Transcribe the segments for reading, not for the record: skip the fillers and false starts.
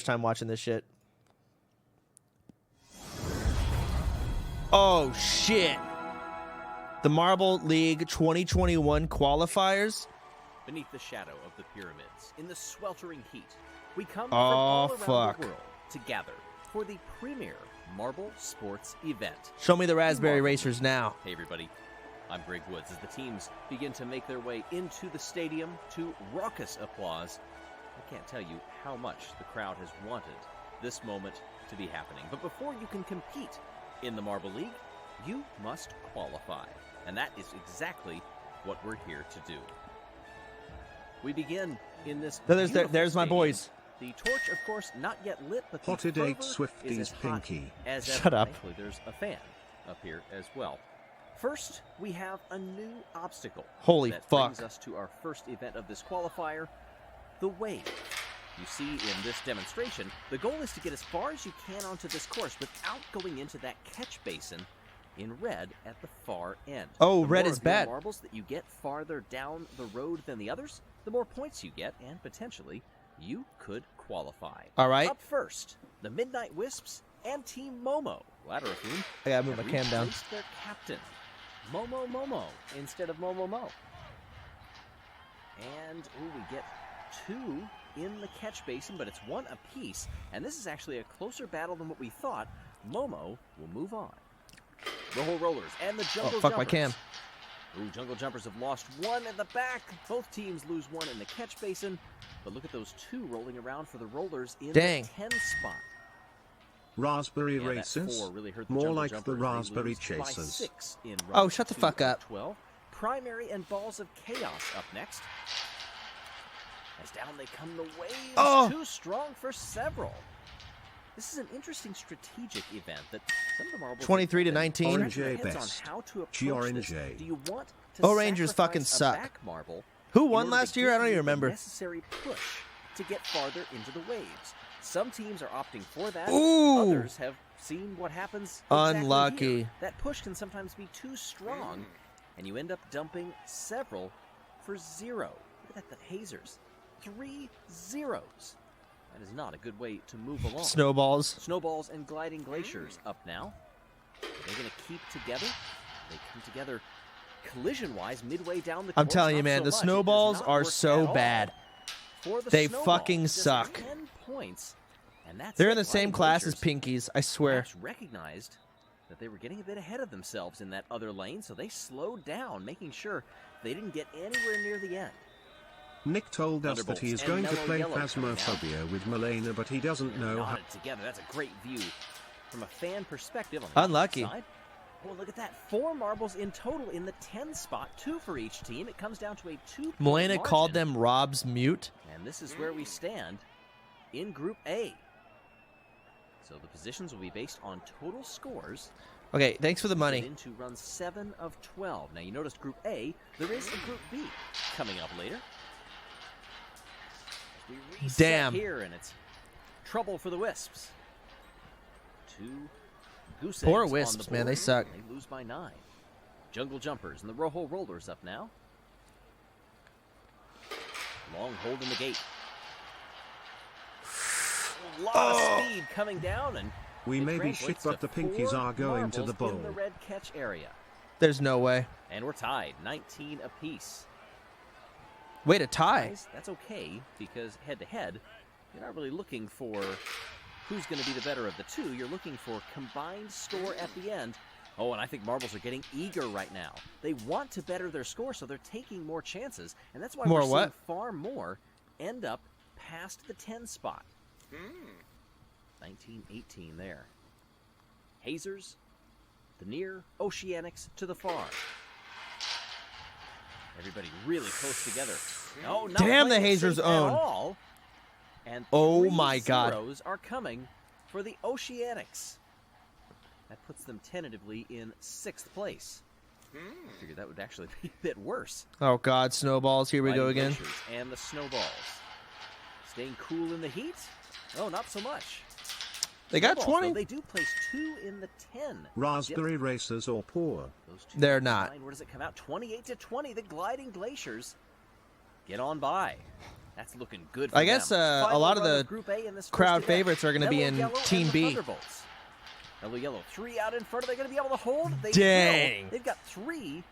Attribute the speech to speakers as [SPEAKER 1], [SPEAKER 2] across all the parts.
[SPEAKER 1] time watching this shit. Oh, shit. The Marble League 2021 qualifiers.
[SPEAKER 2] Beneath the shadow of the pyramids, in the sweltering heat, we come from all around the world to gather for the premier marble sports event.
[SPEAKER 1] Show me the Raspberry Racers now.
[SPEAKER 2] Hey everybody, I'm Greg Woods. As the teams begin to make their way into the stadium to raucous applause, I can't tell you how much the crowd has wanted this moment to be happening. But before you can compete in the Marble League, you must qualify. And that is exactly what we're here to do. We begin in this.
[SPEAKER 1] There's my boys.
[SPEAKER 2] The torch, of course, not yet lit, but the
[SPEAKER 3] Hot to date
[SPEAKER 2] fervor is as
[SPEAKER 3] Swifties
[SPEAKER 2] hot
[SPEAKER 3] Pinky.
[SPEAKER 2] as ever.
[SPEAKER 1] Shut up.
[SPEAKER 2] Thankfully, there's a fan up here as well. First, we have a new obstacle.
[SPEAKER 1] Holy
[SPEAKER 2] that
[SPEAKER 1] fuck.
[SPEAKER 2] brings us to our first event of this qualifier, the wave. You see in this demonstration, the goal is to get as far as you can onto this course without going into that catch basin in red at the far end.
[SPEAKER 1] Oh,
[SPEAKER 2] The
[SPEAKER 1] red
[SPEAKER 2] more
[SPEAKER 1] is
[SPEAKER 2] of your
[SPEAKER 1] bad.
[SPEAKER 2] marbles that you get farther down the road than the others, the more points you get, and potentially you could qualify.
[SPEAKER 1] All right.
[SPEAKER 2] Up first, the Midnight Wisps and Team Momo, latter of whom
[SPEAKER 1] I gotta move
[SPEAKER 2] have
[SPEAKER 1] my cam down.
[SPEAKER 2] replaced their captain, Momo instead of Momo. And we get two in the catch basin, but it's one apiece, and this is actually a closer battle than what we thought. Momo will move on. Roll Rollers and the Jungle
[SPEAKER 1] fuck
[SPEAKER 2] Jumpers.
[SPEAKER 1] my cam.
[SPEAKER 2] Ooh, Jungle Jumpers have lost one at the back. Both teams lose one in the catch basin, but look at those two rolling around for the Rollers in
[SPEAKER 1] Dang.
[SPEAKER 2] the 10 spot.
[SPEAKER 3] Raspberry
[SPEAKER 2] Yeah, that
[SPEAKER 3] Racers?
[SPEAKER 2] four really hurt the
[SPEAKER 3] More
[SPEAKER 2] Jungle
[SPEAKER 3] like the
[SPEAKER 2] Jumpers. They
[SPEAKER 3] Raspberry
[SPEAKER 2] lose by
[SPEAKER 3] Chasers.
[SPEAKER 2] 6 in
[SPEAKER 1] Oh,
[SPEAKER 2] round
[SPEAKER 1] shut the
[SPEAKER 2] 2
[SPEAKER 1] fuck
[SPEAKER 2] of
[SPEAKER 1] up.
[SPEAKER 2] 12. Primary and Balls of Chaos up next. As down they come, the waves
[SPEAKER 1] Oh.
[SPEAKER 2] too strong for several. This is an interesting strategic event that some of the marbles
[SPEAKER 1] 23 to 19.
[SPEAKER 3] Orange
[SPEAKER 2] scratch their
[SPEAKER 3] A
[SPEAKER 2] heads
[SPEAKER 3] best.
[SPEAKER 2] on how to approach
[SPEAKER 3] G-Orange
[SPEAKER 2] this.
[SPEAKER 3] A.
[SPEAKER 2] Do you want to
[SPEAKER 1] Oh, Rangers fucking
[SPEAKER 2] sacrifice a
[SPEAKER 1] suck.
[SPEAKER 2] back marble
[SPEAKER 1] Who
[SPEAKER 2] in
[SPEAKER 1] won
[SPEAKER 2] order to
[SPEAKER 1] last year? I
[SPEAKER 2] give
[SPEAKER 1] don't
[SPEAKER 2] you
[SPEAKER 1] even
[SPEAKER 2] the
[SPEAKER 1] remember.
[SPEAKER 2] necessary push to get farther into the waves? Some teams are opting for that.
[SPEAKER 1] Ooh.
[SPEAKER 2] Others have seen what happens exactly
[SPEAKER 1] Unlucky.
[SPEAKER 2] here. That push can sometimes be too strong, and you end up dumping several for 0. Look at that, the hazers. 3 zeros. That is not a good way to move along.
[SPEAKER 1] Snowballs.
[SPEAKER 2] Snowballs and Gliding Glaciers up now. Are they going to keep together? They come together collision-wise midway down the course.
[SPEAKER 1] I'm telling you,
[SPEAKER 2] Not
[SPEAKER 1] man,
[SPEAKER 2] so
[SPEAKER 1] the
[SPEAKER 2] much. It does
[SPEAKER 1] snowballs
[SPEAKER 2] not
[SPEAKER 1] are
[SPEAKER 2] work
[SPEAKER 1] so
[SPEAKER 2] at all.
[SPEAKER 1] bad.
[SPEAKER 2] For the
[SPEAKER 1] They
[SPEAKER 2] snowballs,
[SPEAKER 1] fucking
[SPEAKER 2] just
[SPEAKER 1] suck.
[SPEAKER 2] 10 points, and that's
[SPEAKER 1] They're
[SPEAKER 2] it.
[SPEAKER 1] in the same
[SPEAKER 2] Gliding
[SPEAKER 1] class as
[SPEAKER 2] Glaciers
[SPEAKER 1] Pinkies, I swear.
[SPEAKER 2] perhaps recognized that they were getting a bit ahead of themselves in that other lane, so they slowed down, making sure they didn't get anywhere near the end.
[SPEAKER 3] Nick told us that he is
[SPEAKER 2] And
[SPEAKER 3] going to
[SPEAKER 2] Mellow
[SPEAKER 3] play
[SPEAKER 2] Yellow coming down.
[SPEAKER 3] Phasmophobia with Milena, but he doesn't know how.
[SPEAKER 2] Knotted together. That's a great view from a fan perspective. On the
[SPEAKER 1] Unlucky.
[SPEAKER 2] Side. Oh, look at that. 4 marbles in total in the 10 spot, 2 for each team. It comes down to a 2-point
[SPEAKER 1] Milena
[SPEAKER 2] margin.
[SPEAKER 1] called them Rob's mute.
[SPEAKER 2] And this is where we stand in Group A. So the positions will be based on total scores.
[SPEAKER 1] Okay, thanks for the
[SPEAKER 2] Get
[SPEAKER 1] money.
[SPEAKER 2] into run 7 of 12. Now you noticed Group A. There is a Group B coming up later. We reset
[SPEAKER 1] Damn.
[SPEAKER 2] here, and it's trouble for the Wisps. 2 goose
[SPEAKER 1] Poor
[SPEAKER 2] eggs on
[SPEAKER 1] Wisps,
[SPEAKER 2] the
[SPEAKER 1] man, they
[SPEAKER 2] board.
[SPEAKER 1] suck.
[SPEAKER 2] They lose by 9. Jungle Jumpers and the Rojo Rollers up now. Long hold in the gate. A lot of speed coming down, and
[SPEAKER 3] We
[SPEAKER 2] it
[SPEAKER 3] may be
[SPEAKER 2] translates
[SPEAKER 3] shit, but
[SPEAKER 2] to
[SPEAKER 3] the Pinkies
[SPEAKER 2] 4
[SPEAKER 3] are going to the
[SPEAKER 2] marbles in
[SPEAKER 3] bowl.
[SPEAKER 2] the red catch area.
[SPEAKER 1] There's no way.
[SPEAKER 2] And we're tied, 19 apiece.
[SPEAKER 1] Way to tie.
[SPEAKER 2] Guys, that's okay, because head-to-head, you're not really looking for who's going to be the better of the two. You're looking for combined score at the end. Oh, and I think marbles are getting eager right now. They want to better their score, so they're taking more chances, and that's why
[SPEAKER 1] More
[SPEAKER 2] we're seeing
[SPEAKER 1] what?
[SPEAKER 2] far more end up past the 10 spot. 19-18 there. Hazers, the near, Oceanics to the far. Everybody really close together. No, not
[SPEAKER 1] Damn, the
[SPEAKER 2] playing it
[SPEAKER 1] Hazers
[SPEAKER 2] safe at
[SPEAKER 1] own.
[SPEAKER 2] all. And
[SPEAKER 1] Oh
[SPEAKER 2] 3
[SPEAKER 1] my God.
[SPEAKER 2] zeros are coming for the Oceanics. That puts them tentatively in 6th place. I figured that would actually be a bit worse.
[SPEAKER 1] Oh, God, snowballs. Here we go
[SPEAKER 2] Gliding
[SPEAKER 1] again.
[SPEAKER 2] Glaciers and the Snowballs. Staying cool in the heat? Oh, not so much.
[SPEAKER 1] They got
[SPEAKER 2] Snowballs,
[SPEAKER 1] 20.
[SPEAKER 2] though, they do place 2 in the 10.
[SPEAKER 3] Raspberry Racers or poor.
[SPEAKER 2] Those two
[SPEAKER 1] They're
[SPEAKER 2] combined,
[SPEAKER 1] not.
[SPEAKER 2] Where does it come out? 28 to 20. The Gliding Glaciers get on by. That's looking good for
[SPEAKER 1] I guess
[SPEAKER 2] them.
[SPEAKER 1] a lot of
[SPEAKER 2] Final run
[SPEAKER 1] the
[SPEAKER 2] Group A in this
[SPEAKER 1] crowd
[SPEAKER 2] first event.
[SPEAKER 1] favorites are going to be
[SPEAKER 2] Mellow
[SPEAKER 1] in
[SPEAKER 2] Yellow
[SPEAKER 1] Team
[SPEAKER 2] and the
[SPEAKER 1] B.
[SPEAKER 2] Thunderbolts. Mellow Yellow, 3 out in front. Are they going to be able to hold? They
[SPEAKER 1] Dang.
[SPEAKER 2] will. They've got 3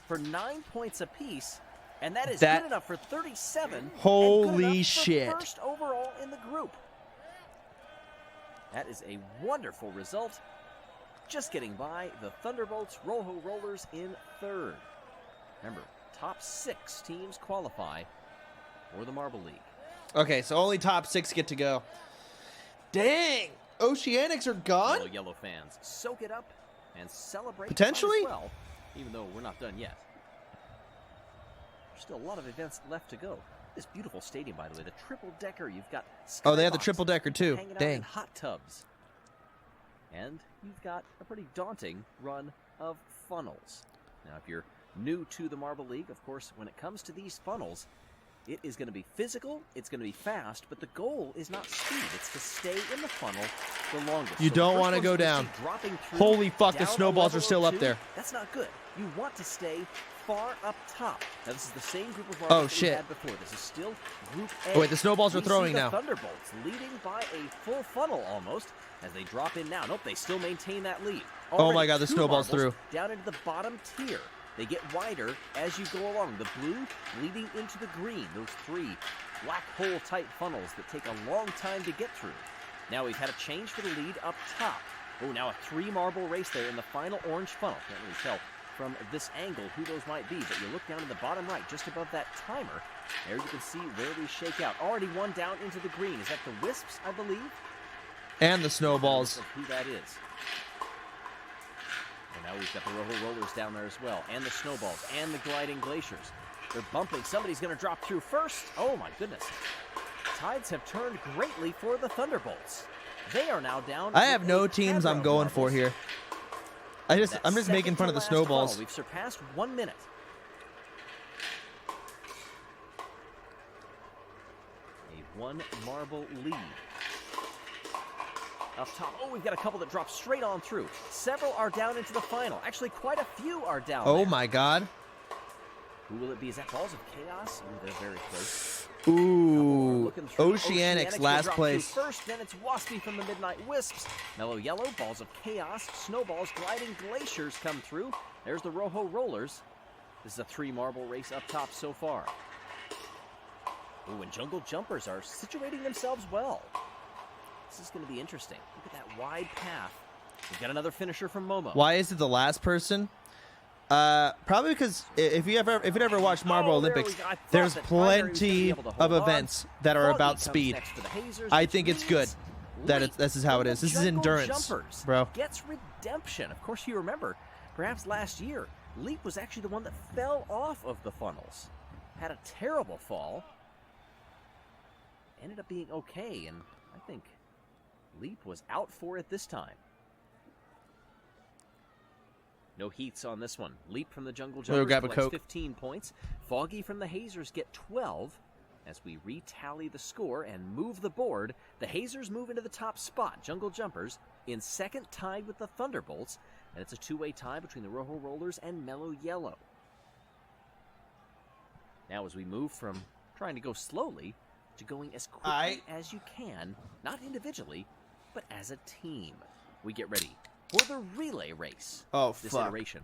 [SPEAKER 2] for 9 points apiece, and that is
[SPEAKER 1] That-
[SPEAKER 2] good enough for 37.
[SPEAKER 1] Holy
[SPEAKER 2] and good enough
[SPEAKER 1] shit.
[SPEAKER 2] For first overall in the group. That is a wonderful result. Just getting by the Thunderbolts Rojo Rollers in 3rd. Remember, top 6 teams qualify for the Marble League.
[SPEAKER 1] Okay, so only top 6 get to go. Dang. Oceanics are gone?
[SPEAKER 2] Fellow Yellow fans, soak it up and celebrate
[SPEAKER 1] Potentially?
[SPEAKER 2] as well, even though we're not done yet. There's still a lot of events left to go. This beautiful stadium, by the way, the triple-decker. You've got
[SPEAKER 1] Oh, they have the
[SPEAKER 2] skybox
[SPEAKER 1] triple-decker too.
[SPEAKER 2] hanging out
[SPEAKER 1] Dang.
[SPEAKER 2] in hot tubs. And you've got a pretty daunting run of funnels. Now, if you're new to the Marble League, of course, when it comes to these funnels, it is going to be physical, it's going to be fast, but the goal is not speed. It's to stay in the funnel the longest.
[SPEAKER 1] You
[SPEAKER 2] So
[SPEAKER 1] don't
[SPEAKER 2] the first
[SPEAKER 1] want to
[SPEAKER 2] one's
[SPEAKER 1] go
[SPEAKER 2] gonna
[SPEAKER 1] down.
[SPEAKER 2] see dropping through
[SPEAKER 1] Holy fuck, the
[SPEAKER 2] down a
[SPEAKER 1] snowballs are
[SPEAKER 2] level
[SPEAKER 1] still
[SPEAKER 2] or
[SPEAKER 1] up
[SPEAKER 2] 2.
[SPEAKER 1] there.
[SPEAKER 2] That's not good. You want to stay far up top. Now, this is the same group of
[SPEAKER 1] Oh,
[SPEAKER 2] marbles that we
[SPEAKER 1] shit.
[SPEAKER 2] had before. This is still Group A.
[SPEAKER 1] Oh, wait, the snowballs are
[SPEAKER 2] We
[SPEAKER 1] throwing
[SPEAKER 2] see the
[SPEAKER 1] now.
[SPEAKER 2] Thunderbolts leading by a full funnel almost as they drop in now. Nope, they still maintain that lead.
[SPEAKER 1] Oh my
[SPEAKER 2] Already
[SPEAKER 1] God, the
[SPEAKER 2] 2
[SPEAKER 1] snowball's
[SPEAKER 2] marbles
[SPEAKER 1] through.
[SPEAKER 2] down into the bottom tier. They get wider as you go along. The blue leading into the green. Those 3 black hole type funnels that take a long time to get through. Now we've had a change for the lead up top. Oh, now a 3 marble race there in the final orange funnel. Can't really tell from this angle who those might be, but you look down in the bottom right, just above that timer. There you can see where we shake out. Already 1 down into the green. Is that the Wisps, I believe?
[SPEAKER 1] And the snowballs.
[SPEAKER 2] Of who that is. And now we've got the Rojo Rollers down there as well, and the Snowballs, and the Gliding Glaciers. They're bumping. Somebody's going to drop through first. Oh, my goodness. Tides have turned greatly for the Thunderbolts. They are now down.
[SPEAKER 1] I have
[SPEAKER 2] with
[SPEAKER 1] no
[SPEAKER 2] a
[SPEAKER 1] teams
[SPEAKER 2] cadre
[SPEAKER 1] I'm
[SPEAKER 2] of
[SPEAKER 1] going for
[SPEAKER 2] marbles.
[SPEAKER 1] here. I'm just
[SPEAKER 2] That
[SPEAKER 1] making
[SPEAKER 2] second
[SPEAKER 1] fun
[SPEAKER 2] to
[SPEAKER 1] of the
[SPEAKER 2] last
[SPEAKER 1] snowballs.
[SPEAKER 2] funnel, we've surpassed 1 minute. A 1 marble lead. Up top, oh, we've got a couple that drop straight on through. Several are down into the final. Actually, quite a few are down
[SPEAKER 1] Oh
[SPEAKER 2] there.
[SPEAKER 1] my God.
[SPEAKER 2] Who will it be? Is that Balls of Chaos? Ooh, they're very close.
[SPEAKER 1] Ooh.
[SPEAKER 2] Looking through.
[SPEAKER 1] Oceanics,
[SPEAKER 2] will
[SPEAKER 1] last
[SPEAKER 2] drop
[SPEAKER 1] place.
[SPEAKER 2] through first, then it's Waspy from the Midnight Wisps. Mellow Yellow, Balls of Chaos, Snowballs, Gliding Glaciers come through. There's the Rojo Rollers. This is a 3 marble race up top so far. Ooh, and Jungle Jumpers are situating themselves well. This is going to be interesting. Look at that wide path. We've got another finisher from Momo.
[SPEAKER 1] Why is it the last person? Probably because if you ever watched Marble
[SPEAKER 2] Oh, there
[SPEAKER 1] Olympics,
[SPEAKER 2] we go. I thought
[SPEAKER 1] there's
[SPEAKER 2] that Primary was gonna be
[SPEAKER 1] plenty
[SPEAKER 2] able to
[SPEAKER 1] of
[SPEAKER 2] hold on.
[SPEAKER 1] events that are
[SPEAKER 2] Foggy
[SPEAKER 1] about
[SPEAKER 2] comes
[SPEAKER 1] speed.
[SPEAKER 2] next for the Hazers,
[SPEAKER 1] I
[SPEAKER 2] which
[SPEAKER 1] think it's good
[SPEAKER 2] means
[SPEAKER 1] that
[SPEAKER 2] Leap
[SPEAKER 1] this is how it
[SPEAKER 2] from
[SPEAKER 1] is.
[SPEAKER 2] the
[SPEAKER 1] This is
[SPEAKER 2] Jungle
[SPEAKER 1] endurance,
[SPEAKER 2] Jumpers
[SPEAKER 1] bro.
[SPEAKER 2] Gets redemption. Of course, you remember, perhaps last year, Leap was actually the one that fell off of the funnels. Had a terrible fall. Ended up being okay, and I think Leap was out for it this time. No heats on this one. Leap from the Jungle
[SPEAKER 1] We'll
[SPEAKER 2] Jumpers
[SPEAKER 1] grab a
[SPEAKER 2] collects
[SPEAKER 1] Coke.
[SPEAKER 2] 15 points. Foggy from the Hazers get 12. As we retally the score and move the board, the Hazers move into the top spot. Jungle Jumpers in second, tied with the Thunderbolts. And it's a 2-way tie between the Rojo Rollers and Mellow Yellow. Now as we move from trying to go slowly to going as quickly as you can, not individually, but as a team. We get ready for the relay race.
[SPEAKER 1] Oh,
[SPEAKER 2] This
[SPEAKER 1] fuck.
[SPEAKER 2] iteration,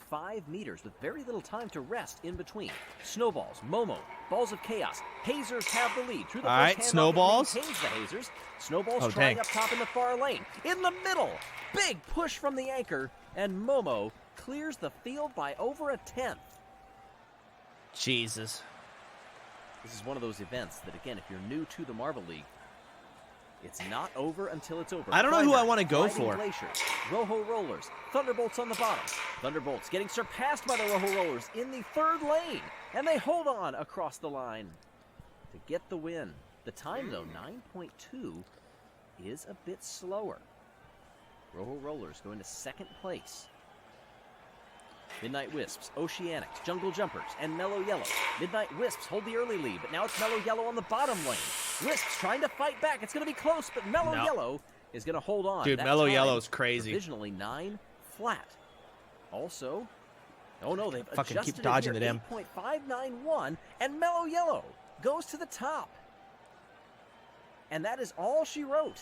[SPEAKER 2] 5 meters with very little time to rest in between. Snowballs, Momo, Balls of Chaos. Hazers have the lead. Through the
[SPEAKER 1] All
[SPEAKER 2] first
[SPEAKER 1] right,
[SPEAKER 2] handoff, it
[SPEAKER 1] snowballs.
[SPEAKER 2] maintains the Hazers. Snowballs
[SPEAKER 1] Oh,
[SPEAKER 2] trying
[SPEAKER 1] dang.
[SPEAKER 2] up top in the far lane. In the middle, big push from the anchor, and Momo clears the field by over a 10th.
[SPEAKER 1] Jesus.
[SPEAKER 2] This is one of those events that, again, if you're new to the Marble League, it's not over until it's over.
[SPEAKER 1] I don't know who I
[SPEAKER 2] Primary,
[SPEAKER 1] wanna go
[SPEAKER 2] Gliding
[SPEAKER 1] for.
[SPEAKER 2] Glaciers, Rojo Rollers, Thunderbolts on the bottom. Thunderbolts getting surpassed by the Rojo Rollers in the 3rd lane, and they hold on across the line to get the win. The time, though, 9.2, is a bit slower. Rojo Rollers going to 2nd place. Midnight Wisps, Oceanics, Jungle Jumpers, and Mellow Yellow. Midnight Wisps hold the early lead, but now it's Mellow Yellow on the bottom lane. Wisps trying to fight back. It's going to be close, but Mellow
[SPEAKER 1] No.
[SPEAKER 2] Yellow is going to hold on.
[SPEAKER 1] Dude,
[SPEAKER 2] That
[SPEAKER 1] Mellow
[SPEAKER 2] time,
[SPEAKER 1] Yellow's crazy.
[SPEAKER 2] Provisionally 9 flat. Also, oh no, they've
[SPEAKER 1] Fucking keep
[SPEAKER 2] adjusted
[SPEAKER 1] dodging
[SPEAKER 2] it
[SPEAKER 1] the
[SPEAKER 2] here,
[SPEAKER 1] damn.
[SPEAKER 2] 8.591, and Mellow Yellow goes to the top. And that is all she wrote.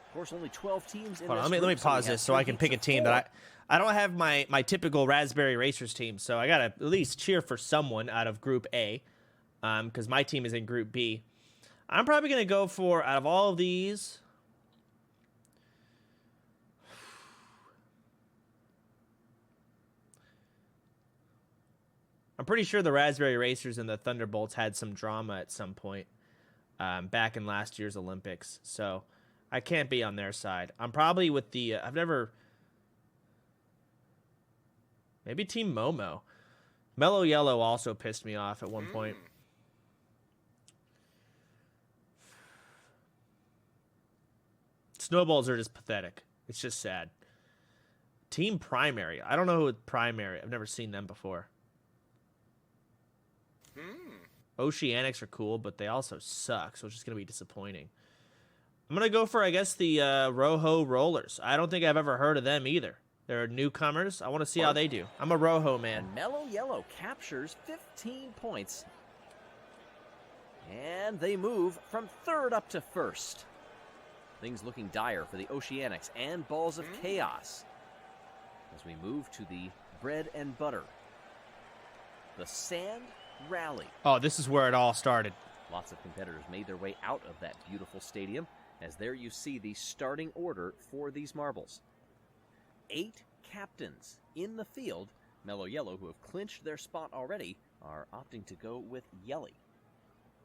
[SPEAKER 2] Of course, only 12 teams in this
[SPEAKER 1] Let me
[SPEAKER 2] group,
[SPEAKER 1] pause
[SPEAKER 2] we have
[SPEAKER 1] this so I can pick a team, but I don't have my typical Raspberry Racers team, so I gotta at least cheer for someone out of Group A, because my team is in Group B. I'm probably gonna go for, out of all of these, I'm pretty sure the Raspberry Racers and the Thunderbolts had some drama at some point back in last year's Olympics, so I can't be on their side. I'm probably with the maybe Team Momo. Mellow Yellow also pissed me off at one point. Snowballs are just pathetic. It's just sad. Team Primary. I don't know who Primary. I've never seen them before. Oceanics are cool, but they also suck, so it's just going to be disappointing. I'm going to go for, I guess, the Rojo Rollers. I don't think I've ever heard of them either. They're newcomers. I want to see how they do. I'm a Rojo man.
[SPEAKER 2] And Mellow Yellow captures 15 points. And they move from third up to first. Things looking dire for the Oceanics and Balls of Chaos. As we move to the bread and butter. The Sand Rally.
[SPEAKER 1] Oh, this is where it all started.
[SPEAKER 2] Lots of competitors made their way out of that beautiful stadium, as there you see the starting order for these marbles. 8 captains in the field. Mellow Yellow, who have clinched their spot already, are opting to go with Yelly.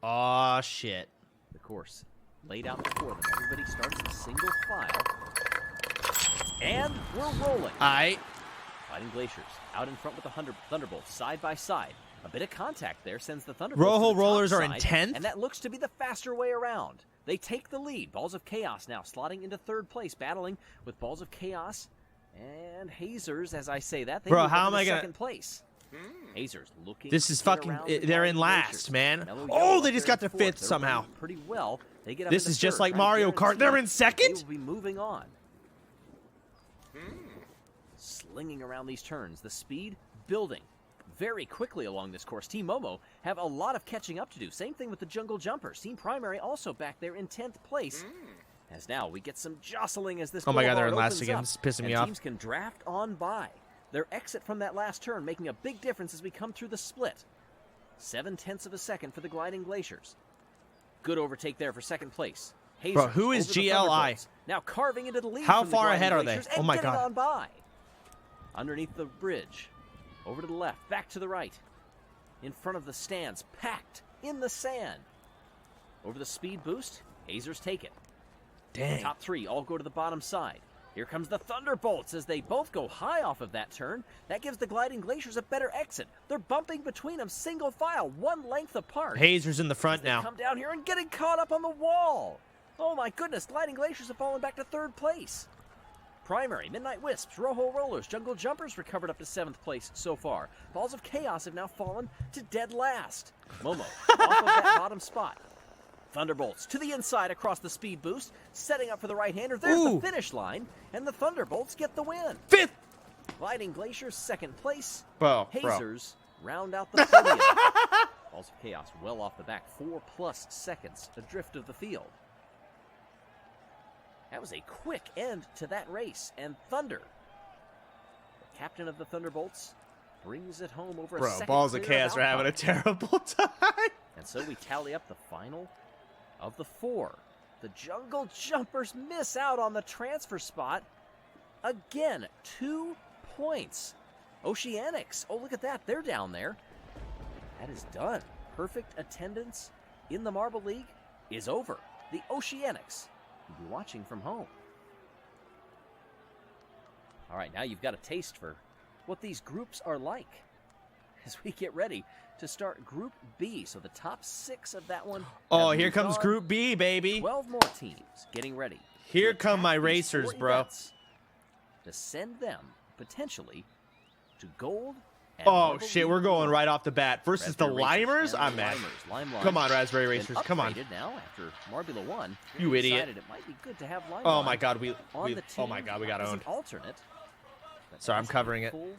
[SPEAKER 1] Aw, shit.
[SPEAKER 2] The course laid out before them. Everybody starts in single file. And we're rolling. Fighting Glaciers out in front with the Thunderbolts side by side. A bit of contact there sends the Thunderbolts
[SPEAKER 1] Rojo
[SPEAKER 2] to the
[SPEAKER 1] Rollers
[SPEAKER 2] top
[SPEAKER 1] are in
[SPEAKER 2] side,
[SPEAKER 1] 10th?
[SPEAKER 2] and that looks to be the faster way around. They take the lead. Balls of Chaos now slotting into third place, battling with Balls of Chaos and Hazers. As I say that, they
[SPEAKER 1] Bro,
[SPEAKER 2] move
[SPEAKER 1] how
[SPEAKER 2] into
[SPEAKER 1] am I gonna...
[SPEAKER 2] second place. Hazers looking.
[SPEAKER 1] This is
[SPEAKER 2] to get
[SPEAKER 1] fucking...
[SPEAKER 2] around the
[SPEAKER 1] They're in
[SPEAKER 2] Fighting
[SPEAKER 1] last,
[SPEAKER 2] Glaciers.
[SPEAKER 1] man.
[SPEAKER 2] Mellow
[SPEAKER 1] Oh,
[SPEAKER 2] Yellow
[SPEAKER 1] they
[SPEAKER 2] up
[SPEAKER 1] just
[SPEAKER 2] there
[SPEAKER 1] got to
[SPEAKER 2] in fourth.
[SPEAKER 1] fifth
[SPEAKER 2] They're
[SPEAKER 1] somehow.
[SPEAKER 2] running pretty well. They get up
[SPEAKER 1] This
[SPEAKER 2] into
[SPEAKER 1] is just
[SPEAKER 2] third,
[SPEAKER 1] like
[SPEAKER 2] trying to
[SPEAKER 1] Mario Kart. They're in
[SPEAKER 2] guarantee
[SPEAKER 1] second?
[SPEAKER 2] They will be moving on. Slinging around these turns, the speed building very quickly along this course. Team Momo have a lot of catching up to do. Same thing with the Jungle Jumpers. Team Primary also back there in 10th place. As now we get some jostling as this.
[SPEAKER 1] Oh my god, they're in
[SPEAKER 2] boulevard
[SPEAKER 1] last
[SPEAKER 2] opens
[SPEAKER 1] again.
[SPEAKER 2] up,
[SPEAKER 1] This is pissing me
[SPEAKER 2] and
[SPEAKER 1] off.
[SPEAKER 2] Teams can draft on by. Their exit from that last turn making a big difference as we come through the split. 7/10 of a second for the Gliding Glaciers. Good overtake there for second place. Hazers
[SPEAKER 1] Bro, who is
[SPEAKER 2] over the
[SPEAKER 1] GLI?
[SPEAKER 2] Thunderbolts, now carving into the lead.
[SPEAKER 1] How
[SPEAKER 2] from the
[SPEAKER 1] far
[SPEAKER 2] Gliding
[SPEAKER 1] ahead are they?
[SPEAKER 2] Glaciers
[SPEAKER 1] Oh
[SPEAKER 2] and
[SPEAKER 1] my
[SPEAKER 2] getting
[SPEAKER 1] god.
[SPEAKER 2] on by. Underneath the bridge. Over to the left, back to the right. In front of the stands, packed in the sand. Over the speed boost, Hazers take it.
[SPEAKER 1] Dang.
[SPEAKER 2] Top 3 all go to the bottom side. Here comes the Thunderbolts as they both go high off of that turn. That gives the Gliding Glaciers a better exit. They're bumping between them single file, one length apart.
[SPEAKER 1] Hazers in the front
[SPEAKER 2] They
[SPEAKER 1] now.
[SPEAKER 2] come down here and getting caught up on the wall. Oh my goodness, Gliding Glaciers have fallen back to third place. Primary, Midnight Wisps, Rojo Rollers, Jungle Jumpers recovered up to 7th place so far. Balls of Chaos have now fallen to dead last. Momo off of that bottom spot. Thunderbolts to the inside across the speed boost, setting up for the right-hander. There's
[SPEAKER 1] Ooh.
[SPEAKER 2] the finish line, and the Thunderbolts get the win.
[SPEAKER 1] 5th!
[SPEAKER 2] Gliding Glaciers, 2nd place.
[SPEAKER 1] Bro.
[SPEAKER 2] Hazers round out the 30th. Balls of Chaos well off the back, 4+ seconds adrift of the field. That was a quick end to that race, and Thunder, the captain of the Thunderbolts, brings it home over a
[SPEAKER 1] Bro,
[SPEAKER 2] second
[SPEAKER 1] Balls of
[SPEAKER 2] clear
[SPEAKER 1] Chaos are having a
[SPEAKER 2] outcome.
[SPEAKER 1] terrible time.
[SPEAKER 2] And so we tally up the final of the 4. The Jungle Jumpers miss out on the transfer spot. Again, 2 points. Oceanics, oh look at that, they're down there. That is done. Perfect attendance in the Marble League is over. The Oceanics will be watching from home. All right, now you've got a taste for what these groups are like as we get ready to start Group B. So the top 6 of that one.
[SPEAKER 1] Oh,
[SPEAKER 2] have
[SPEAKER 1] here
[SPEAKER 2] moved
[SPEAKER 1] comes
[SPEAKER 2] on.
[SPEAKER 1] Group B, baby.
[SPEAKER 2] 12 more teams getting ready.
[SPEAKER 1] Here
[SPEAKER 2] to
[SPEAKER 1] come my
[SPEAKER 2] attack these
[SPEAKER 1] racers,
[SPEAKER 2] 4
[SPEAKER 1] bro.
[SPEAKER 2] events To send them potentially to gold. And
[SPEAKER 1] Oh,
[SPEAKER 2] Marble
[SPEAKER 1] shit,
[SPEAKER 2] League
[SPEAKER 1] we're going
[SPEAKER 2] glory.
[SPEAKER 1] right off the bat. Versus the
[SPEAKER 2] Raspberry Racers
[SPEAKER 1] Limers?
[SPEAKER 2] and
[SPEAKER 1] I'm
[SPEAKER 2] the
[SPEAKER 1] mad.
[SPEAKER 2] Limers. Lime
[SPEAKER 1] Come on,
[SPEAKER 2] Lime.
[SPEAKER 1] Raspberry
[SPEAKER 2] Been
[SPEAKER 1] Racers. Come on.
[SPEAKER 2] upgraded now after Marbula 1.
[SPEAKER 1] You idiot.
[SPEAKER 2] Decided it might be good to have Lime
[SPEAKER 1] Oh
[SPEAKER 2] Lime
[SPEAKER 1] my god, we
[SPEAKER 2] on the
[SPEAKER 1] oh my
[SPEAKER 2] team
[SPEAKER 1] god, we got
[SPEAKER 2] as an
[SPEAKER 1] owned.
[SPEAKER 2] alternate. But
[SPEAKER 1] Sorry, I'm
[SPEAKER 2] as a
[SPEAKER 1] covering it.
[SPEAKER 2] Full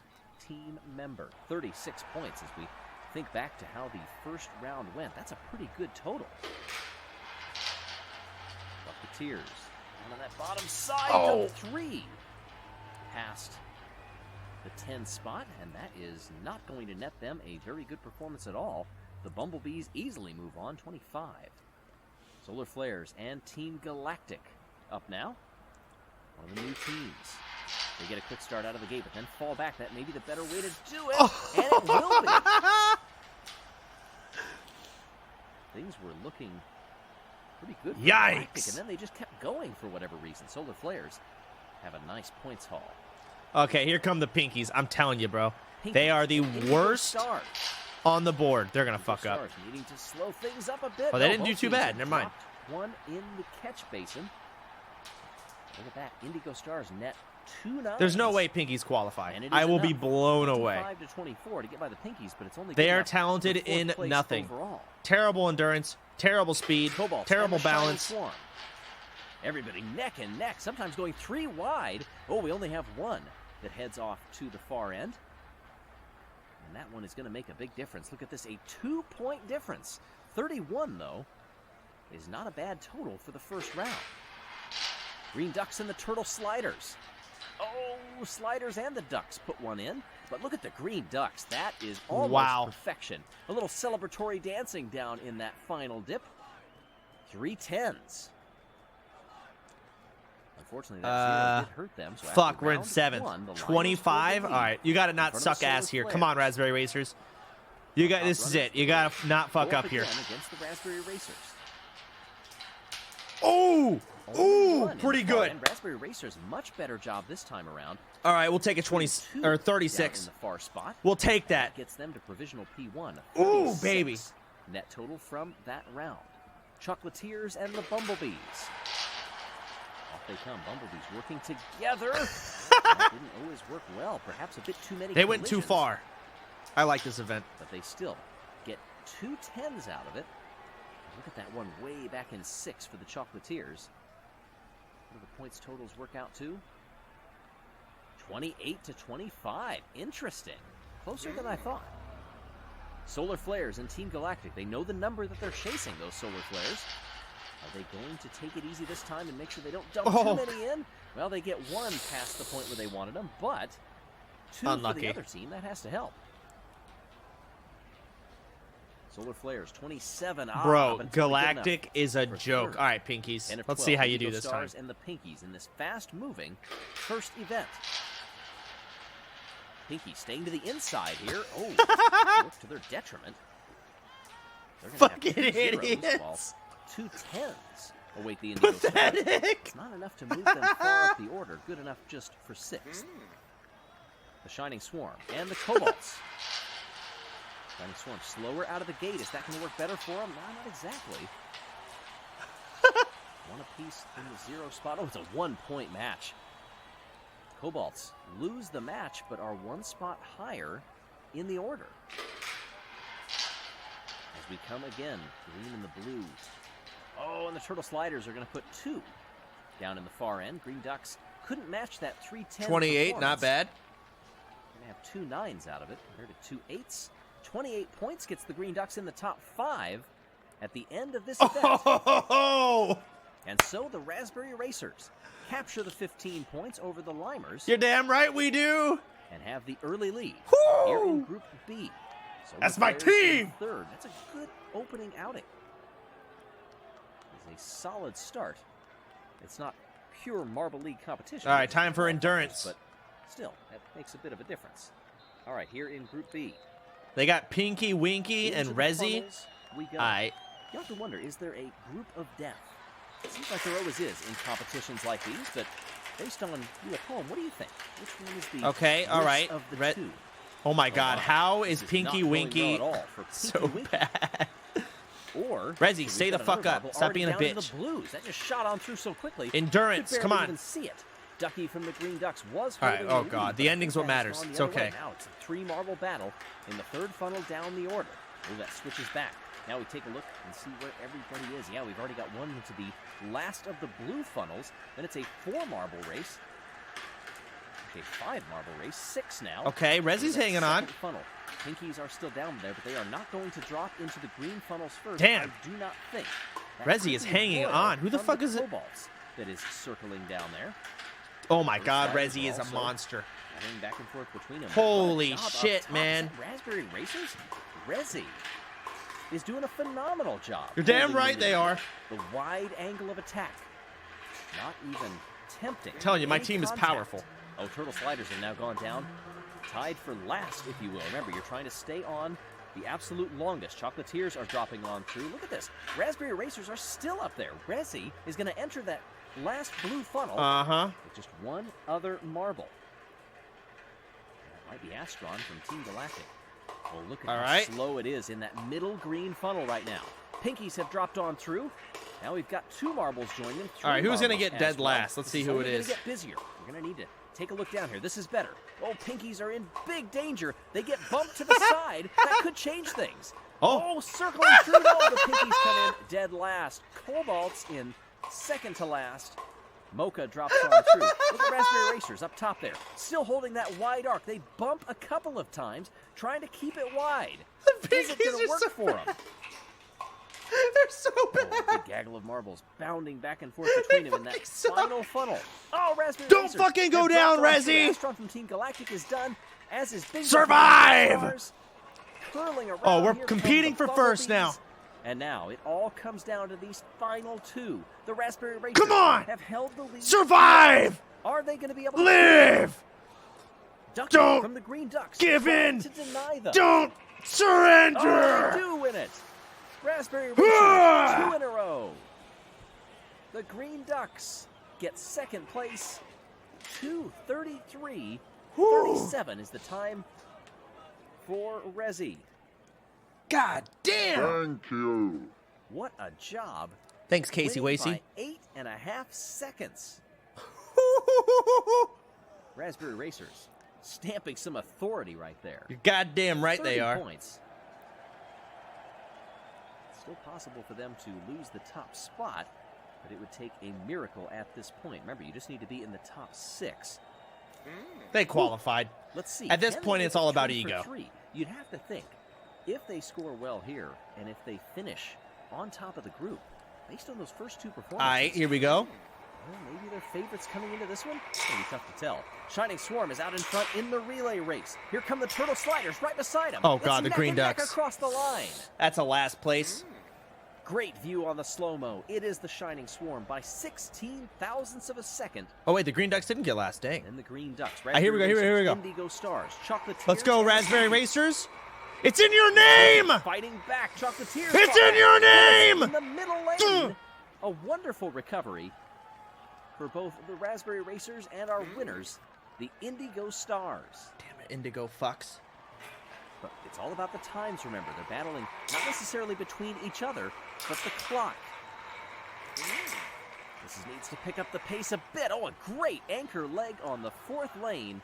[SPEAKER 2] team member. 36 points as we think back to how the first round went, that's a pretty good total. Bucketeers on that bottom side of 3 past the 10 spot, and that is not going to net them a very good performance at all. The Bumblebees easily move on, 25. Solar Flares and Team Galactic up now. One of the new teams. They get a quick start out of the gate, but then fall back. That may be the better way to do it, and it will be. Things were looking pretty good for Galactic, and then they just kept going for whatever reason. Solar Flares have a nice points haul.
[SPEAKER 1] Okay, here come the Pinkies. I'm telling you, bro. They are the worst on the board. They're going to fuck up.
[SPEAKER 2] Needing to slow things up a bit.
[SPEAKER 1] Well, they didn't do too bad. Never mind.
[SPEAKER 2] One in the catch basin. Look at that. Indigo Stars net 2 9s.
[SPEAKER 1] There's no way Pinkies qualify. I will be blown away.
[SPEAKER 2] 5 to 24 to get by the Pinkies, but it's only
[SPEAKER 1] they are talented in nothing.
[SPEAKER 2] Overall.
[SPEAKER 1] Terrible endurance, terrible speed, terrible balance.
[SPEAKER 2] Everybody neck and neck, sometimes going 3 wide. Oh, we only have one that heads off to the far end. And that one is going to make a big difference. Look at this, a 2-point difference. 31, though, is not a bad total for the first round. Green Ducks and the Turtle Sliders. Oh, Sliders and the Ducks put one in. But look at the Green Ducks. That is almost perfection. A little celebratory dancing down in that final dip. 3 10s. Unfortunately, that 0 did hurt them. So
[SPEAKER 1] fuck, we're in 7th. 25? All right, you got to not suck ass here. Come on, Raspberry Racers. You got this is it. You got to not fuck up here.
[SPEAKER 2] Against the Raspberry Racers.
[SPEAKER 1] Oh! Ooh, pretty good.
[SPEAKER 2] And Raspberry Racers much better job this time around.
[SPEAKER 1] All right, we'll take a 20 or 36.
[SPEAKER 2] In the far spot.
[SPEAKER 1] We'll take that.
[SPEAKER 2] Gets them to provisional P1.
[SPEAKER 1] Ooh, baby.
[SPEAKER 2] Net total from that round. Chocolatiers and the Bumblebees. Off they come. Bumblebees working together. That didn't always work well. Perhaps a bit too many.
[SPEAKER 1] They went too far. I like this event.
[SPEAKER 2] But they still get 2 10s out of it. Look at that one way back in 6 for the Chocolatiers. What do the points totals work out to? 28 to 25. Interesting. Closer than I thought. Solar Flares and Team Galactic. They know the number that they're chasing, those Solar Flares. Are they going to take it easy this time and make sure they don't dump too many in? Well, they get 1 past the point where they wanted them, but 2 for the other team. That has to help. Solar Flares, 27.
[SPEAKER 1] Bro, Galactic is a joke. All right, Pinkies. Let's see how you do this time.
[SPEAKER 2] And the Pinkies in this fast-moving first event. Pinkies staying to the inside here. Oh, work to their detriment.
[SPEAKER 1] Fucking idiots.
[SPEAKER 2] 2 10s await the Indigo Stars. It's not enough to move them far up the order. Good enough just for 6th. The Shining Swarm and the Cobalts. Shining Swarm slower out of the gate. Is that going to work better for them? No, not exactly. 1 apiece in the 0 spot. Oh, it's a 1-point match. Cobalts lose the match, but are 1 spot higher in the order. As we come again, green and the blue. Oh, and the Turtle Sliders are going to put 2 down in the far end. Green Ducks couldn't match that 3-10.
[SPEAKER 1] 28, not bad.
[SPEAKER 2] We're going to have 2 9s out of it compared to 2 8s. 28 points gets the Green Ducks in the top 5 at the end of this event.
[SPEAKER 1] Oh!
[SPEAKER 2] And so the Raspberry Racers capture the 15 points over the Limers.
[SPEAKER 1] You're damn right we do.
[SPEAKER 2] And have the early lead.
[SPEAKER 1] Woo!
[SPEAKER 2] Here in Group B. So
[SPEAKER 1] that's my team.
[SPEAKER 2] 3rd. That's a good opening outing. It's a solid start. It's not pure Marble League competition.
[SPEAKER 1] All right, time for endurance.
[SPEAKER 2] But still, that makes a bit of a difference. All right, here in Group B.
[SPEAKER 1] They got Pinky, Winky, and Rezi.
[SPEAKER 2] We go.
[SPEAKER 1] You
[SPEAKER 2] have to wonder, is there a group of death? It seems like there always is in competitions like these, but based on you at home, what do you think? Which one is the of the 2?
[SPEAKER 1] Oh my God, how is Pinky Winky
[SPEAKER 2] well at all
[SPEAKER 1] so bad?
[SPEAKER 2] Or
[SPEAKER 1] Rezi, stay the fuck up. Stop being a bitch.
[SPEAKER 2] The Blues. That just shot on through so quickly.
[SPEAKER 1] Endurance, come on.
[SPEAKER 2] Even see it. Ducky from the Green Ducks was
[SPEAKER 1] all right. Oh God, the ending's what matters. It's okay.
[SPEAKER 2] Now it's a 3-marble battle in the 3rd funnel down the order. Oh, that switches back. Now we take a look and see where everybody is. Yeah, we've already got one into the last of the blue funnels. Then it's a 4-marble race. a 5-marble race, 6 now.
[SPEAKER 1] Okay, Rezzy's hanging on.
[SPEAKER 2] Funnel. Pinkies are still down there, but they are not going to drop into the green funnels first.
[SPEAKER 1] Damn.
[SPEAKER 2] I do not think.
[SPEAKER 1] Rezzy is hanging on. Who the fuck is it?
[SPEAKER 2] Cobalts that is circling down there.
[SPEAKER 1] Oh my God, Rezzy is a monster.
[SPEAKER 2] Running back and forth between them.
[SPEAKER 1] Holy shit, man.
[SPEAKER 2] Raspberry Racers? Rezzy is doing a phenomenal job.
[SPEAKER 1] You're damn right they are.
[SPEAKER 2] The wide angle of attack. Not even tempting.
[SPEAKER 1] I'm telling you, my
[SPEAKER 2] Any
[SPEAKER 1] team is
[SPEAKER 2] contact.
[SPEAKER 1] powerful.
[SPEAKER 2] Oh, Turtle Sliders have now gone down. Tied for last, if you will. Remember, you're trying to stay on the absolute longest. Chocolatiers are dropping on through. Look at this. Raspberry Racers are still up there. Rezzy is going to enter that last blue funnel with just one other marble. That might be Astron from Team Galactic. Well, look at how slow it is in that middle green funnel right now. Pinkies have dropped on through. Now we've got 2 marbles joining them.
[SPEAKER 1] All right, who's going to get dead last? Let's see who it is.
[SPEAKER 2] Get busier. We're going to need to take a look down here. This is better. Oh, Pinkies are in big danger. They get bumped to the side. That could change things. Oh, circling through. No, the Pinkies come in dead last. Cobalt's in second to last. Mocha drops on through. Look at Raspberry Racers up top there. Still holding that wide arc. They bump a couple of times, trying to keep it wide. Is it going to work for them?
[SPEAKER 1] They're so bad.
[SPEAKER 2] Oh, big gaggle of marbles bounding back and forth between them in that final funnel. Oh, Raspberry
[SPEAKER 1] Don't
[SPEAKER 2] Racers
[SPEAKER 1] fucking go down, Rezzy.
[SPEAKER 2] Astron from Team Galactic is done, as is Big
[SPEAKER 1] Survive!
[SPEAKER 2] Curling around.
[SPEAKER 1] Oh, we're
[SPEAKER 2] here
[SPEAKER 1] competing
[SPEAKER 2] come
[SPEAKER 1] for
[SPEAKER 2] the
[SPEAKER 1] first
[SPEAKER 2] Bumblebees.
[SPEAKER 1] now.
[SPEAKER 2] And now it all comes down to these final 2. The Raspberry Racers
[SPEAKER 1] Come on!
[SPEAKER 2] have held the lead.
[SPEAKER 1] Survive!
[SPEAKER 2] Are they going to be able
[SPEAKER 1] Live!
[SPEAKER 2] to Duck
[SPEAKER 1] Don't
[SPEAKER 2] from the Green Ducks
[SPEAKER 1] give
[SPEAKER 2] trying
[SPEAKER 1] in!
[SPEAKER 2] to deny them.
[SPEAKER 1] Don't
[SPEAKER 2] Oh,
[SPEAKER 1] surrender!
[SPEAKER 2] they do win it. Raspberry Racers, 2 in a row. The Green Ducks get second place. 2:33.37 is the time for Rezzy.
[SPEAKER 1] God damn!
[SPEAKER 3] Thank you.
[SPEAKER 2] What a job.
[SPEAKER 1] Thanks, Casey
[SPEAKER 2] Winning
[SPEAKER 1] Wasey.
[SPEAKER 2] by 8.5 seconds. Raspberry Racers stamping some authority right there.
[SPEAKER 1] You're goddamn right
[SPEAKER 2] 30
[SPEAKER 1] they are.
[SPEAKER 2] Points. Still possible for them to lose the top spot, but it would take a miracle at this point. Remember, you just need to be in the top 6.
[SPEAKER 1] They qualified.
[SPEAKER 2] Let's see.
[SPEAKER 1] At this
[SPEAKER 2] Can they
[SPEAKER 1] point,
[SPEAKER 2] make
[SPEAKER 1] it's
[SPEAKER 2] it
[SPEAKER 1] all about
[SPEAKER 2] 3 for
[SPEAKER 1] ego.
[SPEAKER 2] 3? You'd have to think, if they score well here, and if they finish on top of the group, based on those first 2 performances.
[SPEAKER 1] All right, here we go.
[SPEAKER 2] Well, maybe they're favorites coming into this one. It's going to be tough to tell. Shining Swarm is out in front in the relay race. Here come the Turtle Sliders right beside him.
[SPEAKER 1] Oh,
[SPEAKER 2] Let's
[SPEAKER 1] God,
[SPEAKER 2] see
[SPEAKER 1] the
[SPEAKER 2] neck
[SPEAKER 1] Green
[SPEAKER 2] and neck
[SPEAKER 1] Ducks.
[SPEAKER 2] across the line.
[SPEAKER 1] That's a last place.
[SPEAKER 2] Great view on the slow-mo. It is the Shining Swarm by 16 thousandths of a second.
[SPEAKER 1] Oh, wait, the Green Ducks didn't get last. Dang.
[SPEAKER 2] And the Green Ducks.
[SPEAKER 1] Here we go, here we go.
[SPEAKER 2] Indigo Stars. Chocolatiers.
[SPEAKER 1] Let's go, Raspberry Racers. It's in your name!
[SPEAKER 2] Fighting back. Chocolatiers.
[SPEAKER 1] It's in your name!
[SPEAKER 2] In the middle lane. A wonderful recovery for both the Raspberry Racers and our winners, the Indigo Stars.
[SPEAKER 1] Damn it, Indigo fucks.
[SPEAKER 2] But it's all about the times, remember. They're battling not necessarily between each other, but the clock. This needs to pick up the pace a bit. Oh, a great anchor leg on the 4th lane.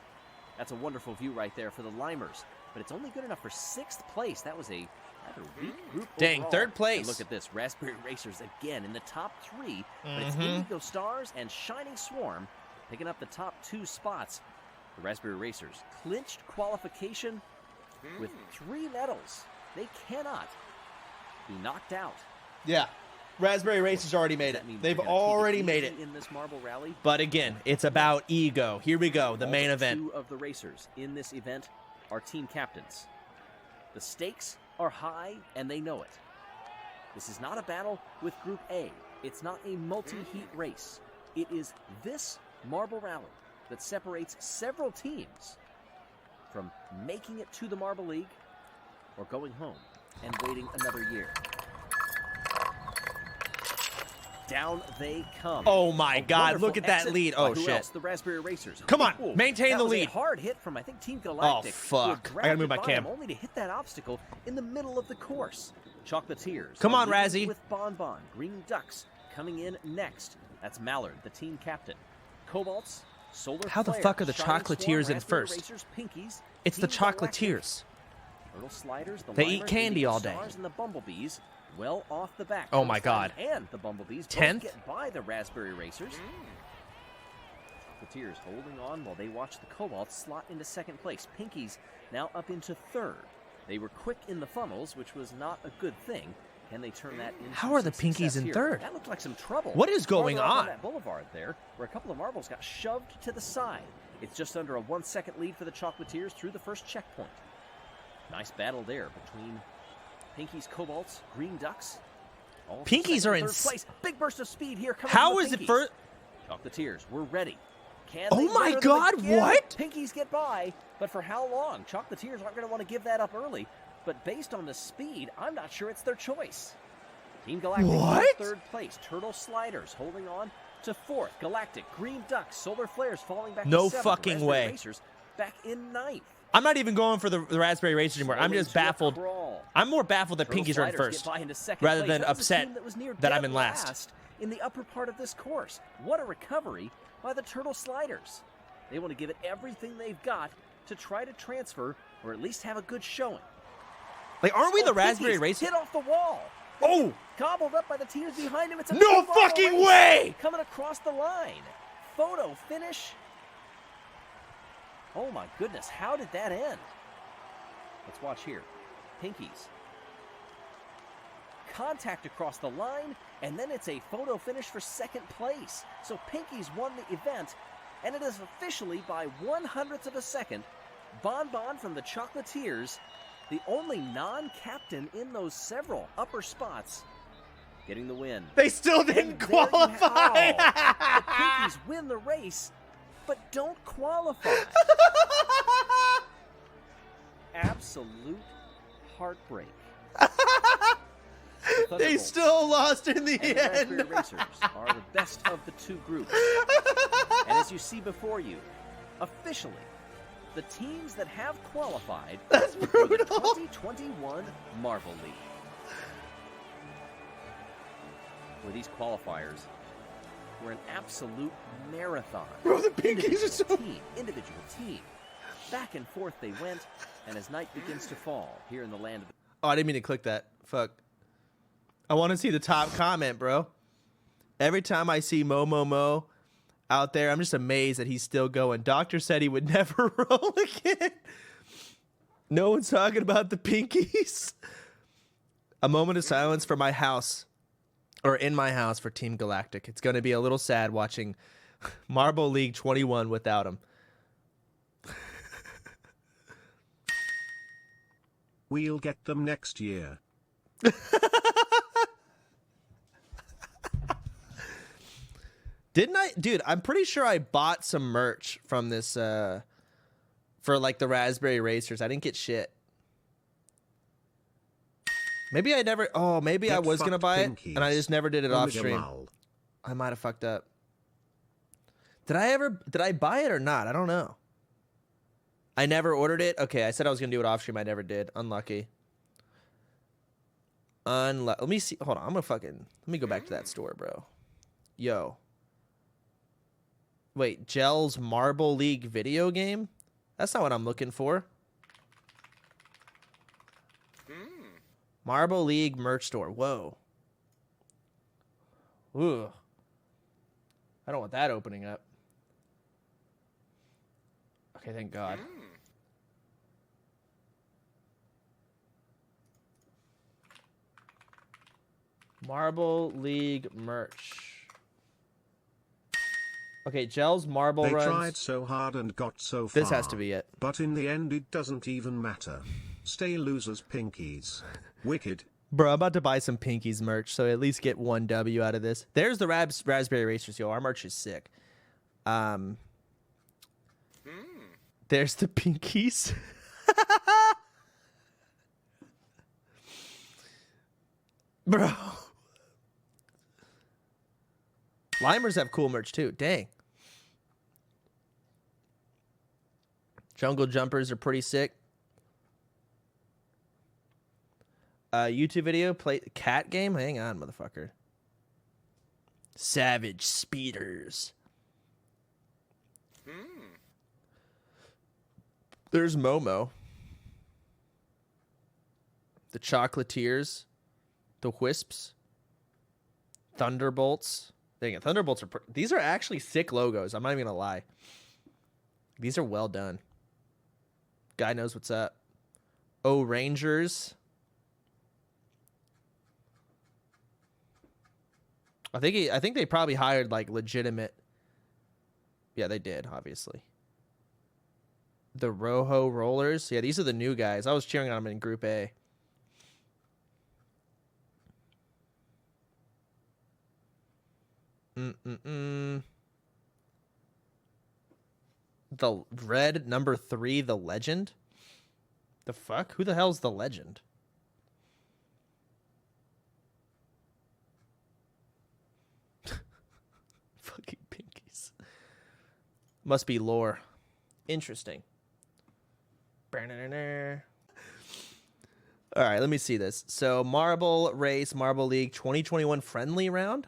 [SPEAKER 2] That's a wonderful view right there for the Limers. But it's only good enough for 6th place. That was a rather weak group
[SPEAKER 1] Dang,
[SPEAKER 2] overall.
[SPEAKER 1] 3rd place.
[SPEAKER 2] And look at this. Raspberry Racers again in the top 3. But it's Indigo Stars and Shining Swarm picking up the top 2 spots. The Raspberry Racers clinched qualification with 3 medals. They cannot be knocked out.
[SPEAKER 1] Yeah. Raspberry Racers already made it. They've already made it.
[SPEAKER 2] In this marble rally.
[SPEAKER 1] But again, it's about ego. Here we go, the main event.
[SPEAKER 2] 2 of the racers in this event are team captains. The stakes are high, and they know it. This is not a battle with Group A. It's not a multi-heat race. It is this marble rally that separates several teams from making it to the Marble League or going home and waiting another year. Down they come.
[SPEAKER 1] Oh my God! Look at that
[SPEAKER 2] exit
[SPEAKER 1] lead.
[SPEAKER 2] by
[SPEAKER 1] Oh
[SPEAKER 2] who
[SPEAKER 1] shit!
[SPEAKER 2] else? The Raspberry Racers.
[SPEAKER 1] Come on,
[SPEAKER 2] Ooh,
[SPEAKER 1] maintain
[SPEAKER 2] that
[SPEAKER 1] the
[SPEAKER 2] was
[SPEAKER 1] lead.
[SPEAKER 2] A hard hit from I think Team Galactic.
[SPEAKER 1] Oh fuck!
[SPEAKER 2] who
[SPEAKER 1] I gotta move my
[SPEAKER 2] drafted by
[SPEAKER 1] cam.
[SPEAKER 2] him only to hit that obstacle in the middle of the course. Chocolatiers.
[SPEAKER 1] Come on,
[SPEAKER 2] leading
[SPEAKER 1] Razzie.
[SPEAKER 2] With Bonbon. Green Ducks coming in next. That's Mallard, the team captain. Cobalts. Solar
[SPEAKER 1] How the
[SPEAKER 2] Flare,
[SPEAKER 1] fuck are the
[SPEAKER 2] Shining
[SPEAKER 1] Chocolatiers
[SPEAKER 2] Swarm,
[SPEAKER 1] in
[SPEAKER 2] Raspberry
[SPEAKER 1] first?
[SPEAKER 2] Racers, Pinkies,
[SPEAKER 1] It's the
[SPEAKER 2] Team Galactic.
[SPEAKER 1] Chocolatiers.
[SPEAKER 2] Turtle Sliders, the
[SPEAKER 1] They eat
[SPEAKER 2] Limers,
[SPEAKER 1] candy
[SPEAKER 2] Indigo
[SPEAKER 1] all day.
[SPEAKER 2] Stars, and the Bumblebees well off the back.
[SPEAKER 1] Oh my
[SPEAKER 2] Turtle Sliders
[SPEAKER 1] God.
[SPEAKER 2] And the Bumblebees both
[SPEAKER 1] 10th?
[SPEAKER 2] get by the Raspberry Racers. Chocolatiers holding on while they watch the Cobalts slot into second place. Pinkies now up into third. They were quick in the funnels, which was not a good thing. Can they turn that into
[SPEAKER 1] How are the
[SPEAKER 2] some
[SPEAKER 1] Pinkies
[SPEAKER 2] success
[SPEAKER 1] in
[SPEAKER 2] here?
[SPEAKER 1] third?
[SPEAKER 2] That looked like some trouble.
[SPEAKER 1] What is going
[SPEAKER 2] Farther up
[SPEAKER 1] on?
[SPEAKER 2] that boulevard there, where a couple of marbles got shoved to the side. It's just under a 1 second lead for the Chocolatiers through the first checkpoint. Nice battle there between Pinkies, Cobalts, Green Ducks. All
[SPEAKER 1] Pinkies are in
[SPEAKER 2] third place. Big burst of speed here coming
[SPEAKER 1] How
[SPEAKER 2] from
[SPEAKER 1] is
[SPEAKER 2] the
[SPEAKER 1] it
[SPEAKER 2] Pinkies.
[SPEAKER 1] first?
[SPEAKER 2] Chocolatiers, we're ready. Can
[SPEAKER 1] Oh
[SPEAKER 2] they
[SPEAKER 1] my
[SPEAKER 2] weather them
[SPEAKER 1] God,
[SPEAKER 2] again?
[SPEAKER 1] what?
[SPEAKER 2] Pinkies get by, but for how long? Chocolatiers aren't going to want to give that up early. But based on the speed, I'm not sure it's their choice. Team Galactic
[SPEAKER 1] What?
[SPEAKER 2] in third place. Turtle Sliders holding on to fourth. Galactic, Green Ducks, Solar Flares falling back
[SPEAKER 1] No
[SPEAKER 2] to seventh.
[SPEAKER 1] fucking
[SPEAKER 2] Raspberry
[SPEAKER 1] way.
[SPEAKER 2] Racers back in ninth.
[SPEAKER 1] I'm not even going for the Raspberry Racers anymore. I'm
[SPEAKER 2] Slowly
[SPEAKER 1] just
[SPEAKER 2] to a
[SPEAKER 1] baffled.
[SPEAKER 2] crawl.
[SPEAKER 1] I'm more baffled that
[SPEAKER 2] Turtle
[SPEAKER 1] Pinkies are in
[SPEAKER 2] Sliders
[SPEAKER 1] first,
[SPEAKER 2] get by into second
[SPEAKER 1] rather
[SPEAKER 2] place.
[SPEAKER 1] than
[SPEAKER 2] That was a
[SPEAKER 1] upset
[SPEAKER 2] team that was near
[SPEAKER 1] that I'm
[SPEAKER 2] dead
[SPEAKER 1] in last.
[SPEAKER 2] in the upper part of this course. What a recovery by the Turtle Sliders. They want to give it everything they've got to try to transfer or at least have a good showing.
[SPEAKER 1] Like, aren't we the
[SPEAKER 2] Oh,
[SPEAKER 1] Raspberry
[SPEAKER 2] Pinkies
[SPEAKER 1] Racers?
[SPEAKER 2] hit off the wall.
[SPEAKER 1] Oh!
[SPEAKER 2] Gobbled up by the teams behind him. It's a
[SPEAKER 1] No
[SPEAKER 2] two-mile
[SPEAKER 1] fucking
[SPEAKER 2] race
[SPEAKER 1] way!
[SPEAKER 2] coming across the line. Photo finish. Oh my goodness, how did that end? Let's watch here. Pinkies. Contact across the line, and then it's a photo finish for second place. So Pinkies won the event, and it is officially by 1/100th of a second. Bon Bon from the Chocolatiers, the only non-captain in those several upper spots, getting the win.
[SPEAKER 1] They still didn't
[SPEAKER 2] And there you
[SPEAKER 1] qualify.
[SPEAKER 2] the Pinkies win the race, but don't qualify. Absolute heartbreak. The
[SPEAKER 1] They
[SPEAKER 2] Thunderbolts
[SPEAKER 1] still lost in the
[SPEAKER 2] and the
[SPEAKER 1] end.
[SPEAKER 2] Raspberry Racers are the best of the two groups. And as you see before you, officially, the teams that have qualified
[SPEAKER 1] That's
[SPEAKER 2] for the
[SPEAKER 1] brutal.
[SPEAKER 2] 2021 Marvel League. Where these qualifiers were an absolute marathon.
[SPEAKER 1] Bro, the Pinkies are so...
[SPEAKER 2] Individual team. Back and forth they went, and as night begins to fall here in the land of the...
[SPEAKER 1] Oh, I didn't mean to click that. Fuck. I want to see the top comment, bro. Every time I see Mo out there, I'm just amazed that he's still going. Doctor said he would never roll again. No one's talking about the Pinkies. A moment of silence for my house, or in my house for Team Galactic. It's going to be a little sad watching Marble League 21 without him.
[SPEAKER 3] We'll get them next year.
[SPEAKER 1] Didn't I? Dude, I'm pretty sure I bought some merch from this, for like the Raspberry Racers. I didn't get shit. Maybe I never, maybe I
[SPEAKER 3] Get
[SPEAKER 1] was going to
[SPEAKER 3] fucked,
[SPEAKER 1] buy it,
[SPEAKER 3] Pinkies.
[SPEAKER 1] and I just never did it off stream.
[SPEAKER 3] Omegamal.
[SPEAKER 1] I might have fucked up. Did I buy it or not? I don't know. I never ordered it. Okay, I said I was going to do it off stream. I never did. Unlucky. Let me see. Hold on. Let me go back to that store, bro. Yo. Wait, Gel's Marble League video game? That's not what I'm looking for. Marble League merch store. Whoa. Ooh. I don't want that opening up. Okay, thank God. Marble League merch. Okay, Gel's Marble
[SPEAKER 3] They
[SPEAKER 1] Runs.
[SPEAKER 3] tried so hard and got so far.
[SPEAKER 1] This has to be it.
[SPEAKER 3] But in the end it doesn't even matter. Stay losers, Pinkies. Wicked.
[SPEAKER 1] Bro, I'm about to buy some Pinkies merch, so at least get one W out of this. There's the Raspberry Racers, yo. Our merch is sick. There's the Pinkies. Bro. Limers have cool merch, too. Dang. Jungle Jumpers are pretty sick. YouTube video, play cat game? Hang on, motherfucker. Savage Speeders. There's Momo. The Chocolatiers. The Wisps. Thunderbolts. Dang it, Thunderbolts are... These are actually sick logos. I'm not even going to lie. These are well done. Guy knows what's up. Oh, Rangers. I think they probably hired like legitimate. Yeah, they did, obviously. The Rojo Rollers. Yeah, these are the new guys. I was cheering on them in Group A. The red number 3, the Legend. The fuck? Who the hell's the Legend? Fucking pinkies. Must be lore. Interesting. All right, let me see this. So, Marble Race, Marble League 2021 friendly round.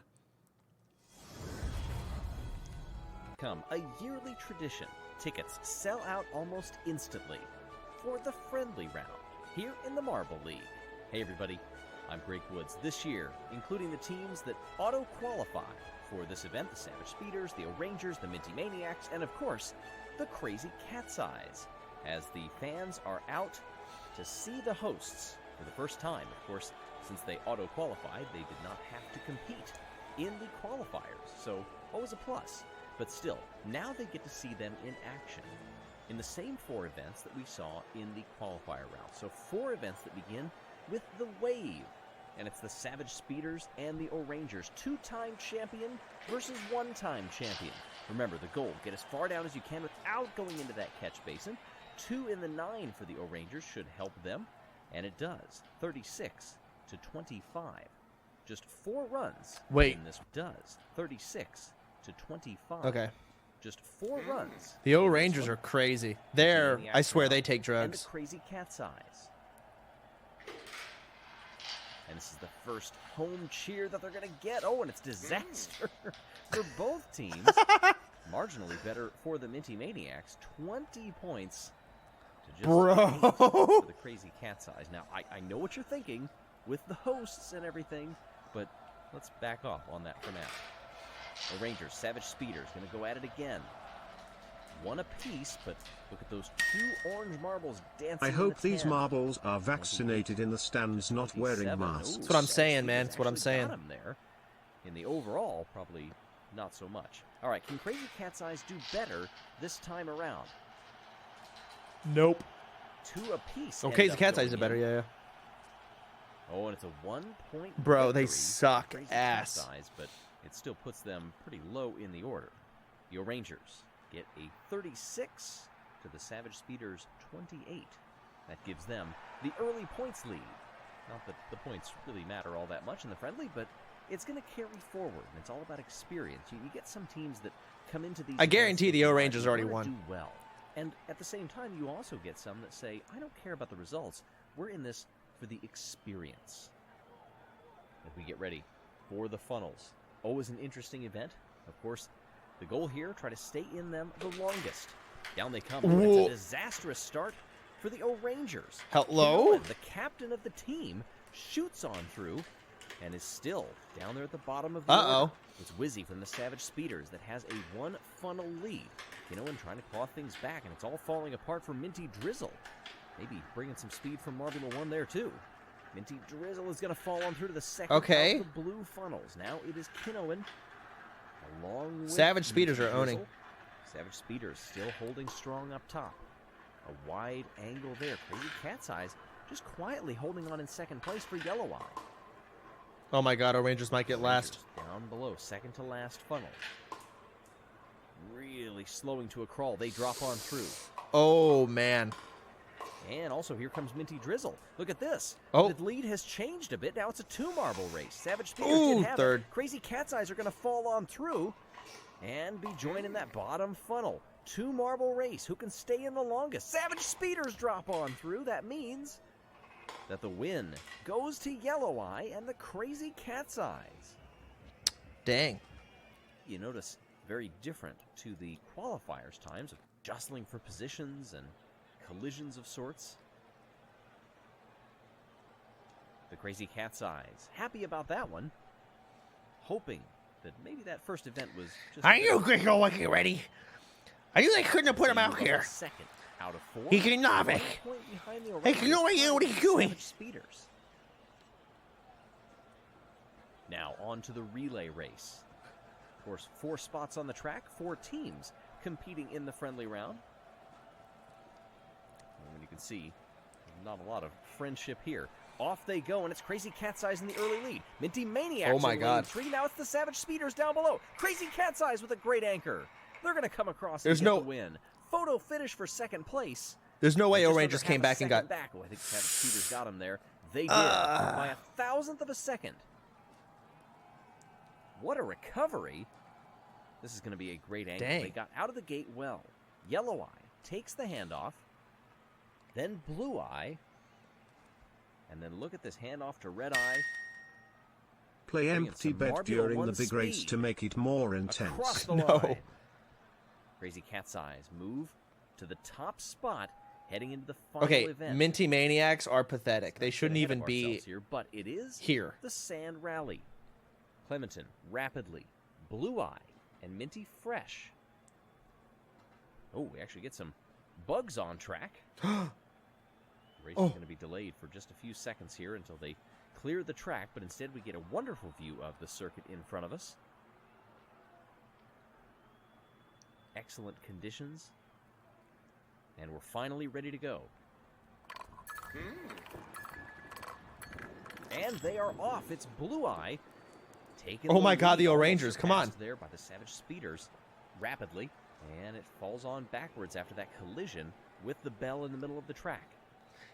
[SPEAKER 2] A yearly tradition. Tickets sell out almost instantly for the friendly round here in the Marble League. Hey everybody, I'm Greg Woods. This year, including the teams that auto-qualify for this event, the Savage Speeders, the O-Rangers, the Minty Maniacs, and of course, the Crazy Cat's Eyes, as the fans are out to see the hosts for the first time. Of course, since they auto-qualified, they did not have to compete in the qualifiers, so always a plus. But still, now they get to see them in action in the same 4 events that we saw in the qualifier round. So 4 events that begin with the Wave. And it's the Savage Speeders and the O-Rangers. 2-time champion versus 1-time champion. Remember, the goal, get as far down as you can without going into that catch basin. 2 in the 9 for the O-Rangers should help them. And it does. 36 to 25. Just 4 runs.
[SPEAKER 1] Wait.
[SPEAKER 2] And this does. 36 to 25.
[SPEAKER 1] Okay.
[SPEAKER 2] Just 4 runs.
[SPEAKER 1] The O-Rangers are crazy. I swear they take drugs.
[SPEAKER 2] And the Crazy Cat's Eyes. And this is the first home cheer that they're going to get. Oh, and it's disaster for both teams. Marginally better for the Minty Maniacs. 20 points to just 8 for the Crazy Cat's Eyes. Now, I know what you're thinking with the hosts and everything, but let's back off on that for now. The Rangers, Savage Speeders, going to go at it again. 1 apiece, but look at those 2 orange marbles dancing.
[SPEAKER 3] I hope these marbles are vaccinated in the stands, not wearing masks.
[SPEAKER 1] That's what I'm saying, man. That's what I'm saying.
[SPEAKER 2] Got him there. In the overall, probably not so much. All right, can Crazy Cat's Eyes do better this time around?
[SPEAKER 1] Nope.
[SPEAKER 2] 2 apiece.
[SPEAKER 1] Okay, the Cat's Eyes are better, yeah.
[SPEAKER 2] Oh, and it's a 1-point.
[SPEAKER 1] Bro, they
[SPEAKER 2] victory
[SPEAKER 1] suck
[SPEAKER 2] for Crazy
[SPEAKER 1] ass.
[SPEAKER 2] Cat's Eyes, but it still puts them pretty low in the order. The O-Rangers get a 36 to the Savage Speeders 28. That gives them the early points lead. Not that the points really matter all that much in the friendly, but it's going to carry forward, and it's all about experience. You get some teams that come into these.
[SPEAKER 1] I guarantee the O-Rangers already won.
[SPEAKER 2] Do well, and at the same time, you also get some that say, "I don't care about the results. We're in this for the experience." As we get ready for the funnels, always an interesting event. Of course, the goal here: try to stay in them the longest. Down they come. It's a disastrous start for the O-Rangers.
[SPEAKER 1] Hello?
[SPEAKER 2] The captain of the team shoots on through and is still down there at the bottom of the order. It's Wizzy from the Savage Speeders that has a 1 funnel lead. And trying to claw things back, and it's all falling apart for Minty Drizzle. Maybe bringing some speed from Marbula 1 there, too. Minty Drizzle is going to fall on through to the second of the blue funnels. Now it is Kinnoan along with
[SPEAKER 1] Savage Speeders
[SPEAKER 2] Minty
[SPEAKER 1] are owning.
[SPEAKER 2] Drizzle. Savage Speeders still holding strong up top. A wide angle there. Crazy Cat's Eyes just quietly holding on in second place for Yellow Eye.
[SPEAKER 1] Oh my god, O-Rangers might get last.
[SPEAKER 2] Down below, second to last funnel. Really slowing to a crawl. They drop on through.
[SPEAKER 1] Oh, man.
[SPEAKER 2] And also, here comes Minty Drizzle. Look at this.
[SPEAKER 1] Oh.
[SPEAKER 2] The lead has changed a bit. Now it's a 2-marble race. Savage Speeders did have
[SPEAKER 1] third.
[SPEAKER 2] it. Crazy Cat's Eyes are going to fall on through and be joining that bottom funnel. 2-marble race. Who can stay in the longest? Savage Speeders drop on through. That means that the win goes to Yellow Eye and the Crazy Cat's Eyes.
[SPEAKER 1] Dang.
[SPEAKER 2] You notice very different to the qualifiers times of jostling for positions and collisions of sorts. The Crazy Cat's Eyes, happy about that one, hoping that maybe that first event was just.
[SPEAKER 4] Are you Wicket ready? Are you like couldn't have put him out here?
[SPEAKER 2] Second out of 4.
[SPEAKER 4] He can novice. Hey, can you know what he's doing?
[SPEAKER 2] Speeders. Now on to the relay race. Of course, 4 spots on the track, 4 teams competing in the friendly round. And you can see, not a lot of friendship here. Off they go, and it's Crazy Cat's Eyes in the early lead. Minty Maniacs.
[SPEAKER 4] Oh my God!
[SPEAKER 2] 3. Now it's the Savage Speeders down below. Crazy Cat's Eyes with a great anchor. They're going to come across and get the win. Photo finish for second place.
[SPEAKER 4] There's no way O-Rangers came back and got.
[SPEAKER 2] Oh, I think Savage Speeders got him there. They did by 1,000th of a second. What a recovery. This is going to be a great angle.
[SPEAKER 4] Dang.
[SPEAKER 2] They got out of the gate well. Yellow Eye takes the handoff. Then Blue Eye. And then look at this handoff to Red Eye.
[SPEAKER 3] Play empty bet during the big race to make it more
[SPEAKER 2] Across
[SPEAKER 3] intense.
[SPEAKER 2] the line. Crazy Cat's Eyes move to the top spot heading into the final event.
[SPEAKER 4] Minty Maniacs are pathetic. They shouldn't even be
[SPEAKER 2] here, but it is
[SPEAKER 4] here.
[SPEAKER 2] The Sand Rally. Clementon, Rapidly, Blue Eye, and Minty Fresh. Oh, we actually get some bugs on track. The race is going to be delayed for just a few seconds here until they clear the track, but instead we get a wonderful view of the circuit in front of us. Excellent conditions. And we're finally ready to go. And they are off. It's Blue Eye.
[SPEAKER 4] Oh my God, the O-Rangers, come on.
[SPEAKER 2] There by the Savage Speeders rapidly, and it falls on backwards after that collision with the bell in the middle of the track.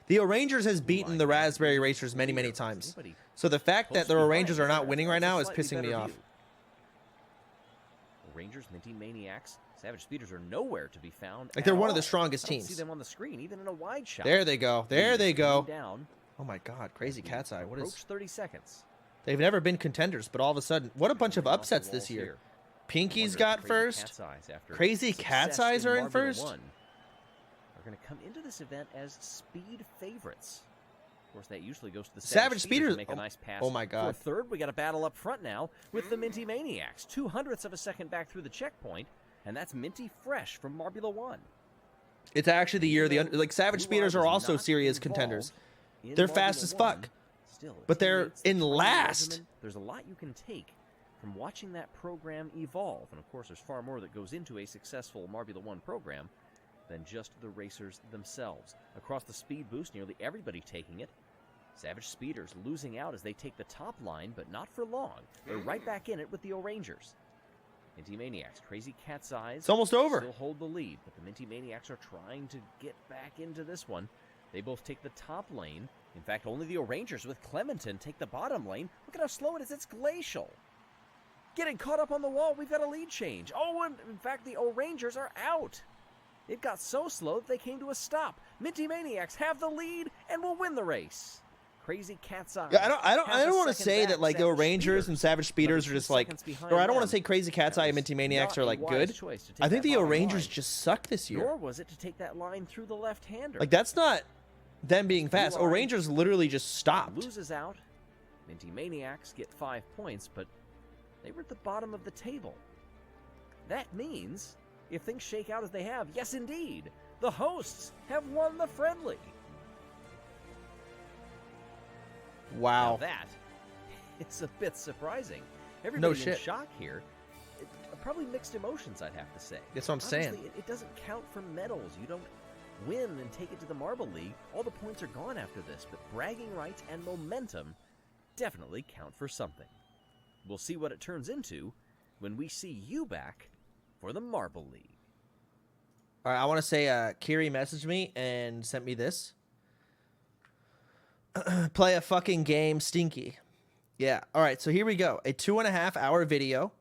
[SPEAKER 4] The O-Rangers has beaten the Raspberry Racers many, many times. So the fact that the O-Rangers are not winning right now is pissing me off.
[SPEAKER 2] Rangers, Minty Maniacs, Savage Speeders are nowhere to be found.
[SPEAKER 4] Like they're one of the strongest teams.
[SPEAKER 2] See them on the screen, even in a wide shot.
[SPEAKER 4] There they go. There they go.
[SPEAKER 2] Down.
[SPEAKER 4] Oh my God, Crazy Cat's Eye. What is?
[SPEAKER 2] 30 seconds.
[SPEAKER 4] They've never been contenders, but all of a sudden, what a bunch of upsets this year. Pinky's got first. Crazy Cat's Eyes are in first.
[SPEAKER 2] Are going to come into this event as speed favorites. Of course, that usually goes to the Savage Speeders to make a nice pass.
[SPEAKER 4] Oh my God.
[SPEAKER 2] For third, we got a battle up front now with the Minty Maniacs. 200ths of a second back through the checkpoint, and that's Minty Fresh from Marbula 1.
[SPEAKER 4] It's actually the year like Savage Speeders are also serious contenders. They're fast as fuck.
[SPEAKER 2] Still,
[SPEAKER 4] but they're in last.
[SPEAKER 2] There's a lot you can take from watching that program evolve. And of course, there's far more that goes into a successful Marbula 1 program than just the racers themselves. Across the speed boost, nearly everybody taking it. Savage Speeders losing out as they take the top line, but not for long. They're right back in it with the O-Rangers. Minty Maniacs, Crazy Cat's Eyes.
[SPEAKER 4] It's almost over.
[SPEAKER 2] Still hold the lead, but the Minty Maniacs are trying to get back into this one. They both take the top lane. In fact, only the O-Rangers with Clementon take the bottom lane. Look at how slow it is. It's glacial. Getting caught up on the wall. We've got a lead change. Oh, and in fact, the O-Rangers are out. It got so slow that they came to a stop. Minty Maniacs have the lead and will win the race. Crazy Cat's Eyes.
[SPEAKER 4] Yeah, I don't want to say that like the Rangers and Savage Speeders are just like, or I don't want to say Crazy Cat's Eye and Minty Maniacs are like good. I think the Rangers just suck this year.
[SPEAKER 2] Nor was it to take that line through the left-hander.
[SPEAKER 4] Like that's not them being fast. Rangers literally just stopped.
[SPEAKER 2] Loses out. Minty Maniacs get 5 points, but they were at the bottom of the table. That means, if things shake out as they have, yes indeed, the hosts have won the friendly.
[SPEAKER 4] Wow.
[SPEAKER 2] Now that is a bit surprising. Everybody's in shock here. Probably mixed emotions, I'd have to say.
[SPEAKER 4] That's what I'm saying.
[SPEAKER 2] It doesn't count for medals. You don't win and take it to the Marble League. All the points are gone after this, but bragging rights and momentum definitely count for something. We'll see what it turns into when we see you back for the Marble League.
[SPEAKER 4] All right, I want to say Kiri messaged me and sent me this. Play a fucking game, Stinky. Yeah. All right. So here we go. A 2.5 hour video.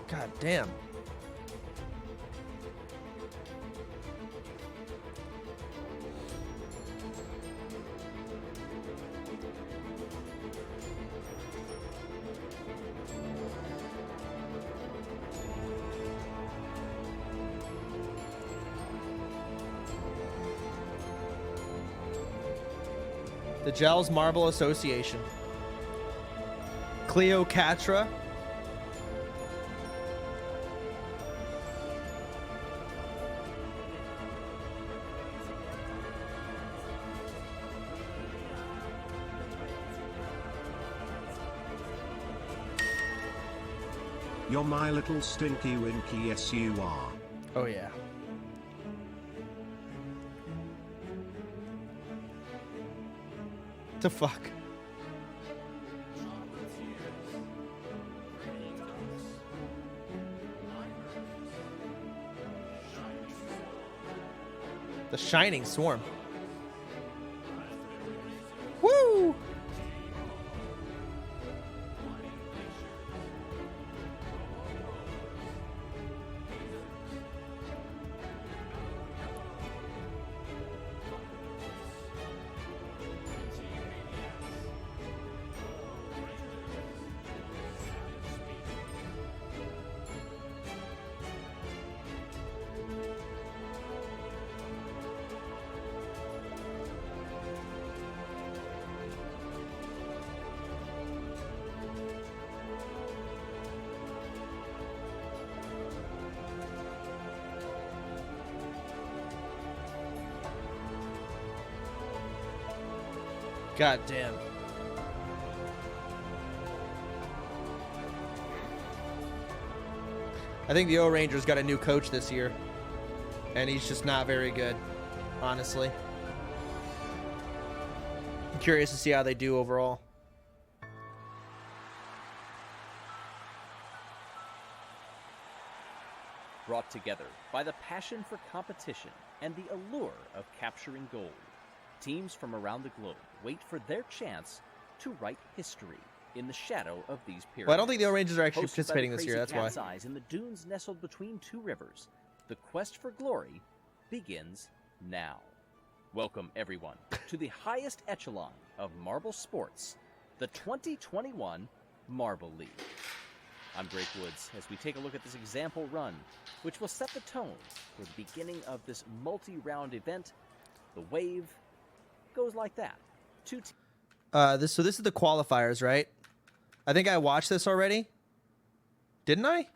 [SPEAKER 4] God damn. The Gels Marble Association. Cleocatra.
[SPEAKER 3] You're my little stinky winky, yes you are.
[SPEAKER 4] Oh yeah. The fuck? The Shining Swarm. Woo! God damn. I think the O-Rangers got a new coach this year. And he's just not very good, honestly. I'm curious to see how they do overall.
[SPEAKER 2] Brought together by the passion for competition and the allure of capturing gold, teams from around the globe wait for their chance to write history in the shadow of these periods.
[SPEAKER 4] Well, I don't think the O-Rangers are actually
[SPEAKER 2] Hosted by the
[SPEAKER 4] participating this year,
[SPEAKER 2] Crazy
[SPEAKER 4] that's why.
[SPEAKER 2] Cat's Eyes in the dunes nestled between two rivers, the quest for glory begins now. Welcome, everyone, to the highest echelon of marble sports, the 2021 Marble League. I'm Greg Woods as we take a look at this example run, which will set the tone for the beginning of this multi-round event. The wave goes like that.
[SPEAKER 4] So this is the qualifiers, right? I think I watched this already. Didn't I?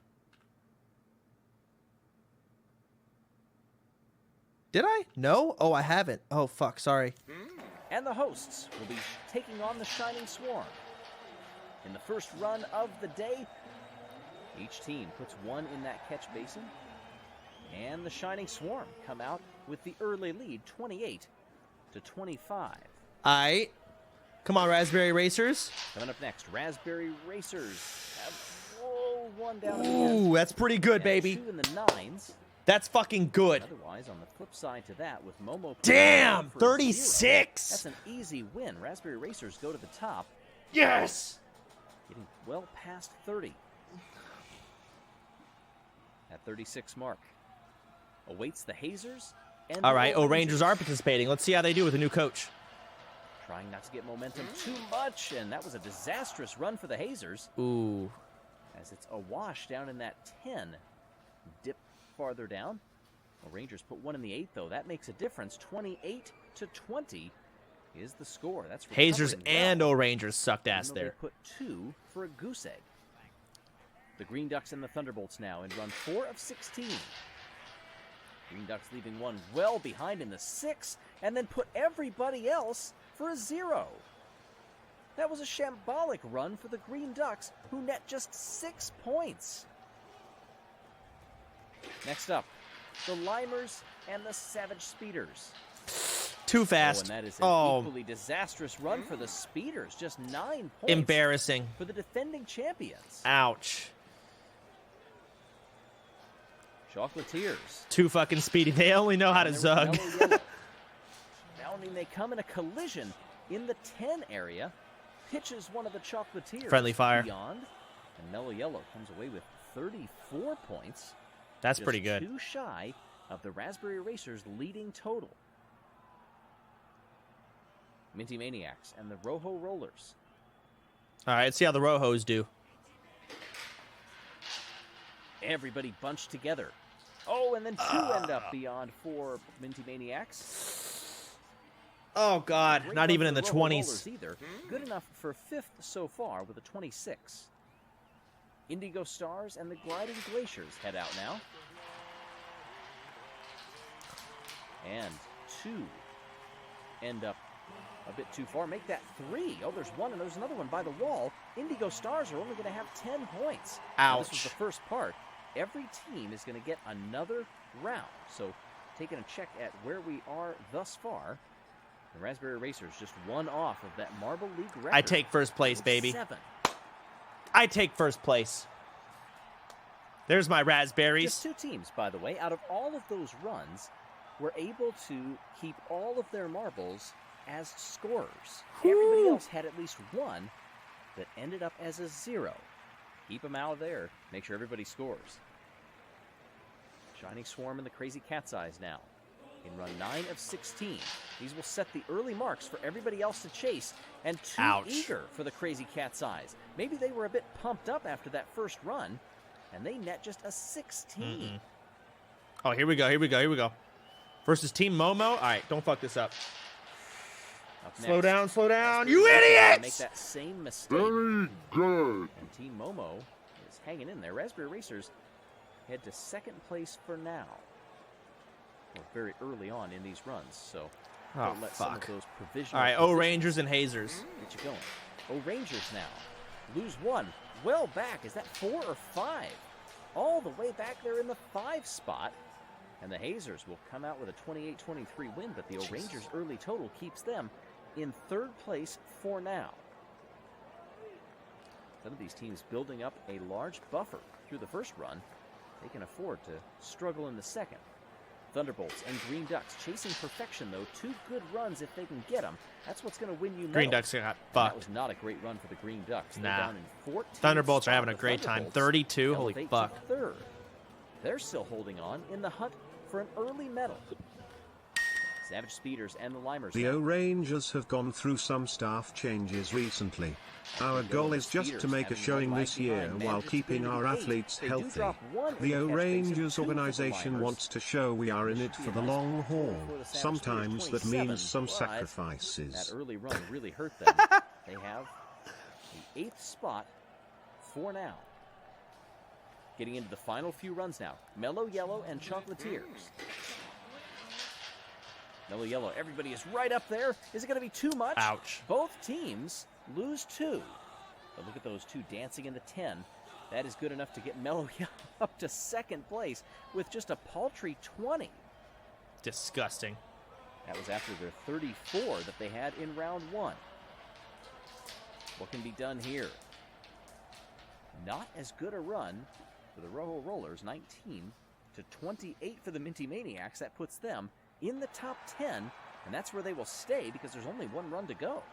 [SPEAKER 4] Did I? No? Oh, I haven't. Oh, fuck. Sorry.
[SPEAKER 2] And the hosts will be taking on the Shining Swarm. In the first run of the day, each team puts one in that catch basin. And the Shining Swarm come out with the early lead, 28-25.
[SPEAKER 4] Aight. Come on, Raspberry Racers.
[SPEAKER 2] Coming up next, Raspberry Racers have one down at the end.
[SPEAKER 4] Ooh, that's pretty good,
[SPEAKER 2] And
[SPEAKER 4] baby.
[SPEAKER 2] two in the nines.
[SPEAKER 4] That's fucking good.
[SPEAKER 2] Otherwise, on the flip side to that, with Momo.
[SPEAKER 4] Damn,
[SPEAKER 2] for
[SPEAKER 4] 36.
[SPEAKER 2] That's an easy win. Raspberry Racers go to the top,
[SPEAKER 4] Yes.
[SPEAKER 2] getting well past 30. That 36 mark awaits the Hazers. And
[SPEAKER 4] All
[SPEAKER 2] the
[SPEAKER 4] right,
[SPEAKER 2] O-Rangers.
[SPEAKER 4] Rangers are participating. Let's see how they do with a new coach.
[SPEAKER 2] Trying not to get momentum too much, and that was a disastrous run for the Hazers.
[SPEAKER 4] Ooh.
[SPEAKER 2] As it's awash down in that 10. Dip farther down. The Rangers put one in the 8, though. That makes a difference. 28-20 is the score. That's
[SPEAKER 4] Hazers
[SPEAKER 2] recovering
[SPEAKER 4] and
[SPEAKER 2] well,
[SPEAKER 4] O-Rangers sucked ass
[SPEAKER 2] even though
[SPEAKER 4] there.
[SPEAKER 2] They put 2 for a goose egg. The Green Ducks and the Thunderbolts now in run 4 of 16. Green Ducks leaving one well behind in the 6, and then put everybody else for a 0. That was a shambolic run for the Green Ducks, who net just 6 points. Next up, the Limers and the Savage Speeders.
[SPEAKER 4] Too
[SPEAKER 2] Oh,
[SPEAKER 4] fast.
[SPEAKER 2] and that is an equally disastrous run for the Speeders. Just 9 points.
[SPEAKER 4] Embarrassing.
[SPEAKER 2] For the defending champions.
[SPEAKER 4] Ouch.
[SPEAKER 2] Chocolatiers.
[SPEAKER 4] Too fucking speedy. They only know how to
[SPEAKER 2] And there
[SPEAKER 4] zug.
[SPEAKER 2] was Mellow Yellow. Bounding, they come in a collision in the 10 area. Pitches one of the Chocolatiers.
[SPEAKER 4] Friendly fire.
[SPEAKER 2] Beyond. And Mellow Yellow comes away with 34 points.
[SPEAKER 4] That's
[SPEAKER 2] Just
[SPEAKER 4] pretty good.
[SPEAKER 2] 2 shy of the Raspberry Racers' leading total. Minty Maniacs and the Rojo Rollers.
[SPEAKER 4] All right, let's see how the Rojos do.
[SPEAKER 2] Everybody bunched together. Oh, and then 2 end up beyond for Minty Maniacs.
[SPEAKER 4] Oh, God.
[SPEAKER 2] Great
[SPEAKER 4] Not
[SPEAKER 2] run
[SPEAKER 4] even
[SPEAKER 2] for
[SPEAKER 4] in the
[SPEAKER 2] Roller
[SPEAKER 4] 20s.
[SPEAKER 2] Rollers either. Good enough for 5th so far with a 26. Indigo Stars and the Gliding Glaciers head out now. And 2 end up a bit too far. Make that 3. Oh, there's 1 and there's another one by the wall. Indigo Stars are only going to have 10 points. Now, this was the first part. Every team is going to get another round. So taking a check at where we are thus far, the Raspberry Racers just 1 off of that Marble League record.
[SPEAKER 4] I take first place, baby.
[SPEAKER 2] 7.
[SPEAKER 4] I take first place. There's my raspberries.
[SPEAKER 2] Just 2 teams, by the way, out of all of those runs, were able to keep all of their marbles as scorers. Everybody else had at least 1 that ended up as a 0. Keep them out of there. Make sure everybody scores. Shining Swarm and the Crazy Cat's Eyes now in run 9 of 16. These will set the early marks for everybody else to chase, and too eager for the Crazy Cat's Eyes. Maybe they were a bit pumped up after that first run, and they net just a 16.
[SPEAKER 4] Oh, here we go, here we go, here we go. Versus Team Momo. All right, don't fuck this up. Slow down, you idiots!
[SPEAKER 2] Make that same mistake. Very good. And Team Momo is hanging in there. Raspberry Racers head to 2nd place for now. Well, very early on in these runs, so don't let some of those provisional.
[SPEAKER 4] All right, O-Rangers and Hazers.
[SPEAKER 2] Get you going. O-Rangers now lose 1. Well back. Is that 4 or 5? All the way back there in the 5 spot. And the Hazers will come out with a 28-23 win, but the O-Rangers' early total keeps them in 3rd place for now. Some of these teams building up a large buffer through the first run. They can afford to struggle in the second. Thunderbolts and Green Ducks chasing perfection, though. 2 good runs if they can get them. That's what's going to win you medals.
[SPEAKER 4] Green Ducks got fucked.
[SPEAKER 2] That was not a great run for the Green Ducks. They're down in 14th
[SPEAKER 4] Thunderbolts are
[SPEAKER 2] spot.
[SPEAKER 4] having a great time. 32, holy fuck.
[SPEAKER 2] 3rd. They're still holding on in the hunt for an early medal. Savage Speeders and the Limers.
[SPEAKER 3] The O-Rangers have gone through some staff changes recently. Our goal is just to make a showing this year while keeping our athletes healthy. The O-Rangers organization wants to show we are in it for the long haul. Sometimes that means some sacrifices.
[SPEAKER 2] That early run really hurt them. They have the 8th spot for now. Getting into the final few runs now. Mellow Yellow and Chocolatiers. Mellow Yellow, everybody is right up there. Is it going to be too much?
[SPEAKER 4] Ouch.
[SPEAKER 2] Both teams lose 2. But look at those 2 dancing in the 10. That is good enough to get Mellow Yellow up to 2nd place with just a paltry 20.
[SPEAKER 4] Disgusting.
[SPEAKER 2] That was after their 34 that they had in round 1. What can be done here? Not as good a run for the Rojo Rollers, 19-28 for the Minty Maniacs. That puts them in the top 10, and that's where they will stay because there's only 1 run to go.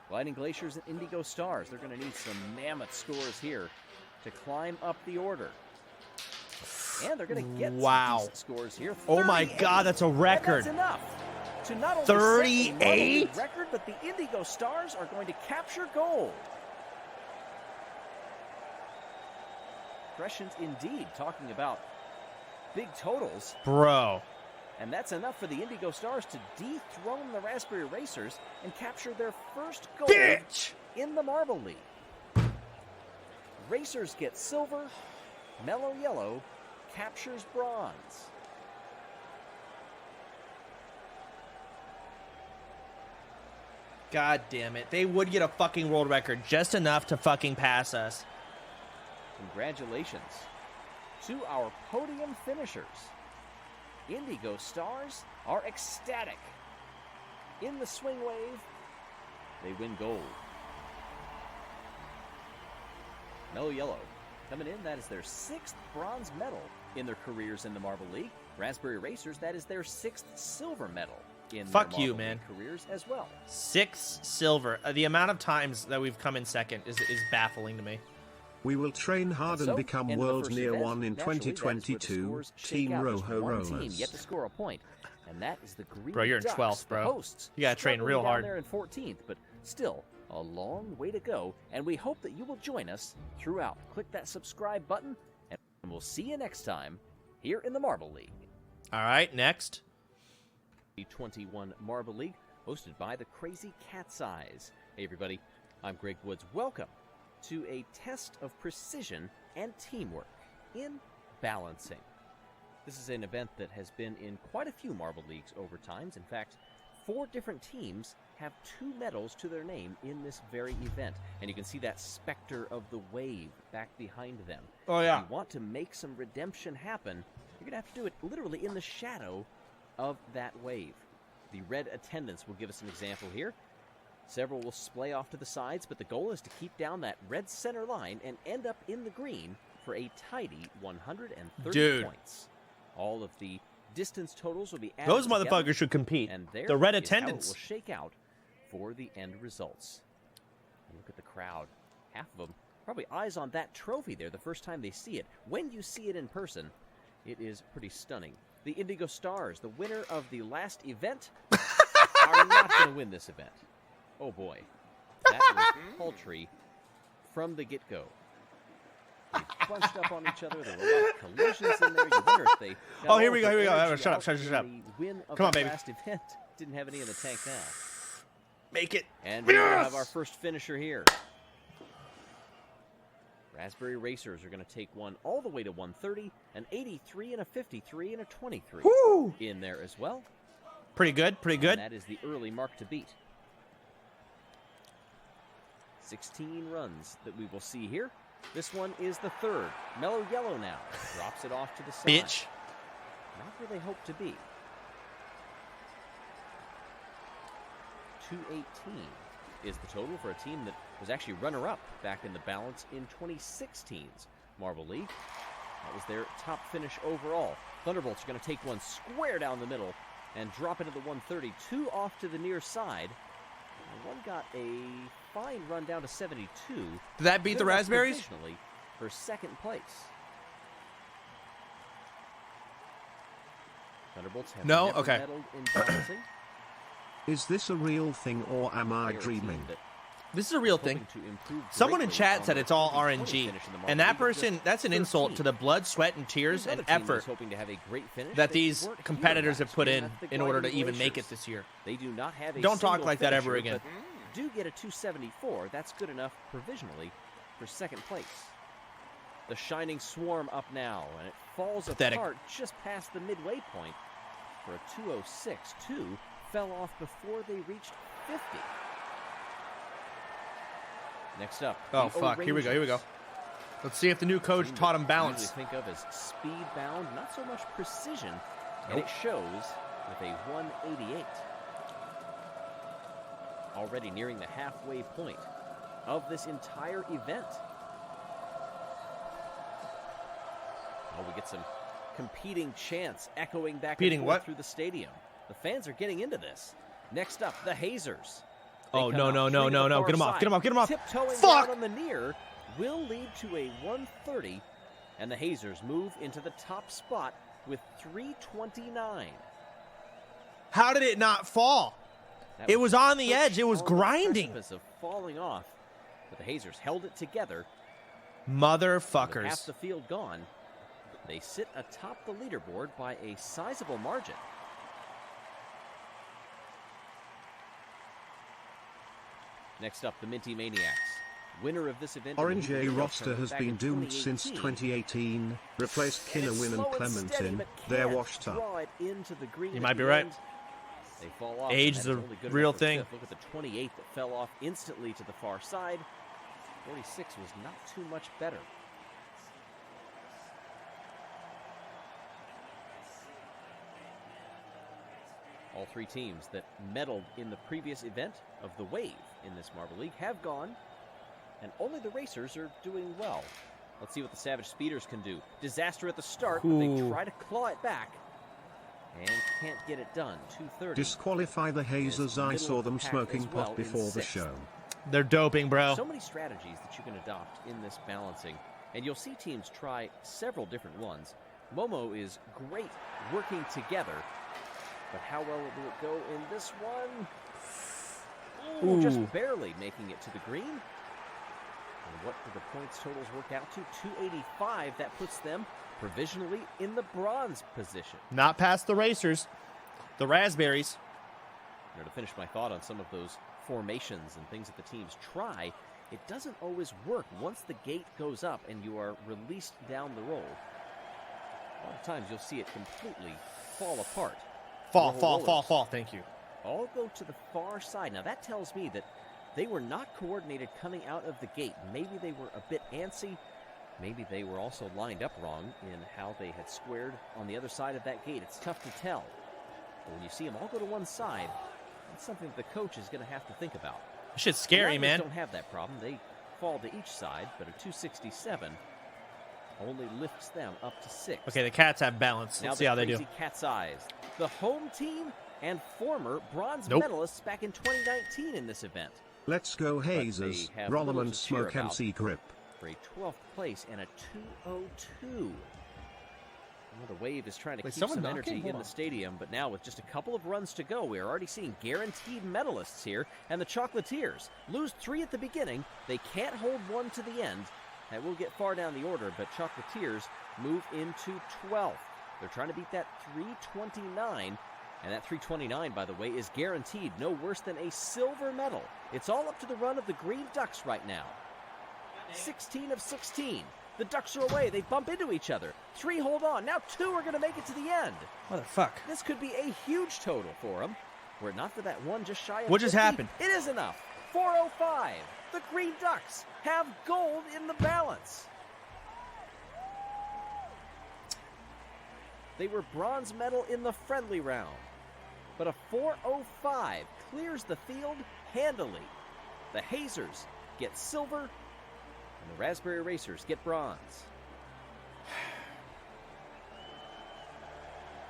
[SPEAKER 2] Gliding Glaciers and Indigo Stars. They're going to need some mammoth scores here to climb up the order. And they're going to get some decent scores here.
[SPEAKER 4] Oh my God, that's a record.
[SPEAKER 2] And that's enough to not only
[SPEAKER 4] 38
[SPEAKER 2] set the record, but the Indigo Stars are going to capture gold. Impressions indeed, talking about big totals.
[SPEAKER 4] Bro.
[SPEAKER 2] And that's enough for the Indigo Stars to dethrone the Raspberry Racers and capture their first gold in the Marble League. Racers get silver. Mellow Yellow captures bronze.
[SPEAKER 4] God damn it. They would get a fucking world record just enough to fucking pass us.
[SPEAKER 2] Congratulations to our podium finishers. Indigo Stars are ecstatic. In the swing wave, they win gold. Mellow Yellow coming in, that is their 6th bronze medal in their careers in the Marble League. Raspberry Racers, that is their 6th silver medal in their Marble League careers as well.
[SPEAKER 4] 6 silver. The amount of times that we've come in second is baffling to me.
[SPEAKER 3] We will train hard and become world near 1 in 2022. Team Rojo Rollers.
[SPEAKER 2] Team yet to score a point, and that is the Green
[SPEAKER 4] Bro, you're in
[SPEAKER 2] Ducks,
[SPEAKER 4] 12th, bro.
[SPEAKER 2] Hosts,
[SPEAKER 4] you gotta train real hard.
[SPEAKER 2] Down there in 14th, but still a long way to go, and we hope that you will join us throughout. Click that subscribe button, and we'll see you next time here in the Marble League.
[SPEAKER 1] All right, next.
[SPEAKER 2] The 21 Marble League, hosted by the Crazy Cat's Eyes. Hey everybody, I'm Greg Woods. Welcome to a test of precision and teamwork in balancing. This is an event that has been in quite a few Marble Leagues over times. In fact, 4 different teams have 2 medals to their name in this very event. And you can see that specter of the wave back behind them.
[SPEAKER 1] Oh, yeah.
[SPEAKER 2] If you want to make some redemption happen, you're going to have to do it literally in the shadow of that wave. The red attendants will give us an example here. Several will splay off to the sides, but the goal is to keep down that red center line and end up in the green for a tidy 130 points. All of the distance totals will be added
[SPEAKER 1] Those
[SPEAKER 2] together,
[SPEAKER 1] motherfuckers should compete.
[SPEAKER 2] and there
[SPEAKER 1] The red
[SPEAKER 2] is how it
[SPEAKER 1] attendants.
[SPEAKER 2] will shake out for the end results. And look at the crowd. Half of them probably eyes on that trophy there the first time they see it. When you see it in person, it is pretty stunning. The Indigo Stars, the winner of the last event, are not going to win this event. Oh boy. That was paltry from the get-go. They bunched up on each other. There were a lot of collisions in there. You wonder if they...
[SPEAKER 1] Oh, here we go, here we go.
[SPEAKER 2] energy
[SPEAKER 1] Shut up,
[SPEAKER 2] out
[SPEAKER 1] shut up, shut up.
[SPEAKER 2] in the win of
[SPEAKER 1] Come on,
[SPEAKER 2] that
[SPEAKER 1] baby.
[SPEAKER 2] last event. Didn't have any in the tank now.
[SPEAKER 1] Make it.
[SPEAKER 2] And we
[SPEAKER 1] Yes!
[SPEAKER 2] have our first finisher here. Raspberry Racers are going to take one all the way to 130, an 83, and a 53, and a 23
[SPEAKER 1] Woo!
[SPEAKER 2] in there as well.
[SPEAKER 1] Pretty good, pretty good.
[SPEAKER 2] And that is the early mark to beat. 16 runs that we will see here. This one is the third. Mellow Yellow now. Drops it off to the side.
[SPEAKER 1] Bitch.
[SPEAKER 2] Not where they hope to be. 218 is the total for a team that was actually runner-up back in the balance in 2016's Marble League. That was their top finish overall. Thunderbolts are going to take one square down the middle and drop into the 130. 2 off to the near side. And one got a fine run down to 72.
[SPEAKER 1] Did that beat the
[SPEAKER 2] Good enough
[SPEAKER 1] Raspberries?
[SPEAKER 2] provisionally for second place. Thunderbolts have
[SPEAKER 1] No?
[SPEAKER 2] never
[SPEAKER 1] Okay.
[SPEAKER 2] medaled in balancing.
[SPEAKER 3] Is this a real thing or am I
[SPEAKER 2] They are a team
[SPEAKER 3] dreaming?
[SPEAKER 2] that
[SPEAKER 1] This is a real
[SPEAKER 2] hoping
[SPEAKER 1] thing.
[SPEAKER 2] to improve
[SPEAKER 1] Someone in
[SPEAKER 2] greatly
[SPEAKER 1] chat
[SPEAKER 2] on
[SPEAKER 1] said
[SPEAKER 2] their
[SPEAKER 1] it's all
[SPEAKER 2] 2020
[SPEAKER 1] RNG.
[SPEAKER 2] finish in the Marble
[SPEAKER 1] And that
[SPEAKER 2] League of
[SPEAKER 1] person,
[SPEAKER 2] just
[SPEAKER 1] that's an insult
[SPEAKER 2] 13.
[SPEAKER 1] to the blood, sweat, and tears
[SPEAKER 2] Another
[SPEAKER 1] and
[SPEAKER 2] team
[SPEAKER 1] effort
[SPEAKER 2] was hoping to have a great finish.
[SPEAKER 1] that
[SPEAKER 2] They
[SPEAKER 1] these
[SPEAKER 2] weren't here
[SPEAKER 1] competitors have
[SPEAKER 2] last
[SPEAKER 1] put
[SPEAKER 2] year,
[SPEAKER 1] in
[SPEAKER 2] and that's the
[SPEAKER 1] in order to
[SPEAKER 2] Gliding
[SPEAKER 1] even make it
[SPEAKER 2] Glaciers.
[SPEAKER 1] this year.
[SPEAKER 2] They do not have a
[SPEAKER 1] Don't talk
[SPEAKER 2] single
[SPEAKER 1] like that ever
[SPEAKER 2] finisher,
[SPEAKER 1] again.
[SPEAKER 2] but do get a 274. That's good enough provisionally for second place. The Shining Swarm up now, and it falls
[SPEAKER 1] Pathetic.
[SPEAKER 2] apart just past the midway point for a 206. 2 fell off before they reached 50. Next up,
[SPEAKER 1] Oh,
[SPEAKER 2] the
[SPEAKER 1] fuck. Here we go, here we go.
[SPEAKER 2] O'Rangers.
[SPEAKER 1] Let's see if the new coach
[SPEAKER 2] Team
[SPEAKER 1] taught
[SPEAKER 2] that
[SPEAKER 1] him
[SPEAKER 2] we
[SPEAKER 1] balance.
[SPEAKER 2] usually think of as speed bound, not so much precision, and it shows with a 188. Already nearing the halfway point of this entire event. Oh, we get some competing chants echoing back
[SPEAKER 1] Competing
[SPEAKER 2] and forth
[SPEAKER 1] what?
[SPEAKER 2] through the stadium. The fans are getting into this. Next up, the Hazers.
[SPEAKER 1] Oh,
[SPEAKER 2] They
[SPEAKER 1] no,
[SPEAKER 2] come
[SPEAKER 1] no,
[SPEAKER 2] out,
[SPEAKER 1] no,
[SPEAKER 2] three to
[SPEAKER 1] no,
[SPEAKER 2] the
[SPEAKER 1] no.
[SPEAKER 2] far
[SPEAKER 1] Get him off,
[SPEAKER 2] side.
[SPEAKER 1] get him off, get him off.
[SPEAKER 2] Tiptoeing
[SPEAKER 1] Fuck!
[SPEAKER 2] down on the near will lead to a 130, and the Hazers move into the top spot with 329.
[SPEAKER 1] How did it not fall?
[SPEAKER 2] That
[SPEAKER 1] It was on the
[SPEAKER 2] perched
[SPEAKER 1] edge. It was
[SPEAKER 2] on the
[SPEAKER 1] grinding.
[SPEAKER 2] precipice of falling off, but the Hazers held it together. With
[SPEAKER 1] Motherfuckers.
[SPEAKER 2] half the field gone, they sit atop the leaderboard by a sizable margin. Next up, the Minty Maniacs. Winner of this event. in the
[SPEAKER 3] Orange A
[SPEAKER 2] Hoover
[SPEAKER 3] roster
[SPEAKER 2] Tournament
[SPEAKER 3] has
[SPEAKER 2] back
[SPEAKER 3] been
[SPEAKER 2] in
[SPEAKER 3] doomed since
[SPEAKER 2] 2018.
[SPEAKER 3] 2018. Replace
[SPEAKER 2] And it's
[SPEAKER 3] Kinnerwin and
[SPEAKER 2] slow steady,
[SPEAKER 3] Clementin.
[SPEAKER 2] but
[SPEAKER 3] They're
[SPEAKER 2] can't
[SPEAKER 3] washed up.
[SPEAKER 2] draw it into the green
[SPEAKER 1] You
[SPEAKER 2] at
[SPEAKER 1] might be
[SPEAKER 2] the
[SPEAKER 1] right.
[SPEAKER 2] end. They fall off.
[SPEAKER 1] Age
[SPEAKER 2] and
[SPEAKER 1] is
[SPEAKER 2] that
[SPEAKER 1] a
[SPEAKER 2] only good
[SPEAKER 1] real
[SPEAKER 2] enough for
[SPEAKER 1] thing.
[SPEAKER 2] fifth. Look at the 28 that fell off instantly to the far side. 46 was not too much better. All 3 teams that medaled in the previous event of the Wave in this Marble League have gone, and only the Racers are doing well. Let's see what the Savage Speeders can do. Disaster at the start, but they
[SPEAKER 1] Ooh.
[SPEAKER 2] try to claw it back and can't get it done. 230.
[SPEAKER 3] Disqualify the Hazers. I saw them smoking
[SPEAKER 2] as well
[SPEAKER 3] pot
[SPEAKER 2] in
[SPEAKER 3] before the
[SPEAKER 2] sixth.
[SPEAKER 3] show.
[SPEAKER 1] They're doping, bro.
[SPEAKER 2] So many strategies that you can adopt in this balancing, and you'll see teams try several different ones. Momo is great working together, but how well will it go in this one? Ooh,
[SPEAKER 1] Ooh.
[SPEAKER 2] just barely making it to the green. And what do the points totals work out to? 285. That puts them provisionally in the bronze position.
[SPEAKER 4] Not past the racers. The raspberries.
[SPEAKER 2] To finish my thought on some of those formations and things that the teams try, it doesn't always work once the gate goes up and you are released down the roll. A lot of times you'll see it completely fall apart.
[SPEAKER 4] Fall. Thank you.
[SPEAKER 2] All go to the far side. Now that tells me that they were not coordinated coming out of the gate. Maybe they were a bit antsy. Maybe they were also lined up wrong in how they had squared on the other side of that gate. It's tough to tell. But when you see them all go to one side, it's something that the coach is going to have to think about.
[SPEAKER 4] Shit's scary, man.
[SPEAKER 2] They don't have that problem. They fall to each side, but a 267 only lifts them up to 6.
[SPEAKER 4] Okay, the Cats have balance. Let's see how they do.
[SPEAKER 2] Cat's eyes. The home team and former bronze medalists back in 2019 in this event.
[SPEAKER 3] Let's go Hazers, Rollerman Smoke MC Grip.
[SPEAKER 2] For a 12th place and a 202. The wave is trying to keep some energy in the stadium, but now with just a couple of runs to go, we are already seeing guaranteed medalists here, and the Chocolatiers lose 3 at the beginning. They can't hold 1 to the end. That will get far down the order, but Chocolatiers move into 12th. They're trying to beat that 329, and that 329, by the way, is guaranteed no worse than a silver medal. It's all up to the run of the Green Ducks right now. 16 of 16. The Ducks are away. They bump into each other. 3 hold on. Now 2 are going to make it to the end.
[SPEAKER 4] What the fuck?
[SPEAKER 2] This could be a huge total for them. Were it not for that one just shy of
[SPEAKER 4] what just
[SPEAKER 2] 50,
[SPEAKER 4] happened?
[SPEAKER 2] It is enough. 405. The Green Ducks have gold in the balance. They were bronze medal in the friendly round. But a 405 clears the field handily. The Hazers get silver, and the Raspberry Racers get bronze.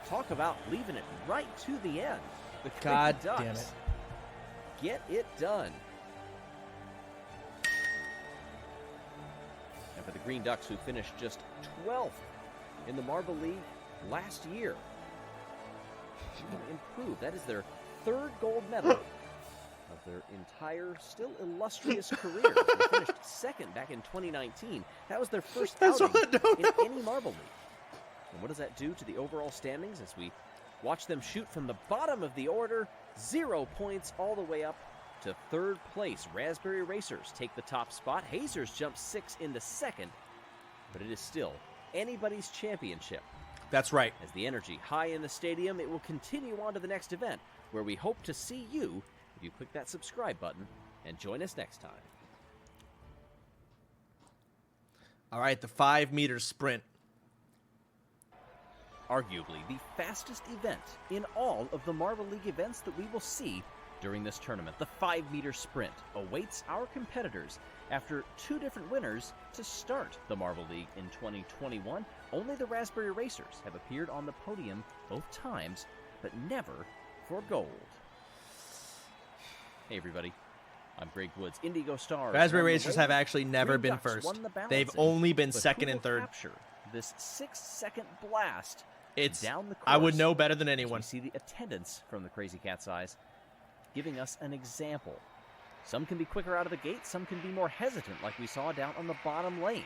[SPEAKER 2] Talk about leaving it right to the end. The
[SPEAKER 4] God
[SPEAKER 2] Ducks
[SPEAKER 4] damn it.
[SPEAKER 2] get it done. And for the Green Ducks, who finished just 12th in the Marble League last year, improved. That is their 3rd gold medal of their entire, still illustrious career. They finished 2nd back in 2019. That was their first outing in any Marble League. And what does that do to the overall standings as we watch them shoot from the bottom of the order? 0 points all the way up to 3rd place. Raspberry Racers take the top spot. Hazers jump 6 into 2nd, but it is still anybody's championship.
[SPEAKER 4] That's right.
[SPEAKER 2] As the energy high in the stadium, it will continue on to the next event, where we hope to see you if you click that subscribe button and join us next time.
[SPEAKER 4] All right, the 5-meter sprint.
[SPEAKER 2] Arguably the fastest event in all of the Marble League events that we will see during this tournament. The 5-meter sprint awaits our competitors after 2 different winners to start the Marble League in 2021. Only the Raspberry Racers have appeared on the podium both times, but never for gold. Hey everybody, I'm Greg Woods. Indigo Stars.
[SPEAKER 4] Raspberry Racers have actually never been first. They've only been
[SPEAKER 2] but
[SPEAKER 4] 2nd and 3rd.
[SPEAKER 2] Capture this 6-second blast.
[SPEAKER 4] It's
[SPEAKER 2] down the course.
[SPEAKER 4] I would know better than anyone.
[SPEAKER 2] We see the attendance from the Crazy Cat's eyes giving us an example. Some can be quicker out of the gate, some can be more hesitant, like we saw down on the bottom lane.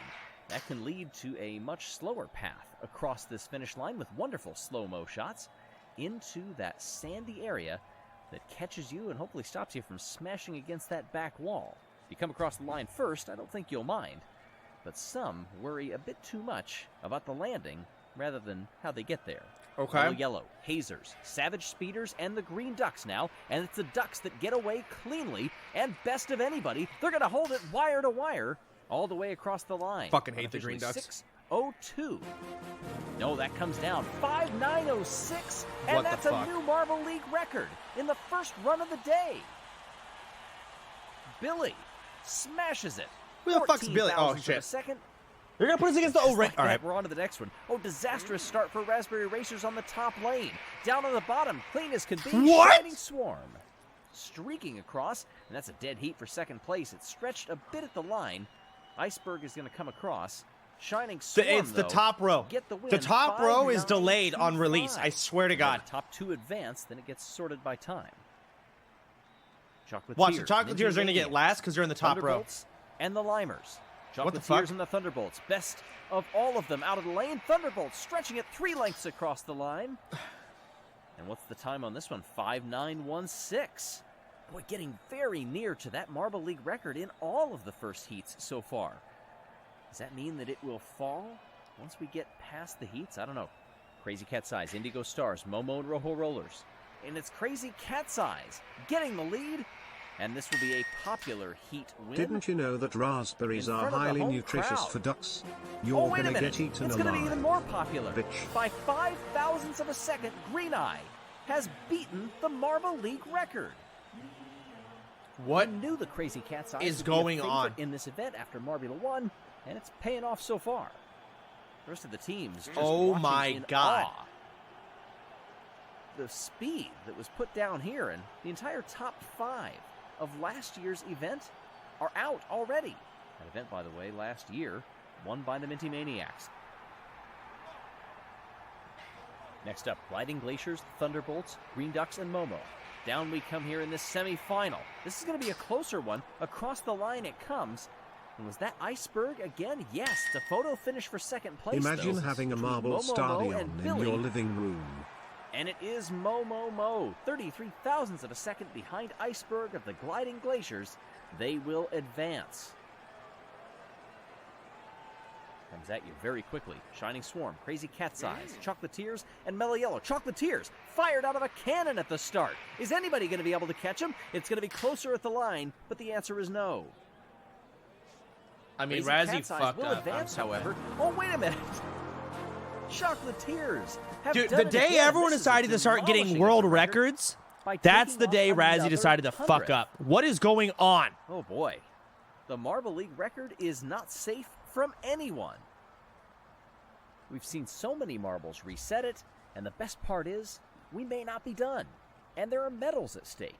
[SPEAKER 2] That can lead to a much slower path across this finish line with wonderful slow-mo shots into that sandy area that catches you and hopefully stops you from smashing against that back wall. If you come across the line first, I don't think you'll mind. But some worry a bit too much about the landing rather than how they get there.
[SPEAKER 4] Okay.
[SPEAKER 2] Yellow, Hazers, Savage Speeders, and the Green Ducks now. And it's the Ducks that get away cleanly. And best of anybody, they're going to hold it wire to wire all the way across the line.
[SPEAKER 4] Fucking hate the Green Ducks.
[SPEAKER 2] 6:02. No, that comes down. 5:9:06. And that's a new Marble League record in the first run of the day. Billy smashes it.
[SPEAKER 4] Who the fuck's Billy? Oh, shit.
[SPEAKER 2] Second.
[SPEAKER 4] You're going to put us against the O-Ring.
[SPEAKER 2] All right, we're on to the next one. Oh, disastrous start for Raspberry Racers on the top lane. Down on the bottom, clean as can be.
[SPEAKER 4] What?
[SPEAKER 2] Shining Swarm. Streaking across, and that's a dead heat for second place. It's stretched a bit at the line. Iceberg is going to come across. Shining Swarm,
[SPEAKER 4] it's the top row.
[SPEAKER 2] Get the win.
[SPEAKER 4] The top row is delayed on release. I swear to God.
[SPEAKER 2] The top 2 advance, then it gets sorted by time.
[SPEAKER 4] Watch, the Chocolatiers are going to get last because they're in the top row.
[SPEAKER 2] And the Limers. Chocolatiers and the Thunderbolts. Best of all of them out of the lane. Thunderbolts stretching it 3 lengths across the line. And what's the time on this one? 5:9:16. Boy, getting very near to that Marble League record in all of the first heats so far. Does that mean that it will fall once we get past the heats? I don't know. Crazy Cat's Eyes, Indigo Stars, Momo and Rojo Rollers. And it's Crazy Cat's Eyes getting the lead. And this will be a popular heat win.
[SPEAKER 3] Didn't you know that raspberries are highly nutritious for ducks? You're
[SPEAKER 2] wait a
[SPEAKER 3] gonna
[SPEAKER 2] minute.
[SPEAKER 3] get eaten
[SPEAKER 2] It's
[SPEAKER 3] alive.
[SPEAKER 2] gonna be even more popular.
[SPEAKER 3] Bitch.
[SPEAKER 2] By 5 thousandths of a second, Green Eye has beaten the Marble League record.
[SPEAKER 4] What
[SPEAKER 2] We knew the Crazy Cat's Eyes
[SPEAKER 4] is
[SPEAKER 2] would be
[SPEAKER 4] going
[SPEAKER 2] a favorite
[SPEAKER 4] on
[SPEAKER 2] in this event after Marbula won, and it's paying off so far. The rest of the teams just
[SPEAKER 4] Oh
[SPEAKER 2] watching
[SPEAKER 4] my
[SPEAKER 2] in
[SPEAKER 4] God.
[SPEAKER 2] awe. The speed that was put down here, and the entire top 5 of last year's event are out already. That event, by the way, last year, won by the Minty Maniacs. Next up, Gliding Glaciers, Thunderbolts, Green Ducks, and Momo. Down we come here in this semifinal. This is going to be a closer one. Across the line it comes. And was that Iceberg again? Yes, it's a photo finish for second place.
[SPEAKER 3] Imagine
[SPEAKER 2] though,
[SPEAKER 3] having a
[SPEAKER 2] between
[SPEAKER 3] marble
[SPEAKER 2] Momo
[SPEAKER 3] stadium
[SPEAKER 2] and
[SPEAKER 3] in
[SPEAKER 2] Billy.
[SPEAKER 3] your living room.
[SPEAKER 2] And it is Momo. 33 thousandths of a second behind Iceberg of the Gliding Glaciers. They will advance. Comes at you very quickly. Shining Swarm, Crazy Cat's Eyes, Chocolatiers, and Mellow Yellow. Chocolatiers fired out of a cannon at the start. Is anybody going to be able to catch him? It's going to be closer at the line, but the answer is no.
[SPEAKER 1] I mean,
[SPEAKER 2] Crazy
[SPEAKER 1] Razzie
[SPEAKER 2] Cat's Eyes
[SPEAKER 1] fucked
[SPEAKER 2] will
[SPEAKER 1] up.
[SPEAKER 2] advance,
[SPEAKER 1] I'm so
[SPEAKER 2] however.
[SPEAKER 1] mad.
[SPEAKER 2] Oh, wait a minute. Chocolatiers have
[SPEAKER 4] Dude,
[SPEAKER 2] done
[SPEAKER 4] the
[SPEAKER 2] it
[SPEAKER 4] day
[SPEAKER 2] again.
[SPEAKER 4] everyone
[SPEAKER 2] This is
[SPEAKER 4] decided to start getting
[SPEAKER 2] demolishing
[SPEAKER 4] world
[SPEAKER 2] the record
[SPEAKER 4] records,
[SPEAKER 2] by
[SPEAKER 4] that's
[SPEAKER 2] taking
[SPEAKER 4] the day
[SPEAKER 2] off
[SPEAKER 4] Razzie
[SPEAKER 2] another
[SPEAKER 4] decided to fuck
[SPEAKER 2] 100th.
[SPEAKER 4] up. What is going on?
[SPEAKER 2] Oh boy. The Marble League record is not safe from anyone. We've seen so many marbles reset it, and the best part is, we may not be done. And there are medals at stake.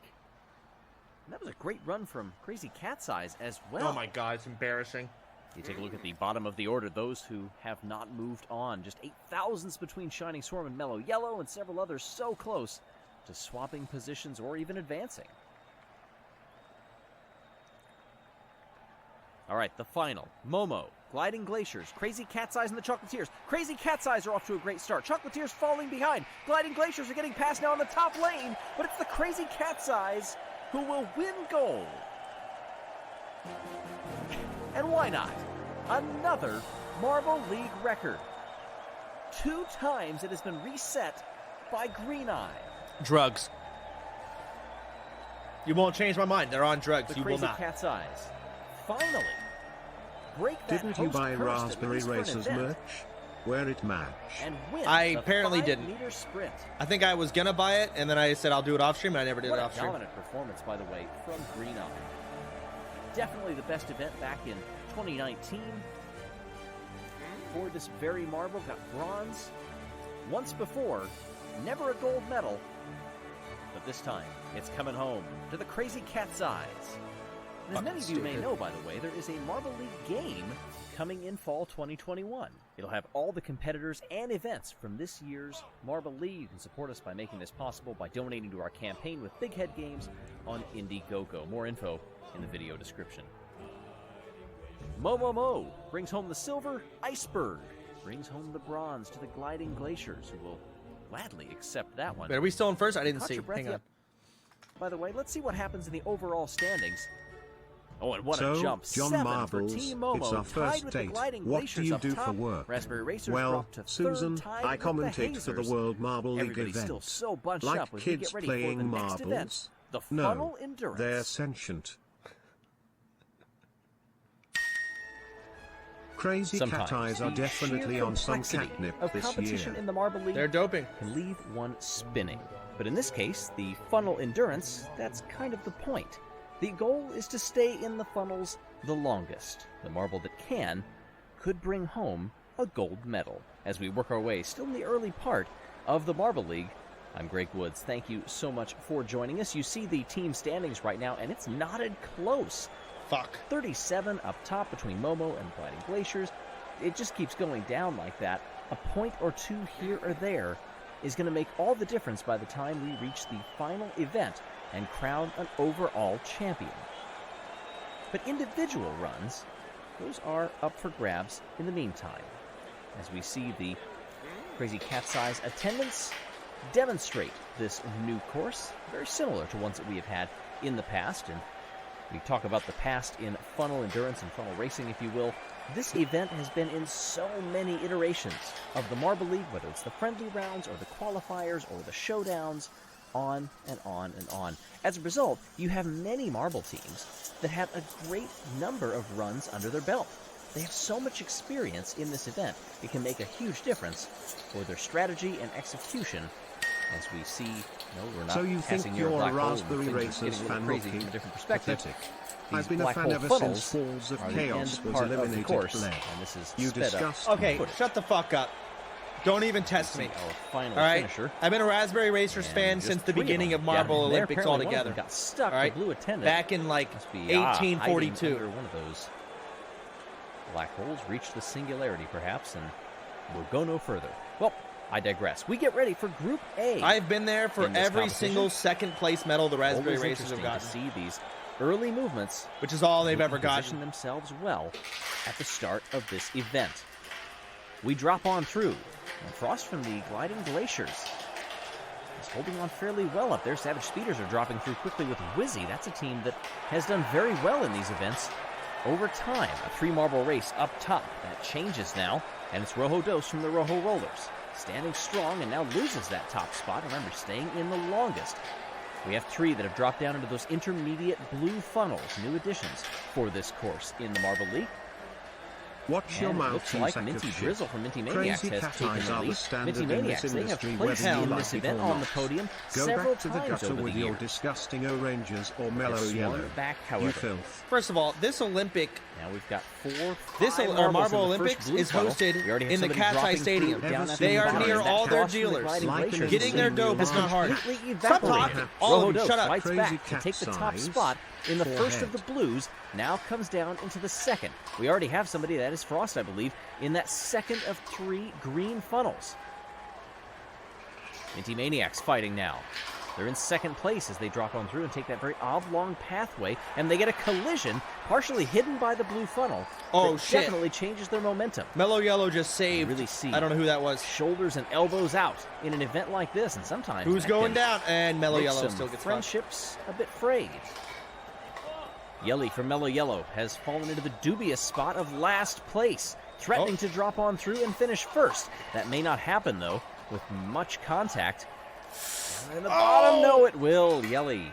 [SPEAKER 2] And that was a great run from Crazy Cat's Eyes as well.
[SPEAKER 1] Oh my God, it's embarrassing.
[SPEAKER 2] You take a look at the bottom of the order, those who have not moved on. Just 8 thousandths between Shining Swarm and Mellow Yellow, and several others so close to swapping positions or even advancing. All right, the final. Momo, Gliding Glaciers, Crazy Cat's Eyes, and the Chocolatiers. Crazy Cat's Eyes are off to a great start. Chocolatiers falling behind. Gliding Glaciers are getting past now in the top lane, but it's the Crazy Cat's Eyes who will win gold. And why not? Another Marble League record. 2 times it has been reset by Green Eye.
[SPEAKER 4] Drugs. You won't change my mind. They're on drugs.
[SPEAKER 2] The
[SPEAKER 4] You will
[SPEAKER 2] Crazy
[SPEAKER 4] not.
[SPEAKER 2] Cat's Eyes. Finally. Break that
[SPEAKER 3] Didn't you
[SPEAKER 2] host
[SPEAKER 3] buy
[SPEAKER 2] curse, at
[SPEAKER 3] Raspberry
[SPEAKER 2] least for an
[SPEAKER 3] Racers
[SPEAKER 2] event,
[SPEAKER 3] merch? Wear it match.
[SPEAKER 2] and win
[SPEAKER 4] I
[SPEAKER 2] the
[SPEAKER 4] apparently
[SPEAKER 2] 5
[SPEAKER 4] didn't.
[SPEAKER 2] meter sprint.
[SPEAKER 4] I think I was gonna buy it, and then I said I'll do it off stream, and I never did
[SPEAKER 2] What
[SPEAKER 4] it
[SPEAKER 2] a
[SPEAKER 4] off stream.
[SPEAKER 2] dominant performance, by the way, from Green Eye. Definitely the best event back in 2019. For this very marble, got bronze once before, never a gold medal, but this time it's coming home to the Crazy Cat's Eyes. And as many of you may know, by the way, there is a Marble League game coming in fall 2021. It'll have all the competitors and events from this year's Marble League. You can support us by making this possible by donating to our campaign with Big Head Games on Indiegogo. More info in the video description. Momo brings home the silver. Iceberg brings home the bronze to the Gliding Glaciers, who will gladly accept that one.
[SPEAKER 4] Wait, are we still in first? I didn't
[SPEAKER 2] Caught
[SPEAKER 4] see.
[SPEAKER 2] your breath,
[SPEAKER 4] Hang on.
[SPEAKER 2] yep. By the way, let's see what happens in the overall standings. Oh, and what
[SPEAKER 3] So,
[SPEAKER 2] a jump.
[SPEAKER 3] John
[SPEAKER 2] 7
[SPEAKER 3] Marbles,
[SPEAKER 2] for Team Momo,
[SPEAKER 3] it's our
[SPEAKER 2] tied
[SPEAKER 3] first
[SPEAKER 2] with the
[SPEAKER 3] date.
[SPEAKER 2] Gliding
[SPEAKER 3] What do
[SPEAKER 2] Glaciers
[SPEAKER 3] you
[SPEAKER 2] up
[SPEAKER 3] do
[SPEAKER 2] top.
[SPEAKER 3] for work?
[SPEAKER 2] Raspberry Racers
[SPEAKER 3] Well,
[SPEAKER 2] dropped to
[SPEAKER 3] Susan,
[SPEAKER 2] third, tied
[SPEAKER 3] I
[SPEAKER 2] with the
[SPEAKER 3] commentate for the
[SPEAKER 2] Hazers.
[SPEAKER 3] World Marble League
[SPEAKER 2] Everybody's
[SPEAKER 3] event.
[SPEAKER 2] still so bunched
[SPEAKER 3] Like
[SPEAKER 2] up as we
[SPEAKER 3] kids
[SPEAKER 2] get ready
[SPEAKER 3] playing
[SPEAKER 2] for the next event,
[SPEAKER 3] marbles?
[SPEAKER 2] the
[SPEAKER 3] No,
[SPEAKER 2] Funnel Endurance.
[SPEAKER 3] they're sentient. Crazy
[SPEAKER 2] Sometimes
[SPEAKER 3] Cat Eyes are
[SPEAKER 2] the
[SPEAKER 3] definitely
[SPEAKER 2] sheer
[SPEAKER 3] on some
[SPEAKER 2] complexity
[SPEAKER 3] catnip
[SPEAKER 2] of
[SPEAKER 3] this
[SPEAKER 2] competition
[SPEAKER 3] year.
[SPEAKER 2] in the Marble League
[SPEAKER 4] They're doping.
[SPEAKER 2] can leave one spinning. But in this case, the funnel endurance, that's kind of the point. The goal is to stay in the funnels the longest. The marble that can could bring home a gold medal. As we work our way still in the early part of the Marble League, I'm Greg Woods. Thank you so much for joining us. You see the team standings right now, and it's knotted close.
[SPEAKER 4] Fuck.
[SPEAKER 2] 37 up top between Momo and Gliding Glaciers. It just keeps going down like that. A point or two here or there is going to make all the difference by the time we reach the final event and crown an overall champion. But individual runs those are up for grabs in the meantime, as we see the crazy cat's eyes attendance demonstrate this new course, very similar to ones that we have had in the past. And we talk about the past in funnel endurance and funnel racing, if you will. This event has been in so many iterations of the Marble League, whether it's the friendly rounds or the qualifiers or the showdowns, on and on and on. As a result, you have many marble teams that have a great number of runs under their belt. They have so much experience in this event, it can make a huge difference for their strategy and execution. As we see, no, we're not
[SPEAKER 3] so you
[SPEAKER 2] passing
[SPEAKER 3] think
[SPEAKER 2] your
[SPEAKER 3] you're
[SPEAKER 2] black
[SPEAKER 3] a
[SPEAKER 2] hole,
[SPEAKER 3] Raspberry
[SPEAKER 2] and
[SPEAKER 3] Racers
[SPEAKER 2] getting a little
[SPEAKER 3] fan
[SPEAKER 2] crazy
[SPEAKER 3] looking
[SPEAKER 2] from a different perspective.
[SPEAKER 3] pathetic.
[SPEAKER 2] These
[SPEAKER 3] I've been a
[SPEAKER 2] black
[SPEAKER 3] fan
[SPEAKER 2] hole
[SPEAKER 3] ever
[SPEAKER 2] funnels
[SPEAKER 3] since Falls of
[SPEAKER 2] are the
[SPEAKER 3] Chaos
[SPEAKER 2] end
[SPEAKER 3] was
[SPEAKER 2] part of the
[SPEAKER 3] eliminated
[SPEAKER 2] course,
[SPEAKER 3] play.
[SPEAKER 2] and this is
[SPEAKER 3] You
[SPEAKER 2] sped up
[SPEAKER 3] discussed.
[SPEAKER 4] Okay,
[SPEAKER 2] footage.
[SPEAKER 4] shut the fuck up. Don't even test
[SPEAKER 2] See
[SPEAKER 4] me.
[SPEAKER 2] our final
[SPEAKER 4] All right,
[SPEAKER 2] finisher.
[SPEAKER 4] I've been a Raspberry Racers
[SPEAKER 2] And
[SPEAKER 4] fan
[SPEAKER 2] just
[SPEAKER 4] since the
[SPEAKER 2] 3
[SPEAKER 4] beginning of
[SPEAKER 2] them
[SPEAKER 4] Marble
[SPEAKER 2] got in there.
[SPEAKER 4] Olympics
[SPEAKER 2] Apparently one of them
[SPEAKER 4] altogether.
[SPEAKER 2] got stuck.
[SPEAKER 4] All right,
[SPEAKER 2] The blue attendant
[SPEAKER 4] back in like
[SPEAKER 2] must be,
[SPEAKER 4] 1842.
[SPEAKER 2] hiding under one of those black holes. Reached the singularity, perhaps, and we'll go no further. Well, I digress. We get ready for Group A.
[SPEAKER 4] I've been there for
[SPEAKER 2] in this
[SPEAKER 4] every
[SPEAKER 2] competition.
[SPEAKER 4] single second place medal the Raspberry
[SPEAKER 2] Always
[SPEAKER 4] Racers have
[SPEAKER 2] interesting
[SPEAKER 4] gotten,
[SPEAKER 2] to see these early movements,
[SPEAKER 4] which is all they've ever
[SPEAKER 2] position
[SPEAKER 4] gotten.
[SPEAKER 2] themselves well at the start of this event. We drop on through, and Frost from the gliding glaciers is holding on fairly well up there. Savage Speeders are dropping through quickly with Wizzy. That's a team that has done very well in these events over time. A 3-marble race up top. That changes now, and it's Rojo Dos from the Rojo Rollers, standing strong and now loses that top spot. Remember, staying in the longest. We have 3 that have dropped down into those intermediate blue funnels, new additions for this course in the Marble League.
[SPEAKER 3] Watch your
[SPEAKER 2] And it
[SPEAKER 3] mouth,
[SPEAKER 2] looks
[SPEAKER 3] you
[SPEAKER 2] like
[SPEAKER 3] sack
[SPEAKER 2] Minty
[SPEAKER 3] of shit.
[SPEAKER 2] Drizzle from Minty Maniacs
[SPEAKER 3] Crazy
[SPEAKER 2] has
[SPEAKER 3] cat
[SPEAKER 2] taken
[SPEAKER 3] eyes
[SPEAKER 2] the
[SPEAKER 3] are the
[SPEAKER 2] lead.
[SPEAKER 3] standard
[SPEAKER 2] Minty
[SPEAKER 3] in
[SPEAKER 2] Maniacs,
[SPEAKER 3] this
[SPEAKER 2] they have
[SPEAKER 3] industry,
[SPEAKER 2] placed
[SPEAKER 3] whether you
[SPEAKER 2] in
[SPEAKER 3] like
[SPEAKER 2] this
[SPEAKER 3] it
[SPEAKER 2] event
[SPEAKER 3] or
[SPEAKER 2] on the
[SPEAKER 3] not.
[SPEAKER 2] podium
[SPEAKER 3] Go
[SPEAKER 2] several
[SPEAKER 3] back to the
[SPEAKER 2] times
[SPEAKER 3] gutter
[SPEAKER 2] over
[SPEAKER 3] with
[SPEAKER 2] the
[SPEAKER 3] your
[SPEAKER 2] years.
[SPEAKER 3] disgusting O-Rangers or mellow
[SPEAKER 2] They've swung
[SPEAKER 3] yellow.
[SPEAKER 2] back,
[SPEAKER 3] You
[SPEAKER 2] however.
[SPEAKER 3] filth.
[SPEAKER 4] First of all, this Olympic,
[SPEAKER 2] Now we've got 4,
[SPEAKER 4] this
[SPEAKER 2] 5
[SPEAKER 4] or
[SPEAKER 2] marbles
[SPEAKER 4] Marble
[SPEAKER 2] in the first
[SPEAKER 4] Olympics
[SPEAKER 2] blue
[SPEAKER 4] is
[SPEAKER 2] funnel.
[SPEAKER 4] hosted
[SPEAKER 2] We already have
[SPEAKER 4] in the
[SPEAKER 2] somebody
[SPEAKER 4] Cat's Eye
[SPEAKER 2] dropping
[SPEAKER 4] Stadium.
[SPEAKER 2] through down at
[SPEAKER 4] They
[SPEAKER 2] the
[SPEAKER 4] are
[SPEAKER 2] bottom.
[SPEAKER 4] near
[SPEAKER 2] That
[SPEAKER 4] all their
[SPEAKER 2] cross from the
[SPEAKER 4] dealers.
[SPEAKER 2] gliding
[SPEAKER 3] Like
[SPEAKER 2] glaciers
[SPEAKER 4] Getting their dough is not hard.
[SPEAKER 2] completely
[SPEAKER 4] Stop
[SPEAKER 2] evaporated.
[SPEAKER 4] talking. All of
[SPEAKER 2] Rojo
[SPEAKER 4] you,
[SPEAKER 2] Dos
[SPEAKER 4] shut up.
[SPEAKER 2] fights
[SPEAKER 3] Crazy
[SPEAKER 2] back to
[SPEAKER 3] cat
[SPEAKER 2] take the top
[SPEAKER 3] size.
[SPEAKER 2] spot in the first of
[SPEAKER 3] Forehead.
[SPEAKER 2] the blues. Now comes down into the second. We already have somebody, that is Frost, I believe, in that second of 3 green funnels. Minty Maniacs fighting now. They're in second place as they drop on through and take that very oblong pathway, and they get a collision partially hidden by the blue funnel.
[SPEAKER 4] Oh,
[SPEAKER 2] that
[SPEAKER 4] shit.
[SPEAKER 2] Definitely changes their momentum.
[SPEAKER 4] Mellow Yellow just saved.
[SPEAKER 2] Really see.
[SPEAKER 4] I don't know who that was.
[SPEAKER 2] Shoulders and elbows out in an event like this, and sometimes
[SPEAKER 4] Who's
[SPEAKER 2] that
[SPEAKER 4] going
[SPEAKER 2] can
[SPEAKER 4] down? And Mellow
[SPEAKER 2] make
[SPEAKER 4] Yellow
[SPEAKER 2] some
[SPEAKER 4] still gets fucked.
[SPEAKER 2] friendships a bit frayed. Yelly from Mellow Yellow has fallen into the dubious spot of last place, threatening to drop on through and finish first. That may not happen, though, with much contact. And the bottom, no, it will. Yelly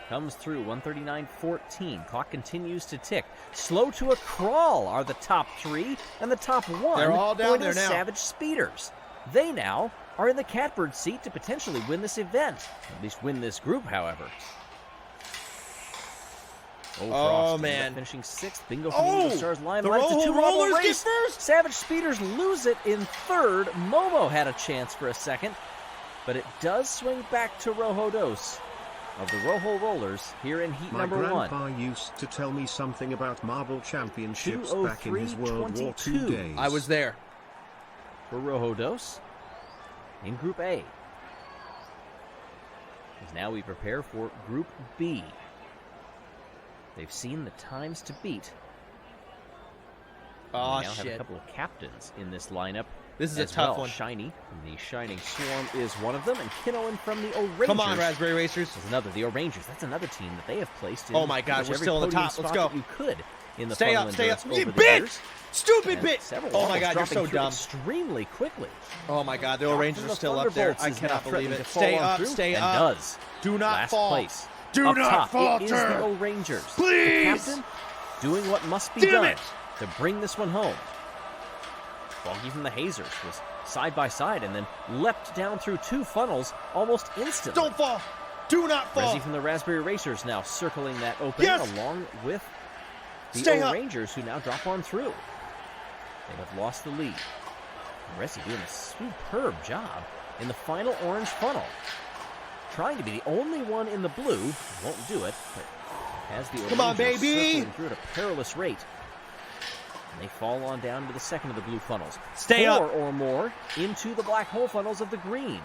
[SPEAKER 2] comes through, 139.14. Clock continues to tick. Slow to a crawl are the top 3, and the top 1
[SPEAKER 4] They're all down
[SPEAKER 2] going to
[SPEAKER 4] there
[SPEAKER 2] the
[SPEAKER 4] now.
[SPEAKER 2] Savage Speeders. They now are in the catbird seat to potentially win this event. At least win this group, however. Frost
[SPEAKER 4] man.
[SPEAKER 2] finishing 6th. Bingo Flamingo Stars line
[SPEAKER 4] the
[SPEAKER 2] life to
[SPEAKER 4] Rojo
[SPEAKER 2] 2 marble
[SPEAKER 4] Rollers get
[SPEAKER 2] race.
[SPEAKER 4] first.
[SPEAKER 2] Savage Speeders lose it in 3rd. Momo had a chance for a second, but it does swing back to Rojo Dos of the Rojo Rollers here in heat
[SPEAKER 3] My
[SPEAKER 2] number 1.
[SPEAKER 3] grandpa used to tell me something about marble championships back in his World War II
[SPEAKER 2] 2:03:22.
[SPEAKER 3] days.
[SPEAKER 4] I was there.
[SPEAKER 2] For Rojo Dos in Group A. As now we prepare for Group B. They've seen the times to beat.
[SPEAKER 4] Oh,
[SPEAKER 2] We now have a
[SPEAKER 4] shit.
[SPEAKER 2] couple of captains in this lineup.
[SPEAKER 4] This is a
[SPEAKER 2] as
[SPEAKER 4] tough
[SPEAKER 2] well.
[SPEAKER 4] one.
[SPEAKER 2] Shiny from the Shining Swarm is one of them, and Kinnoan from the O-Rangers
[SPEAKER 4] Come on, Raspberry Racers.
[SPEAKER 2] is another. The O-Rangers, that's another team that they have placed in
[SPEAKER 4] Oh my God,
[SPEAKER 2] pretty much
[SPEAKER 4] we're
[SPEAKER 2] every
[SPEAKER 4] still in the
[SPEAKER 2] podium
[SPEAKER 4] top. Let's
[SPEAKER 2] spot
[SPEAKER 4] go.
[SPEAKER 2] that you could in the
[SPEAKER 4] Stay
[SPEAKER 2] funnel
[SPEAKER 4] up, stay up.
[SPEAKER 2] endurance
[SPEAKER 4] You
[SPEAKER 2] over the
[SPEAKER 4] bitch!
[SPEAKER 2] years.
[SPEAKER 4] Stupid
[SPEAKER 2] And
[SPEAKER 4] bitch!
[SPEAKER 2] several
[SPEAKER 4] Oh my
[SPEAKER 2] marbles
[SPEAKER 4] God, you're
[SPEAKER 2] dropping
[SPEAKER 4] so
[SPEAKER 2] through
[SPEAKER 4] dumb.
[SPEAKER 2] extremely quickly.
[SPEAKER 4] Oh my God, the
[SPEAKER 2] Doc
[SPEAKER 4] Rangers
[SPEAKER 2] from
[SPEAKER 4] are
[SPEAKER 2] the
[SPEAKER 4] still up there.
[SPEAKER 2] Thunderbolts
[SPEAKER 4] I
[SPEAKER 2] is
[SPEAKER 4] cannot
[SPEAKER 2] now
[SPEAKER 4] believe
[SPEAKER 2] threatening
[SPEAKER 4] it.
[SPEAKER 2] to fall
[SPEAKER 4] Stay
[SPEAKER 2] on
[SPEAKER 4] up,
[SPEAKER 2] through,
[SPEAKER 4] stay
[SPEAKER 2] and
[SPEAKER 4] up.
[SPEAKER 2] does.
[SPEAKER 4] Do not
[SPEAKER 2] Last
[SPEAKER 4] fall.
[SPEAKER 2] place.
[SPEAKER 4] Do
[SPEAKER 2] Up
[SPEAKER 4] not
[SPEAKER 2] top,
[SPEAKER 4] falter.
[SPEAKER 2] it is the O-Rangers.
[SPEAKER 4] Please.
[SPEAKER 2] The captain doing what must be
[SPEAKER 4] Damn
[SPEAKER 2] done
[SPEAKER 4] it.
[SPEAKER 2] to bring this one home. Foggy from the Hazers was side by side and then leapt down through 2 funnels almost instantly.
[SPEAKER 4] Don't fall. Do not fall.
[SPEAKER 2] Resi from the Raspberry Racers now circling that opening
[SPEAKER 4] Yes.
[SPEAKER 2] along with the
[SPEAKER 4] Stay up.
[SPEAKER 2] O-Rangers who now drop on through. They have lost the lead. Resi doing a superb job in the final orange funnel. Trying to be the only one in the blue. Won't do it, but has the
[SPEAKER 4] Come on,
[SPEAKER 2] O-Rangers
[SPEAKER 4] baby.
[SPEAKER 2] circling through at a perilous rate. And they fall on down to the second of the blue funnels.
[SPEAKER 4] Stay
[SPEAKER 2] 4
[SPEAKER 4] up.
[SPEAKER 2] or more into the black hole funnels of the green.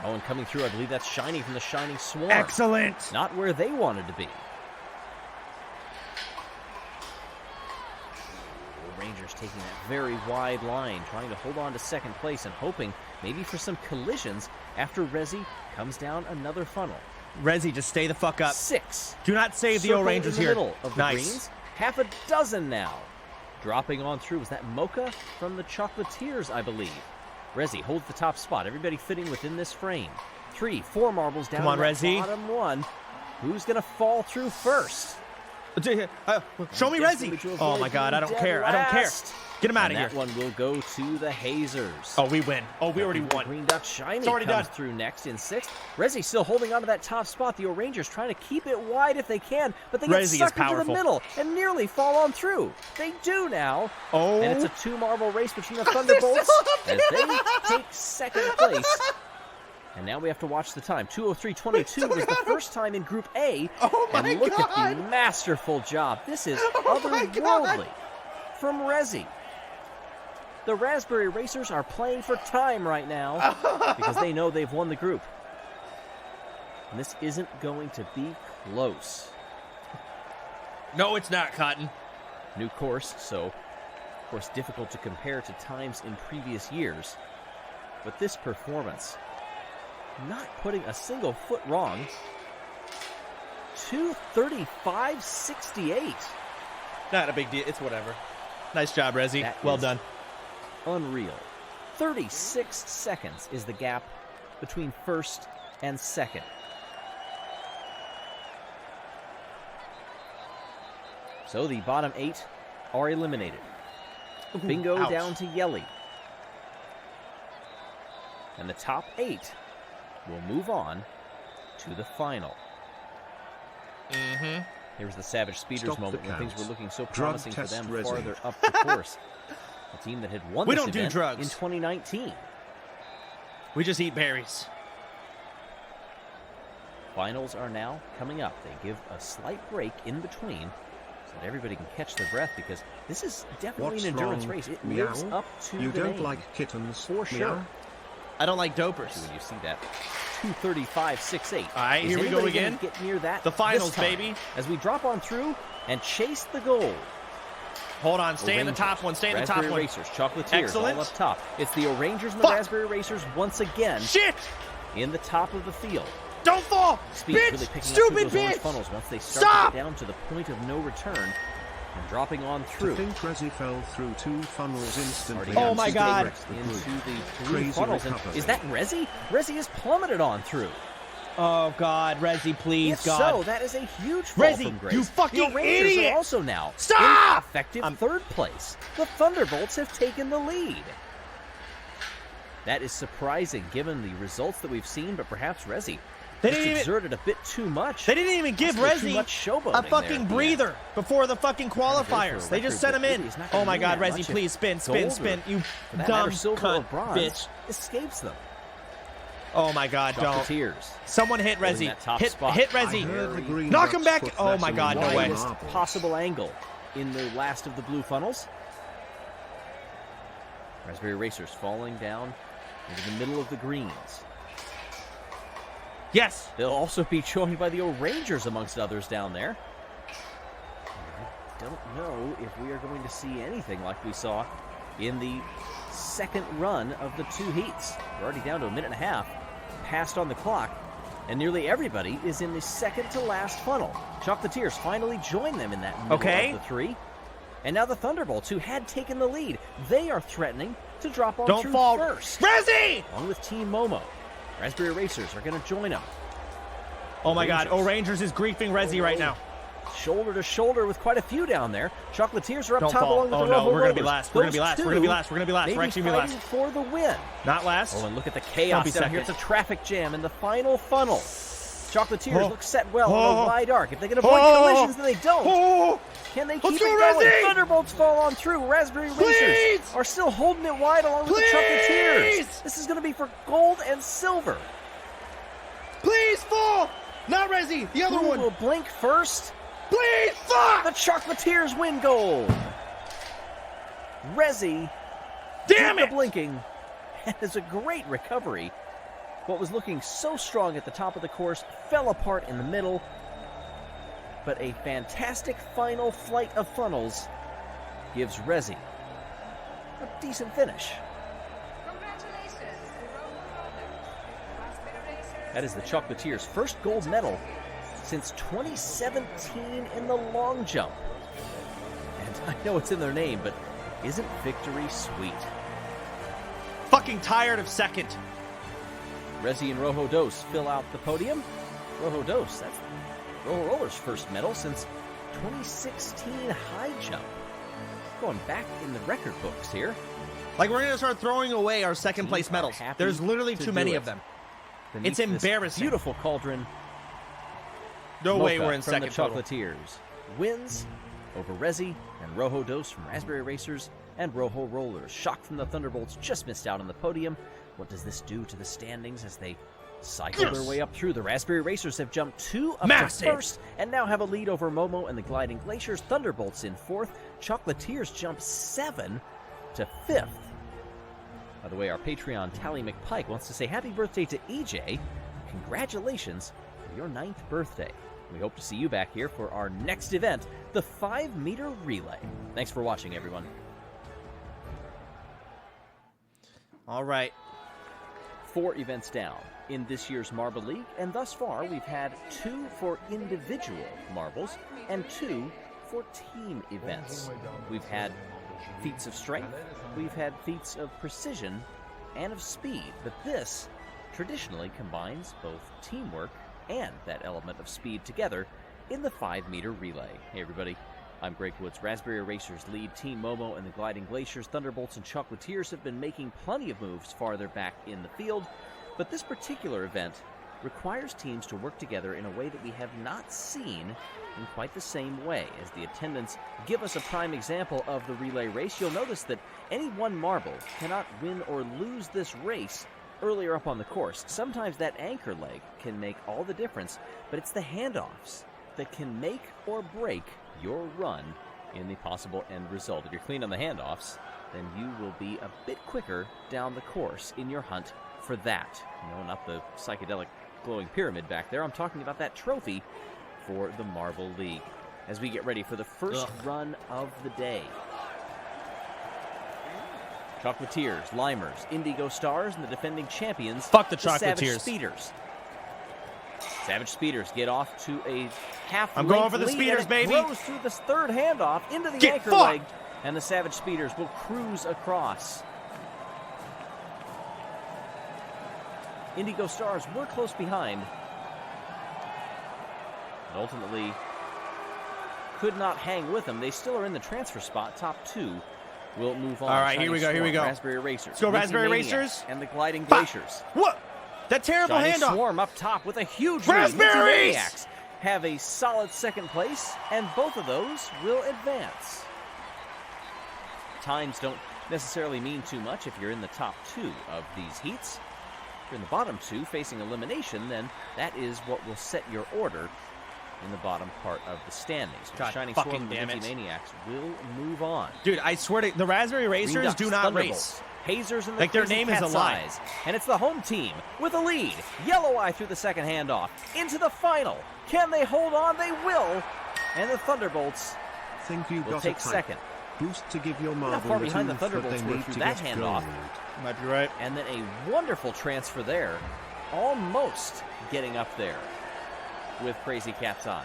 [SPEAKER 2] Oh, and coming through, I believe that's Shiny from the Shining Swarm.
[SPEAKER 4] Excellent.
[SPEAKER 2] Not where they wanted to be. taking that very wide line, trying to hold on to second place and hoping maybe for some collisions after Rezi comes down another funnel.
[SPEAKER 1] Rezi, just stay the fuck up.
[SPEAKER 2] 6.
[SPEAKER 1] Do not save the
[SPEAKER 2] Circle
[SPEAKER 1] O-Rangers
[SPEAKER 2] in the
[SPEAKER 1] here.
[SPEAKER 2] Middle of the greens. Half a dozen now. Dropping on through. Was that Mocha from the Chocolatiers, I believe? Rezi holds the top spot. Everybody fitting within this frame. 3, 4 marbles down.
[SPEAKER 1] Come on, Rezi.
[SPEAKER 2] Bottom one. Who's going to fall through first?
[SPEAKER 1] Show me Rezi. Oh my God, I don't care. I don't care. Get him out of here.
[SPEAKER 2] That one will go to the Hazers.
[SPEAKER 1] Oh, we win. Oh, we already won.
[SPEAKER 2] Green Duck Shiny
[SPEAKER 1] it's already
[SPEAKER 2] comes
[SPEAKER 1] done.
[SPEAKER 2] through next in 6th. Rezi still holding on to that top spot. The O-Rangers trying to keep it wide if they can, but they get sucked into the middle and nearly fall on through. They do now.
[SPEAKER 1] Oh.
[SPEAKER 2] And it's a 2-marble race between the Thunderbolts as they take second place. And now we have to watch the time. 2:03.22 was the first time in Group A.
[SPEAKER 1] Oh my
[SPEAKER 2] and look
[SPEAKER 1] God.
[SPEAKER 2] at the masterful job. This is
[SPEAKER 1] my
[SPEAKER 2] otherworldly from Rezi. The Raspberry Racers are playing for time right now because they know they've won the group. And this isn't going to be close.
[SPEAKER 1] No, it's not, Cotton.
[SPEAKER 2] New course, so of course difficult to compare to times in previous years. But this performance, not putting a single foot wrong. 2:35.68.
[SPEAKER 4] Not a big deal. It's whatever. Nice job, Rezi. Well done.
[SPEAKER 2] Unreal. 36 seconds is the gap between first and second. So the bottom 8 are eliminated. Bingo
[SPEAKER 1] ouch.
[SPEAKER 2] down to Yelly. And the top 8 will move on to the final.
[SPEAKER 1] Mm-hmm.
[SPEAKER 2] Here's the Savage Speeders
[SPEAKER 3] Stop
[SPEAKER 2] moment
[SPEAKER 3] the
[SPEAKER 2] when things
[SPEAKER 3] counts.
[SPEAKER 2] were looking so
[SPEAKER 3] Drug
[SPEAKER 2] promising for
[SPEAKER 3] test
[SPEAKER 2] them
[SPEAKER 3] Rezi.
[SPEAKER 2] farther up the course. A team that had won
[SPEAKER 1] We
[SPEAKER 2] this
[SPEAKER 1] don't do
[SPEAKER 2] event
[SPEAKER 1] drugs.
[SPEAKER 2] in 2019.
[SPEAKER 1] We just eat berries.
[SPEAKER 2] Finals are now coming up. They give a slight break in between so that everybody can catch their breath because this is definitely
[SPEAKER 3] What's
[SPEAKER 2] an endurance
[SPEAKER 3] wrong?
[SPEAKER 2] race. It
[SPEAKER 3] Meow?
[SPEAKER 2] lives up to
[SPEAKER 3] You
[SPEAKER 2] the
[SPEAKER 3] don't
[SPEAKER 2] name.
[SPEAKER 3] like kittens,
[SPEAKER 2] For sure.
[SPEAKER 3] meow?
[SPEAKER 4] I don't like dopers.
[SPEAKER 2] When you see that 2:35.68.
[SPEAKER 1] All right,
[SPEAKER 2] Is
[SPEAKER 1] here we go
[SPEAKER 2] anybody gonna
[SPEAKER 1] again.
[SPEAKER 2] Get near that.
[SPEAKER 1] The finals,
[SPEAKER 2] this time
[SPEAKER 1] baby.
[SPEAKER 2] As we drop on through and chase the goal.
[SPEAKER 1] Hold on. Stay in the
[SPEAKER 2] Rangers,
[SPEAKER 1] top one. Stay in the top
[SPEAKER 2] Raspberry
[SPEAKER 1] one.
[SPEAKER 2] Racers, Chocolatiers,
[SPEAKER 1] Excellent.
[SPEAKER 2] all up top. It's the O-Rangers and the
[SPEAKER 1] Fuck.
[SPEAKER 2] Raspberry Racers once again
[SPEAKER 1] Shit!
[SPEAKER 2] in the top of the field.
[SPEAKER 1] Don't fall!
[SPEAKER 2] Speed
[SPEAKER 1] Bitch!
[SPEAKER 2] really picking
[SPEAKER 1] Stupid
[SPEAKER 2] up through those orange
[SPEAKER 1] bitch!
[SPEAKER 2] funnels once they start
[SPEAKER 1] Stop!
[SPEAKER 2] to get down to the point of no return and dropping on
[SPEAKER 3] I
[SPEAKER 2] through.
[SPEAKER 3] think Rezi fell through 2 funnels instantly.
[SPEAKER 2] Already
[SPEAKER 1] Oh
[SPEAKER 3] and
[SPEAKER 1] my
[SPEAKER 3] still
[SPEAKER 1] God.
[SPEAKER 3] wrecked the
[SPEAKER 2] Into
[SPEAKER 3] group.
[SPEAKER 2] the blue
[SPEAKER 3] Crazy
[SPEAKER 2] funnels. And
[SPEAKER 3] recovery.
[SPEAKER 2] is that Rezi? Rezi has plummeted on through.
[SPEAKER 1] Oh, God. Rezi, please,
[SPEAKER 2] If
[SPEAKER 1] God.
[SPEAKER 2] so, that is a huge fall
[SPEAKER 1] Rezi,
[SPEAKER 2] from grace.
[SPEAKER 1] you fucking
[SPEAKER 2] the Rangers
[SPEAKER 1] idiot!
[SPEAKER 2] are also now
[SPEAKER 1] Stop!
[SPEAKER 2] in effective third place. The Thunderbolts have taken the lead. That is surprising given the results that we've seen, but perhaps Rezi
[SPEAKER 1] They
[SPEAKER 2] just
[SPEAKER 1] didn't even-
[SPEAKER 2] exerted a bit too much.
[SPEAKER 1] They didn't even give
[SPEAKER 2] Possibly too
[SPEAKER 1] Rezi
[SPEAKER 2] much showboating
[SPEAKER 1] a
[SPEAKER 2] there
[SPEAKER 1] fucking
[SPEAKER 2] at the
[SPEAKER 1] breather
[SPEAKER 2] end.
[SPEAKER 1] before the fucking qualifiers. They just sent him in.
[SPEAKER 2] He's not gonna
[SPEAKER 1] Oh my
[SPEAKER 2] win
[SPEAKER 1] God,
[SPEAKER 2] that
[SPEAKER 1] Rezi,
[SPEAKER 2] much if
[SPEAKER 1] please spin, spin,
[SPEAKER 2] gold
[SPEAKER 1] spin.
[SPEAKER 2] or,
[SPEAKER 1] You
[SPEAKER 2] for that
[SPEAKER 1] dumb
[SPEAKER 2] matter, silver or
[SPEAKER 1] cunt,
[SPEAKER 2] bronze
[SPEAKER 1] bitch.
[SPEAKER 2] escapes them.
[SPEAKER 1] Oh my God, don't.
[SPEAKER 2] Chocolatiers.
[SPEAKER 1] Someone hit
[SPEAKER 2] Holding
[SPEAKER 1] Rezi.
[SPEAKER 2] that top
[SPEAKER 1] Hit
[SPEAKER 2] spot.
[SPEAKER 1] Hit
[SPEAKER 3] I
[SPEAKER 1] Rezi.
[SPEAKER 3] heard the Green
[SPEAKER 1] Knock him
[SPEAKER 3] Ducks
[SPEAKER 1] back.
[SPEAKER 3] put
[SPEAKER 1] Oh
[SPEAKER 3] that
[SPEAKER 1] my
[SPEAKER 3] in
[SPEAKER 1] God, no
[SPEAKER 3] the
[SPEAKER 1] way.
[SPEAKER 2] Widest
[SPEAKER 3] marbles.
[SPEAKER 2] possible angle in the last of the blue funnels. Raspberry Racers falling down into the middle of the greens.
[SPEAKER 1] Yes.
[SPEAKER 2] They'll also be joined by the O-Rangers amongst others down there. I don't know if we are going to see anything like we saw in the second run of the 2 heats. We're already down to a minute and a half passed on the clock, and nearly everybody is in the second to last funnel. Chocolatiers finally join them in that middle of the 3. And now the Thunderbolts, who had taken the lead, they are threatening to drop on
[SPEAKER 1] Don't
[SPEAKER 2] through
[SPEAKER 1] fall.
[SPEAKER 2] first.
[SPEAKER 1] Rezi!
[SPEAKER 2] Along with Team Momo. Raspberry Racers are going to join them.
[SPEAKER 1] Oh my God,
[SPEAKER 2] Rangers.
[SPEAKER 1] O-Rangers is griefing Rezi right now.
[SPEAKER 2] Shoulder to shoulder with quite a few down there. Chocolatiers are up
[SPEAKER 1] Don't
[SPEAKER 2] top
[SPEAKER 1] fall.
[SPEAKER 2] along with
[SPEAKER 1] Oh
[SPEAKER 2] the
[SPEAKER 1] no,
[SPEAKER 2] Rojo
[SPEAKER 1] we're gonna be
[SPEAKER 2] Rollers.
[SPEAKER 1] last. We're gonna be
[SPEAKER 2] Those
[SPEAKER 1] last. We're
[SPEAKER 2] two
[SPEAKER 1] gonna be last. We're gonna be last.
[SPEAKER 2] may
[SPEAKER 1] We're
[SPEAKER 2] be
[SPEAKER 1] actually gonna be
[SPEAKER 2] fighting
[SPEAKER 1] last.
[SPEAKER 2] for the win.
[SPEAKER 1] Not last.
[SPEAKER 2] Oh, and look at the
[SPEAKER 1] Don't
[SPEAKER 2] chaos
[SPEAKER 1] be
[SPEAKER 2] down here.
[SPEAKER 1] second.
[SPEAKER 2] It's a traffic jam in the final funnel. Chocolatiers
[SPEAKER 1] Oh.
[SPEAKER 2] look set well on
[SPEAKER 1] Oh.
[SPEAKER 2] a wide arc. If they can avoid
[SPEAKER 1] Oh.
[SPEAKER 2] collisions, then they don't.
[SPEAKER 1] Oh!
[SPEAKER 2] Can they
[SPEAKER 1] Let's
[SPEAKER 2] keep
[SPEAKER 1] go,
[SPEAKER 2] it going?
[SPEAKER 1] Rezi!
[SPEAKER 2] Thunderbolts fall on through. Raspberry
[SPEAKER 1] Please!
[SPEAKER 2] Racers are still holding it wide along with the
[SPEAKER 1] Please!
[SPEAKER 2] Chocolatiers. This is going to be for gold and silver.
[SPEAKER 1] Please fall! Not Rezi. The other
[SPEAKER 2] Who
[SPEAKER 1] one.
[SPEAKER 2] will blink first?
[SPEAKER 1] Please, fuck!
[SPEAKER 2] The Chocolatiers win gold. Rezi
[SPEAKER 1] Damn
[SPEAKER 2] did
[SPEAKER 1] it!
[SPEAKER 2] the blinking. And it's a great recovery. What was looking so strong at the top of the course fell apart in the middle. But a fantastic final flight of funnels gives Rezi a decent finish. That is the Chocolatiers' first gold medal since 2017 in the long jump. And I know it's in their name, but isn't victory sweet?
[SPEAKER 4] Fucking tired of second.
[SPEAKER 2] Rezi and Rojo Dos fill out the podium. Rojo Dos, that's Rojo Roller's first medal since 2016 high jump. Going back in the record books here.
[SPEAKER 4] Like, we're going to start throwing away our second place medals. There's literally too many of them. It's embarrassing.
[SPEAKER 2] Beautiful cauldron.
[SPEAKER 4] No way
[SPEAKER 2] Mocha
[SPEAKER 4] we're in
[SPEAKER 2] from
[SPEAKER 4] second
[SPEAKER 2] the
[SPEAKER 4] total.
[SPEAKER 2] Chocolatiers wins over Rezi and Rojo Dos from Raspberry Racers and Rojo Rollers. Shock from the Thunderbolts just missed out on the podium. What does this do to the standings as they cycle their way up through? The Raspberry Racers have jumped 2 up to first and now have a lead over Momo and the Gliding Glaciers. Thunderbolts in 4th. Chocolatiers jump 7 to 5th. By the way, our Patreon Tally McPike wants to say happy birthday to EJ. Congratulations for your 9th birthday. We hope to see you back here for our next event, the 5-meter relay. Thanks for watching, everyone.
[SPEAKER 4] All right.
[SPEAKER 2] 4 events down in this year's Marble League, and thus far we've had 2 for individual marbles and 2 for team events. We've had feats of strength, we've had feats of precision and of speed, but this traditionally combines both teamwork and that element of speed together in the 5-meter relay. Hey everybody, I'm Greg Woods. Raspberry Racers lead Team Momo and the Gliding Glaciers. Thunderbolts and Chocolatiers have been making plenty of moves farther back in the field, but this particular event requires teams to work together in a way that we have not seen in quite the same way. As the attendants give us a prime example of the relay race, you'll notice that any one marble cannot win or lose this race earlier up on the course. Sometimes that anchor leg can make all the difference, but it's the handoffs that can make or break your run in the possible end result. If you're clean on the handoffs, then you will be a bit quicker down the course in your hunt for that. No, not the psychedelic glowing pyramid back there. I'm talking about that trophy for the Marble League. As we get ready for the first run of the day. Chocolatiers, Limers, Indigo Stars, and the defending champions.
[SPEAKER 4] Fuck the
[SPEAKER 2] Savage
[SPEAKER 4] Chocolatiers.
[SPEAKER 2] Speeders. Savage Speeders get off to a half.
[SPEAKER 4] I'm going for the
[SPEAKER 2] lead,
[SPEAKER 4] Speeders,
[SPEAKER 2] and it
[SPEAKER 4] baby.
[SPEAKER 2] Grows through this third handoff into the
[SPEAKER 4] Get
[SPEAKER 2] anchor
[SPEAKER 4] fucked.
[SPEAKER 2] leg, and the Savage Speeders will cruise across. Indigo Stars were close behind, but ultimately could not hang with them. They still are in the transfer spot. Top 2 will move on.
[SPEAKER 4] All right, here we go, here we go.
[SPEAKER 2] Raspberry Racers.
[SPEAKER 4] Let's go, Raspberry Racers.
[SPEAKER 2] And the Gliding Glaciers.
[SPEAKER 4] What? That terrible
[SPEAKER 2] Shining
[SPEAKER 4] handoff.
[SPEAKER 2] Swarm up top with a huge lead.
[SPEAKER 4] Raspberries!
[SPEAKER 2] Maniacs have a solid second place, and both of those will advance. Times don't necessarily mean too much if you're in the top 2 of these heats. If you're in the bottom 2 facing elimination, then that is what will set your order in the bottom part of the standings.
[SPEAKER 4] God
[SPEAKER 2] Shining
[SPEAKER 4] fucking
[SPEAKER 2] Swarm and
[SPEAKER 4] damn
[SPEAKER 2] the
[SPEAKER 4] it.
[SPEAKER 2] Maniacs will move on.
[SPEAKER 4] Dude, I swear to the Raspberry
[SPEAKER 2] Green
[SPEAKER 4] Racers
[SPEAKER 2] Ducks,
[SPEAKER 4] do not
[SPEAKER 2] Thunderbolts,
[SPEAKER 4] race.
[SPEAKER 2] Hazers and the
[SPEAKER 4] Like, their
[SPEAKER 2] Crazy
[SPEAKER 4] name is a
[SPEAKER 2] Cat's
[SPEAKER 4] lie.
[SPEAKER 2] Eyes. And it's the home team with a lead. Yellow Eye through the second handoff. Into the final. Can they hold on? They will. And the Thunderbolts
[SPEAKER 3] Think you
[SPEAKER 2] will
[SPEAKER 3] got
[SPEAKER 2] take
[SPEAKER 3] a type
[SPEAKER 2] second.
[SPEAKER 3] boost to give your
[SPEAKER 2] Not
[SPEAKER 3] marble
[SPEAKER 2] far
[SPEAKER 3] the
[SPEAKER 2] behind the
[SPEAKER 3] tooth, but
[SPEAKER 2] Thunderbolts
[SPEAKER 3] they
[SPEAKER 2] were
[SPEAKER 3] need
[SPEAKER 2] through
[SPEAKER 3] to
[SPEAKER 2] that
[SPEAKER 3] get
[SPEAKER 2] handoff.
[SPEAKER 3] gold.
[SPEAKER 4] Might be right.
[SPEAKER 2] And then a wonderful transfer there. Almost getting up there with Crazy Cat's Eyes.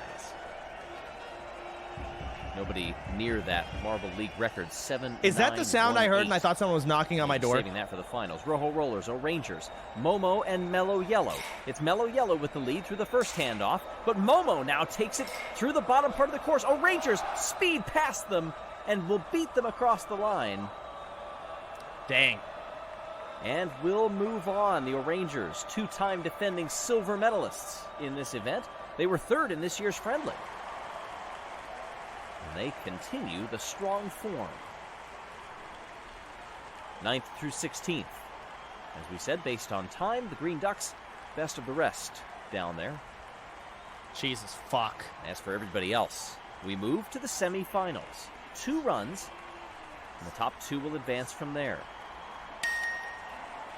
[SPEAKER 2] Nobody near that Marble League record, 7-9-1-8.
[SPEAKER 4] Is that the sound I heard and I thought someone was knocking on my door?
[SPEAKER 2] Saving that for the finals. Rojo Rollers, O'Rangers, Momo, and Mellow Yellow. It's Mellow Yellow with the lead through the first handoff, but Momo now takes it through the bottom part of the course. O'Rangers speed past them and will beat them across the line.
[SPEAKER 4] Dang.
[SPEAKER 2] And will move on. The O'Rangers, 2-time defending silver medalists in this event. They were 3rd in this year's friendly. And they continue the strong form. 9th through 16th. As we said, based on time, the Green Ducks, best of the rest down there.
[SPEAKER 4] Jesus fuck.
[SPEAKER 2] As for everybody else, we move to the semifinals. 2 runs, and the top 2 will advance from there.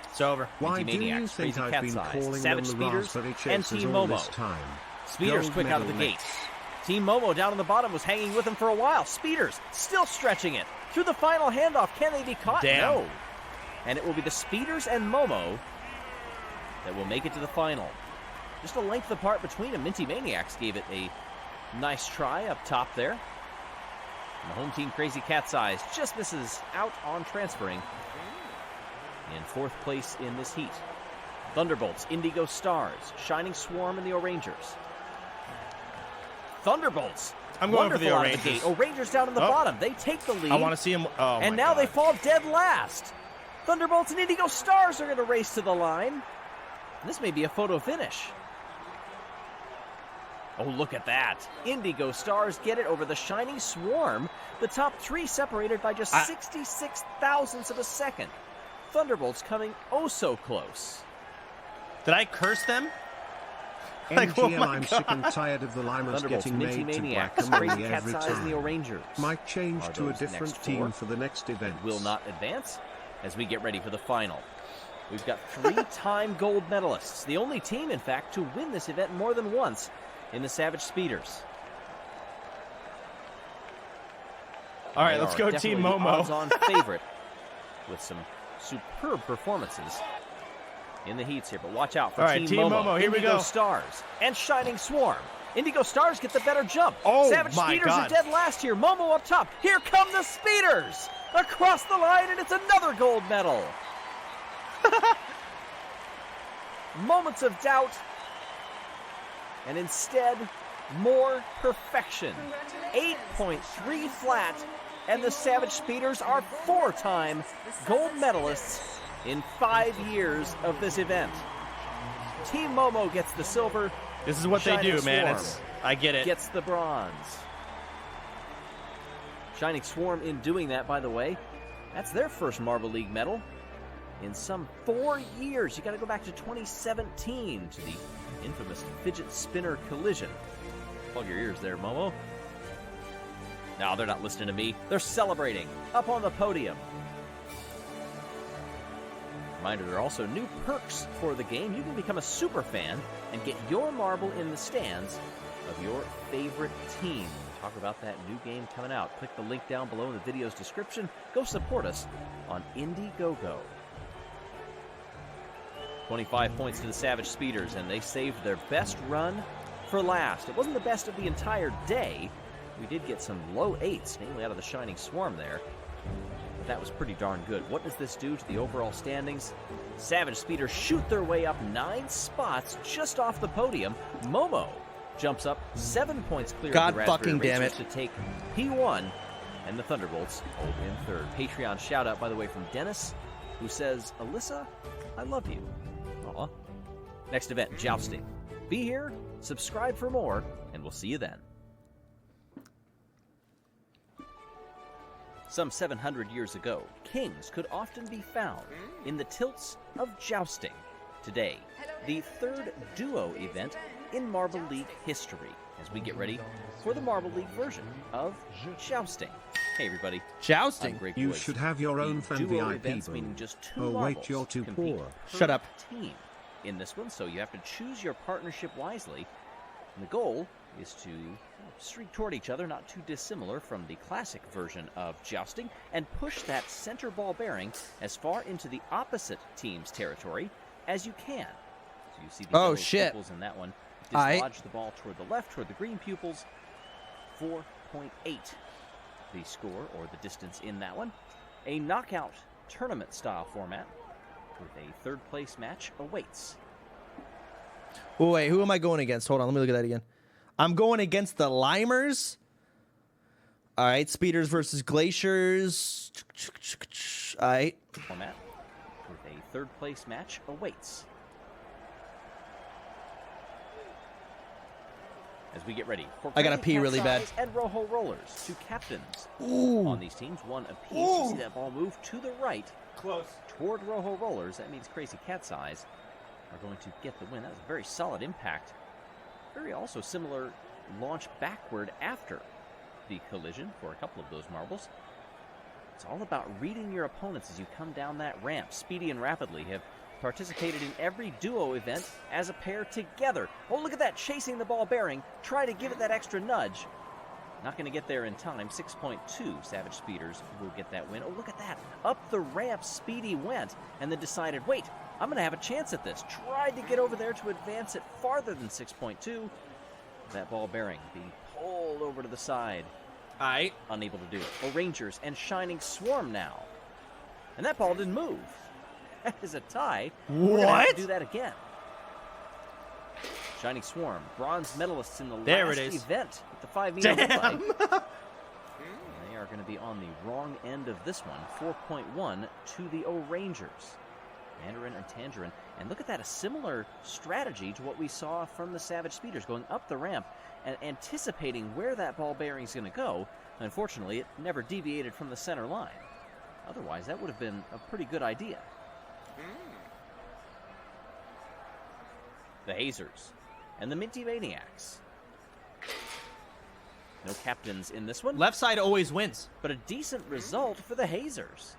[SPEAKER 4] It's over.
[SPEAKER 3] Why do you
[SPEAKER 2] Maniacs,
[SPEAKER 3] think
[SPEAKER 2] Crazy
[SPEAKER 3] I've
[SPEAKER 2] Cat's
[SPEAKER 3] been
[SPEAKER 2] Eyes,
[SPEAKER 3] calling
[SPEAKER 2] Savage
[SPEAKER 3] them the
[SPEAKER 2] Speeders,
[SPEAKER 3] Raspberry
[SPEAKER 2] and
[SPEAKER 3] Chasers
[SPEAKER 2] Team
[SPEAKER 3] all
[SPEAKER 2] Momo.
[SPEAKER 3] this time?
[SPEAKER 2] Speeders
[SPEAKER 3] Gold
[SPEAKER 2] quick out of the
[SPEAKER 3] medal
[SPEAKER 2] gate.
[SPEAKER 3] next.
[SPEAKER 2] Team Momo down on the bottom was hanging with him for a while. Speeders still stretching it through the final handoff. Can they be caught?
[SPEAKER 1] Damn.
[SPEAKER 2] No. And it will be the Speeders and Momo that will make it to the final. Just a length apart between them. Minty Maniacs gave it a nice try up top there. And the home team, Crazy Cat's Eyes, just misses out on transferring in 4th place in this heat. Thunderbolts, Indigo Stars, Shining Swarm, and the O'Rangers. Thunderbolts.
[SPEAKER 1] I'm going for the
[SPEAKER 2] wonderful out of
[SPEAKER 1] O'Rangers.
[SPEAKER 2] gate. O'Rangers down in the bottom. They take the lead.
[SPEAKER 1] I want to see him. Oh,
[SPEAKER 2] and
[SPEAKER 1] my
[SPEAKER 2] now
[SPEAKER 1] God.
[SPEAKER 2] they fall dead last. Thunderbolts and Indigo Stars are going to race to the line. This may be a photo finish. Oh, look at that. Indigo Stars get it over the Shining Swarm. The top 3 separated by just 66 thousandths of a second. Thunderbolts coming oh so close.
[SPEAKER 1] Did I curse them?
[SPEAKER 3] MGL, I'm sick and tired of the limers
[SPEAKER 2] Thunderbolts,
[SPEAKER 3] getting
[SPEAKER 2] Minty
[SPEAKER 3] made to
[SPEAKER 2] Maniacs,
[SPEAKER 3] black
[SPEAKER 2] Crazy
[SPEAKER 3] money
[SPEAKER 2] Cat's
[SPEAKER 3] every
[SPEAKER 2] Eyes, and the
[SPEAKER 3] time.
[SPEAKER 2] O'Rangers.
[SPEAKER 3] Might change
[SPEAKER 2] Are
[SPEAKER 3] to a
[SPEAKER 2] those
[SPEAKER 3] different
[SPEAKER 2] next
[SPEAKER 3] team
[SPEAKER 2] 4?
[SPEAKER 3] for the next event.
[SPEAKER 2] Will not advance as we get ready for the final. We've got 3-time gold medalists, the only team, in fact, to win this event more than once in the Savage Speeders.
[SPEAKER 1] All right,
[SPEAKER 2] They
[SPEAKER 1] let's
[SPEAKER 2] are
[SPEAKER 1] go
[SPEAKER 2] definitely
[SPEAKER 1] Team
[SPEAKER 2] the
[SPEAKER 1] Momo.
[SPEAKER 2] odds-on favorite with some superb performances in the heats here. But watch out for
[SPEAKER 1] All right, Team Momo, here we
[SPEAKER 2] Indigo
[SPEAKER 1] go.
[SPEAKER 2] Stars and Shining Swarm. Indigo Stars get the better jump.
[SPEAKER 1] Oh,
[SPEAKER 2] Savage
[SPEAKER 1] my
[SPEAKER 2] Speeders
[SPEAKER 1] God.
[SPEAKER 2] are dead last here. Momo up top. Here come the Speeders across the line, and it's another gold medal. Moments of doubt, and instead, more perfection. 8.3 flat, and the Savage Speeders are 4-time gold medalists in 5 years of this event. Team Momo gets the silver.
[SPEAKER 1] This is what they
[SPEAKER 2] Shining
[SPEAKER 1] do, man.
[SPEAKER 2] Swarm
[SPEAKER 1] It's, I get it.
[SPEAKER 2] gets the bronze. Shining Swarm, in doing that, by the way, that's their first Marble League medal in some 4 years. You got to go back to 2017 to the infamous fidget spinner collision. Plug your ears there, Momo. No, they're not listening to me. They're celebrating up on the podium. Reminder, there are also new perks for the game. You can become a super fan and get your marble in the stands of your favorite team. We'll talk about that new game coming out. Click the link down below in the video's description. Go support us on Indiegogo. 25 points to the Savage Speeders, and they saved their best run for last. It wasn't the best of the entire day. We did get some low 8s, namely out of the Shining Swarm there. But that was pretty darn good. What does this do to the overall standings? Savage Speeders shoot their way up 9 spots just off the podium. Momo jumps up 7 points clear
[SPEAKER 4] God
[SPEAKER 2] of the Raspberry
[SPEAKER 4] fucking damn
[SPEAKER 2] Racers
[SPEAKER 4] it.
[SPEAKER 2] to take P1, and the Thunderbolts hold in 3rd. Patreon shout out, by the way, from Dennis, who says, Alyssa, I love you. Aw. Next event, Jousting. Be here, subscribe for more, and we'll see you then. Some 700 years ago, kings could often be found in the tilts of jousting. Today, the 3rd duo event in Marble League history, as we get ready for the Marble League version of Jousting. Hey everybody, I'm
[SPEAKER 4] Jousting.
[SPEAKER 2] Greg
[SPEAKER 3] You
[SPEAKER 2] Woods.
[SPEAKER 3] should have your own
[SPEAKER 2] The
[SPEAKER 3] fan
[SPEAKER 2] duo
[SPEAKER 3] VIP
[SPEAKER 2] events
[SPEAKER 3] booth.
[SPEAKER 2] meaning just 2
[SPEAKER 3] Oh,
[SPEAKER 2] marbles
[SPEAKER 3] wait, you're too
[SPEAKER 2] compete
[SPEAKER 3] poor.
[SPEAKER 2] per
[SPEAKER 4] Shut up.
[SPEAKER 2] team in this one, so you have to choose your partnership wisely. And the goal is to streak toward each other, not too dissimilar from the classic version of jousting, and push that center ball bearing as far into the opposite team's territory as you can. So you see the
[SPEAKER 4] Oh,
[SPEAKER 2] yellow
[SPEAKER 4] shit.
[SPEAKER 2] pupils in that one.
[SPEAKER 4] Aight.
[SPEAKER 2] Dislodge the ball toward the left, toward the green pupils. 4.8 the score, or the distance in that one. A knockout tournament style format with a 3rd place match awaits.
[SPEAKER 4] Oh, wait, who am I going against? Hold on, let me look at that again. I'm going against the Limers. All right, Speeders versus Glaciers. All right.
[SPEAKER 2] Format with a 3rd place match awaits. As we get ready for
[SPEAKER 4] I gotta
[SPEAKER 2] Crazy
[SPEAKER 4] pee
[SPEAKER 2] Cat's
[SPEAKER 4] really bad.
[SPEAKER 2] Eyes and Rojo Rollers, 2 captains
[SPEAKER 4] Ooh.
[SPEAKER 2] on these teams, 1 apiece. You see that ball move to the right
[SPEAKER 1] Close.
[SPEAKER 2] toward Rojo Rollers. That means Crazy Cat's Eyes are going to get the win. That was a very solid impact. Very also similar launch backward after the collision for a couple of those marbles. It's all about reading your opponents as you come down that ramp. Speedy and Rapidly have participated in every duo event as a pair together. Oh, look at that, chasing the ball bearing. Try to give it that extra nudge. Not going to get there in time. 6.2 Savage Speeders will get that win. Oh, look at that. Up the ramp, Speedy went, and then decided, wait, I'm going to have a chance at this. Tried to get over there to advance it farther than 6.2. That ball bearing being pulled over to the side.
[SPEAKER 1] Aight.
[SPEAKER 2] Unable to do it. Oh, Rangers and Shining Swarm now. And that ball didn't move. That is a tie. We're gonna have to do that again. Shining Swarm, bronze medalists in the last event with the 5 meter
[SPEAKER 1] Damn.
[SPEAKER 2] They are going to be on the wrong end of this one. 4.1 to the O-Rangers. Mandarin and Tangerine. And look at that, a similar strategy to what we saw from the Savage Speeders, going up the ramp and anticipating where that ball bearing is going to go. Unfortunately, it never deviated from the center line. Otherwise, that would have been a pretty good idea. The Hazers and the Minty Maniacs. No captains in this one.
[SPEAKER 1] Left side always wins.
[SPEAKER 2] But a decent result for the Hazers.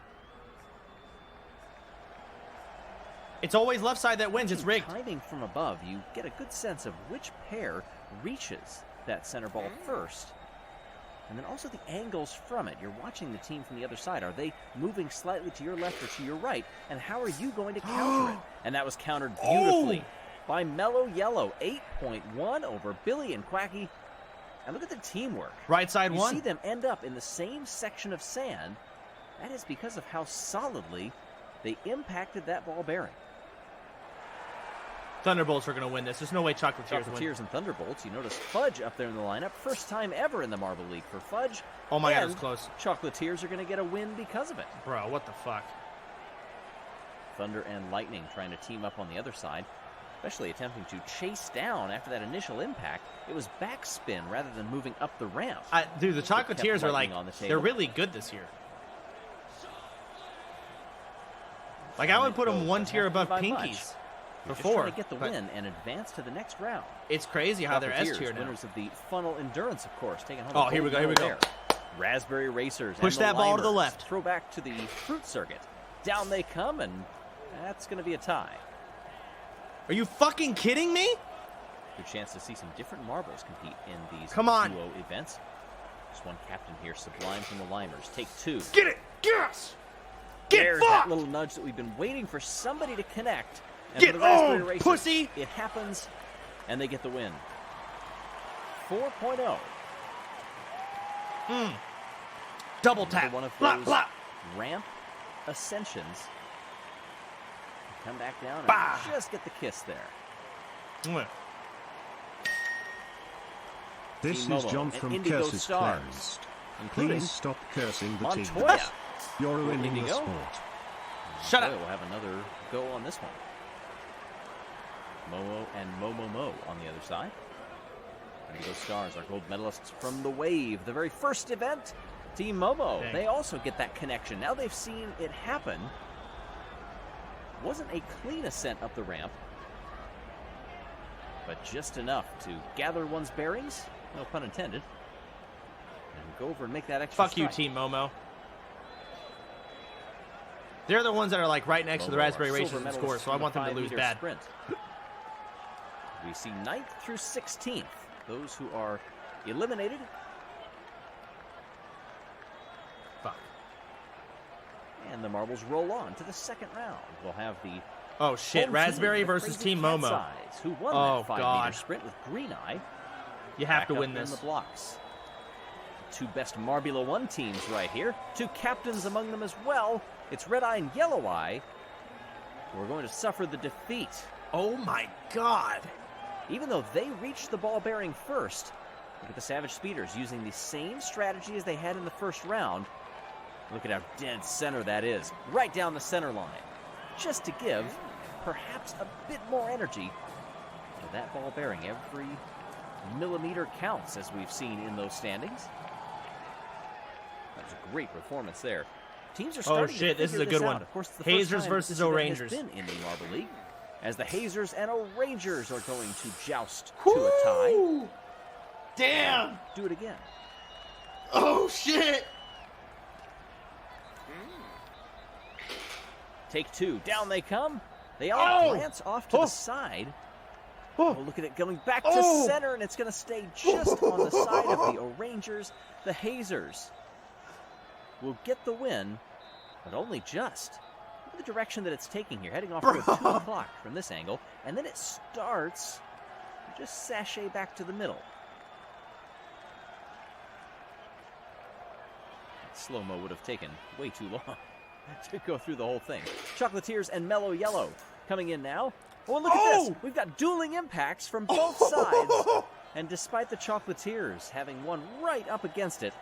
[SPEAKER 1] It's always left side that wins. It's rigged.
[SPEAKER 2] Timing from above, you get a good sense of which pair reaches that center ball first. And then also the angles from it. You're watching the team from the other side. Are they moving slightly to your left or to your right? And how are you going to counter it? And that was countered beautifully by Mellow Yellow. 8.1 over Billy and Quacky. And look at the teamwork.
[SPEAKER 1] Right side
[SPEAKER 2] you
[SPEAKER 1] one.
[SPEAKER 2] You see them end up in the same section of sand. That is because of how solidly they impacted that ball bearing.
[SPEAKER 1] Thunderbolts are going to win this. There's no way Chocolatiers win.
[SPEAKER 2] Chocolatiers and Thunderbolts. You notice Fudge up there in the lineup. First time ever in the Marble League for Fudge.
[SPEAKER 1] Oh my God, it was close.
[SPEAKER 2] Chocolatiers are going to get a win because of it.
[SPEAKER 1] Bro, what the fuck?
[SPEAKER 2] Thunder and Lightning trying to team up on the other side, especially attempting to chase down after that initial impact. It was backspin rather than moving up the ramp.
[SPEAKER 1] Dude, the Chocolatiers are like, they're really good this year. Like, I would put them one tier above Pinkies. Before,
[SPEAKER 2] trying to get the win and advance to the next round.
[SPEAKER 1] It's crazy how they're S tier now.
[SPEAKER 2] Winners of the Funnel Endurance, of course, taking home.
[SPEAKER 1] Oh, here we go.
[SPEAKER 2] Raspberry Racers.
[SPEAKER 1] Push that ball to the left.
[SPEAKER 2] Throw back to the fruit circuit. Down they come, and that's going to be a tie.
[SPEAKER 1] Are you fucking kidding me?
[SPEAKER 2] Good chance to see some different marbles compete in these duo events. Just one captain here, Sublime from the Limers. Take two.
[SPEAKER 1] Get it! Yes!
[SPEAKER 2] There's that little nudge that we've been waiting for somebody to connect. And
[SPEAKER 1] Get
[SPEAKER 2] for the Raspberry Racers,
[SPEAKER 1] pussy!
[SPEAKER 2] It happens, and they get the win. 4.0.
[SPEAKER 1] Double tap.
[SPEAKER 2] One of
[SPEAKER 1] Blah,
[SPEAKER 2] those
[SPEAKER 1] blah.
[SPEAKER 2] ramp ascensions. Come back down and
[SPEAKER 1] Bah.
[SPEAKER 2] just get the kiss there.
[SPEAKER 3] This
[SPEAKER 2] Team
[SPEAKER 3] is
[SPEAKER 2] Momo
[SPEAKER 3] John
[SPEAKER 2] and
[SPEAKER 3] from
[SPEAKER 2] Indigo
[SPEAKER 3] Curses
[SPEAKER 2] Stars,
[SPEAKER 3] Cleansed.
[SPEAKER 2] including
[SPEAKER 3] Please stop cursing the team.
[SPEAKER 2] Montoya.
[SPEAKER 3] You're ruining the
[SPEAKER 2] Indigo.
[SPEAKER 3] sport.
[SPEAKER 1] Shut up.
[SPEAKER 2] We'll have another go on this one. Momo and Momo on the other side. Indigo Stars, our gold medalists from the Wave, the very first event. Team Momo,
[SPEAKER 1] Dang.
[SPEAKER 2] they also get that connection. Now they've seen it happen. Wasn't a clean ascent up the ramp, but just enough to gather one's bearings, no pun intended, and go over and make that extra
[SPEAKER 1] Fuck you,
[SPEAKER 2] strike.
[SPEAKER 1] Team Momo. They're the ones that are like right next to the Raspberry Racers in score, so I want them to lose bad.
[SPEAKER 2] Sprint. We see 9th through 16th, those who are eliminated.
[SPEAKER 1] Fuck.
[SPEAKER 2] And the marbles roll on to the second round. We'll have the
[SPEAKER 1] Oh shit,
[SPEAKER 2] home
[SPEAKER 1] Raspberry
[SPEAKER 2] team, the
[SPEAKER 1] versus
[SPEAKER 2] Crazy
[SPEAKER 1] Team
[SPEAKER 2] Cat's
[SPEAKER 1] Momo.
[SPEAKER 2] Eyes, who won
[SPEAKER 1] Oh,
[SPEAKER 2] that 5
[SPEAKER 1] God.
[SPEAKER 2] meter sprint with Green Eye.
[SPEAKER 1] You have
[SPEAKER 2] Back
[SPEAKER 1] to
[SPEAKER 2] up
[SPEAKER 1] win
[SPEAKER 2] in
[SPEAKER 1] this.
[SPEAKER 2] the blocks. The two best Marbula 1 teams right here. Two captains among them as well. It's Red Eye and Yellow Eye. We're going to suffer the defeat.
[SPEAKER 1] Oh my God.
[SPEAKER 2] Even though they reached the ball bearing first, look at the Savage Speeders using the same strategy as they had in the first round. Look at how dead center that is. Right down the center line. Just to give perhaps a bit more energy to that ball bearing. Every millimeter counts, as we've seen in those standings. That was a great performance there. Teams are starting
[SPEAKER 1] shit,
[SPEAKER 2] to
[SPEAKER 1] this is a
[SPEAKER 2] figure
[SPEAKER 1] good
[SPEAKER 2] out.
[SPEAKER 1] one.
[SPEAKER 2] Of course, it's the
[SPEAKER 1] Hazers
[SPEAKER 2] first time
[SPEAKER 1] versus
[SPEAKER 2] this event
[SPEAKER 1] O-Rangers.
[SPEAKER 2] has been in the Marble League, as the Hazers and O-Rangers are going to joust to a tie.
[SPEAKER 1] Damn.
[SPEAKER 2] Do it again.
[SPEAKER 1] Oh shit.
[SPEAKER 2] Take two. Down they come. They all glance off to the side. Oh, look at it going back to center, and it's going to stay just on the side of the Orangers. The Hazers will get the win, but only just. Look at the direction that it's taking here, heading off toward 2 o'clock from this angle, and then it starts to just sashay back to the middle. Slow-mo would have taken way too long to go through the whole thing. Chocolatiers and Mellow Yellow coming in now. Oh, and look at this. We've got dueling impacts from both sides. And despite the Chocolatiers having one right up against it,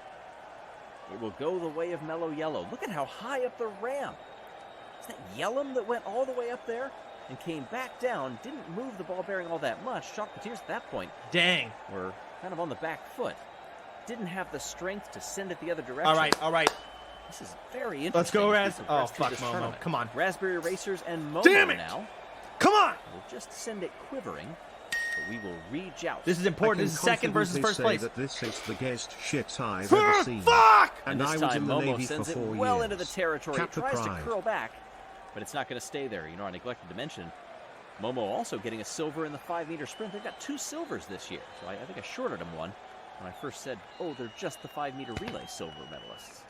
[SPEAKER 2] it will go the way of Mellow Yellow. Look at how high up the ramp. Is that Yellum that went all the way up there and came back down? Didn't move the ball bearing all that much. Chocolatiers at that point were kind of on the back foot. Didn't have the strength to send it the other direction.
[SPEAKER 1] All right.
[SPEAKER 2] This is very interesting.
[SPEAKER 1] Let's go, Raz. Oh, fuck, Momo.
[SPEAKER 2] Tournament.
[SPEAKER 1] Come on.
[SPEAKER 2] Raspberry Racers and Momo
[SPEAKER 1] Damn it!
[SPEAKER 2] now.
[SPEAKER 1] Come on!
[SPEAKER 2] We'll just send it quivering, but we will rejoust.
[SPEAKER 1] This is important. This is second versus first place.
[SPEAKER 3] That this is the gayest shit I've ever seen.
[SPEAKER 1] Fuck!
[SPEAKER 2] And this
[SPEAKER 3] I was
[SPEAKER 2] time,
[SPEAKER 3] in the
[SPEAKER 2] Momo
[SPEAKER 3] Navy
[SPEAKER 2] sends
[SPEAKER 3] for
[SPEAKER 2] it
[SPEAKER 3] 4
[SPEAKER 2] well
[SPEAKER 3] years.
[SPEAKER 2] into the territory. It tries to
[SPEAKER 3] pride.
[SPEAKER 2] curl back, but it's not going to stay there. You know, I neglected to mention, Momo also getting a silver in the 5-meter sprint. They've got 2 silvers this year, so I think I shorted them one when I first said, oh, they're just the 5-meter relay silver medalists.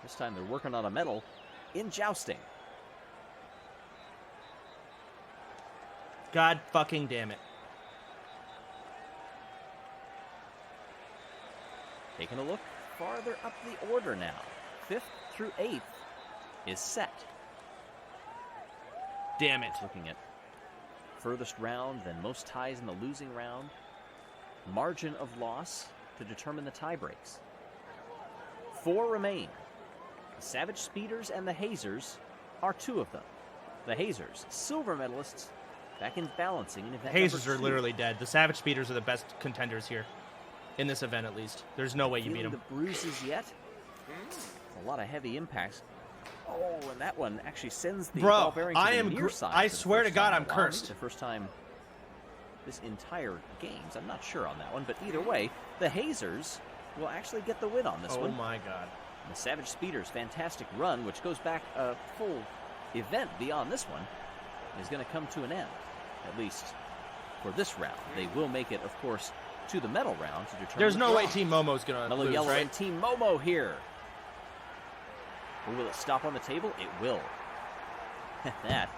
[SPEAKER 2] This time they're working on a medal in jousting.
[SPEAKER 1] God fucking damn it.
[SPEAKER 2] Taking a look farther up the order now. 5th through 8th is set.
[SPEAKER 1] Damn it.
[SPEAKER 2] Looking at furthest round, then most ties in the losing round. Margin of loss to determine the tie breaks. 4 remain. The Savage Speeders and the Hazers are 2 of them. The Hazers, silver medalists, back in balancing in event
[SPEAKER 1] Hazers
[SPEAKER 2] number
[SPEAKER 1] are
[SPEAKER 2] 2.
[SPEAKER 1] literally dead. The Savage Speeders are the best contenders here. In this event, at least. There's no way you beat
[SPEAKER 2] Feeling
[SPEAKER 1] them.
[SPEAKER 2] the bruises yet? A lot of heavy impacts. Oh, and that one actually sends the ball bearing to the near side.
[SPEAKER 1] I
[SPEAKER 2] for the
[SPEAKER 1] swear to
[SPEAKER 2] first
[SPEAKER 1] God,
[SPEAKER 2] time.
[SPEAKER 1] I'm
[SPEAKER 2] Wow,
[SPEAKER 1] cursed.
[SPEAKER 2] maybe the first time this entire games. I'm not sure on that one, but either way, the Hazers will actually get the win on this one.
[SPEAKER 1] Oh my God.
[SPEAKER 2] The Savage Speeders' fantastic run, which goes back a full event beyond this one, is going to come to an end, at least for this round. They will make it, of course, to the medal round to determine.
[SPEAKER 1] There's
[SPEAKER 2] the
[SPEAKER 1] no way
[SPEAKER 2] draw.
[SPEAKER 1] Team Momo's going to
[SPEAKER 2] Mellow
[SPEAKER 1] lose,
[SPEAKER 2] Yellow
[SPEAKER 1] right?
[SPEAKER 2] and Team Momo here. Or will it stop on the table? It will. That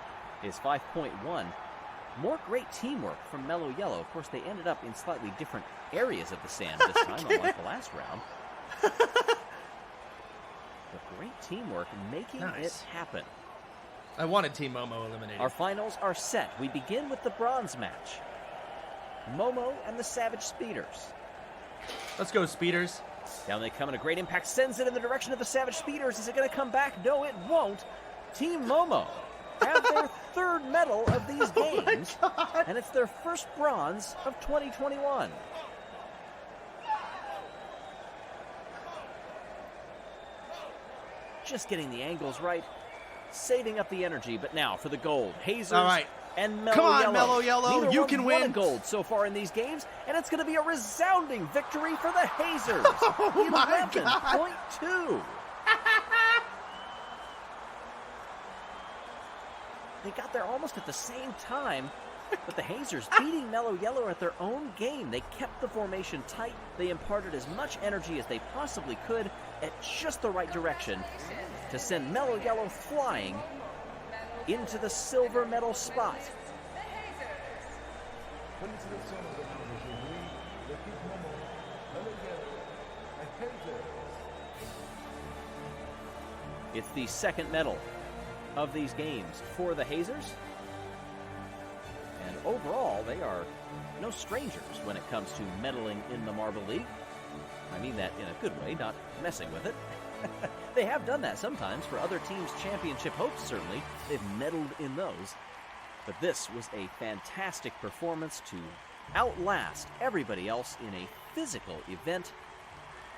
[SPEAKER 2] is 5.1. More great teamwork from Mellow Yellow. Of course, they ended up in slightly different areas of the sand this time, unlike the last round. But great teamwork making it happen.
[SPEAKER 1] I wanted Team Momo eliminated.
[SPEAKER 2] Our finals are set. We begin with the bronze match. Momo and the Savage Speeders.
[SPEAKER 1] Let's go, Speeders.
[SPEAKER 2] Down they come, and a great impact sends it in the direction of the Savage Speeders. Is it going to come back? No, it won't. Team Momo have their 3rd medal of these games, and it's their first bronze of 2021. Just getting the angles right, saving up the energy, but now for the gold. Hazers
[SPEAKER 1] All right.
[SPEAKER 2] and Mellow
[SPEAKER 1] Come on,
[SPEAKER 2] Yellow.
[SPEAKER 1] Mellow Yellow,
[SPEAKER 2] Neither
[SPEAKER 1] you
[SPEAKER 2] one
[SPEAKER 1] can
[SPEAKER 2] won a
[SPEAKER 1] win.
[SPEAKER 2] gold so far in these games, and it's going to be a resounding victory for the Hazers.
[SPEAKER 1] Oh my God.
[SPEAKER 2] 11.2. They got there almost at the same time, but the Hazers beating Mellow Yellow at their own game. They kept the formation tight. They imparted as much energy as they possibly could at just the right direction to send Mellow Yellow flying into the silver medal spot. It's the 2nd medal of these games for the Hazers. And overall, they are no strangers when it comes to medaling in the Marble League. I mean that in a good way, not messing with it. They have done that sometimes for other teams' championship hopes, certainly. They've medaled in those. But this was a fantastic performance to outlast everybody else in a physical event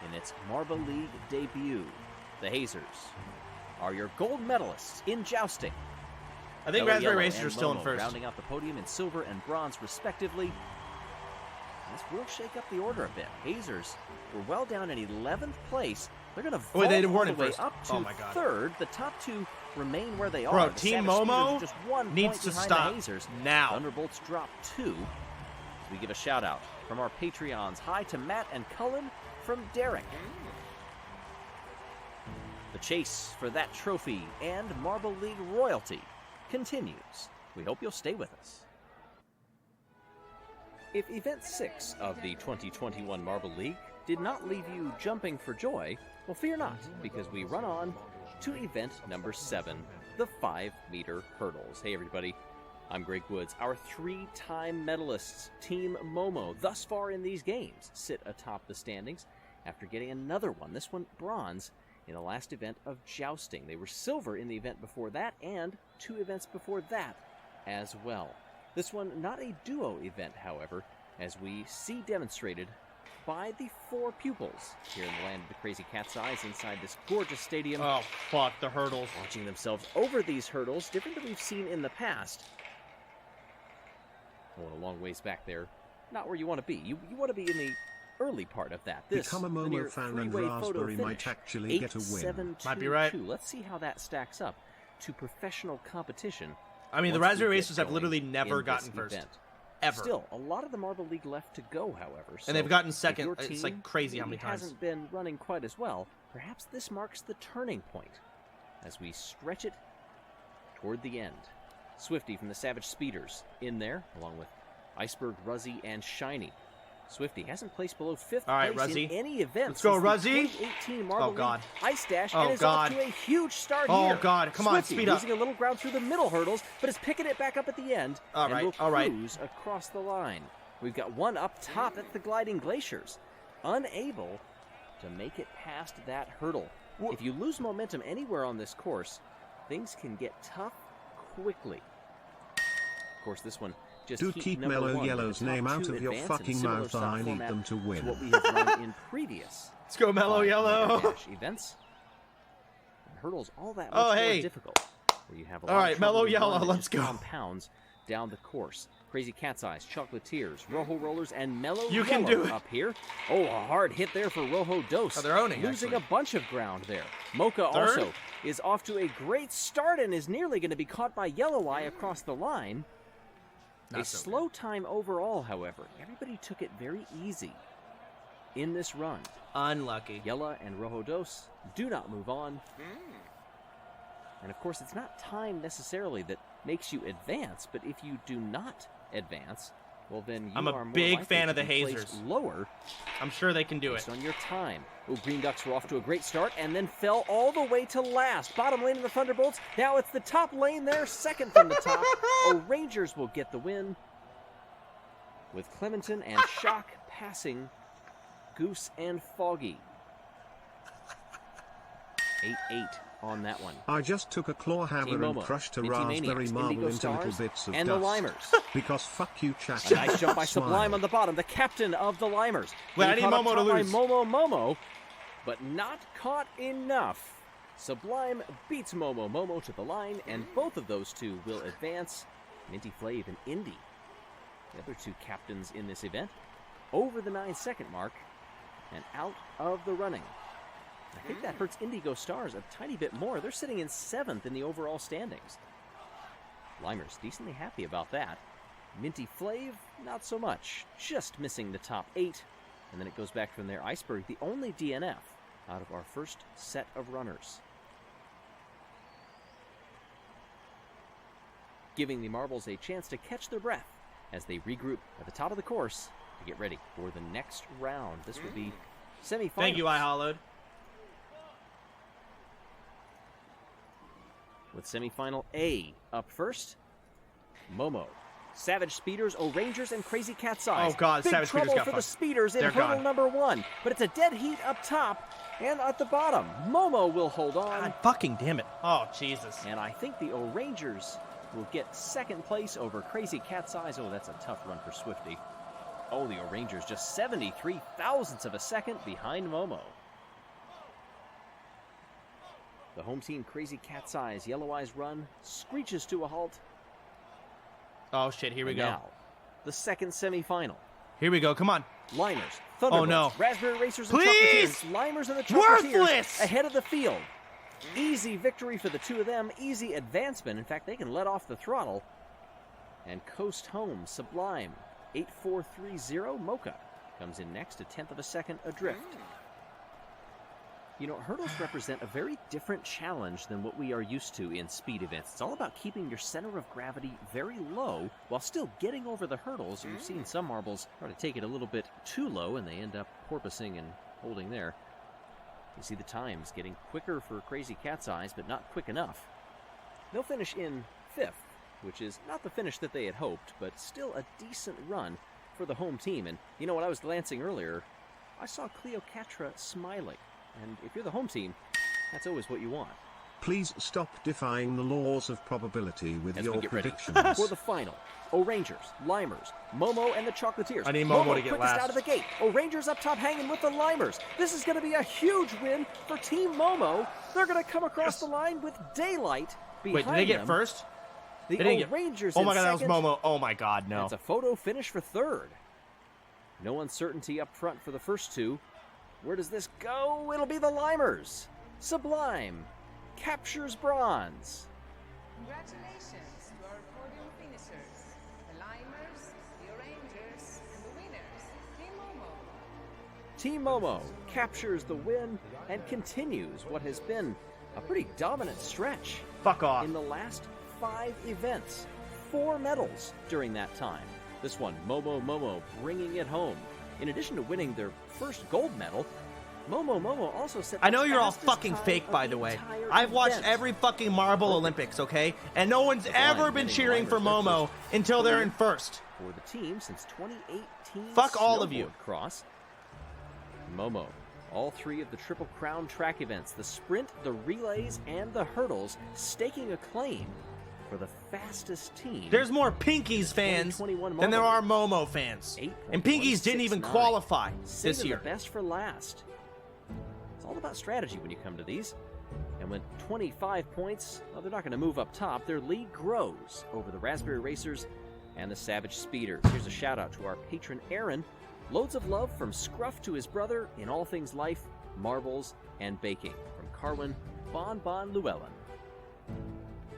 [SPEAKER 2] in its Marble League debut. The Hazers are your gold medalists in jousting.
[SPEAKER 1] I think
[SPEAKER 2] Mellow
[SPEAKER 1] Raspberry
[SPEAKER 2] Yellow
[SPEAKER 1] Racers
[SPEAKER 2] and
[SPEAKER 1] are still in
[SPEAKER 2] Momo
[SPEAKER 1] first.
[SPEAKER 2] rounding out the podium in silver and bronze, respectively. This will shake up the order a bit. Hazers were well down in 11th place. They're going to vault
[SPEAKER 1] Wait, they
[SPEAKER 2] all
[SPEAKER 1] weren't
[SPEAKER 2] the
[SPEAKER 1] in
[SPEAKER 2] way
[SPEAKER 1] first.
[SPEAKER 2] up to
[SPEAKER 1] Oh my God.
[SPEAKER 2] 3rd. The top 2 remain where they are.
[SPEAKER 1] Bro,
[SPEAKER 2] The
[SPEAKER 1] Team
[SPEAKER 2] Savage Speeders
[SPEAKER 1] Momo
[SPEAKER 2] are just 1
[SPEAKER 1] needs
[SPEAKER 2] point
[SPEAKER 1] to
[SPEAKER 2] behind
[SPEAKER 1] stop
[SPEAKER 2] the Hazers.
[SPEAKER 1] now.
[SPEAKER 2] Thunderbolts drop 2. We give a shout out from our Patreons. Hi to Matt and Cullen from Derek. The chase for that trophy and Marble League royalty continues. We hope you'll stay with us. If Event 6 of the 2021 Marble League did not leave you jumping for joy, well, fear not, because we run on to event number 7, the 5-meter hurdles. Hey, everybody. I'm Greg Woods. Our 3-time medalists, Team Momo, thus far in these games, sit atop the standings after getting another one, this one bronze, in the last event of Jousting. They were silver in the event before that and 2 events before that as well. This one not a duo event, however, as we see demonstrated by the 4 pupils here in the land of the Crazy Cat's Eyes inside this gorgeous stadium.
[SPEAKER 1] Oh, fuck, the hurdles.
[SPEAKER 2] Launching themselves over these hurdles, different than we've seen in the past. Going a long ways back there. Not where you want to be. You want to be in the early part of that. This,
[SPEAKER 3] Become a
[SPEAKER 2] the
[SPEAKER 3] Momo
[SPEAKER 2] near
[SPEAKER 3] fan and
[SPEAKER 2] three-way photo
[SPEAKER 3] Raspberry might
[SPEAKER 2] finish.
[SPEAKER 3] actually get a win.
[SPEAKER 2] 8-7-2-2.
[SPEAKER 1] Might be right.
[SPEAKER 2] Let's see how that stacks up to professional competition.
[SPEAKER 1] I mean, the
[SPEAKER 2] once we
[SPEAKER 1] Raspberry
[SPEAKER 2] get
[SPEAKER 1] Racers have
[SPEAKER 2] going
[SPEAKER 1] literally never
[SPEAKER 2] in
[SPEAKER 1] gotten
[SPEAKER 2] this
[SPEAKER 1] first.
[SPEAKER 2] event.
[SPEAKER 1] Ever.
[SPEAKER 2] Still, a lot of the Marble League left to go, however. So
[SPEAKER 1] And they've gotten
[SPEAKER 2] if
[SPEAKER 1] second.
[SPEAKER 2] your
[SPEAKER 1] It's
[SPEAKER 2] team
[SPEAKER 1] like crazy how many
[SPEAKER 2] maybe
[SPEAKER 1] times.
[SPEAKER 2] hasn't been running quite as well. Perhaps this marks the turning point as we stretch it toward the end. Swifty from the Savage Speeders in there, along with Iceberg, Ruzzy, and Shiny. Swifty hasn't placed below 5th
[SPEAKER 1] All right,
[SPEAKER 2] place
[SPEAKER 1] Ruzzy.
[SPEAKER 2] in any event
[SPEAKER 1] Let's go,
[SPEAKER 2] since the
[SPEAKER 1] Ruzzy.
[SPEAKER 2] 2018 Marble
[SPEAKER 1] Oh, God.
[SPEAKER 2] League Ice Dash,
[SPEAKER 1] Oh,
[SPEAKER 2] and is
[SPEAKER 1] God.
[SPEAKER 2] off to a huge start
[SPEAKER 1] Oh,
[SPEAKER 2] here.
[SPEAKER 1] God. Come on,
[SPEAKER 2] Swifty
[SPEAKER 1] speed up.
[SPEAKER 2] losing a little ground through the middle hurdles, but is picking it back up at the end.
[SPEAKER 1] All
[SPEAKER 2] and
[SPEAKER 1] right,
[SPEAKER 2] will
[SPEAKER 1] all right.
[SPEAKER 2] cruise across the line. We've got one up top at the Gliding Glaciers, unable to make it past that hurdle. If you lose momentum anywhere on this course, things can get tough quickly. Of course, this one just
[SPEAKER 3] Do
[SPEAKER 2] heat
[SPEAKER 3] keep
[SPEAKER 2] number
[SPEAKER 3] Mellow
[SPEAKER 2] 1 with
[SPEAKER 3] Yellow's
[SPEAKER 2] the top
[SPEAKER 3] name out
[SPEAKER 2] 2
[SPEAKER 3] of your
[SPEAKER 2] advance in
[SPEAKER 3] fucking
[SPEAKER 2] similar
[SPEAKER 3] mouth.
[SPEAKER 2] style
[SPEAKER 3] I need
[SPEAKER 2] format
[SPEAKER 3] them to
[SPEAKER 2] to
[SPEAKER 3] win.
[SPEAKER 2] what we have run in previous
[SPEAKER 1] Let's go, Mellow
[SPEAKER 2] 5-meter
[SPEAKER 1] Yellow.
[SPEAKER 2] dash events. And hurdles all that much
[SPEAKER 1] Oh,
[SPEAKER 2] more
[SPEAKER 1] hey.
[SPEAKER 2] difficult. Where you have a
[SPEAKER 1] All
[SPEAKER 2] lot
[SPEAKER 1] right,
[SPEAKER 2] of trouble
[SPEAKER 1] Mellow
[SPEAKER 2] to
[SPEAKER 1] Yellow,
[SPEAKER 2] run that
[SPEAKER 1] let's
[SPEAKER 2] just
[SPEAKER 1] go.
[SPEAKER 2] compounds down the course. Crazy Cat's Eyes, Chocolatiers, Rojo Rollers, and Mellow
[SPEAKER 1] You
[SPEAKER 2] Yellow
[SPEAKER 1] can do it.
[SPEAKER 2] up here. Oh, a hard hit there for Rojo Dos.
[SPEAKER 1] Oh, they're owning,
[SPEAKER 2] losing
[SPEAKER 1] actually.
[SPEAKER 2] a bunch of ground there. Mocha
[SPEAKER 1] Third?
[SPEAKER 2] also is off to a great start and is nearly going to be caught by Yellow Eye across the line.
[SPEAKER 1] Not
[SPEAKER 2] A
[SPEAKER 1] so
[SPEAKER 2] slow time overall, however. Everybody took it very easy in this run.
[SPEAKER 1] Unlucky.
[SPEAKER 2] Yella and Rojo Dos do not move on. And of course, it's not time necessarily that makes you advance, but if you do not advance, well then you
[SPEAKER 1] I'm a
[SPEAKER 2] are more
[SPEAKER 1] big
[SPEAKER 2] likely
[SPEAKER 1] fan
[SPEAKER 2] to
[SPEAKER 1] of the
[SPEAKER 2] be placed
[SPEAKER 1] hazers.
[SPEAKER 2] lower
[SPEAKER 1] I'm sure they can do it.
[SPEAKER 2] based on your time. Oh, Green Ducks were off to a great start and then fell all the way to last. Bottom lane of the Thunderbolts. Now it's the top lane there, second from the top. Oh, Rangers will get the win with Clementon and Shock passing Goose and Foggy. 8-8 on that one.
[SPEAKER 3] I just took a claw hammer
[SPEAKER 2] Team
[SPEAKER 3] and
[SPEAKER 2] Momo,
[SPEAKER 3] crushed a
[SPEAKER 2] Minty
[SPEAKER 3] raspberry
[SPEAKER 2] Maniacs,
[SPEAKER 3] marble
[SPEAKER 2] Indigo
[SPEAKER 3] into little
[SPEAKER 2] Stars,
[SPEAKER 3] bits of
[SPEAKER 2] and
[SPEAKER 3] dust.
[SPEAKER 2] the Limers.
[SPEAKER 3] Because fuck you, chat.
[SPEAKER 2] A nice jump by
[SPEAKER 3] Smile.
[SPEAKER 2] Sublime on the bottom, the captain of the Limers.
[SPEAKER 1] Wait, I
[SPEAKER 2] Being
[SPEAKER 1] need
[SPEAKER 2] caught up
[SPEAKER 1] Momo to
[SPEAKER 2] top by
[SPEAKER 1] lose.
[SPEAKER 2] Momo, but not caught enough. Sublime beats Momo to the line, and both of those two will advance. Minty Flav and Indy, the other 2 captains in this event, over the 9-second mark and out of the running. I think that hurts Indigo Stars a tiny bit more. They're sitting in 7th in the overall standings. Limers decently happy about that. Minty Flav, not so much. Just missing the top 8. And then it goes back from there. Iceberg, the only DNF out of our first set of runners. Giving the Marbles a chance to catch their breath as they regroup at the top of the course to get ready for the next round. This will be semifinals.
[SPEAKER 1] Thank you, I hollowed.
[SPEAKER 2] With semifinal A up first, Momo, Savage Speeders, O'Rangers, and Crazy Cat's Eyes.
[SPEAKER 1] Oh, God,
[SPEAKER 2] Big
[SPEAKER 1] Savage Speeders
[SPEAKER 2] trouble
[SPEAKER 1] got
[SPEAKER 2] for the
[SPEAKER 1] fucked.
[SPEAKER 2] Speeders in
[SPEAKER 1] They're
[SPEAKER 2] hurdle
[SPEAKER 1] gone.
[SPEAKER 2] number 1, but it's a dead heat up top and at the bottom. Momo will hold on,
[SPEAKER 1] God fucking damn it. Oh, Jesus.
[SPEAKER 2] and I think the O'Rangers will get 2nd place over Crazy Cat's Eyes. Oh, that's a tough run for Swifty. Oh, the O'Rangers just 73 thousandths of a second behind Momo. The home team Crazy Cat's Eyes, Yellow Eyes run screeches to a halt.
[SPEAKER 1] Oh, shit. Here we
[SPEAKER 2] And
[SPEAKER 1] go.
[SPEAKER 2] now, the second semifinal.
[SPEAKER 1] Here we go. Come on.
[SPEAKER 2] Limers, Thunderbolts,
[SPEAKER 1] no.
[SPEAKER 2] Raspberry Racers, and
[SPEAKER 1] Please!
[SPEAKER 2] Chocolatiers. Limers and the Chocolatiers
[SPEAKER 1] Worthless!
[SPEAKER 2] ahead of the field. Easy victory for the two of them, easy advancement. In fact, they can let off the throttle and coast home. Sublime, 8.430. Mocha comes in next, a tenth of a second adrift. You know, hurdles represent a very different challenge than what we are used to in speed events. It's all about keeping your center of gravity very low while still getting over the hurdles. You've seen some marbles try to take it a little bit too low, and they end up porpoising and holding there. You see the times getting quicker for Crazy Cat's Eyes, but not quick enough. They'll finish in 5th, which is not the finish that they had hoped, but still a decent run for the home team. And you know, when I was glancing earlier, I saw Cleopatra smiling. And if you're the home team, that's always what you want.
[SPEAKER 3] Please stop defying the laws of probability with
[SPEAKER 2] As
[SPEAKER 3] your
[SPEAKER 2] we get ready
[SPEAKER 3] predictions.
[SPEAKER 2] for the final, O'Rangers, Limers, Momo, and the Chocolatiers.
[SPEAKER 1] I need Momo to get
[SPEAKER 2] quickest
[SPEAKER 1] last.
[SPEAKER 2] out of the gate. O'Rangers up top hanging with the Limers. This is going to be a huge win for Team Momo. They're going to come across the line with daylight behind them.
[SPEAKER 1] Wait, did they get first?
[SPEAKER 2] The
[SPEAKER 1] They didn't get-
[SPEAKER 2] O'Rangers
[SPEAKER 1] Oh
[SPEAKER 2] in
[SPEAKER 1] my god, that was
[SPEAKER 2] second.
[SPEAKER 1] Momo. Oh my god, no.
[SPEAKER 2] It's a photo finish for third. No uncertainty up front for the first two. Where does this go? It'll be the Limers. Sublime captures bronze.
[SPEAKER 5] Congratulations to our podium finishers, the Limers, the O'Rangers, and the winners, Team Momo.
[SPEAKER 2] Team Momo captures the win and continues what has been a pretty dominant stretch.
[SPEAKER 1] Fuck off.
[SPEAKER 2] In the last 5 events, 4 medals during that time. This one, Momo bringing it home. In addition to winning their first gold medal, Momo also set the
[SPEAKER 4] I know you're all
[SPEAKER 2] fastest
[SPEAKER 4] fucking
[SPEAKER 2] time
[SPEAKER 4] fake,
[SPEAKER 2] of
[SPEAKER 4] by the way.
[SPEAKER 2] entire
[SPEAKER 4] I've watched
[SPEAKER 2] event.
[SPEAKER 4] every fucking Marble Olympics, okay? And no one's ever been
[SPEAKER 2] many
[SPEAKER 4] cheering for
[SPEAKER 2] Limers their
[SPEAKER 4] Momo
[SPEAKER 2] first
[SPEAKER 4] until they're in
[SPEAKER 2] career
[SPEAKER 4] first.
[SPEAKER 2] For the team since 2018.
[SPEAKER 4] Fuck all of you.
[SPEAKER 2] snowboard Cross. Momo, all 3 of the Triple Crown track events, the sprint, the relays, and the hurdles, staking a claim for the fastest team.
[SPEAKER 4] There's more Pinkies fans
[SPEAKER 2] 2021
[SPEAKER 4] than there
[SPEAKER 2] Marble.
[SPEAKER 4] are Momo fans.
[SPEAKER 2] 8.169.
[SPEAKER 4] And Pinkies didn't even qualify this
[SPEAKER 2] Saving
[SPEAKER 4] year.
[SPEAKER 2] the best for last. It's all about strategy when you come to these. And with 25 points, well, they're not going to move up top. Their lead grows over the Raspberry Racers and the Savage Speeders. Here's a shout out to our patron Aaron. Loads of love from Scruff to his brother in all things life, marbles, and baking. From Carwin Bon Llewellyn.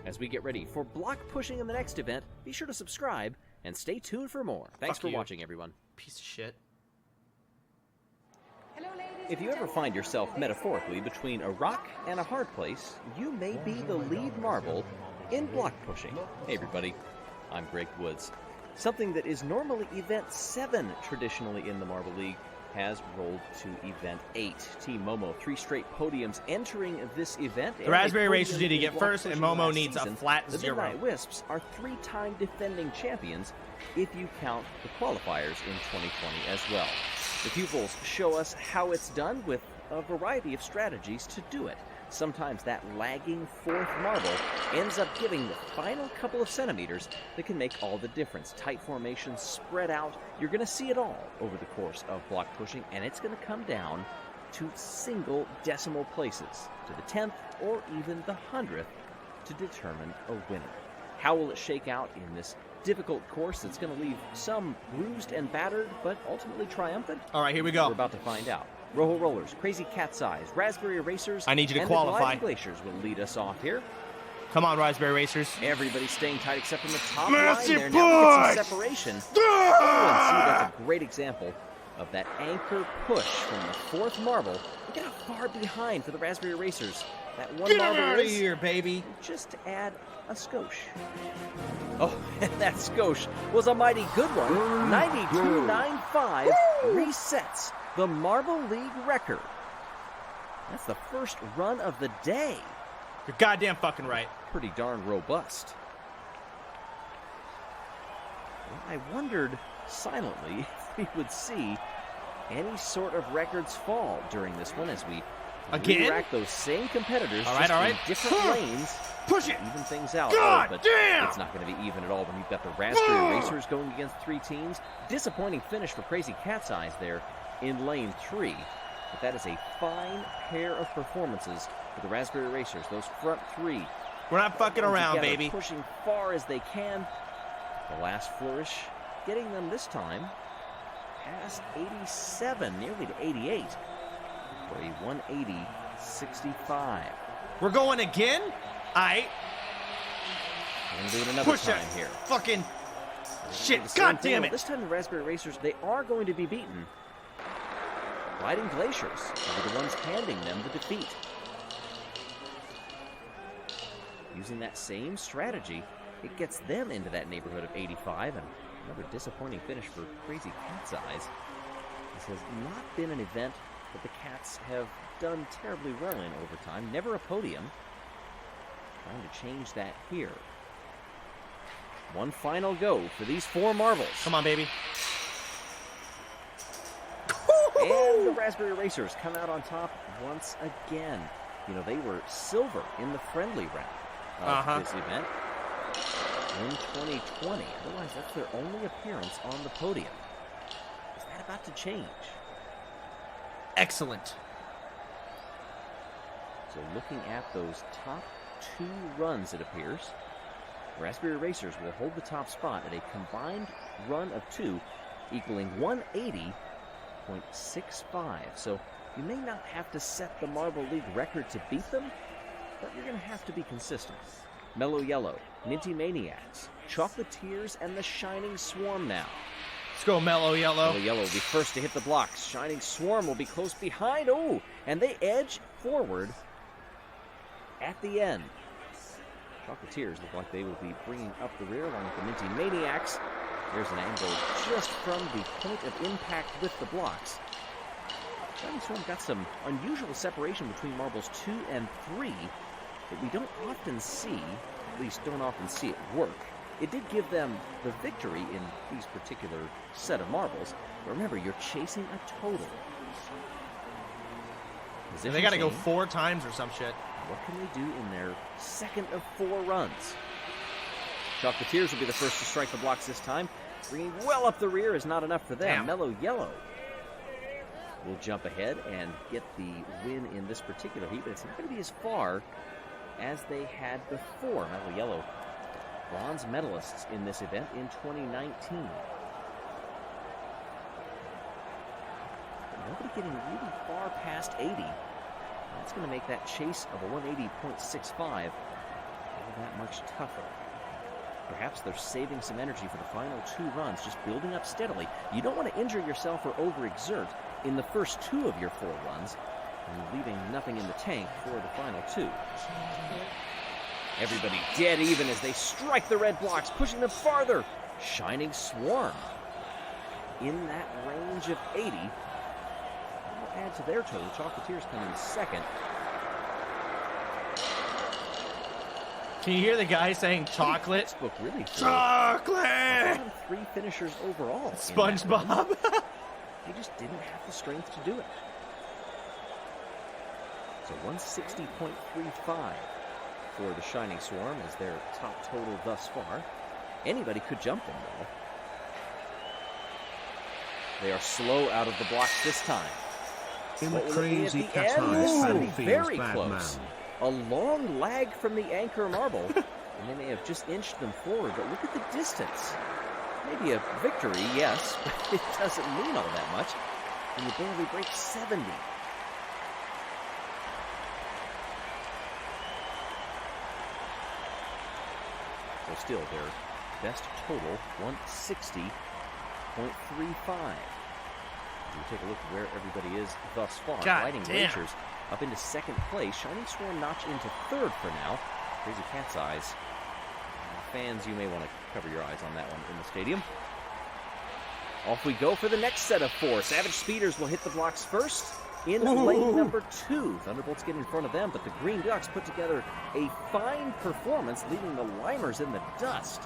[SPEAKER 2] As we get ready for block pushing in the next event, be sure to subscribe and stay tuned for more. Thanks
[SPEAKER 1] Fuck
[SPEAKER 2] for
[SPEAKER 1] you.
[SPEAKER 2] watching, everyone.
[SPEAKER 1] Piece of shit.
[SPEAKER 5] Hello, ladies
[SPEAKER 2] If you
[SPEAKER 5] and
[SPEAKER 2] ever find yourself metaphorically between a rock and a hard place, you may be the lead marble in block pushing. Hey everybody, I'm Greg Woods. Something that is normally Event 7 traditionally in the Marble League has rolled to Event 8. Team Momo, 3 straight podiums entering this event.
[SPEAKER 1] The Raspberry
[SPEAKER 2] And a
[SPEAKER 1] Racers need to
[SPEAKER 2] podium
[SPEAKER 1] get
[SPEAKER 2] in
[SPEAKER 1] first,
[SPEAKER 2] block
[SPEAKER 1] and
[SPEAKER 2] pushing
[SPEAKER 1] Momo
[SPEAKER 2] last
[SPEAKER 1] needs a
[SPEAKER 2] season.
[SPEAKER 1] flat
[SPEAKER 2] The
[SPEAKER 1] 0.
[SPEAKER 2] Midnight Wisps are 3-time defending champions if you count the qualifiers in 2020 as well. The pupils show us how it's done with a variety of strategies to do it. Sometimes that lagging 4th marble ends up giving the final couple of centimeters that can make all the difference. Tight formations spread out. You're going to see it all over the course of block pushing, and it's going to come down to single decimal places, to the 10th or even the 100th, to determine a winner. How will it shake out in this difficult course that's going to leave some bruised and battered, but ultimately triumphant?
[SPEAKER 1] All right, here we
[SPEAKER 2] We're
[SPEAKER 1] go.
[SPEAKER 2] about to find out. Rojo Rollers, Crazy Cat's Eyes, Raspberry Racers,
[SPEAKER 1] I need you to
[SPEAKER 2] and
[SPEAKER 1] qualify.
[SPEAKER 2] the Gliding Glaciers will lead us off here.
[SPEAKER 1] Come on, Raspberry Racers.
[SPEAKER 2] Everybody's staying tight except from the top
[SPEAKER 1] Massive
[SPEAKER 2] line there. Now we get
[SPEAKER 1] push!
[SPEAKER 2] some separation. Oh, and see, that's a great example of that anchor push from the 4th marble. Look at how far behind for the Raspberry Racers that one
[SPEAKER 4] Get
[SPEAKER 2] marble
[SPEAKER 4] out of
[SPEAKER 2] is.
[SPEAKER 4] here, baby.
[SPEAKER 2] Just to add a skosh. Oh, and that skosh was a mighty good one. 92.95 resets the Marble League record. That's the first run of the day.
[SPEAKER 1] You're goddamn fucking right.
[SPEAKER 2] Pretty darn robust. Well, I wondered silently if we would see any sort of records fall during this one as we
[SPEAKER 1] Again?
[SPEAKER 2] rack those same competitors
[SPEAKER 1] All
[SPEAKER 2] just
[SPEAKER 1] right.
[SPEAKER 2] in different lanes.
[SPEAKER 1] Push it.
[SPEAKER 2] Even things out.
[SPEAKER 1] God
[SPEAKER 2] but
[SPEAKER 1] damn!
[SPEAKER 2] it's not going to be even at all when you've got the Raspberry Racers going against 3 teams. Disappointing finish for Crazy Cat's Eyes there in lane 3. But that is a fine pair of performances for the Raspberry Racers. Those front 3
[SPEAKER 1] We're not fucking around,
[SPEAKER 2] together,
[SPEAKER 1] baby.
[SPEAKER 2] pushing far as they can. The last flourish getting them this time past 87, nearly to 88 for a 180.65.
[SPEAKER 4] We're going again?
[SPEAKER 2] And do it another
[SPEAKER 4] Push
[SPEAKER 2] time
[SPEAKER 4] it.
[SPEAKER 2] here.
[SPEAKER 4] Fucking shit.
[SPEAKER 2] The same
[SPEAKER 4] God
[SPEAKER 2] thing,
[SPEAKER 4] damn
[SPEAKER 2] but
[SPEAKER 4] it.
[SPEAKER 2] This time the Raspberry Racers, they are going to be beaten. Riding Glaciers are the ones handing them the defeat. Using that same strategy, it gets them into that neighborhood of 85, and another disappointing finish for Crazy Cat's Eyes. This has not been an event that the Cats have done terribly well in over time. Never a podium. Trying to change that here. One final go for these 4 marbles.
[SPEAKER 4] Come on, baby.
[SPEAKER 2] And the Raspberry Racers come out on top once again. You know, they were silver in the friendly round of this event in 2020. Otherwise, that's their only appearance on the podium. Is that about to change?
[SPEAKER 4] Excellent.
[SPEAKER 2] So looking at those top 2 runs, it appears, Raspberry Racers will hold the top spot at a combined run of 2, equaling 180.65. So you may not have to set the Marble League record to beat them, but you're going to have to be consistent. Mellow Yellow, Minty Maniacs, Chocolatiers, and the Shining Swarm now.
[SPEAKER 4] Let's go, Mellow Yellow.
[SPEAKER 2] Mellow Yellow will be first to hit the blocks. Shining Swarm will be close behind. Oh, and they edge forward at the end. Chocolatiers look like they will be bringing up the rear along with the Minty Maniacs. There's an angle just from the point of impact with the blocks. Shining Swarm got some unusual separation between marbles 2 and 3 that we don't often see, at least don't often see it work. It did give them the victory in these particular set of marbles. But remember, you're chasing a total.
[SPEAKER 4] So they got to go 4 times or some shit.
[SPEAKER 2] What can they do in their second of 4 runs? Chocolatiers will be the first to strike the blocks this time. Bringing well up the rear is not enough for them.
[SPEAKER 4] Damn.
[SPEAKER 2] Mellow Yellow will jump ahead and get the win in this particular heat, but it's not going to be as far as they had before. Mellow Yellow, bronze medalists in this event in 2019. But nobody getting really far past 80. That's going to make that chase of a 180.65 all that much tougher. Perhaps they're saving some energy for the final 2 runs, just building up steadily. You don't want to injure yourself or overexert in the first 2 of your 4 runs, and leaving nothing in the tank for the final 2. Everybody dead even as they strike the red blocks, pushing them farther. Shining Swarm in that range of 80. Will add to their total. Chocolatiers come in second.
[SPEAKER 4] Can you hear the guy saying chocolate?
[SPEAKER 2] Textbook, really.
[SPEAKER 4] Chocolate!
[SPEAKER 2] 3 finishers overall.
[SPEAKER 4] SpongeBob.
[SPEAKER 2] They just didn't have the strength to do it. So 160.35 for the Shining Swarm as their top total thus far. Anybody could jump them, though. They are slow out of the blocks this time.
[SPEAKER 3] In
[SPEAKER 2] What
[SPEAKER 3] the
[SPEAKER 2] will it be at
[SPEAKER 3] Crazy
[SPEAKER 2] the
[SPEAKER 3] Cat's
[SPEAKER 2] end?
[SPEAKER 3] Eyes
[SPEAKER 2] Ooh,
[SPEAKER 3] fan feels
[SPEAKER 2] very
[SPEAKER 3] bad
[SPEAKER 2] close.
[SPEAKER 3] man.
[SPEAKER 2] A long lag from the anchor marble, and they may have just inched them forward, but look at the distance. Maybe a victory, yes, but it doesn't mean all that much, and you barely break 70. So still, their best total, 160.35. We take a look at where everybody is thus far.
[SPEAKER 4] God
[SPEAKER 2] Riding
[SPEAKER 4] damn.
[SPEAKER 2] Glaciers up into second place. Shining Swarm notch into third for now. Crazy Cat's Eyes. Fans, you may want to cover your eyes on that one in the stadium. Off we go for the next set of 4. Savage Speeders will hit the blocks first in lane number 2. Thunderbolts get in front of them, but the Green Ducks put together a fine performance, leaving the Limers in the dust.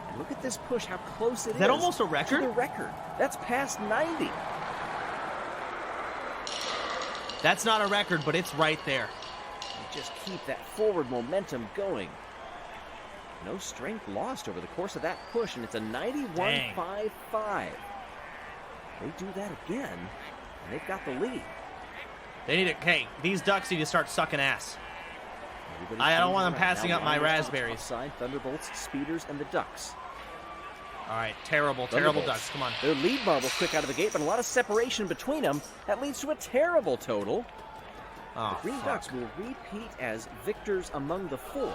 [SPEAKER 2] And look at this push, how close it is.
[SPEAKER 4] Is that almost a record?
[SPEAKER 2] To the record. That's past 90.
[SPEAKER 4] That's not a record, but it's right there.
[SPEAKER 2] Just keep that forward momentum going. No strength lost over the course of that push, and it's a 91.55. They do that again, and they've got the lead.
[SPEAKER 4] They need to. Hey, these ducks need to start sucking ass.
[SPEAKER 2] Everybody's
[SPEAKER 4] I don't
[SPEAKER 2] moving
[SPEAKER 4] want them
[SPEAKER 2] around.
[SPEAKER 4] passing
[SPEAKER 2] Now
[SPEAKER 4] up my
[SPEAKER 2] Limers on the
[SPEAKER 4] raspberries.
[SPEAKER 2] top side, Thunderbolts, Speeders, and the Ducks.
[SPEAKER 4] All right, terrible
[SPEAKER 2] Thunderbolts.
[SPEAKER 4] ducks. Come on.
[SPEAKER 2] Their lead marbles quick out of the gate, but a lot of separation between them. That leads to a terrible total
[SPEAKER 4] Oh,
[SPEAKER 2] the Green
[SPEAKER 4] fuck.
[SPEAKER 2] Ducks will repeat as victors among the four.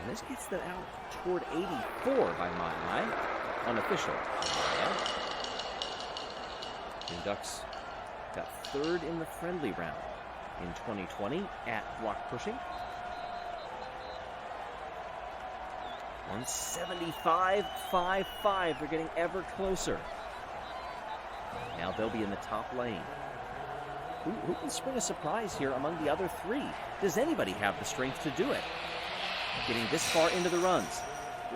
[SPEAKER 2] And this gets them out toward 84 by my eye. Unofficial. Yeah. Green Ducks got third in the friendly round in 2020 at block pushing. 175.55. They're getting ever closer. Now they'll be in the top lane. Who can spring a surprise here among the other three? Does anybody have the strength to do it? Getting this far into the runs.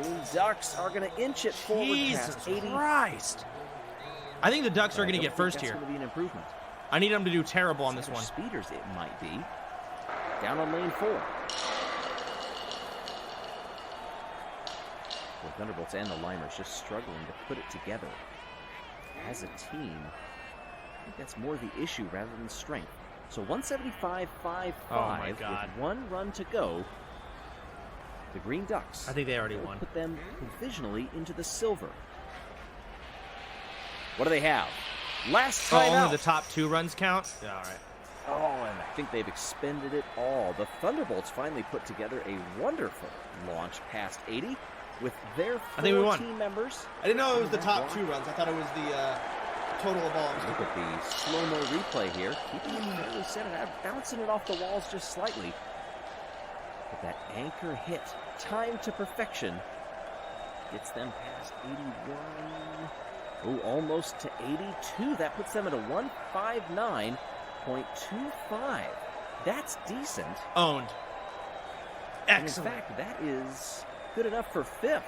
[SPEAKER 2] Green Ducks are going to inch it forward
[SPEAKER 1] Jesus
[SPEAKER 2] past 80.
[SPEAKER 1] Christ. I think the Ducks are going to get first here.
[SPEAKER 2] That's going to be an improvement.
[SPEAKER 1] I need them to do terrible on this one.
[SPEAKER 2] Speeders it might be. Down on lane 4. The Thunderbolts and the Limers just struggling to put it together. As a team, I think that's more the issue rather than strength. So 175.55
[SPEAKER 1] Oh my God.
[SPEAKER 2] with 1 run to go. The Green Ducks.
[SPEAKER 1] I think they already
[SPEAKER 2] will
[SPEAKER 1] won.
[SPEAKER 2] Put them provisionally into the silver. What do they have? Last
[SPEAKER 1] Oh,
[SPEAKER 2] time out.
[SPEAKER 1] only the top 2 runs count? Yeah, all right.
[SPEAKER 2] Oh, and I think they've expended it all. The Thunderbolts finally put together a wonderful launch past 80 with their
[SPEAKER 1] I think we
[SPEAKER 2] 4
[SPEAKER 1] won.
[SPEAKER 2] team members.
[SPEAKER 4] I didn't know it was the top 2 runs. I thought it was the total of all.
[SPEAKER 2] Look at the slow-mo replay here. Keeping it fairly centered, bouncing it off the walls just slightly. But that anchor hit, timed to perfection, gets them past 81. Oh, almost to 82. That puts them at a 159.25. That's decent.
[SPEAKER 1] Owned. Excellent.
[SPEAKER 2] In fact, that is good enough for 5th.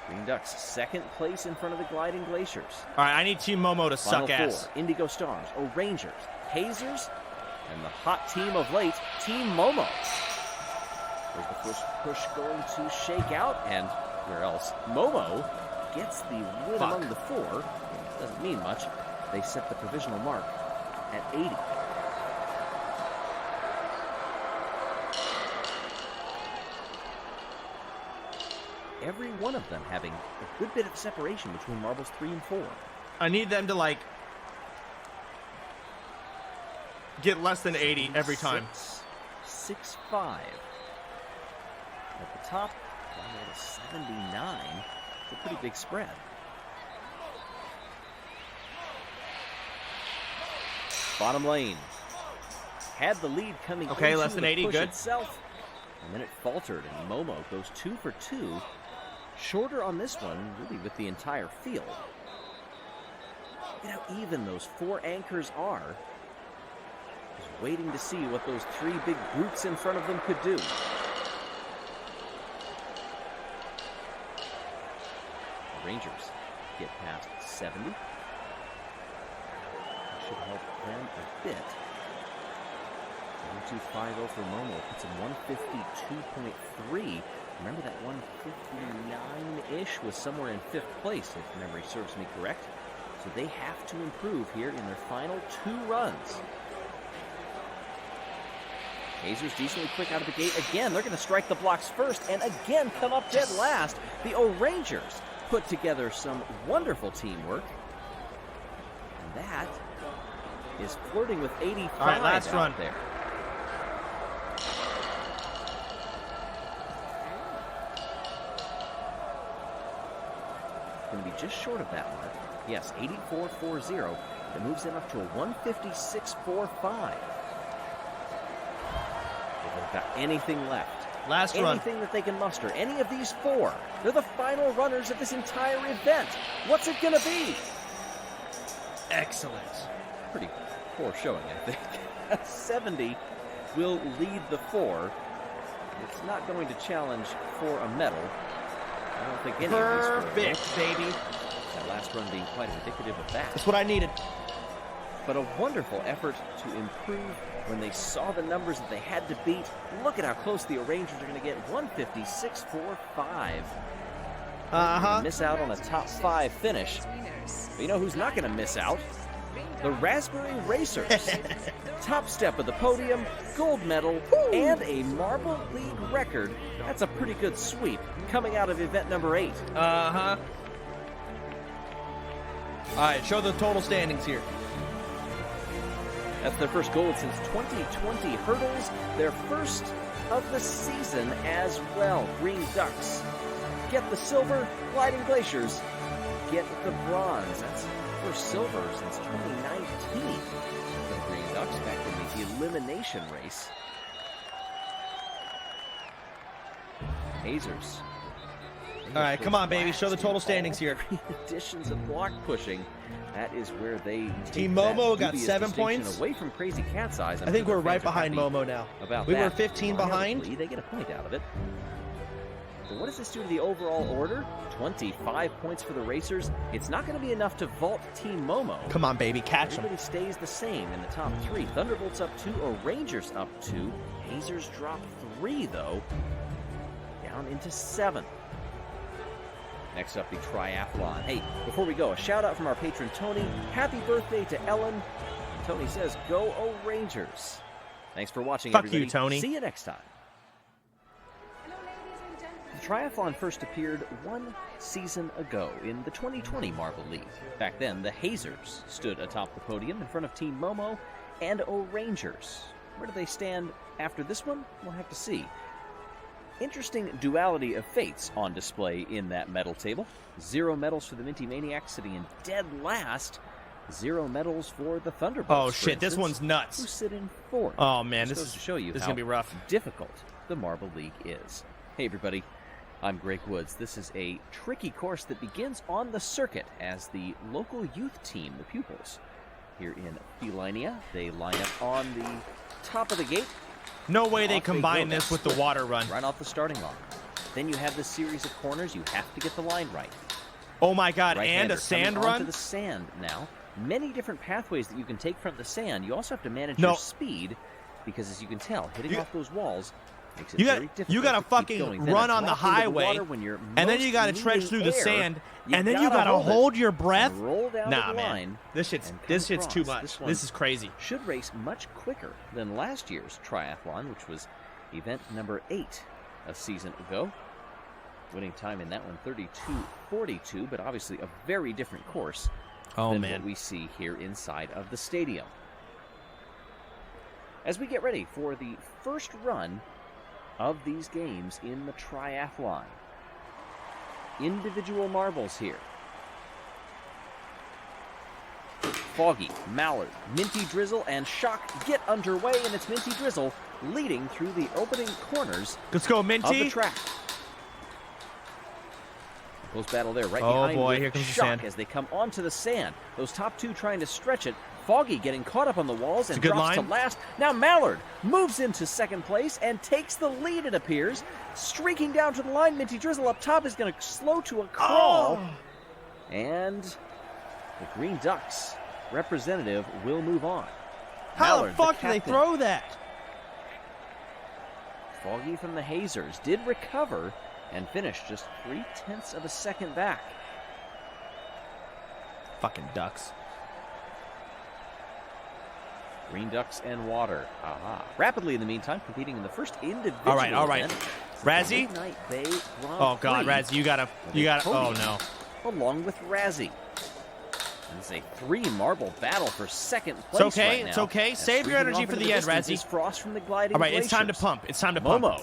[SPEAKER 2] Green Ducks, 2nd place in front of the Gliding Glaciers.
[SPEAKER 1] All right, I need Team Momo to
[SPEAKER 2] Final
[SPEAKER 1] suck
[SPEAKER 2] 4,
[SPEAKER 1] ass.
[SPEAKER 2] Indigo Stars, O'Rangers, Hazers, and the hot team of late, Team Momo. There's the first push going to shake out, and where else? Momo gets the win among the 4. Doesn't mean much. They set the provisional mark at 80. Every one of them having a good bit of separation between marbles 3 and 4.
[SPEAKER 1] I need them to, like, get less than 80 every time.
[SPEAKER 2] 6.5. At the top, down there to 79. It's a pretty big spread. Bottom lane. Had the lead coming
[SPEAKER 1] Okay,
[SPEAKER 2] into
[SPEAKER 1] less than
[SPEAKER 2] the
[SPEAKER 1] 80,
[SPEAKER 2] push
[SPEAKER 1] good.
[SPEAKER 2] itself. And then it faltered, and Momo goes 2 for 2. Shorter on this one, really, with the entire field. Look at how even those 4 anchors are. Just waiting to see what those 3 big brutes in front of them could do. The Rangers get past 70. That should help them a bit. 1250 for Momo puts him 152.3. Remember that 159-ish was somewhere in 5th place, if memory serves me correct. So they have to improve here in their final 2 runs. Hazers decently quick out of the gate. Again, they're going to strike the blocks first and again come up dead last. The O'Rangers put together some wonderful teamwork. And that is flirting with 85
[SPEAKER 1] All right, last
[SPEAKER 2] out
[SPEAKER 1] run.
[SPEAKER 2] there. Going to be just short of that mark. Yes, 84.40. That moves them up to a 156.45. If they've got anything left,
[SPEAKER 1] Last run.
[SPEAKER 2] anything that they can muster, any of these 4, they're the final runners of this entire event. What's it going to be?
[SPEAKER 1] Excellent.
[SPEAKER 2] Pretty poor showing, I think. 70 will lead the 4. It's not going to challenge for a medal. I don't think any of these 4 will.
[SPEAKER 1] Perfect, baby.
[SPEAKER 2] That last run being quite indicative of that.
[SPEAKER 4] That's what I needed.
[SPEAKER 2] But a wonderful effort to improve when they saw the numbers that they had to beat. Look at how close the O'Rangers are going to get. 156.45. Miss out on a top 5 finish. But you know who's not going to miss out? The Raspberry Racers. Top step of the podium, gold medal, and a Marble League record. That's a pretty good sweep coming out of event number 8.
[SPEAKER 4] All right, show the total standings here.
[SPEAKER 2] That's their first gold since 2020 hurdles, their first of the season as well. Green Ducks get the silver, Gliding Glaciers get the bronze. That's first silver since 2019 for the Green Ducks back in the elimination race. Hazers.
[SPEAKER 4] All right, come on, baby. Show the total standings here.
[SPEAKER 2] Additions of block pushing. That is where they take
[SPEAKER 4] Team
[SPEAKER 2] that
[SPEAKER 4] Momo got
[SPEAKER 2] dubious
[SPEAKER 4] 7
[SPEAKER 2] distinction
[SPEAKER 4] points.
[SPEAKER 2] away from Crazy Cat's Eyes.
[SPEAKER 4] I think we're right behind Momo now.
[SPEAKER 2] About
[SPEAKER 4] we
[SPEAKER 2] that.
[SPEAKER 4] were 15 behind.
[SPEAKER 2] They get a point out of it. But what does this do to the overall order? 25 points for the racers. It's not going to be enough to vault Team Momo.
[SPEAKER 4] Come on, baby. Catch them.
[SPEAKER 2] Everybody stays the same in the top 3. Thunderbolts up 2, or Rangers up 2. Hazers drop 3, though. Down into 7. Next up, the Triathlon. Hey, before we go, a shout out from our patron Tony. Happy birthday to Ellen. And Tony says, "Go O Rangers." Thanks for watching,
[SPEAKER 1] Fuck
[SPEAKER 2] everybody.
[SPEAKER 1] you, Tony.
[SPEAKER 2] See you next time.
[SPEAKER 5] Hello, ladies and gentlemen.
[SPEAKER 2] The Triathlon first appeared 1 season ago in the 2020 Marble League. Back then, the Hazers stood atop the podium in front of Team Momo and O Rangers. Where do they stand after this one? We'll have to see. Interesting duality of fates on display in that medal table. 0 medals for the Minty Maniacs sitting in dead last. 0 medals for the Thunderbolts.
[SPEAKER 1] Oh,
[SPEAKER 2] for
[SPEAKER 1] shit. This
[SPEAKER 2] instance,
[SPEAKER 1] one's nuts.
[SPEAKER 2] who sit in 4th.
[SPEAKER 1] Oh, man.
[SPEAKER 2] Just
[SPEAKER 1] This
[SPEAKER 2] goes
[SPEAKER 1] is
[SPEAKER 2] to show you
[SPEAKER 1] this is
[SPEAKER 2] how
[SPEAKER 1] going to be rough.
[SPEAKER 2] difficult the Marble League is. Hey, everybody. I'm Greg Woods. This is a tricky course that begins on the circuit as the local youth team, the pupils, here in Felinia, they line up on the top of the gate.
[SPEAKER 1] No way they
[SPEAKER 2] Off
[SPEAKER 1] combine
[SPEAKER 2] go.
[SPEAKER 1] this with the water run.
[SPEAKER 2] Right off the starting line. Then you have this series of corners. You have to get the line right.
[SPEAKER 1] Oh, my God. And
[SPEAKER 2] Right-hander
[SPEAKER 1] a sand
[SPEAKER 2] coming onto
[SPEAKER 1] run?
[SPEAKER 2] the sand now. Many different pathways that you can take from the sand. You also have to manage
[SPEAKER 1] No.
[SPEAKER 2] your speed because, as you can tell, hitting off those walls makes it
[SPEAKER 1] You
[SPEAKER 2] very
[SPEAKER 1] got
[SPEAKER 2] difficult
[SPEAKER 1] you got to
[SPEAKER 2] keep
[SPEAKER 1] fucking
[SPEAKER 2] going. Then
[SPEAKER 1] run
[SPEAKER 2] a
[SPEAKER 1] on the
[SPEAKER 2] drop into
[SPEAKER 1] highway,
[SPEAKER 2] water when you're
[SPEAKER 1] and then
[SPEAKER 2] most
[SPEAKER 1] you got to trudge
[SPEAKER 2] leaning
[SPEAKER 1] through the
[SPEAKER 2] air.
[SPEAKER 1] sand,
[SPEAKER 2] You
[SPEAKER 1] and then you
[SPEAKER 2] gotta
[SPEAKER 1] got to
[SPEAKER 2] hold it
[SPEAKER 1] hold your breath.
[SPEAKER 2] and roll down
[SPEAKER 1] Nah,
[SPEAKER 2] the
[SPEAKER 1] man.
[SPEAKER 2] line.
[SPEAKER 1] This shit's
[SPEAKER 2] and come
[SPEAKER 1] this shit's too
[SPEAKER 2] across.
[SPEAKER 1] much.
[SPEAKER 2] This one
[SPEAKER 1] This is crazy.
[SPEAKER 2] should race much quicker than last year's triathlon, which was event number 8 a season ago. Winning time in that one, 32:42, but obviously a very different course than what we see here inside of the stadium. As we get ready for the first run of these games in the triathlon. Individual marbles here. Foggy, Mallard, Minty Drizzle, and Shock get underway, and it's Minty Drizzle leading through the opening corners
[SPEAKER 1] Let's go,
[SPEAKER 2] of the
[SPEAKER 1] Minty.
[SPEAKER 2] track. Close battle there, right
[SPEAKER 1] Oh,
[SPEAKER 2] behind
[SPEAKER 1] boy,
[SPEAKER 2] with
[SPEAKER 1] here comes the
[SPEAKER 2] Shock
[SPEAKER 1] sand.
[SPEAKER 2] as they come onto the sand. Those top 2 trying to stretch it. Foggy getting caught up on the walls and
[SPEAKER 1] a good
[SPEAKER 2] drops
[SPEAKER 1] line.
[SPEAKER 2] to last. Now Mallard moves into second place and takes the lead, it appears. Streaking down to the line, Minty Drizzle up top is going to slow to a crawl.
[SPEAKER 1] Oh.
[SPEAKER 2] And the Green Ducks representative will move on.
[SPEAKER 1] How
[SPEAKER 2] Mallard,
[SPEAKER 1] the fuck do they
[SPEAKER 2] captain.
[SPEAKER 1] throw that?
[SPEAKER 2] Foggy from the Hazers did recover and finish just 0.3 of a second back.
[SPEAKER 1] Fucking ducks.
[SPEAKER 2] Green Ducks and Water. Aha. Rapidly, in the meantime, competing in the first individual
[SPEAKER 1] All right.
[SPEAKER 2] event.
[SPEAKER 1] Razzie?
[SPEAKER 2] Midnight Bay Grand
[SPEAKER 1] Oh, God,
[SPEAKER 2] Prix
[SPEAKER 1] Razzie, you gotta. Oh, no.
[SPEAKER 2] along with Razzie. It's a 3-marble battle for second place.
[SPEAKER 1] It's okay.
[SPEAKER 2] Right
[SPEAKER 1] It's
[SPEAKER 2] now.
[SPEAKER 1] okay.
[SPEAKER 2] As
[SPEAKER 1] Save your
[SPEAKER 2] streaking
[SPEAKER 1] energy
[SPEAKER 2] off
[SPEAKER 1] for
[SPEAKER 2] into
[SPEAKER 1] the end,
[SPEAKER 2] distance
[SPEAKER 1] Razzie.
[SPEAKER 2] is Frost from the Gliding
[SPEAKER 1] All right, it's time to
[SPEAKER 2] Glaciers.
[SPEAKER 1] pump. It's time to pump.
[SPEAKER 2] Momo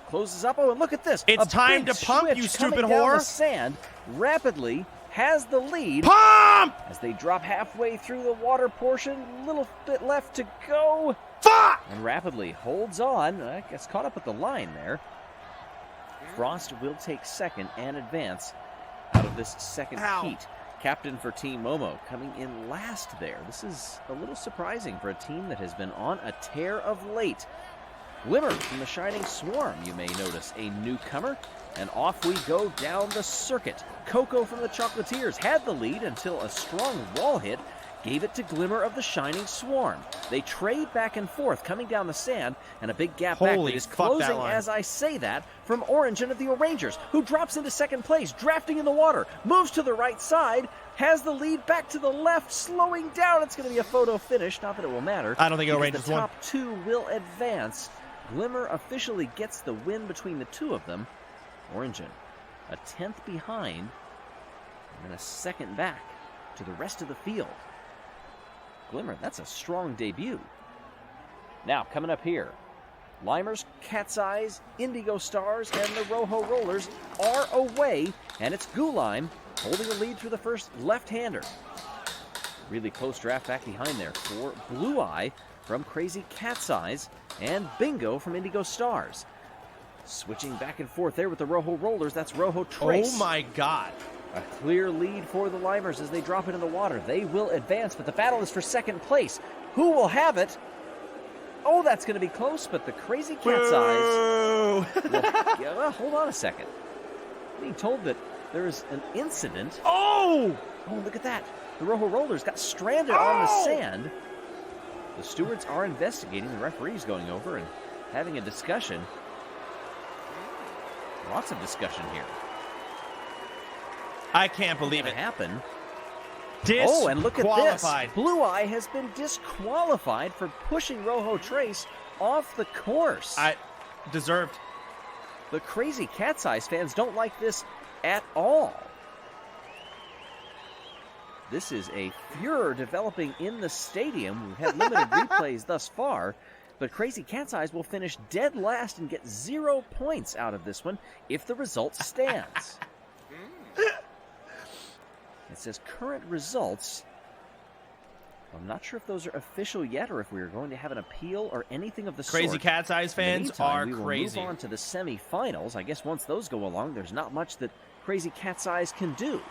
[SPEAKER 2] closes up. Oh, and look at this.
[SPEAKER 1] It's
[SPEAKER 2] A
[SPEAKER 1] time
[SPEAKER 2] big
[SPEAKER 1] to pump,
[SPEAKER 2] switch
[SPEAKER 1] you stupid
[SPEAKER 2] coming down
[SPEAKER 1] whore.
[SPEAKER 2] The sand rapidly has the lead
[SPEAKER 1] Pump!
[SPEAKER 2] as they drop halfway through the water portion. A little bit left to go.
[SPEAKER 1] Fuck!
[SPEAKER 2] And rapidly holds on. Gets caught up with the line there. Frost will take second and advance out of this second heat. Captain for Team Momo coming in last there. This is a little surprising for a team that has been on a tear of late. Glimmer from the Shining Swarm, you may notice, a newcomer. And off we go down the circuit. Coco from the Chocolatiers had the lead until a strong wall hit gave it to Glimmer of the Shining Swarm. They trade back and forth coming down the sand, and a big gap back
[SPEAKER 1] Holy
[SPEAKER 2] that is
[SPEAKER 1] fuck, that
[SPEAKER 2] closing
[SPEAKER 1] line.
[SPEAKER 2] as I say that from Origin of the O'Rangers, who drops into second place, drafting in the water, moves to the right side, has the lead back to the left, slowing down. It's going to be a photo finish, not that it will matter.
[SPEAKER 1] I don't think
[SPEAKER 2] because
[SPEAKER 1] O'Rangers
[SPEAKER 2] the
[SPEAKER 1] won.
[SPEAKER 2] top 2 will advance. Glimmer officially gets the win between the 2 of them. Origin a 10th behind, and then a second back to the rest of the field. Glimmer, that's a strong debut. Now, coming up here, Limers, Cat's Eyes, Indigo Stars, and the Rojo Rollers are away, and it's Gulime holding the lead through the first left-hander. Really close draft back behind there for Blue Eye from Crazy Cat's Eyes and Bingo from Indigo Stars. Switching back and forth there with the Rojo Rollers, that's Rojo Trace.
[SPEAKER 1] Oh my god.
[SPEAKER 2] A clear lead for the Limers as they drop into the water. They will advance, but the battle is for second place. Who will have it? Oh, that's going to be close, but the Crazy Cat's Eyes... Well, hold on a second. I'm being told that there is an incident.
[SPEAKER 1] Oh!
[SPEAKER 2] Oh, look at that. The Rojo Rollers got stranded on the sand. The stewards are investigating. The referee's going over and having a discussion. Lots of discussion here.
[SPEAKER 1] I can't believe
[SPEAKER 2] What
[SPEAKER 1] it.
[SPEAKER 2] happened?
[SPEAKER 1] Disqualified.
[SPEAKER 2] Oh, and look at this. Blue Eye has been disqualified for pushing Rojo Trace off the course.
[SPEAKER 1] Deserved.
[SPEAKER 2] The Crazy Cat's Eyes fans don't like this at all. This is a furor developing in the stadium. We've had limited replays thus far, but Crazy Cat's Eyes will finish dead last and get 0 points out of this one if the result stands. It says current results. I'm not sure if those are official yet or if we are going to have an appeal or anything of the sort.
[SPEAKER 1] Crazy Cat's Eyes fans are
[SPEAKER 2] we will
[SPEAKER 1] crazy.
[SPEAKER 2] Move on to the semifinals. I guess once those go along, there's not much that Crazy Cat's Eyes can do.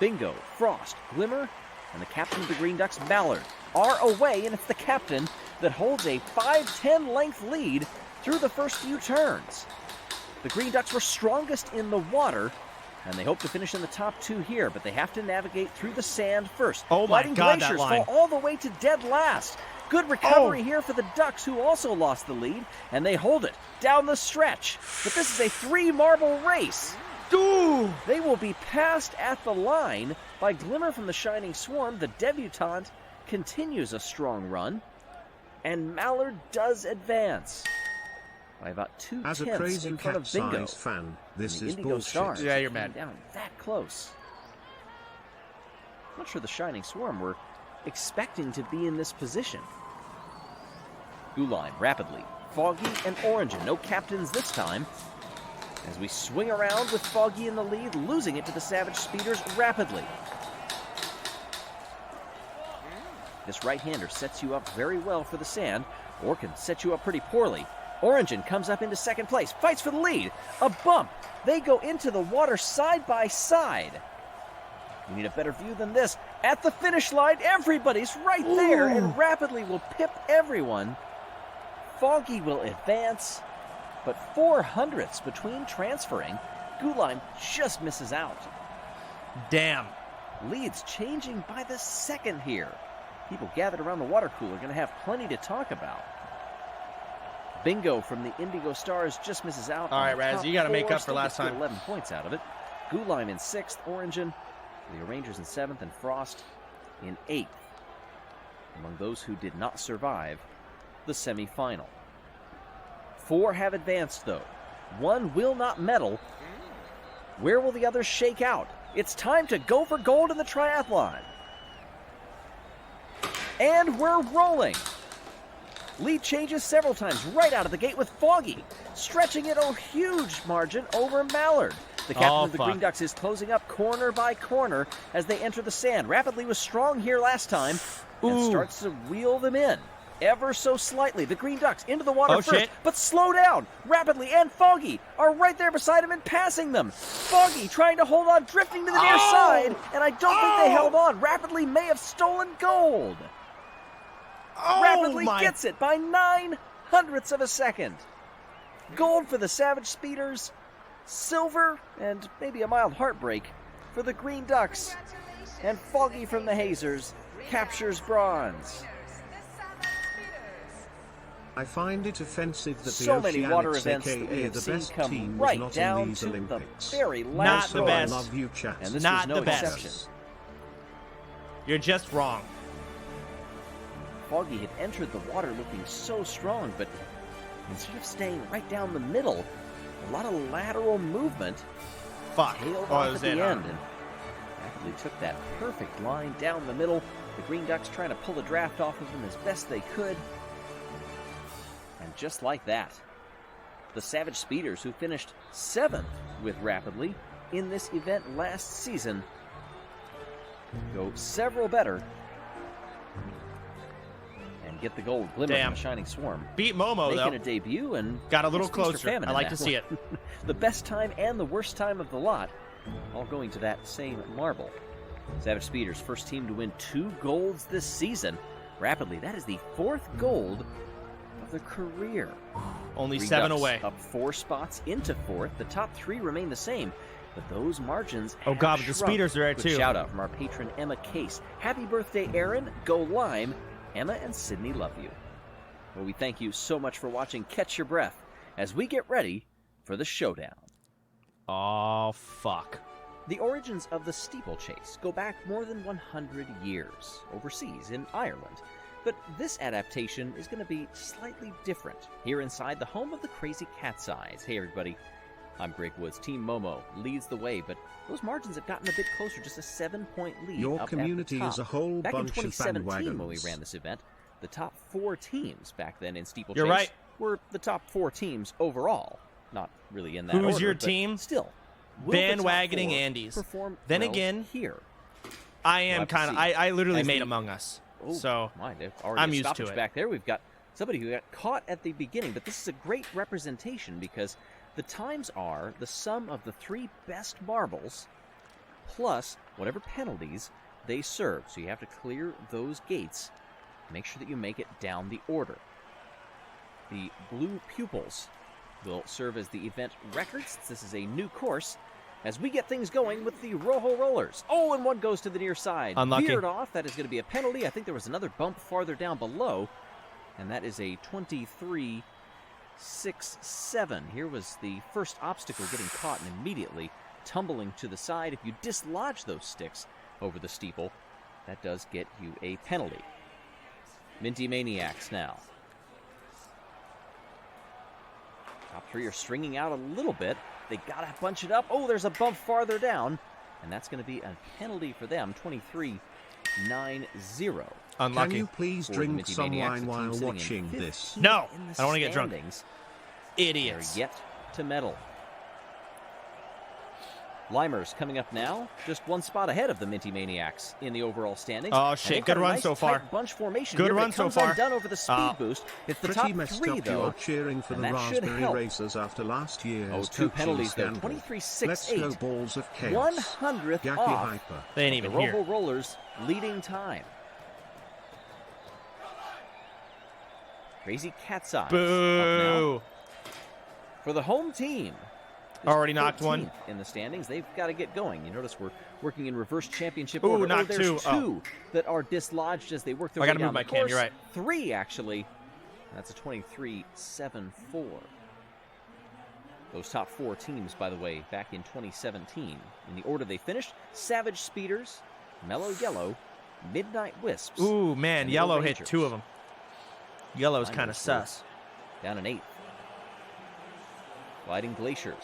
[SPEAKER 2] Bingo, Frost, Glimmer, and the captain of the Green Ducks, Mallard, are away, and it's the captain that holds a 5-10 length lead through the first few turns. The Green Ducks were strongest in the water, and they hope to finish in the top two here, but they have to navigate through the sand first.
[SPEAKER 1] Oh my
[SPEAKER 2] Gliding
[SPEAKER 1] God, that
[SPEAKER 2] Glaciers
[SPEAKER 1] line.
[SPEAKER 2] fall all the way to dead last. Good recovery here for the Ducks, who also lost the lead, and they hold it down the stretch. But this is a 3-marble race.
[SPEAKER 1] Ooh.
[SPEAKER 2] They will be passed at the line by Glimmer from the Shining Swarm. The debutante continues a strong run, and Mallard does advance by about 2
[SPEAKER 3] As a
[SPEAKER 2] tenths
[SPEAKER 3] Crazy
[SPEAKER 2] in front of
[SPEAKER 3] Cat's
[SPEAKER 2] Bingo.
[SPEAKER 3] Eyes fan, this
[SPEAKER 2] The
[SPEAKER 3] is
[SPEAKER 2] Indigo
[SPEAKER 3] bullshit.
[SPEAKER 2] Stars
[SPEAKER 1] Yeah, you're
[SPEAKER 2] came
[SPEAKER 1] mad.
[SPEAKER 2] down that close. I'm not sure the Shining Swarm were expecting to be in this position. Gulime rapidly. Foggy and Orangin, no captains this time. As we swing around with Foggy in the lead, losing it to the Savage Speeders rapidly. This right-hander sets you up very well for the sand, or can set you up pretty poorly. Orangin comes up into second place, fights for the lead. A bump. They go into the water side by side. We need a better view than this. At the finish line, everybody's right there and rapidly will pip everyone. Foggy will advance, but 400ths between transferring. Gulime just misses out.
[SPEAKER 1] Damn.
[SPEAKER 2] Leads changing by the second here. People gathered around the water cooler are going to have plenty to talk about. Bingo from the Indigo Stars just misses out.
[SPEAKER 1] All right,
[SPEAKER 2] on the
[SPEAKER 1] Raz,
[SPEAKER 2] top
[SPEAKER 1] you got to make
[SPEAKER 2] four,
[SPEAKER 1] up for
[SPEAKER 2] still
[SPEAKER 1] last
[SPEAKER 2] gets
[SPEAKER 1] time.
[SPEAKER 2] 11 points out of it. Gulime in 6th, Orangin, the Rangers in 7th, and Frost in 8th. Among those who did not survive the semifinal. 4 have advanced, though. 1 will not medal. Where will the others shake out? It's time to go for gold in the triathlon. And we're rolling. Lead changes several times right out of the gate with Foggy, stretching it a huge margin over Mallard. The captain of the Green Ducks is closing up corner by corner as they enter the sand. Rapidly was strong here last time and starts to wheel them in. Ever so slightly. The Green Ducks into the water first, but slow down. Rapidly, and Foggy are right there beside him and passing them. Foggy trying to hold on, drifting to the near side, and I don't think they held on. Rapidly may have stolen gold. Rapidly gets it by 0.09 of a second. Gold for the Savage Speeders, silver, and maybe a mild heartbreak for the Green Ducks. And Foggy from the Hazers captures bronze.
[SPEAKER 3] I find it offensive that the
[SPEAKER 2] So many water
[SPEAKER 3] Oceanics,
[SPEAKER 2] events that we
[SPEAKER 3] aka
[SPEAKER 2] have
[SPEAKER 3] the
[SPEAKER 2] seen
[SPEAKER 3] best
[SPEAKER 2] come
[SPEAKER 3] team, was
[SPEAKER 2] right
[SPEAKER 3] not
[SPEAKER 2] down
[SPEAKER 3] in these
[SPEAKER 2] to
[SPEAKER 3] Olympics.
[SPEAKER 2] the very last
[SPEAKER 1] the
[SPEAKER 2] one.
[SPEAKER 1] best.
[SPEAKER 3] I love you, chat.
[SPEAKER 2] And this
[SPEAKER 1] Not
[SPEAKER 2] was no
[SPEAKER 1] the best.
[SPEAKER 2] exception.
[SPEAKER 1] You're just wrong.
[SPEAKER 2] Foggy had entered the water looking so strong, but instead of staying right down the middle, a lot of lateral movement.
[SPEAKER 1] Fuck.
[SPEAKER 2] Tailed
[SPEAKER 1] Oh,
[SPEAKER 2] off
[SPEAKER 1] it
[SPEAKER 2] at
[SPEAKER 1] was
[SPEAKER 2] the
[SPEAKER 1] in.
[SPEAKER 2] end. And Rapidly took that perfect line down the middle. The Green Ducks trying to pull the draft off of him as best they could. And just like that, the Savage Speeders, who finished 7th with Rapidly in this event last season, go several better and get the gold glimmer from the Shining Swarm.
[SPEAKER 1] Beat Momo,
[SPEAKER 2] making
[SPEAKER 1] though.
[SPEAKER 2] a debut and
[SPEAKER 1] got a little
[SPEAKER 2] feast or
[SPEAKER 1] closer.
[SPEAKER 2] famine
[SPEAKER 1] I
[SPEAKER 2] in
[SPEAKER 1] like
[SPEAKER 2] that
[SPEAKER 1] to see
[SPEAKER 2] one.
[SPEAKER 1] it.
[SPEAKER 2] The best time and the worst time of the lot, all going to that same marble. Savage Speeders, first team to win 2 golds this season. Rapidly, that is the 4th gold of their career.
[SPEAKER 1] Only
[SPEAKER 2] Green
[SPEAKER 1] 7
[SPEAKER 2] Ducks
[SPEAKER 1] away.
[SPEAKER 2] Up 4 spots into 4th. The top 3 remain the same, but those margins
[SPEAKER 1] Oh,
[SPEAKER 2] have
[SPEAKER 1] God, but the
[SPEAKER 2] shrunk.
[SPEAKER 1] Speeders are there,
[SPEAKER 2] Quick
[SPEAKER 1] too.
[SPEAKER 2] Shout out from our patron Emma Case. Happy birthday, Aaron. Go Lime. Emma and Sydney love you. Well, we thank you so much for watching Catch Your Breath as we get ready for the showdown.
[SPEAKER 1] Oh, fuck.
[SPEAKER 2] The origins of the steeplechase go back more than 100 years, overseas in Ireland. But this adaptation is going to be slightly different, here inside the home of the Crazy Cat's Eyes. Hey everybody, I'm Greg Woods. Team Momo leads the way, but those margins have gotten a bit closer, just a 7-point lead
[SPEAKER 3] Your
[SPEAKER 2] up
[SPEAKER 3] community
[SPEAKER 2] at the top.
[SPEAKER 3] is a whole
[SPEAKER 2] Back
[SPEAKER 3] bunch
[SPEAKER 2] in
[SPEAKER 3] of
[SPEAKER 2] 2017 when we
[SPEAKER 3] bandwagons.
[SPEAKER 2] ran this event, the top 4 teams back then in steeplechase
[SPEAKER 1] You're right.
[SPEAKER 2] were the top 4 teams overall. Not really in that
[SPEAKER 1] Who's
[SPEAKER 2] order,
[SPEAKER 1] your
[SPEAKER 2] but
[SPEAKER 1] team?
[SPEAKER 2] Still. Will the top
[SPEAKER 1] Bandwagoning
[SPEAKER 2] 4
[SPEAKER 1] Andes.
[SPEAKER 2] perform
[SPEAKER 1] Then
[SPEAKER 2] well
[SPEAKER 1] again,
[SPEAKER 2] here?
[SPEAKER 1] I
[SPEAKER 2] We'll
[SPEAKER 1] am
[SPEAKER 2] have to
[SPEAKER 1] kind of.
[SPEAKER 2] see.
[SPEAKER 1] I literally
[SPEAKER 2] As
[SPEAKER 1] made
[SPEAKER 2] the-
[SPEAKER 1] Among Us.
[SPEAKER 2] Oh,
[SPEAKER 1] So
[SPEAKER 2] my, they've already
[SPEAKER 1] I'm
[SPEAKER 2] a
[SPEAKER 1] used to
[SPEAKER 2] stoppage
[SPEAKER 1] it.
[SPEAKER 2] back there. We've got somebody who got caught at the beginning, but this is a great representation because the times are the sum of the 3 best marbles plus whatever penalties they serve. So you have to clear those gates. Make sure that you make it down the order. The blue pupils will serve as the event records. This is a new course. As we get things going with the Rojo Rollers. Oh, and one goes to the near side.
[SPEAKER 1] Unlucky.
[SPEAKER 2] Veered off. That is going to be a penalty. I think there was another bump farther down below. And that is a 23-6-7. Here was the first obstacle getting caught and immediately tumbling to the side. If you dislodge those sticks over the steeple, that does get you a penalty. Minty Maniacs now. Top 3 are stringing out a little bit. They got to bunch it up. Oh, there's a bump farther down. And that's going to be a penalty for them, 23-9-0.
[SPEAKER 1] Unlucky.
[SPEAKER 3] Can you please
[SPEAKER 2] For the
[SPEAKER 3] drink
[SPEAKER 2] Minty
[SPEAKER 3] some
[SPEAKER 2] Maniacs,
[SPEAKER 3] wine
[SPEAKER 2] the team
[SPEAKER 3] while
[SPEAKER 2] sitting in
[SPEAKER 3] watching
[SPEAKER 2] 15th
[SPEAKER 3] this?
[SPEAKER 1] No,
[SPEAKER 2] in the
[SPEAKER 1] I don't wanna get drunk.
[SPEAKER 2] standings.
[SPEAKER 1] Idiots.
[SPEAKER 2] They're yet to medal. Limers coming up now, just 1 spot ahead of the Minty Maniacs in the overall standings.
[SPEAKER 1] Oh,
[SPEAKER 2] And
[SPEAKER 1] shit,
[SPEAKER 2] they've
[SPEAKER 1] good
[SPEAKER 2] got a
[SPEAKER 1] run
[SPEAKER 2] nice
[SPEAKER 1] so far.
[SPEAKER 2] tight bunch formation
[SPEAKER 1] Good
[SPEAKER 2] here, but
[SPEAKER 1] run
[SPEAKER 2] it
[SPEAKER 1] so
[SPEAKER 2] comes
[SPEAKER 1] far.
[SPEAKER 2] undone over the speed boost. It's the top
[SPEAKER 3] Pretty messed
[SPEAKER 2] 3
[SPEAKER 3] up you
[SPEAKER 2] though.
[SPEAKER 3] are cheering for
[SPEAKER 2] and
[SPEAKER 3] the
[SPEAKER 2] that should
[SPEAKER 3] Raspberry
[SPEAKER 2] help.
[SPEAKER 3] Racers after last year's
[SPEAKER 2] Oh, 2
[SPEAKER 3] coaching
[SPEAKER 2] penalties there.
[SPEAKER 3] scandal.
[SPEAKER 2] 23-6-8.
[SPEAKER 3] Let's go balls of chaos.
[SPEAKER 2] 100th
[SPEAKER 3] Yaki
[SPEAKER 2] off.
[SPEAKER 3] Hyper.
[SPEAKER 1] They ain't even
[SPEAKER 2] the Robo
[SPEAKER 1] here.
[SPEAKER 2] Rollers leading time. Crazy Cat's Eyes up now
[SPEAKER 1] Boo.
[SPEAKER 2] for the home team. Is
[SPEAKER 1] Already knocked one.
[SPEAKER 2] 13th in the standings. They've got to get going. You notice we're working in reverse championship
[SPEAKER 1] Ooh,
[SPEAKER 2] order.
[SPEAKER 1] knocked
[SPEAKER 2] there's
[SPEAKER 1] 2.
[SPEAKER 2] 2
[SPEAKER 1] Oh.
[SPEAKER 2] that are dislodged as they work their
[SPEAKER 1] I
[SPEAKER 2] way
[SPEAKER 1] gotta
[SPEAKER 2] down
[SPEAKER 1] move my
[SPEAKER 2] the
[SPEAKER 1] cam,
[SPEAKER 2] course.
[SPEAKER 1] you're right.
[SPEAKER 2] 3 actually. That's a 23-7-4. Those top 4 teams, by the way, back in 2017. In the order they finished: Savage Speeders, Mellow Yellow, Midnight Wisps.
[SPEAKER 1] Ooh, man,
[SPEAKER 2] and
[SPEAKER 1] yellow
[SPEAKER 2] Little
[SPEAKER 1] hit
[SPEAKER 2] Rangers.
[SPEAKER 1] 2 of them. Yellow's
[SPEAKER 2] Limers
[SPEAKER 1] kind of
[SPEAKER 2] were
[SPEAKER 1] sus.
[SPEAKER 2] Down in 8th. Gliding Glaciers,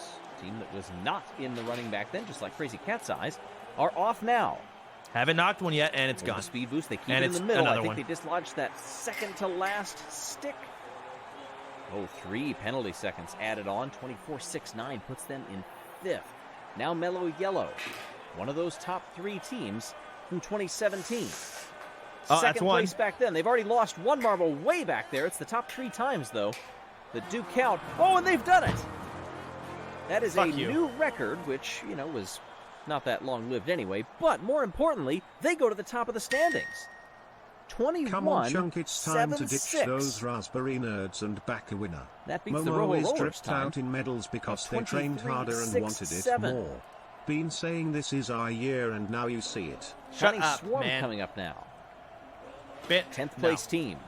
[SPEAKER 2] team that was not in the running back then, just like Crazy Cat's Eyes, are off now.
[SPEAKER 1] Haven't knocked one yet, and it's
[SPEAKER 2] With
[SPEAKER 1] gone.
[SPEAKER 2] the speed boost, they keep
[SPEAKER 1] And
[SPEAKER 2] it in
[SPEAKER 1] it's
[SPEAKER 2] the middle. I
[SPEAKER 1] another
[SPEAKER 2] think
[SPEAKER 1] one.
[SPEAKER 2] they dislodged that second to last stick. Oh, 3 penalty seconds added on. 24-6-9 puts them in 5th. Now Mellow Yellow, one of those top 3 teams from 2017.
[SPEAKER 1] Oh, that's
[SPEAKER 2] Second
[SPEAKER 1] one.
[SPEAKER 2] place back then. They've already lost 1 marble way back there. It's the top 3 times, though, that do count. Oh, and they've done it! That is
[SPEAKER 1] Fuck
[SPEAKER 2] a
[SPEAKER 1] you.
[SPEAKER 2] new record, which, was not that long-lived anyway. But more importantly, they go to the top of the standings. 21,
[SPEAKER 3] Come on, Chunk, it's time to ditch
[SPEAKER 2] 7-6.
[SPEAKER 3] those raspberry nerds and back a winner.
[SPEAKER 2] That beats the
[SPEAKER 3] Momo
[SPEAKER 2] Robo
[SPEAKER 3] is
[SPEAKER 2] Rollers
[SPEAKER 3] dripped
[SPEAKER 2] time.
[SPEAKER 3] out in medals because they trained
[SPEAKER 2] 23,
[SPEAKER 3] harder and
[SPEAKER 2] 6,
[SPEAKER 3] wanted it
[SPEAKER 2] 7.
[SPEAKER 3] more. Been saying this is our year and now you see it.
[SPEAKER 1] Shut
[SPEAKER 2] Shining
[SPEAKER 1] up,
[SPEAKER 2] Swarm
[SPEAKER 1] man.
[SPEAKER 2] coming up now.
[SPEAKER 1] 10th
[SPEAKER 2] Place team.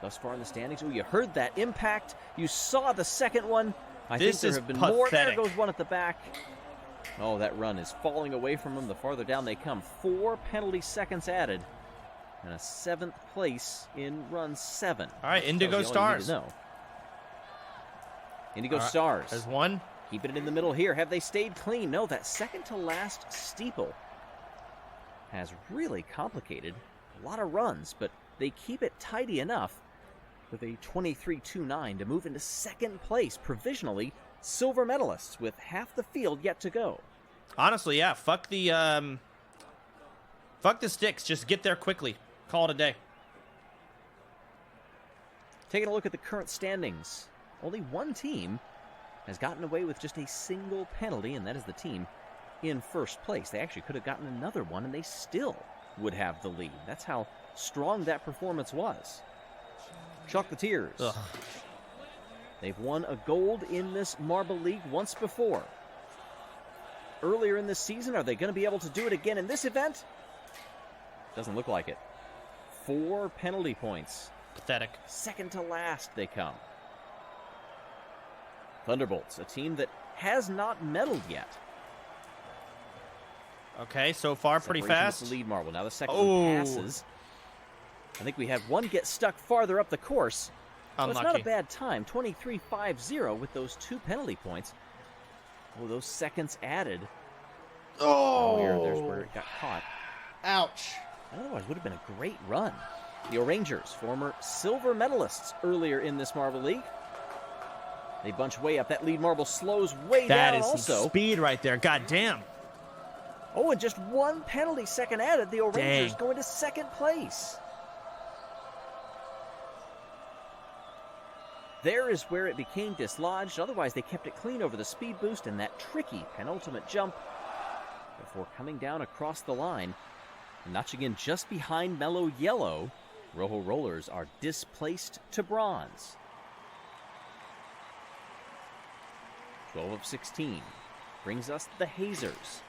[SPEAKER 2] Thus far in the standings. Oh, you heard that impact. You saw the second one. I
[SPEAKER 1] This
[SPEAKER 2] think there
[SPEAKER 1] is
[SPEAKER 2] have been more. There
[SPEAKER 1] pathetic.
[SPEAKER 2] goes one at the back. Oh, that run is falling away from them the farther down they come. 4 penalty seconds added. And a 7th place in run 7.
[SPEAKER 1] All right, Indigo
[SPEAKER 2] Tells you all you need
[SPEAKER 1] Stars.
[SPEAKER 2] to know. Indigo
[SPEAKER 1] All right,
[SPEAKER 2] Stars.
[SPEAKER 1] There's one.
[SPEAKER 2] Keeping it in the middle here. Have they stayed clean? No, that second to last steeple has really complicated a lot of runs, but they keep it tidy enough with a 23.29 to move into second place, provisionally silver medalists with half the field yet to go.
[SPEAKER 1] Honestly, yeah, fuck the sticks. Just get there quickly. Call it a day.
[SPEAKER 2] Taking a look at the current standings, only one team has gotten away with just a single penalty, and that is the team in first place. They actually could have gotten another one, and they still would have the lead. That's how strong that performance was. Chocolatiers.
[SPEAKER 1] Ugh.
[SPEAKER 2] They've won a gold in this Marble League once before. Earlier in this season, are they going to be able to do it again in this event? Doesn't look like it. 4 penalty points.
[SPEAKER 1] Pathetic.
[SPEAKER 2] Second to last they come. Thunderbolts, a team that has not medaled yet.
[SPEAKER 1] Okay, so far pretty
[SPEAKER 2] Separation with
[SPEAKER 1] fast.
[SPEAKER 2] the lead marble. Now the second one passes. I think we had one get stuck farther up the course. So it's not a
[SPEAKER 1] Unlucky.
[SPEAKER 2] bad time. 23.50 with those 2 penalty points. Oh, those seconds added. There's where it got caught.
[SPEAKER 4] Ouch.
[SPEAKER 2] Otherwise, would have been a great run. The O'Rangers, former silver medalists earlier in this Marble League. They bunch way up. That lead marble slows way
[SPEAKER 1] That
[SPEAKER 2] down
[SPEAKER 1] is
[SPEAKER 2] also.
[SPEAKER 1] some speed right there. God damn.
[SPEAKER 2] Oh, and just 1 penalty second added. The O'Rangers
[SPEAKER 1] Dang.
[SPEAKER 2] going to second place. There is where it became dislodged. Otherwise, they kept it clean over the speed boost and that tricky penultimate jump before coming down across the line. Notching in just behind Mellow Yellow, Rojo Rollers are displaced to bronze. 12 of 16 brings us the Hazers.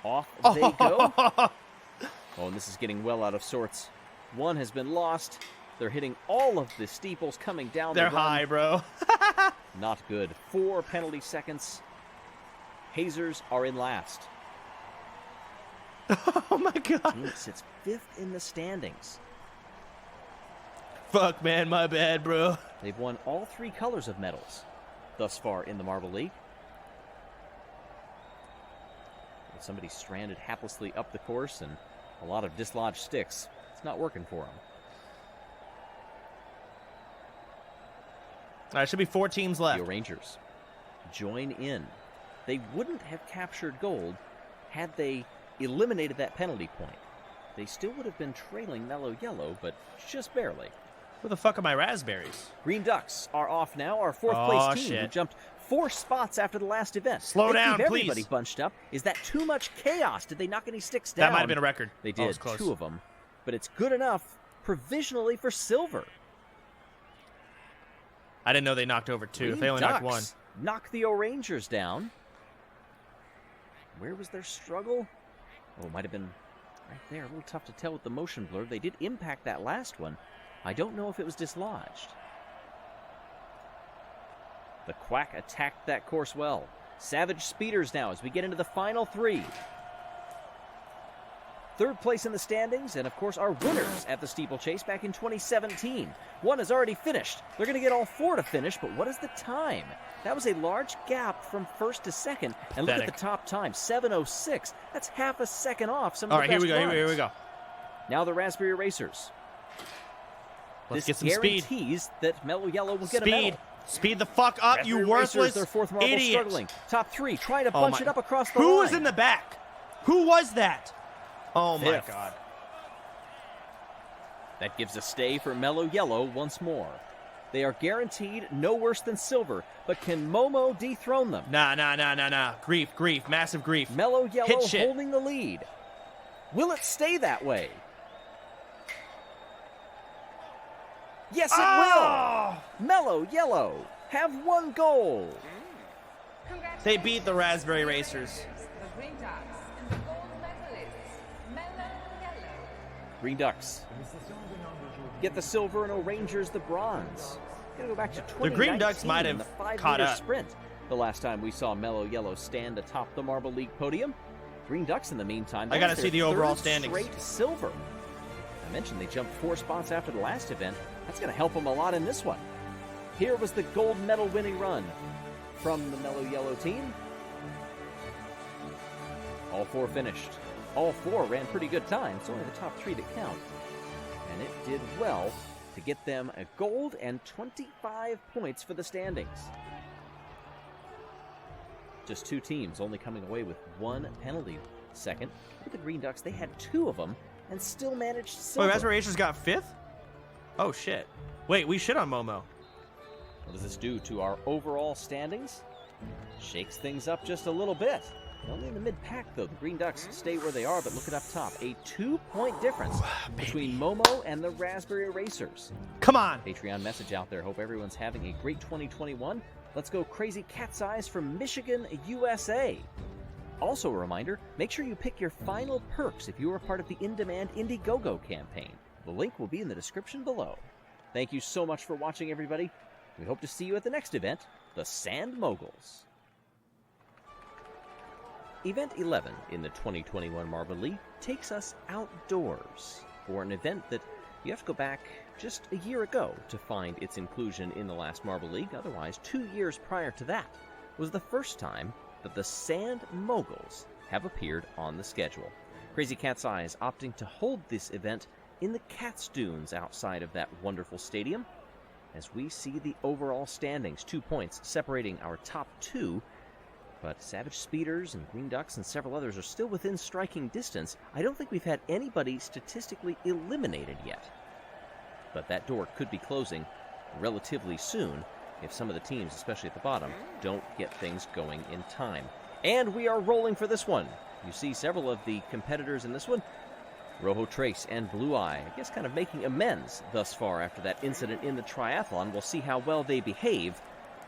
[SPEAKER 2] Off they go. Oh, and this is getting well out of sorts. One has been lost. They're hitting all of the steeples coming down
[SPEAKER 1] They're
[SPEAKER 2] the run.
[SPEAKER 1] high, bro.
[SPEAKER 2] Not good. 4 penalty seconds. Hazers are in last.
[SPEAKER 1] Oh my god.
[SPEAKER 2] Team sits 5th in the standings.
[SPEAKER 1] Fuck, man, my bad, bro.
[SPEAKER 2] They've won all 3 colors of medals thus far in the Marble League. With somebody stranded haplessly up the course and a lot of dislodged sticks. It's not working for them.
[SPEAKER 1] All right, should be 4 teams left.
[SPEAKER 2] The O'Rangers join in. They wouldn't have captured gold had they eliminated that penalty point. They still would have been trailing Mellow Yellow, but just barely.
[SPEAKER 1] Where the fuck are my raspberries?
[SPEAKER 2] Green Ducks are off now. Our 4th
[SPEAKER 1] Oh,
[SPEAKER 2] place team who
[SPEAKER 1] shit.
[SPEAKER 2] jumped 4 spots after the last event.
[SPEAKER 1] Slow
[SPEAKER 2] They
[SPEAKER 1] down,
[SPEAKER 2] keep everybody
[SPEAKER 1] please.
[SPEAKER 2] bunched up. Is that too much chaos? Did they knock any sticks down?
[SPEAKER 1] That might have been a record.
[SPEAKER 2] They
[SPEAKER 1] Oh, it
[SPEAKER 2] did,
[SPEAKER 1] was close.
[SPEAKER 2] 2 of them. But it's good enough provisionally for silver.
[SPEAKER 1] I didn't know they knocked over 2.
[SPEAKER 2] Green
[SPEAKER 1] They only knocked 1.
[SPEAKER 2] Ducks knock the O'Rangers down. Where was their struggle? Oh, it might have been right there. A little tough to tell with the motion blur. They did impact that last one. I don't know if it was dislodged. The Quack attacked that course well. Savage speeders now as we get into the final 3. 3rd place in the standings, and of course our winners at the Steeplechase back in 2017. One has already finished. They're going to get all 4 to finish, but what is the time? That was a large gap from 1st to 2nd. And look at the
[SPEAKER 1] Pathetic.
[SPEAKER 2] top time, 7:06. That's half a second off some of
[SPEAKER 1] All
[SPEAKER 2] the
[SPEAKER 1] right,
[SPEAKER 2] best
[SPEAKER 1] here we go.
[SPEAKER 2] runs.
[SPEAKER 1] Here we go.
[SPEAKER 2] Now the Raspberry Racers.
[SPEAKER 1] Let's
[SPEAKER 2] This
[SPEAKER 1] get some speed.
[SPEAKER 2] guarantees that Mellow Yellow will get a
[SPEAKER 1] Speed.
[SPEAKER 2] medal.
[SPEAKER 1] Speed the fuck up,
[SPEAKER 2] Raspberry
[SPEAKER 1] you
[SPEAKER 2] Racers,
[SPEAKER 1] worthless
[SPEAKER 2] their 4th marble
[SPEAKER 1] idiot.
[SPEAKER 2] struggling. Top 3 trying to
[SPEAKER 1] Oh
[SPEAKER 2] bunch
[SPEAKER 1] my-
[SPEAKER 2] it up across the
[SPEAKER 1] Who
[SPEAKER 2] line.
[SPEAKER 1] was in the back? Who was that? Oh my
[SPEAKER 2] 5th.
[SPEAKER 1] god.
[SPEAKER 2] That gives a stay for Mellow Yellow once more. They are guaranteed no worse than silver, but can Momo dethrone them?
[SPEAKER 1] Nah. Grief. Massive grief.
[SPEAKER 2] Mellow Yellow
[SPEAKER 1] Hit shit.
[SPEAKER 2] holding the lead. Will it stay that way? Yes, it
[SPEAKER 1] Oh!
[SPEAKER 2] will! Mellow Yellow have 1 goal.
[SPEAKER 1] They beat the Raspberry Racers.
[SPEAKER 5] The Green Ducks and the gold medalists, Mellow Yellow.
[SPEAKER 2] Green Ducks get the silver and O'Rangers the bronze. Gonna go back to 2019,
[SPEAKER 1] Green Ducks might have
[SPEAKER 2] the 5
[SPEAKER 1] caught
[SPEAKER 2] meter
[SPEAKER 1] up.
[SPEAKER 2] sprint. The last time we saw Mellow Yellow stand atop the Marble League podium. Green Ducks, in the meantime,
[SPEAKER 1] I
[SPEAKER 2] that
[SPEAKER 1] gotta
[SPEAKER 2] was
[SPEAKER 1] see
[SPEAKER 2] their
[SPEAKER 1] the overall
[SPEAKER 2] 3rd
[SPEAKER 1] standings.
[SPEAKER 2] straight silver. I mentioned they jumped 4 spots after the last event. That's going to help them a lot in this one. Here was the gold medal winning run from the Mellow Yellow team. All 4 finished. All 4 ran pretty good times. It's only the top 3 that count. And it did well to get them a gold and 25 points for the standings. Just 2 teams only coming away with 1 penalty. Second, with the Green Ducks, they had 2 of them and still managed silver.
[SPEAKER 1] Wait, Raspberry Racers got 5th? Oh, shit. Wait, we shit on Momo.
[SPEAKER 2] What does this do to our overall standings? Shakes things up just a little bit. Only in the mid-pack, though. The Green Ducks stay where they are, but look at up top. A 2-point difference between Momo and the Raspberry Racers.
[SPEAKER 1] Come on.
[SPEAKER 2] Patreon message out there. Hope everyone's having a great 2021. Let's go Crazy Cat's Eyes from Michigan, USA. Also a reminder, make sure you pick your final perks if you are part of the in-demand Indiegogo campaign. The link will be in the description below. Thank you so much for watching, everybody. We hope to see you at the next event, the Sand Moguls. Event 11 in the 2021 Marble League takes us outdoors for an event that you have to go back just a year ago to find its inclusion in the last Marble League. Otherwise, 2 years prior to that was the first time that the Sand Moguls have appeared on the schedule. Crazy Cat's Eyes opting to hold this event in the Cat's Dunes outside of that wonderful stadium. As we see the overall standings, 2 points separating our top 2, but Savage Speeders and Green Ducks and several others are still within striking distance. I don't think we've had anybody statistically eliminated yet. But that door could be closing relatively soon if some of the teams, especially at the bottom, don't get things going in time. And we are rolling for this one. You see several of the competitors in this one. Rojo Trace and Blue Eye, I guess kind of making amends thus far after that incident in the triathlon. We'll see how well they behave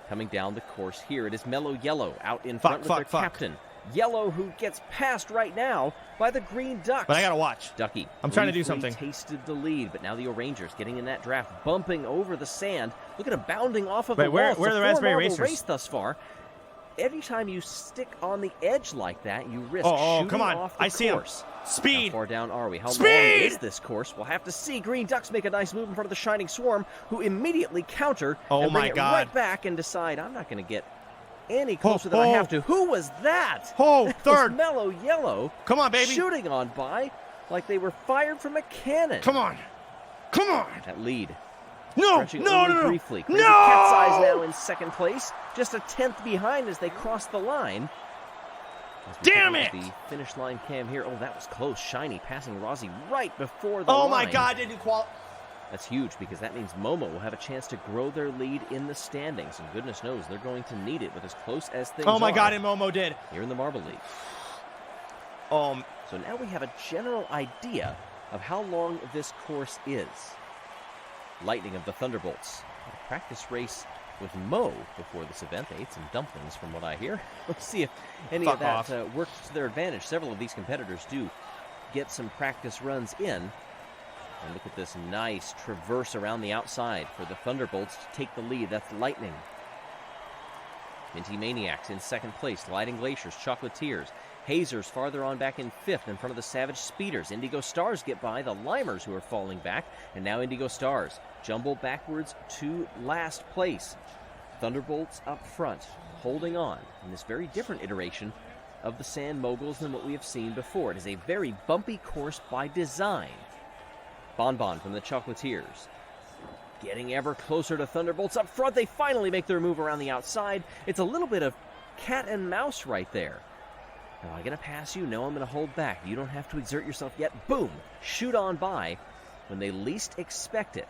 [SPEAKER 2] coming down the course here. It is Mellow Yellow out in front with their captain. Yellow, who gets passed right now by the Green Ducks.
[SPEAKER 1] But I gotta watch.
[SPEAKER 2] Ducky.
[SPEAKER 1] I'm trying to do something.
[SPEAKER 2] Tasted the lead, but now the O'Rangers getting in that draft, bumping over the sand. Look at him bounding off of the wall.
[SPEAKER 1] Where are the Raspberry Racers?
[SPEAKER 2] Race thus far. Every time you stick on the edge like that, you risk shooting
[SPEAKER 1] come on.
[SPEAKER 2] off the
[SPEAKER 1] I see him.
[SPEAKER 2] course.
[SPEAKER 1] Speed.
[SPEAKER 2] How far down are we? How
[SPEAKER 1] Speed!
[SPEAKER 2] long is this course? We'll have to see. Green Ducks make a nice move in front of the Shining Swarm, who immediately counter and bring it right back and decide, I'm not going to get any closer than I have to. Who was that?
[SPEAKER 1] That
[SPEAKER 2] was Mellow Yellow.
[SPEAKER 1] Come on, baby.
[SPEAKER 2] Shooting on by like they were fired from a cannon.
[SPEAKER 1] Come on. Come on.
[SPEAKER 2] That lead.
[SPEAKER 1] No.
[SPEAKER 2] Briefly. Crazy Cat's Eyes now in second place, just a 10th behind as they cross the line.
[SPEAKER 1] Damn it!
[SPEAKER 2] The finish line cam here. Oh, that was close. Shiny passing Rossi right before the line.
[SPEAKER 1] Oh my God! Didn't qualify.
[SPEAKER 2] That's huge because that means Momo will have a chance to grow their lead in the standings, and goodness knows they're going to need it with as close as things are.
[SPEAKER 1] Oh my God! And Momo did
[SPEAKER 2] here in the Marble League. So now we have a general idea of how long this course is. Lightning of the Thunderbolts. A practice race with Mo before this event. They ate some dumplings from what I hear. Let's see if any of that works to their advantage. Several of these competitors do get some practice runs in. And look at this nice traverse around the outside for the Thunderbolts to take the lead. That's Lightning. Minty Maniacs in second place. Lighting Glaciers, Chocolatiers. Hazers farther on back in fifth in front of the Savage Speeders. Indigo Stars get by the Limers, who are falling back. And now Indigo Stars jumble backwards to last place. Thunderbolts up front, holding on in this very different iteration of the Sand Moguls than what we have seen before. It is a very bumpy course by design. Bonbon from the Chocolatiers getting ever closer to Thunderbolts up front. They finally make their move around the outside. It's a little bit of cat and mouse right there. Am I going to pass you? No, I'm going to hold back. You don't have to exert yourself yet. Boom! Shoot on by when they least expect it.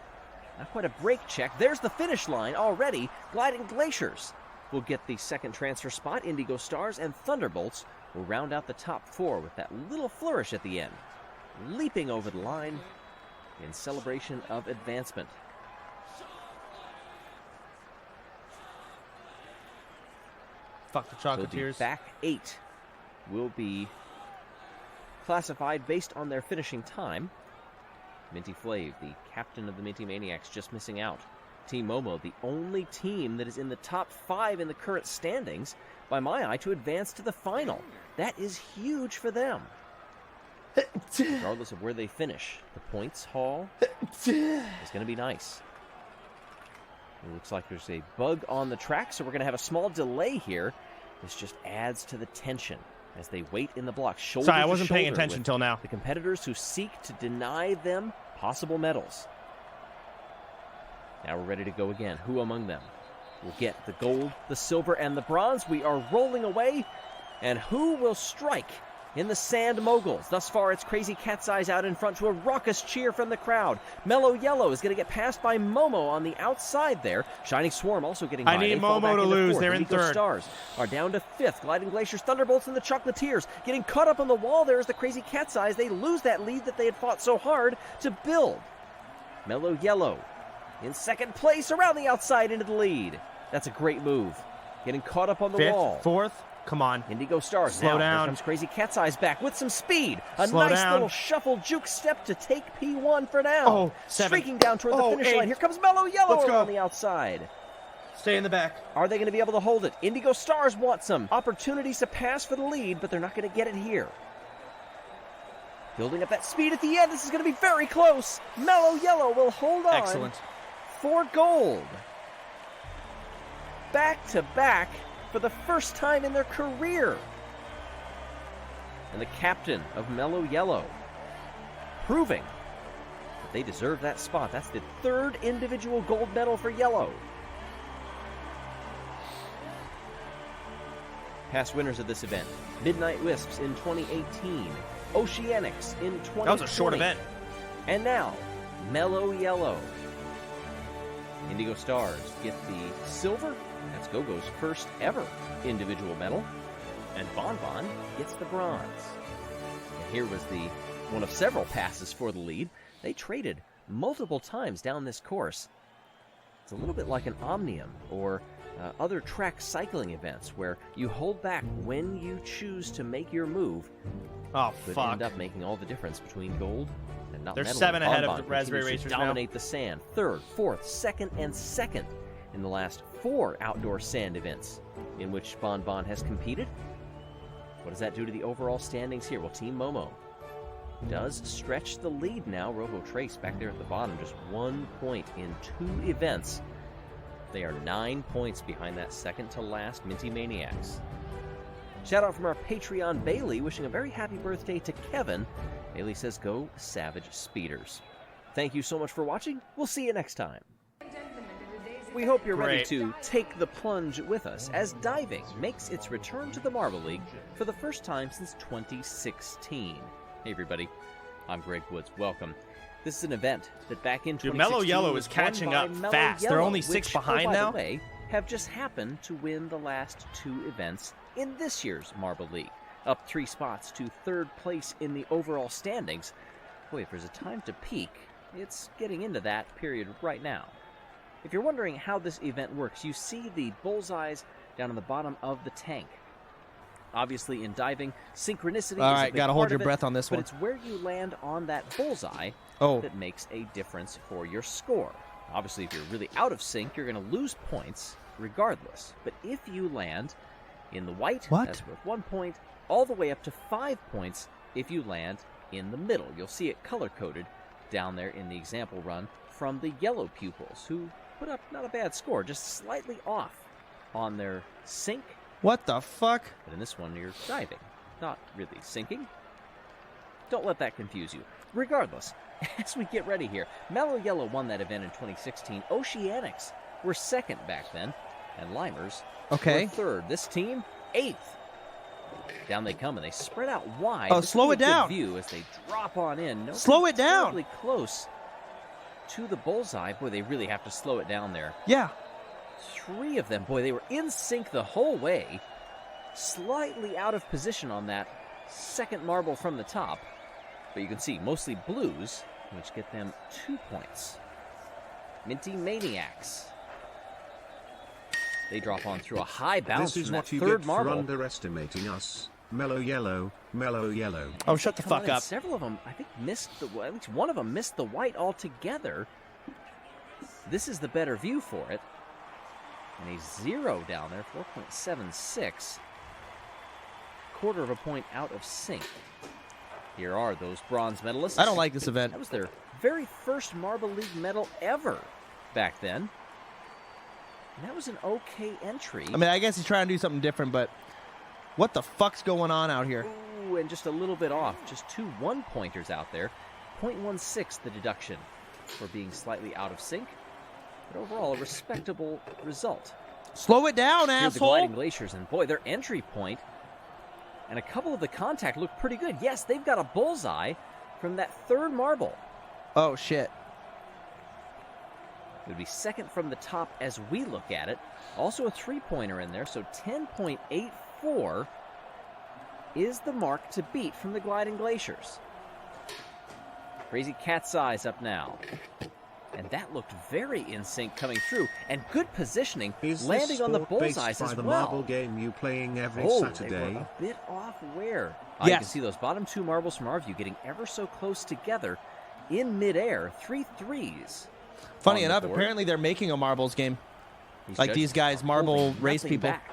[SPEAKER 2] Not quite a brake check. There's the finish line already. Gliding Glaciers will get the second transfer spot. Indigo Stars and Thunderbolts will round out the top 4 with that little flourish at the end. Leaping over the line in celebration of advancement.
[SPEAKER 1] Fuck the Chocolatiers.
[SPEAKER 2] So the back 8 will be classified based on their finishing time. Minty Flav, the captain of the Minty Maniacs, just missing out. Team Momo, the only team that is in the top 5 in the current standings, by my eye, to advance to the final. That is huge for them. Regardless of where they finish, the points haul is going to be nice. It looks like there's a bug on the track, so we're going to have a small delay here. This just adds to the tension. as they wait in the block, shoulder
[SPEAKER 1] Sorry, I
[SPEAKER 2] to
[SPEAKER 1] wasn't paying
[SPEAKER 2] shoulder
[SPEAKER 1] attention
[SPEAKER 2] with
[SPEAKER 1] till now.
[SPEAKER 2] the competitors who seek to deny them possible medals. Now we're ready to go again. Who among them will get the gold, the silver, and the bronze? We are rolling away. And who will strike in the sand moguls? Thus far, it's Crazy Cat's Eyes out in front to a raucous cheer from the crowd. Mellow Yellow is going to get passed by Momo on the outside there. Shining Swarm also getting by.
[SPEAKER 1] I need
[SPEAKER 2] They fall
[SPEAKER 1] Momo
[SPEAKER 2] back
[SPEAKER 1] to
[SPEAKER 2] into
[SPEAKER 1] lose.
[SPEAKER 2] fourth.
[SPEAKER 1] They're in
[SPEAKER 2] Indigo
[SPEAKER 1] third.
[SPEAKER 2] Stars are down to fifth. Gliding Glaciers, Thunderbolts, and the Chocolatiers getting caught up on the wall. There is the Crazy Cat's Eyes. They lose that lead that they had fought so hard to build. Mellow Yellow in second place around the outside into the lead. That's a great move. Getting caught up on the wall.
[SPEAKER 1] Fifth, fourth. Come on.
[SPEAKER 2] Indigo Stars.
[SPEAKER 1] Slow
[SPEAKER 2] now,
[SPEAKER 1] down.
[SPEAKER 2] Here comes Crazy Cat's Eyes back with some speed. A
[SPEAKER 1] Slow
[SPEAKER 2] nice
[SPEAKER 1] down.
[SPEAKER 2] little shuffle juke step to take P1 for now.
[SPEAKER 1] Oh, seven.
[SPEAKER 2] Streaking down toward the
[SPEAKER 1] Oh,
[SPEAKER 2] finish
[SPEAKER 1] eight.
[SPEAKER 2] line. Here comes Mellow Yellow
[SPEAKER 1] Let's go.
[SPEAKER 2] around the outside.
[SPEAKER 1] Stay in the back.
[SPEAKER 2] Are they going to be able to hold it? Indigo Stars want some opportunities to pass for the lead, but they're not going to get it here. Building up that speed at the end. This is going to be very close. Mellow Yellow will hold on
[SPEAKER 1] Excellent.
[SPEAKER 2] for gold. Back to back for the first time in their career. And the captain of Mellow Yellow proving that they deserve that spot. That's the third individual gold medal for Yellow. Past winners of this event: Midnight Wisps in 2018, Oceanics in 2020.
[SPEAKER 1] That was a short event.
[SPEAKER 2] And now, Mellow Yellow. Indigo Stars get the silver. That's Gogo's first ever individual medal. And Bon Bon gets the bronze. And here was the one of several passes for the lead. They traded multiple times down this course. It's a little bit like an Omnium or other track cycling events where you hold back when you choose to make your move.
[SPEAKER 1] Oh,
[SPEAKER 2] Could
[SPEAKER 1] fuck.
[SPEAKER 2] end up making all the difference between gold and not
[SPEAKER 1] They're
[SPEAKER 2] medaling.
[SPEAKER 1] 7 ahead of
[SPEAKER 2] Bon
[SPEAKER 1] the
[SPEAKER 2] Bon
[SPEAKER 1] Raspberry
[SPEAKER 2] continues to
[SPEAKER 1] Racers now.
[SPEAKER 2] dominate the sand. Third, fourth, second, and second in the last 4 outdoor sand events in which Bon Bon has competed. What does that do to the overall standings here? Well, Team Momo does stretch the lead now. Robo Trace back there at the bottom, just 1 point in 2 events. They are 9 points behind that second to last Minty Maniacs. Shout out from our Patreon Bailey, wishing a very happy birthday to Kevin. Bailey says, go Savage Speeders. Thank you so much for watching. We'll see you next time. We hope you're ready
[SPEAKER 1] Great.
[SPEAKER 2] to take the plunge with us as diving makes its return to the Marble League for the first time since 2016. Hey everybody, I'm Greg Woods. Welcome. This is an event that back in 2016
[SPEAKER 1] Dude, Mellow Yellow
[SPEAKER 2] was
[SPEAKER 1] is catching
[SPEAKER 2] won by
[SPEAKER 1] up
[SPEAKER 2] Mellow
[SPEAKER 1] fast. They're
[SPEAKER 2] Yellow,
[SPEAKER 1] only 6
[SPEAKER 2] which,
[SPEAKER 1] behind
[SPEAKER 2] by
[SPEAKER 1] now.
[SPEAKER 2] the way, have just happened to win the last 2 events in this year's Marble League. Up 3 spots to 3rd place in the overall standings. Boy, if there's a time to peak, it's getting into that period right now. If you're wondering how this event works, you see the bullseyes down on the bottom of the tank. Obviously, in diving, synchronicity
[SPEAKER 4] All
[SPEAKER 2] is a
[SPEAKER 4] right,
[SPEAKER 2] big
[SPEAKER 4] gotta
[SPEAKER 2] part
[SPEAKER 4] hold
[SPEAKER 2] of
[SPEAKER 4] your
[SPEAKER 2] it,
[SPEAKER 4] breath on this
[SPEAKER 2] but
[SPEAKER 4] one.
[SPEAKER 2] it's where you land on that bullseye
[SPEAKER 4] Oh.
[SPEAKER 2] that makes a difference for your score. Obviously, if you're really out of sync, you're going to lose points regardless. But if you land in the white,
[SPEAKER 4] What?
[SPEAKER 2] that's worth 1 point, all the way up to 5 points if you land in the middle. You'll see it color-coded down there in the example run from the yellow pupils, who put up not a bad score, just slightly off on their sink.
[SPEAKER 4] What the fuck?
[SPEAKER 2] But in this one, you're diving, not really sinking. Don't let that confuse you. Regardless, as we get ready here, Mellow Yellow won that event in 2016. Oceanics were second back then, and Limers
[SPEAKER 4] Okay.
[SPEAKER 2] were third. This team, 8th. Down they come, and they spread out wide.
[SPEAKER 4] Oh,
[SPEAKER 2] This
[SPEAKER 4] slow
[SPEAKER 2] will be
[SPEAKER 4] it
[SPEAKER 2] a good
[SPEAKER 4] down.
[SPEAKER 2] View as they drop on in. Nobody
[SPEAKER 4] Slow it down.
[SPEAKER 2] terribly close to the bullseye. Boy, they really have to slow it down there.
[SPEAKER 4] Yeah.
[SPEAKER 2] 3 of them, boy, they were in sync the whole way. Slightly out of position on that second marble from the top. But you can see, mostly blues, which get them 2 points. Minty Maniacs. They drop on through a high bounce
[SPEAKER 3] This is
[SPEAKER 2] from
[SPEAKER 3] what
[SPEAKER 2] that
[SPEAKER 3] you
[SPEAKER 2] third
[SPEAKER 3] get
[SPEAKER 2] marble.
[SPEAKER 3] for underestimating us. Mellow Yellow, Mellow Yellow.
[SPEAKER 4] Oh, shut the
[SPEAKER 2] Come on
[SPEAKER 4] fuck
[SPEAKER 2] in.
[SPEAKER 4] up.
[SPEAKER 2] Several of them, I think, missed the. At least one of them missed the white altogether. This is the better view for it. And a 0 down there, 4.76. Quarter of a point out of sync. Here are those bronze medalists.
[SPEAKER 4] I don't like this event.
[SPEAKER 2] That was their very first Marble League medal ever back then. And that was an okay entry.
[SPEAKER 4] I mean, I guess he's trying to do something different, but What the fuck's going on out here?
[SPEAKER 2] Ooh, and just a little bit off. Just 2 1-pointers out there. 0.16 the deduction for being slightly out of sync. But overall, a respectable result.
[SPEAKER 4] Slow it down,
[SPEAKER 2] Here's the
[SPEAKER 4] asshole.
[SPEAKER 2] gliding glaciers, and boy, their entry point and a couple of the contact look pretty good. Yes, they've got a bullseye from that third marble.
[SPEAKER 4] Oh, shit.
[SPEAKER 2] It would be second from the top as we look at it. Also a 3-pointer in there, so 10.84 is the mark to beat from the gliding glaciers. Crazy cat's eyes up now. And that looked very in sync coming through. And good positioning,
[SPEAKER 3] Is
[SPEAKER 2] landing
[SPEAKER 3] this
[SPEAKER 2] on the
[SPEAKER 3] sport based
[SPEAKER 2] bullseyes
[SPEAKER 3] by
[SPEAKER 2] as
[SPEAKER 3] the
[SPEAKER 2] well.
[SPEAKER 3] marble game you playing every
[SPEAKER 2] They
[SPEAKER 3] Saturday?
[SPEAKER 2] were a bit off where? You can
[SPEAKER 4] Yes.
[SPEAKER 2] see those bottom 2 marbles from our view getting ever so close together in midair. 3 threes.
[SPEAKER 4] Funny
[SPEAKER 2] on the
[SPEAKER 4] enough,
[SPEAKER 2] board.
[SPEAKER 4] apparently they're making a marbles game.
[SPEAKER 2] These
[SPEAKER 4] Like
[SPEAKER 2] judges
[SPEAKER 4] these guys,
[SPEAKER 2] are
[SPEAKER 4] marble
[SPEAKER 2] holding
[SPEAKER 4] race
[SPEAKER 2] nothing
[SPEAKER 4] people.
[SPEAKER 2] back.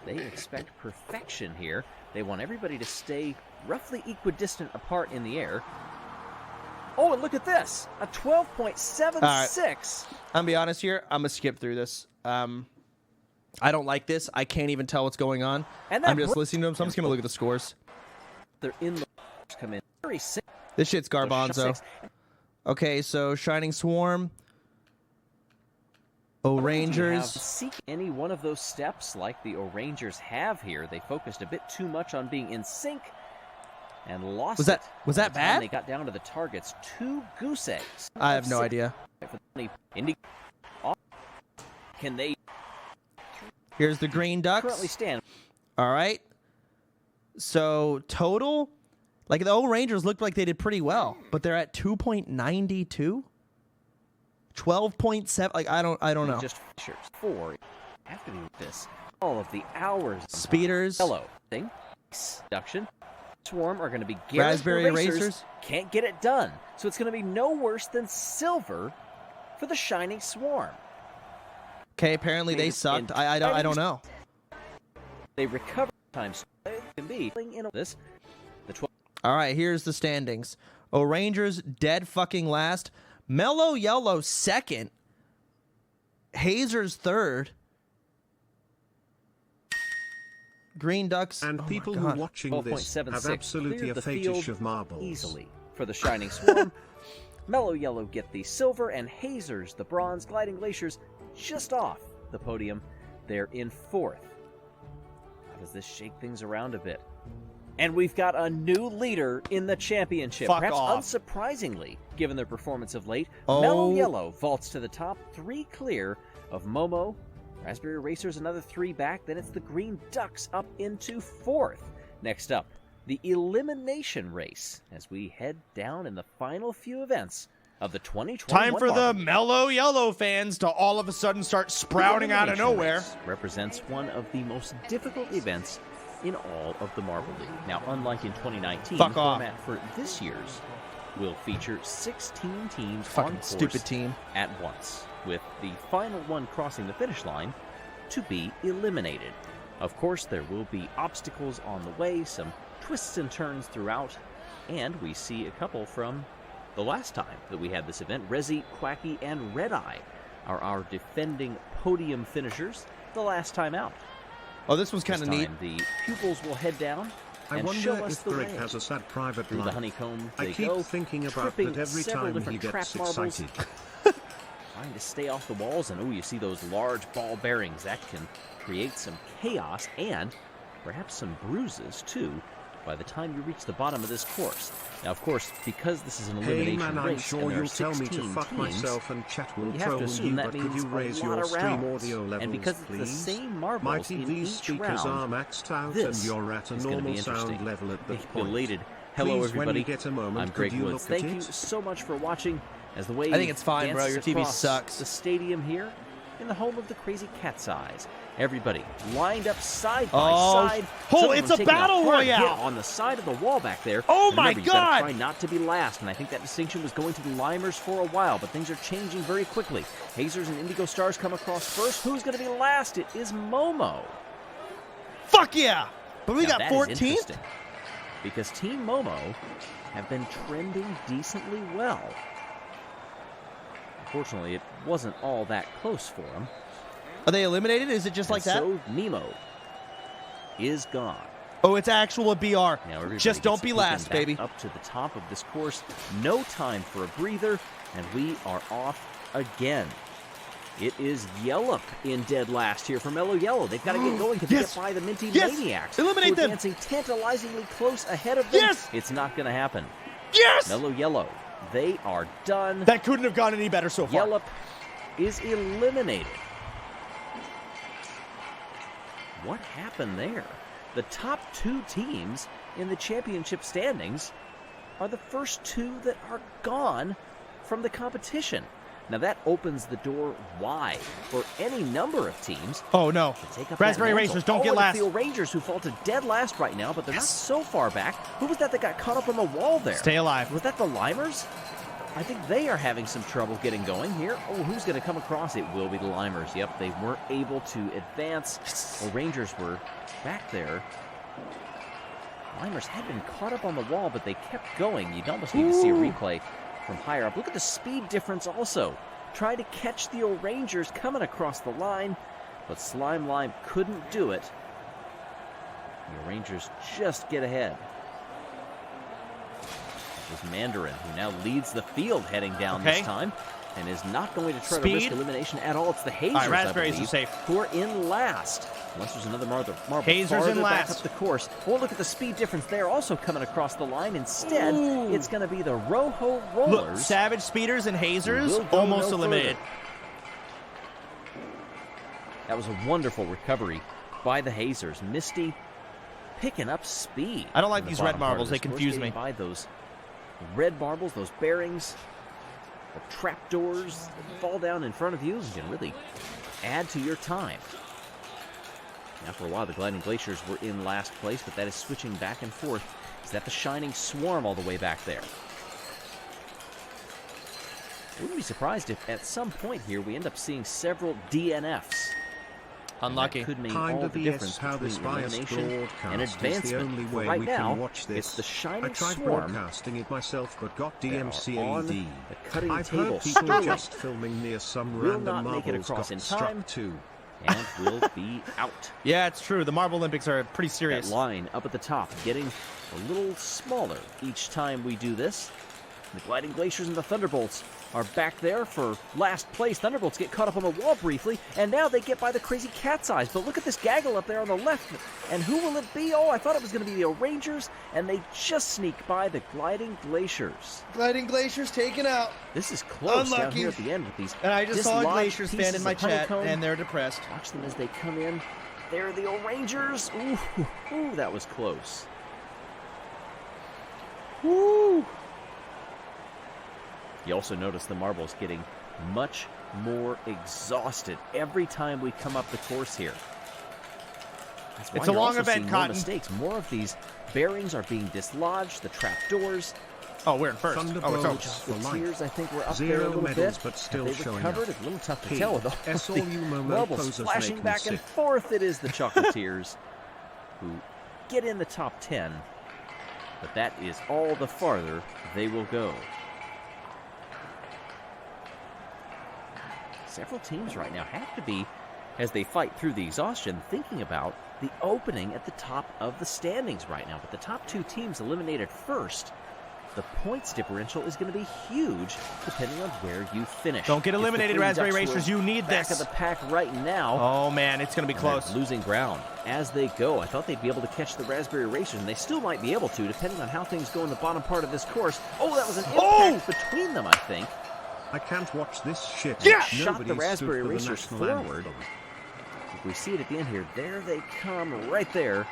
[SPEAKER 2] They expect perfection here. They want everybody to stay roughly equidistant apart in the air. Oh, and look at this. A 12.76.
[SPEAKER 4] I'm gonna be honest here. I'm gonna skip through this. I don't like this. I can't even tell what's going on.
[SPEAKER 2] And that
[SPEAKER 4] I'm just
[SPEAKER 2] br-
[SPEAKER 4] listening to them, so I'm just gonna look at the scores.
[SPEAKER 2] They're in the come in very sick.
[SPEAKER 4] This shit's garbanzo.
[SPEAKER 2] Six.
[SPEAKER 4] Okay, so Shining Swarm. O-Rangers.
[SPEAKER 2] Seek any one of those steps like the O-Rangers have here. They focused a bit too much on being in sync and lost
[SPEAKER 4] Was that-
[SPEAKER 2] it.
[SPEAKER 4] was
[SPEAKER 2] By
[SPEAKER 4] that
[SPEAKER 2] the time
[SPEAKER 4] bad?
[SPEAKER 2] They got down to the targets. 2 goose eggs.
[SPEAKER 4] I have no idea.
[SPEAKER 2] Can they
[SPEAKER 4] Here's the Green
[SPEAKER 2] currently
[SPEAKER 4] Ducks.
[SPEAKER 2] stand?
[SPEAKER 4] All right. So total, like the O-Rangers looked like they did pretty well, but they're at 2.92, 12.7. Like I don't know.
[SPEAKER 2] Just Fishers. 4. Have to be with this. All of the hours.
[SPEAKER 4] Speeders.
[SPEAKER 2] Hello. Thing. Deduction. Swarm are going to be Garrett
[SPEAKER 4] Raspberry
[SPEAKER 2] Racers.
[SPEAKER 4] Racers.
[SPEAKER 2] Can't get it done. So it's going to be no worse than silver for the Shining Swarm.
[SPEAKER 4] Okay, apparently they sucked. I don't know.
[SPEAKER 2] They recover times can be in this. The 12
[SPEAKER 4] All right, here's the standings. O-Rangers dead fucking last. Mellow Yellow second. Hazers third. Green Ducks.
[SPEAKER 3] And
[SPEAKER 4] oh my
[SPEAKER 3] people who
[SPEAKER 4] God.
[SPEAKER 3] watching this have
[SPEAKER 2] 12.76
[SPEAKER 3] absolutely
[SPEAKER 2] cleared
[SPEAKER 3] a
[SPEAKER 2] the
[SPEAKER 3] fetish
[SPEAKER 2] field
[SPEAKER 3] of marbles.
[SPEAKER 2] easily for the Shining Swarm. Mellow Yellow get the silver, and Hazers, the bronze. Gliding Glaciers just off the podium. They're in 4th. How does this shake things around a bit? And we've got a new leader in the championship.
[SPEAKER 4] Fuck
[SPEAKER 2] Perhaps
[SPEAKER 4] off.
[SPEAKER 2] unsurprisingly, given their performance of late.
[SPEAKER 4] Oh.
[SPEAKER 2] Mellow Yellow vaults to the top, 3 clear of Momo. Raspberry Racers another 3 back. Then it's the Green Ducks up into 4th. Next up, the elimination race as we head down in the final few events of the 2021
[SPEAKER 6] Time for the
[SPEAKER 2] Marble.
[SPEAKER 6] mellow yellow fans to all of a sudden start sprouting out of
[SPEAKER 2] Elimination
[SPEAKER 6] nowhere.
[SPEAKER 2] race represents one of the most difficult events in all of the Marble League. Now, unlike in 2019,
[SPEAKER 4] Fuck
[SPEAKER 2] the
[SPEAKER 4] off.
[SPEAKER 2] format for this year's will feature 16 teams
[SPEAKER 4] Fucking
[SPEAKER 2] on course
[SPEAKER 4] stupid team.
[SPEAKER 2] at once, with the final one crossing the finish line to be eliminated. Of course, there will be obstacles on the way, some twists and turns throughout, and we see a couple from the last time that we had this event. Rezi, Quacky, and Red Eye are our defending podium finishers the last time out.
[SPEAKER 4] Oh, this one's kind
[SPEAKER 2] This
[SPEAKER 4] of neat.
[SPEAKER 2] time, the pupils will head down
[SPEAKER 3] I
[SPEAKER 2] and
[SPEAKER 3] wonder
[SPEAKER 2] show us
[SPEAKER 3] if
[SPEAKER 2] the
[SPEAKER 3] Greg
[SPEAKER 2] way.
[SPEAKER 3] has a sad private
[SPEAKER 2] Through the
[SPEAKER 3] life.
[SPEAKER 2] honeycomb
[SPEAKER 3] I
[SPEAKER 2] they
[SPEAKER 3] keep
[SPEAKER 2] go,
[SPEAKER 3] thinking about
[SPEAKER 2] tripping
[SPEAKER 3] that every
[SPEAKER 2] several
[SPEAKER 3] time he
[SPEAKER 2] different
[SPEAKER 3] gets
[SPEAKER 2] trap marbles.
[SPEAKER 3] excited.
[SPEAKER 2] Trying to stay off the walls, and oh, you see those large ball bearings. That can create some chaos and perhaps some bruises, too, by the time you reach the bottom of this course. Now, of course, because this is an
[SPEAKER 3] Hey
[SPEAKER 2] elimination
[SPEAKER 3] man, I'm
[SPEAKER 2] race
[SPEAKER 3] sure
[SPEAKER 2] and there
[SPEAKER 3] you'll
[SPEAKER 2] are
[SPEAKER 3] tell me to
[SPEAKER 2] 16
[SPEAKER 3] fuck
[SPEAKER 2] teams,
[SPEAKER 3] myself and chat will
[SPEAKER 2] you have to
[SPEAKER 3] troll
[SPEAKER 2] assume
[SPEAKER 3] you,
[SPEAKER 2] that
[SPEAKER 3] but could
[SPEAKER 2] means
[SPEAKER 3] you raise
[SPEAKER 2] a lot
[SPEAKER 3] your
[SPEAKER 2] of
[SPEAKER 3] stream
[SPEAKER 2] rounds.
[SPEAKER 3] audio levels,
[SPEAKER 2] And because
[SPEAKER 3] please?
[SPEAKER 2] it's the same
[SPEAKER 3] My
[SPEAKER 2] marbles in
[SPEAKER 3] TV
[SPEAKER 2] each
[SPEAKER 3] speakers are
[SPEAKER 2] round,
[SPEAKER 3] maxed out and
[SPEAKER 2] this
[SPEAKER 3] you're at a
[SPEAKER 2] is going to be
[SPEAKER 3] normal sound
[SPEAKER 2] interesting.
[SPEAKER 3] level at this
[SPEAKER 2] A
[SPEAKER 3] point.
[SPEAKER 2] belated hello,
[SPEAKER 3] Please,
[SPEAKER 2] everybody.
[SPEAKER 3] when you get a moment,
[SPEAKER 2] I'm Greg
[SPEAKER 3] could you
[SPEAKER 2] Woods.
[SPEAKER 3] look at
[SPEAKER 2] Thank you
[SPEAKER 3] it?
[SPEAKER 2] so much for watching as the wave
[SPEAKER 4] I think it's fine, bro.
[SPEAKER 2] dances
[SPEAKER 4] Your TV
[SPEAKER 2] across
[SPEAKER 4] sucks.
[SPEAKER 2] the stadium here in the home of the crazy cat's eyes. Everybody lined up side by side.
[SPEAKER 6] Oh,
[SPEAKER 2] Some of
[SPEAKER 6] it's
[SPEAKER 2] them
[SPEAKER 6] a
[SPEAKER 2] taking
[SPEAKER 6] battle
[SPEAKER 2] hard hit
[SPEAKER 6] royale.
[SPEAKER 2] on the side of the wall back there.
[SPEAKER 6] Oh
[SPEAKER 2] And
[SPEAKER 6] my
[SPEAKER 2] remember, you gotta
[SPEAKER 6] God.
[SPEAKER 2] try not to be last, and I think that distinction was going to the Limers for a while, but things are changing very quickly. Hazers and Indigo Stars come across first. Who's going to be last? It is Momo.
[SPEAKER 6] Fuck yeah!
[SPEAKER 4] But we
[SPEAKER 2] Now,
[SPEAKER 4] got
[SPEAKER 2] that is
[SPEAKER 4] 14th?
[SPEAKER 2] interesting, because Team Momo have been trending decently well. Unfortunately, it wasn't all that close for them.
[SPEAKER 4] Are they eliminated? Is it just like that?
[SPEAKER 2] So Nemo is gone.
[SPEAKER 4] Oh, it's actual BR.
[SPEAKER 2] Now everybody
[SPEAKER 4] Just don't
[SPEAKER 2] gets
[SPEAKER 4] be
[SPEAKER 2] taken
[SPEAKER 4] last,
[SPEAKER 2] back
[SPEAKER 4] baby.
[SPEAKER 2] Up to the top of this course. No time for a breather, and we are off again. It is Yellup in dead last here for Mellow Yellow. They've got to get going to
[SPEAKER 4] Yes.
[SPEAKER 2] get by the Minty
[SPEAKER 4] Yes.
[SPEAKER 2] Maniacs.
[SPEAKER 4] Eliminate
[SPEAKER 2] who are
[SPEAKER 4] them.
[SPEAKER 2] Dancing tantalizingly close ahead of them.
[SPEAKER 4] Yes.
[SPEAKER 2] It's not going to happen.
[SPEAKER 4] Yes!
[SPEAKER 2] Mellow Yellow, they are done.
[SPEAKER 4] That couldn't have gone any better so far.
[SPEAKER 2] Yellup is eliminated. What happened there? The top 2 teams in the championship standings are the first 2 that are gone from the competition. Now that opens the door wide for any number of teams.
[SPEAKER 4] Oh, no.
[SPEAKER 2] to take up
[SPEAKER 4] Raspberry
[SPEAKER 2] that mantle.
[SPEAKER 4] Racers, don't
[SPEAKER 2] Oh,
[SPEAKER 4] get
[SPEAKER 2] and
[SPEAKER 4] last.
[SPEAKER 2] it's the Rangers who fall to dead last right now, but they're not so far back. Who was that got caught up on the wall there?
[SPEAKER 4] Stay alive.
[SPEAKER 2] Was that the Limers? I think they are having some trouble getting going here. Oh, who's going to come across? It will be the Limers. Yep, they weren't able to advance. Well, Rangers were back there. Limers had been caught up on the wall, but they kept going. You'd almost need to see a replay from higher up. Look at the speed difference also. Try to catch the Rangers coming across the line, but Slime Lime couldn't do it. The Rangers just get ahead. It was Mandarin, who now leads the field heading down this time, and is not going to try to risk elimination at all. It's the Hazers,
[SPEAKER 4] Raspberries
[SPEAKER 2] I believe,
[SPEAKER 4] are safe.
[SPEAKER 2] who are in last. Unless there's another marble
[SPEAKER 4] Hazers
[SPEAKER 2] farther
[SPEAKER 4] in
[SPEAKER 2] back
[SPEAKER 4] last.
[SPEAKER 2] up the course. Oh, look at the speed difference there, also coming across the line. Instead, it's going to be the Rojo Rollers.
[SPEAKER 4] Look, Savage Speeders and Hazers
[SPEAKER 2] will go
[SPEAKER 4] almost
[SPEAKER 2] no
[SPEAKER 4] eliminated.
[SPEAKER 2] further. That was a wonderful recovery by the Hazers. Misty picking up speed.
[SPEAKER 4] I don't like
[SPEAKER 2] on the
[SPEAKER 4] these red
[SPEAKER 2] bottom part of
[SPEAKER 4] marbles. They
[SPEAKER 2] this course,
[SPEAKER 4] confuse
[SPEAKER 2] getting
[SPEAKER 4] me.
[SPEAKER 2] by those red marbles, those bearings, or trapdoors that fall down in front of you and can really add to your time. Now, for a while, the Gliding Glaciers were in last place, but that is switching back and forth. Is that the Shining Swarm all the way back there? I wouldn't be surprised if at some point here we end up seeing several DNFs.
[SPEAKER 4] Unlucky.
[SPEAKER 2] That could mean
[SPEAKER 3] Kind
[SPEAKER 2] all
[SPEAKER 3] of
[SPEAKER 2] the difference
[SPEAKER 3] how this
[SPEAKER 2] between
[SPEAKER 3] biased
[SPEAKER 2] elimination and
[SPEAKER 3] broadcast is the
[SPEAKER 2] advancement.
[SPEAKER 3] only
[SPEAKER 2] For
[SPEAKER 3] way
[SPEAKER 2] right
[SPEAKER 3] we
[SPEAKER 2] now,
[SPEAKER 3] can watch this.
[SPEAKER 2] it's the Shining
[SPEAKER 3] I tried
[SPEAKER 2] Swarm
[SPEAKER 3] broadcasting it myself, but got
[SPEAKER 2] that are on
[SPEAKER 3] DMCA'd.
[SPEAKER 2] the cutting
[SPEAKER 3] I've
[SPEAKER 2] table.
[SPEAKER 3] heard people
[SPEAKER 2] Sterling
[SPEAKER 3] just filming near some
[SPEAKER 2] will
[SPEAKER 3] random
[SPEAKER 2] not make it
[SPEAKER 3] marbles
[SPEAKER 2] across
[SPEAKER 3] got
[SPEAKER 2] in
[SPEAKER 3] struck
[SPEAKER 2] time.
[SPEAKER 3] too.
[SPEAKER 2] and will be out.
[SPEAKER 4] Yeah, it's true. The Marble Olympics are pretty serious.
[SPEAKER 2] That line up at the top getting a little smaller each time we do this. The Gliding Glaciers and the Thunderbolts are back there for last place. Thunderbolts get caught up on the wall briefly, and now they get by the Crazy Cat's Eyes. But look at this gaggle up there on the left. And who will it be? Oh, I thought it was going to be the Rangers, and they just sneak by the Gliding Glaciers.
[SPEAKER 4] Gliding Glaciers taken out.
[SPEAKER 2] This is close down
[SPEAKER 4] Unlucky.
[SPEAKER 2] here at the end with these
[SPEAKER 4] And I just saw a
[SPEAKER 2] dislodged
[SPEAKER 4] Glaciers fan
[SPEAKER 2] pieces
[SPEAKER 4] in my
[SPEAKER 2] of
[SPEAKER 4] chat,
[SPEAKER 2] honeycomb.
[SPEAKER 4] and they're depressed.
[SPEAKER 2] Watch them as they come in. They're the Rangers. Ooh, that was close.
[SPEAKER 4] Woo!
[SPEAKER 2] You also notice the marbles getting much more exhausted every time we come up the course here. That's why
[SPEAKER 4] It's a
[SPEAKER 2] you're
[SPEAKER 4] long
[SPEAKER 2] also
[SPEAKER 4] event,
[SPEAKER 2] seeing
[SPEAKER 4] Cotton.
[SPEAKER 2] more mistakes. More of these bearings are being dislodged. The trapdoors.
[SPEAKER 4] Oh, we're in first.
[SPEAKER 3] Thunderbolts
[SPEAKER 4] Oh, it's
[SPEAKER 3] for
[SPEAKER 2] The
[SPEAKER 3] life.
[SPEAKER 2] tiers, I think, were up there a
[SPEAKER 3] Zero
[SPEAKER 2] little
[SPEAKER 3] medals,
[SPEAKER 2] bit.
[SPEAKER 3] but still
[SPEAKER 2] Have they
[SPEAKER 3] showing
[SPEAKER 2] recovered?
[SPEAKER 3] up.
[SPEAKER 2] It's a little tough to
[SPEAKER 3] P.
[SPEAKER 2] tell with all
[SPEAKER 3] SLU
[SPEAKER 2] the
[SPEAKER 3] Momo
[SPEAKER 2] marbles
[SPEAKER 3] posers
[SPEAKER 2] flashing
[SPEAKER 3] make
[SPEAKER 2] back
[SPEAKER 3] me
[SPEAKER 2] and
[SPEAKER 3] sick.
[SPEAKER 2] forth. It is the Chocolatiers who get in the top 10, but that is all the farther they will go. Several teams right now have to be, as they fight through the exhaustion, thinking about the opening at the top of the standings right now. But the top two teams eliminated first. The points differential is going to be huge depending on where you finish.
[SPEAKER 4] Don't get
[SPEAKER 2] If the
[SPEAKER 4] eliminated,
[SPEAKER 2] Green
[SPEAKER 4] Raspberry
[SPEAKER 2] Ducks were
[SPEAKER 4] Racers. You need
[SPEAKER 2] back
[SPEAKER 4] this.
[SPEAKER 2] of the pack right now.
[SPEAKER 4] Oh, man, it's going to be
[SPEAKER 2] And they're
[SPEAKER 4] close.
[SPEAKER 2] losing ground as they go. I thought they'd be able to catch the Raspberry Racers, and they still might be able to, depending on how things go in the bottom part of this course. Oh, that was an impact between them, I think.
[SPEAKER 3] I can't watch this shit.
[SPEAKER 4] Yeah!
[SPEAKER 2] Shot
[SPEAKER 3] Nobody
[SPEAKER 2] the
[SPEAKER 3] stood
[SPEAKER 2] Raspberry
[SPEAKER 3] for the
[SPEAKER 2] Racers
[SPEAKER 3] national
[SPEAKER 2] forward.
[SPEAKER 3] anthem.
[SPEAKER 2] If we see it at the end here, there they come right there.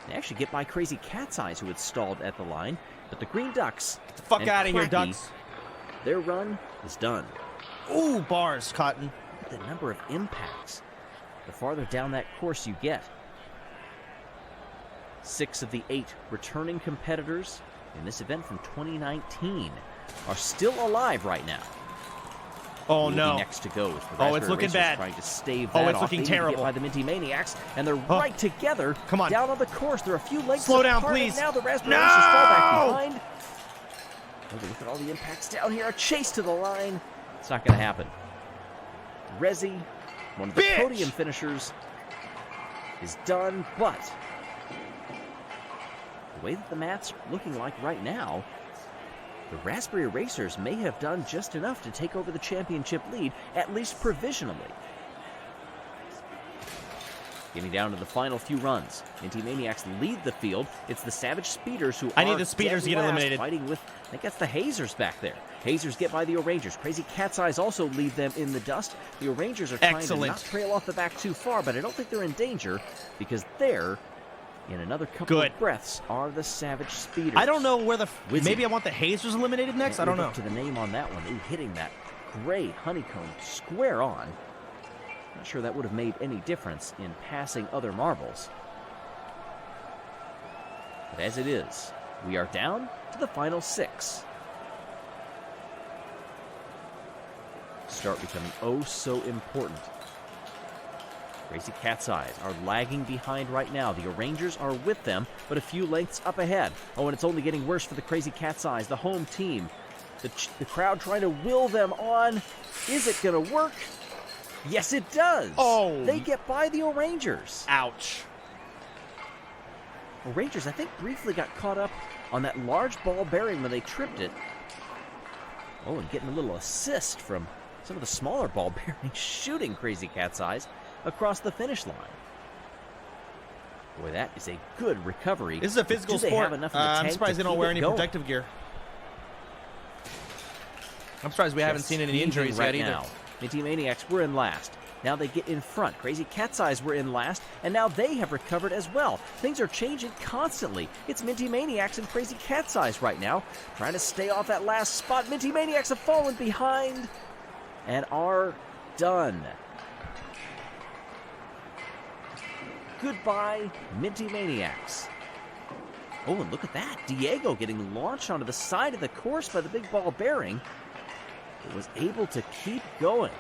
[SPEAKER 2] They actually get by Crazy Cat's Eyes, who had stalled at the line. But the Green Ducks,
[SPEAKER 4] Get the fuck
[SPEAKER 2] and
[SPEAKER 4] out of here,
[SPEAKER 2] Cracky,
[SPEAKER 4] Ducks.
[SPEAKER 2] their run is done.
[SPEAKER 4] Ooh, bars, Cotton.
[SPEAKER 2] Look at the number of impacts. The farther down that course you get. 6 of the 8 returning competitors in this event from 2019 are still alive right now.
[SPEAKER 4] Oh,
[SPEAKER 2] Will be
[SPEAKER 4] no.
[SPEAKER 2] next to go. As the
[SPEAKER 4] Oh, it's
[SPEAKER 2] Raspberry
[SPEAKER 4] looking
[SPEAKER 2] Racers
[SPEAKER 4] bad.
[SPEAKER 2] Trying to stave
[SPEAKER 4] Oh,
[SPEAKER 2] that
[SPEAKER 4] it's
[SPEAKER 2] off.
[SPEAKER 4] looking
[SPEAKER 2] They need to get
[SPEAKER 4] terrible.
[SPEAKER 2] by the Minty Maniacs, and they're
[SPEAKER 4] Oh.
[SPEAKER 2] right together.
[SPEAKER 4] Come on.
[SPEAKER 2] Down on the course. They're a few lengths
[SPEAKER 4] Slow down,
[SPEAKER 2] apart, and
[SPEAKER 4] please.
[SPEAKER 2] now the Raspberry
[SPEAKER 4] No!
[SPEAKER 2] Racers fall back behind. Look at all the impacts down here. A chase to the line. It's not going to happen. Resi, one of the
[SPEAKER 4] Bitch!
[SPEAKER 2] podium finishers, is done, but the way that the mat's looking like right now, the Raspberry Racers may have done just enough to take over the championship lead, at least provisionally. Getting down to the final few runs. Minty Maniacs lead the field. It's the Savage Speeders who
[SPEAKER 4] I need
[SPEAKER 2] are
[SPEAKER 4] the Speeders to
[SPEAKER 2] dead
[SPEAKER 4] get
[SPEAKER 2] last,
[SPEAKER 4] eliminated.
[SPEAKER 2] fighting with, I think that's the Hazers back there. Hazers get by the O'Rangers. Crazy Cat's Eyes also leave them in the dust. The O'Rangers are trying to not trail off the back too far, but I don't think they're in danger because they're, in another couple of breaths, are the Savage Speeders.
[SPEAKER 4] I don't know where the...
[SPEAKER 2] Whizzing.
[SPEAKER 4] Maybe I want the Hazers eliminated next? I don't know.
[SPEAKER 2] To the name on that one. Ooh, hitting that gray honeycomb square on. Not sure that would have made any difference in passing other marbles. But as it is, we are down to the final 6. Start becoming oh so important. Crazy Cat's Eyes are lagging behind right now. The O'Rangers are with them, but a few lengths up ahead. Oh, and it's only getting worse for the Crazy Cat's Eyes, the home team. The crowd trying to will them on. Is it going to work? Yes, it does.
[SPEAKER 4] Oh.
[SPEAKER 2] They get by the O'Rangers.
[SPEAKER 4] Ouch.
[SPEAKER 2] O'Rangers, I think, briefly got caught up on that large ball bearing when they tripped it. Oh, and getting a little assist from some of the smaller ball bearings shooting Crazy Cat's Eyes across the finish line. Boy, that is a good recovery.
[SPEAKER 4] This is a physical
[SPEAKER 2] Do they
[SPEAKER 4] sport.
[SPEAKER 2] have enough in the
[SPEAKER 4] I'm
[SPEAKER 2] tank
[SPEAKER 4] surprised
[SPEAKER 2] to
[SPEAKER 4] they don't
[SPEAKER 2] keep
[SPEAKER 4] wear
[SPEAKER 2] it
[SPEAKER 4] any
[SPEAKER 2] going?
[SPEAKER 4] protective gear. I'm surprised we haven't seen any injuries
[SPEAKER 2] right
[SPEAKER 4] yet either.
[SPEAKER 2] now. Minty Maniacs were in last. Now they get in front. Crazy Cat's Eyes were in last, and now they have recovered as well. Things are changing constantly. It's Minty Maniacs and Crazy Cat's Eyes right now, trying to stay off that last spot. Minty Maniacs have fallen behind and are done. Goodbye, Minty Maniacs. Oh, and look at that. Diego getting launched onto the side of the course by the big ball bearing. It was able to keep going.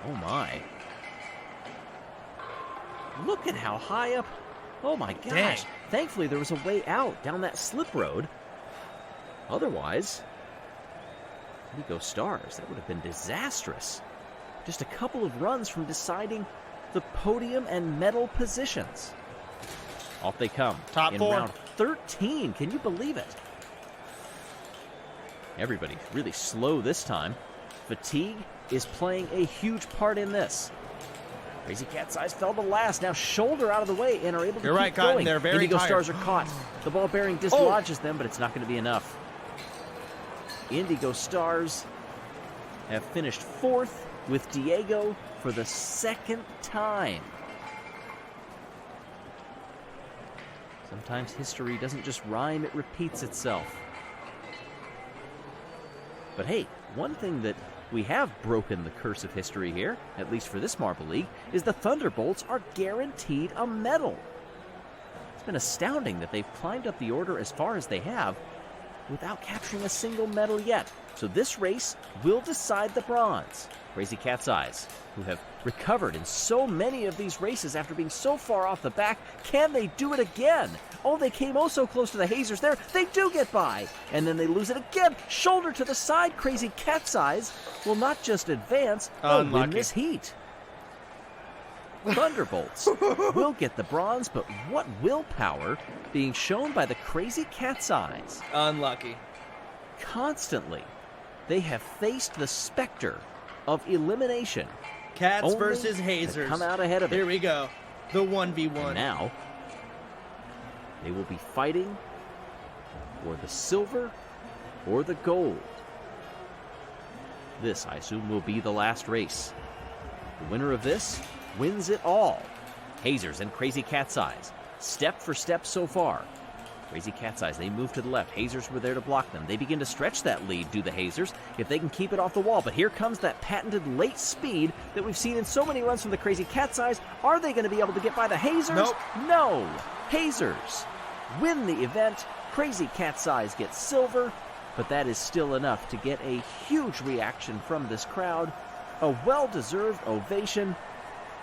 [SPEAKER 2] Oh, my. Look at how high up. Oh, my gosh.
[SPEAKER 4] Dang.
[SPEAKER 2] Thankfully, there was a way out down that slip road. Otherwise, we go Stars. That would have been disastrous. Just a couple of runs from deciding the podium and medal positions. Off they come.
[SPEAKER 4] Top
[SPEAKER 2] in
[SPEAKER 4] 4.
[SPEAKER 2] round 13. Can you believe it? Everybody really slow this time. Fatigue is playing a huge part in this. Crazy Cat's Eyes fell to last. Now shoulder out of the way and are able to
[SPEAKER 4] You're
[SPEAKER 2] keep
[SPEAKER 4] right, Cotton.
[SPEAKER 2] going.
[SPEAKER 4] They're very
[SPEAKER 2] Indigo
[SPEAKER 4] tired.
[SPEAKER 2] Stars are caught. The ball bearing dislodges them, but it's not going to be enough. Indigo Stars have finished 4th with Diego for the 2nd time. Sometimes history doesn't just rhyme, it repeats itself. But hey, one thing that we have broken the curse of history here, at least for this Marble League, is the Thunderbolts are guaranteed a medal. It's been astounding that they've climbed up the order as far as they have without capturing a single medal yet. So this race will decide the bronze. Crazy Cat's Eyes, who have recovered in so many of these races after being so far off the back, can they do it again? Oh, they came oh so close to the Hazers there. They do get by. And then they lose it again. Shoulder to the side. Crazy Cat's Eyes will not just advance, they'll win this heat. Thunderbolts will get the bronze, but what willpower being shown by the Crazy Cat's Eyes.
[SPEAKER 4] Unlucky.
[SPEAKER 2] Constantly, they have faced the specter of elimination.
[SPEAKER 4] Cats
[SPEAKER 2] only
[SPEAKER 4] versus
[SPEAKER 2] to
[SPEAKER 4] Hazers.
[SPEAKER 2] come out ahead of it.
[SPEAKER 4] Here we go. The 1v1.
[SPEAKER 2] And now, they will be fighting for the silver or the gold. This, I assume, will be the last race. The winner of this wins it all. Hazers and Crazy Cat's Eyes, step for step so far. Crazy Cat's Eyes, they move to the left. Hazers were there to block them. They begin to stretch that lead, do the Hazers, if they can keep it off the wall. But here comes that patented late speed that we've seen in so many runs from the Crazy Cat's Eyes. Are they going to be able to get by the Hazers?
[SPEAKER 4] Nope.
[SPEAKER 2] No. Hazers win the event. Crazy Cat's Eyes gets silver, but that is still enough to get a huge reaction from this crowd, a well-deserved ovation,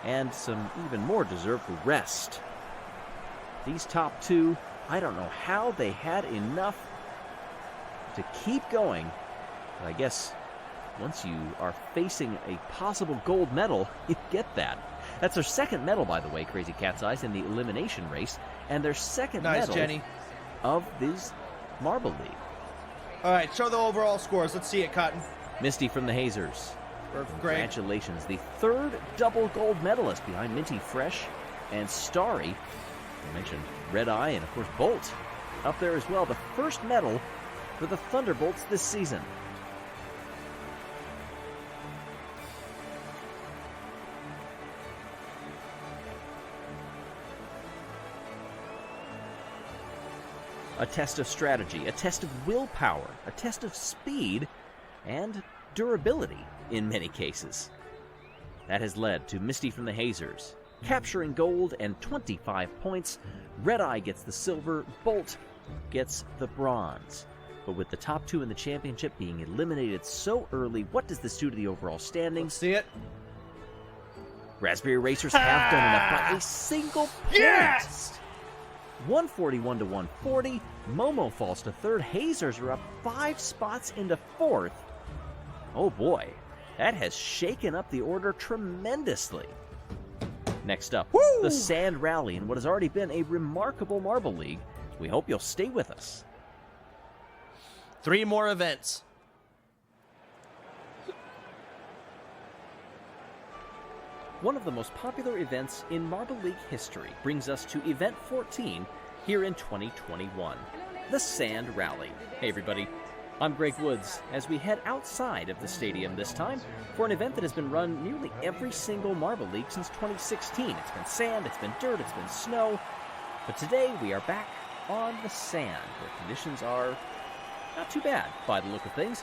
[SPEAKER 2] and some even more deserved rest. These top two, I don't know how they had enough to keep going, but I guess once you are facing a possible gold medal, you get that. That's their second medal, by the way, Crazy Cat's Eyes, in the elimination race, and their second
[SPEAKER 4] Nice,
[SPEAKER 2] medal
[SPEAKER 4] Jenny.
[SPEAKER 2] of this Marble League.
[SPEAKER 4] All right, show the overall scores. Let's see it, Cotton.
[SPEAKER 2] Misty from the Hazers.
[SPEAKER 4] Greg.
[SPEAKER 2] Congratulations, the third double gold medalist behind Minty Fresh and Starry. I mentioned Red Eye and, of course, Bolt up there as well. The first medal for the Thunderbolts this season. A test of strategy, a test of willpower, a test of speed, and durability in many cases. That has led to Misty from the Hazers capturing gold and 25 points. Red Eye gets the silver, Bolt gets the bronze. But with the top two in the championship being eliminated so early, what does this do to the overall standings?
[SPEAKER 4] Let's see it.
[SPEAKER 2] Raspberry Racers have done enough by a single point.
[SPEAKER 4] Yes!
[SPEAKER 2] 141 to 140. Momo falls to third. Hazers are up 5 spots into fourth. Oh boy, that has shaken up the order tremendously. Next up, the Sand Rally in what has already been a remarkable Marble League. We hope you'll stay with us.
[SPEAKER 4] 3 more events.
[SPEAKER 2] One of the most popular events in Marble League history brings us to Event 14 here in 2021, the Sand Rally. Hey everybody, I'm Greg Woods as we head outside of the stadium this time for an event that has been run nearly every single Marble League since 2016. It's been sand, it's been dirt, it's been snow, but today we are back on the sand where conditions are not too bad by the look of things.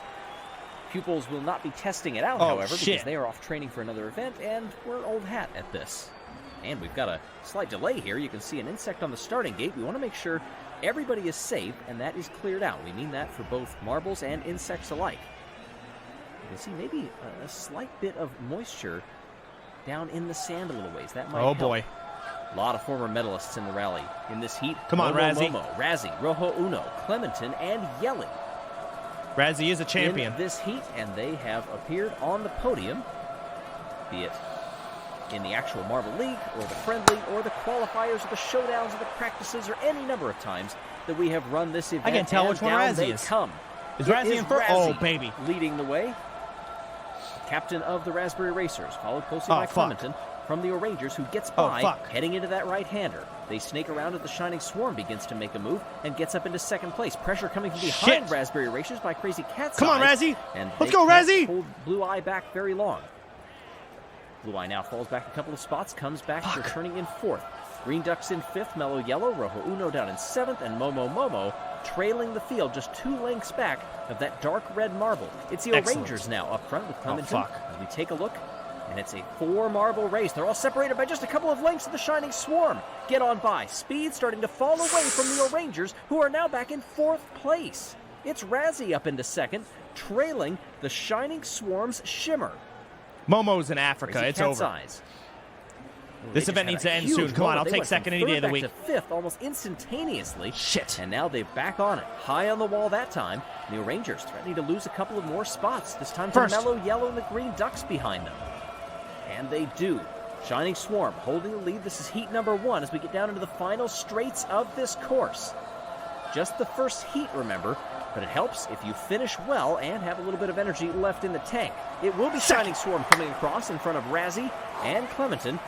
[SPEAKER 2] Pupils will not be testing it out, however, because they are off training for another event, and we're old hat at this. And we've got a slight delay here. You can see an insect on the starting gate. We want to make sure everybody is safe, and that is cleared out. We mean that for both marbles and insects alike. You can see maybe a slight bit of moisture down in the sand a little ways. That might help.
[SPEAKER 1] Boy.
[SPEAKER 2] A lot of former medalists in the rally in this heat.
[SPEAKER 1] Come on, Razzie.
[SPEAKER 2] Momo, Razzie, Rojo Uno, Clementon, and Yelly.
[SPEAKER 1] Razzie is a champion.
[SPEAKER 2] In this heat, and they have appeared on the podium, be it in the actual Marble League, or the Friendly, or the qualifiers, or the showdowns, or the practices, or any number of times that we have run this event.
[SPEAKER 1] I can't tell
[SPEAKER 2] and
[SPEAKER 1] which one
[SPEAKER 2] down
[SPEAKER 1] Razzie
[SPEAKER 2] they
[SPEAKER 1] is.
[SPEAKER 2] Come.
[SPEAKER 1] Is Razzie in first? Oh,
[SPEAKER 2] Razzie
[SPEAKER 1] baby.
[SPEAKER 2] leading the way. Captain of the Raspberry Racers, followed closely by Clementon from the O'Rangers, who gets by, heading into that right-hander. They snake around as the Shining Swarm begins to make a move and gets up into second place. Pressure coming from behind Raspberry Racers by Crazy Cat's
[SPEAKER 1] Come on, Razzie!
[SPEAKER 2] And
[SPEAKER 1] let's go, Razzie!
[SPEAKER 2] Hold Blue Eye back very long. Blue Eye now falls back a couple of spots, comes back, returning in fourth. Green Ducks in fifth, Mellow Yellow, Rojo Uno down in seventh, and Momo trailing the field just 2 lengths back of that dark red marble. It's the O'Rangers now up front with Clementon. As we take a look, and it's a 4-marble race. They're all separated by just a couple of lengths of the Shining Swarm. Get on by. Speed starting to fall away from the O'Rangers, who are now back in 4th place. It's Razzie up into second, trailing the Shining Swarm's Shimmer.
[SPEAKER 1] Momo's in Africa.
[SPEAKER 2] Crazy
[SPEAKER 1] it's
[SPEAKER 2] Cat's
[SPEAKER 1] over.
[SPEAKER 2] Eyes.
[SPEAKER 1] This event needs to end soon. Come on, I'll take second any day of the week.
[SPEAKER 2] To fifth almost instantaneously.
[SPEAKER 1] Shit.
[SPEAKER 2] And now they're back on it. High on the wall that time. And the O'Rangers threatening to lose a couple of more spots. This time to Mellow Yellow and the Green Ducks behind them. And they do. Shining Swarm holding the lead. This is heat number 1 as we get down into the final straights of this course. Just the first heat, remember, but it helps if you finish well and have a little bit of energy left in the tank. It will be Shining Swarm coming across in front of Razzie and Clementon.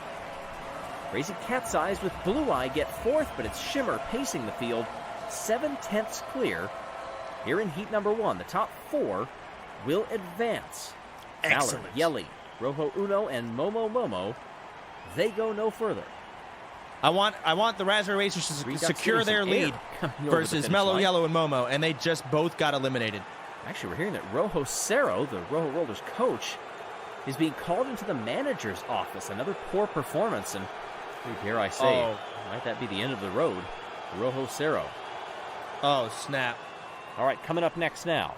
[SPEAKER 2] Crazy Cat's Eyes with Blue Eye get 4th, but it's Shimmer pacing the field 7/10 clear. Here in heat number 1, the top 4 will advance.
[SPEAKER 1] Excellent.
[SPEAKER 2] Ballard, Yelly, Rojo Uno, and Momo, they go no further.
[SPEAKER 1] I want the Raspberry Racers to secure their lead versus Mellow Yellow and Momo, and they just both got eliminated.
[SPEAKER 2] Actually, we're hearing that Rojo Cerro, the Rojo Rollers coach, is being called into the manager's office. Another poor performance, and dare I say, might that be the end of the road for Rojo Cerro?
[SPEAKER 1] Oh, snap.
[SPEAKER 2] All right, coming up next now,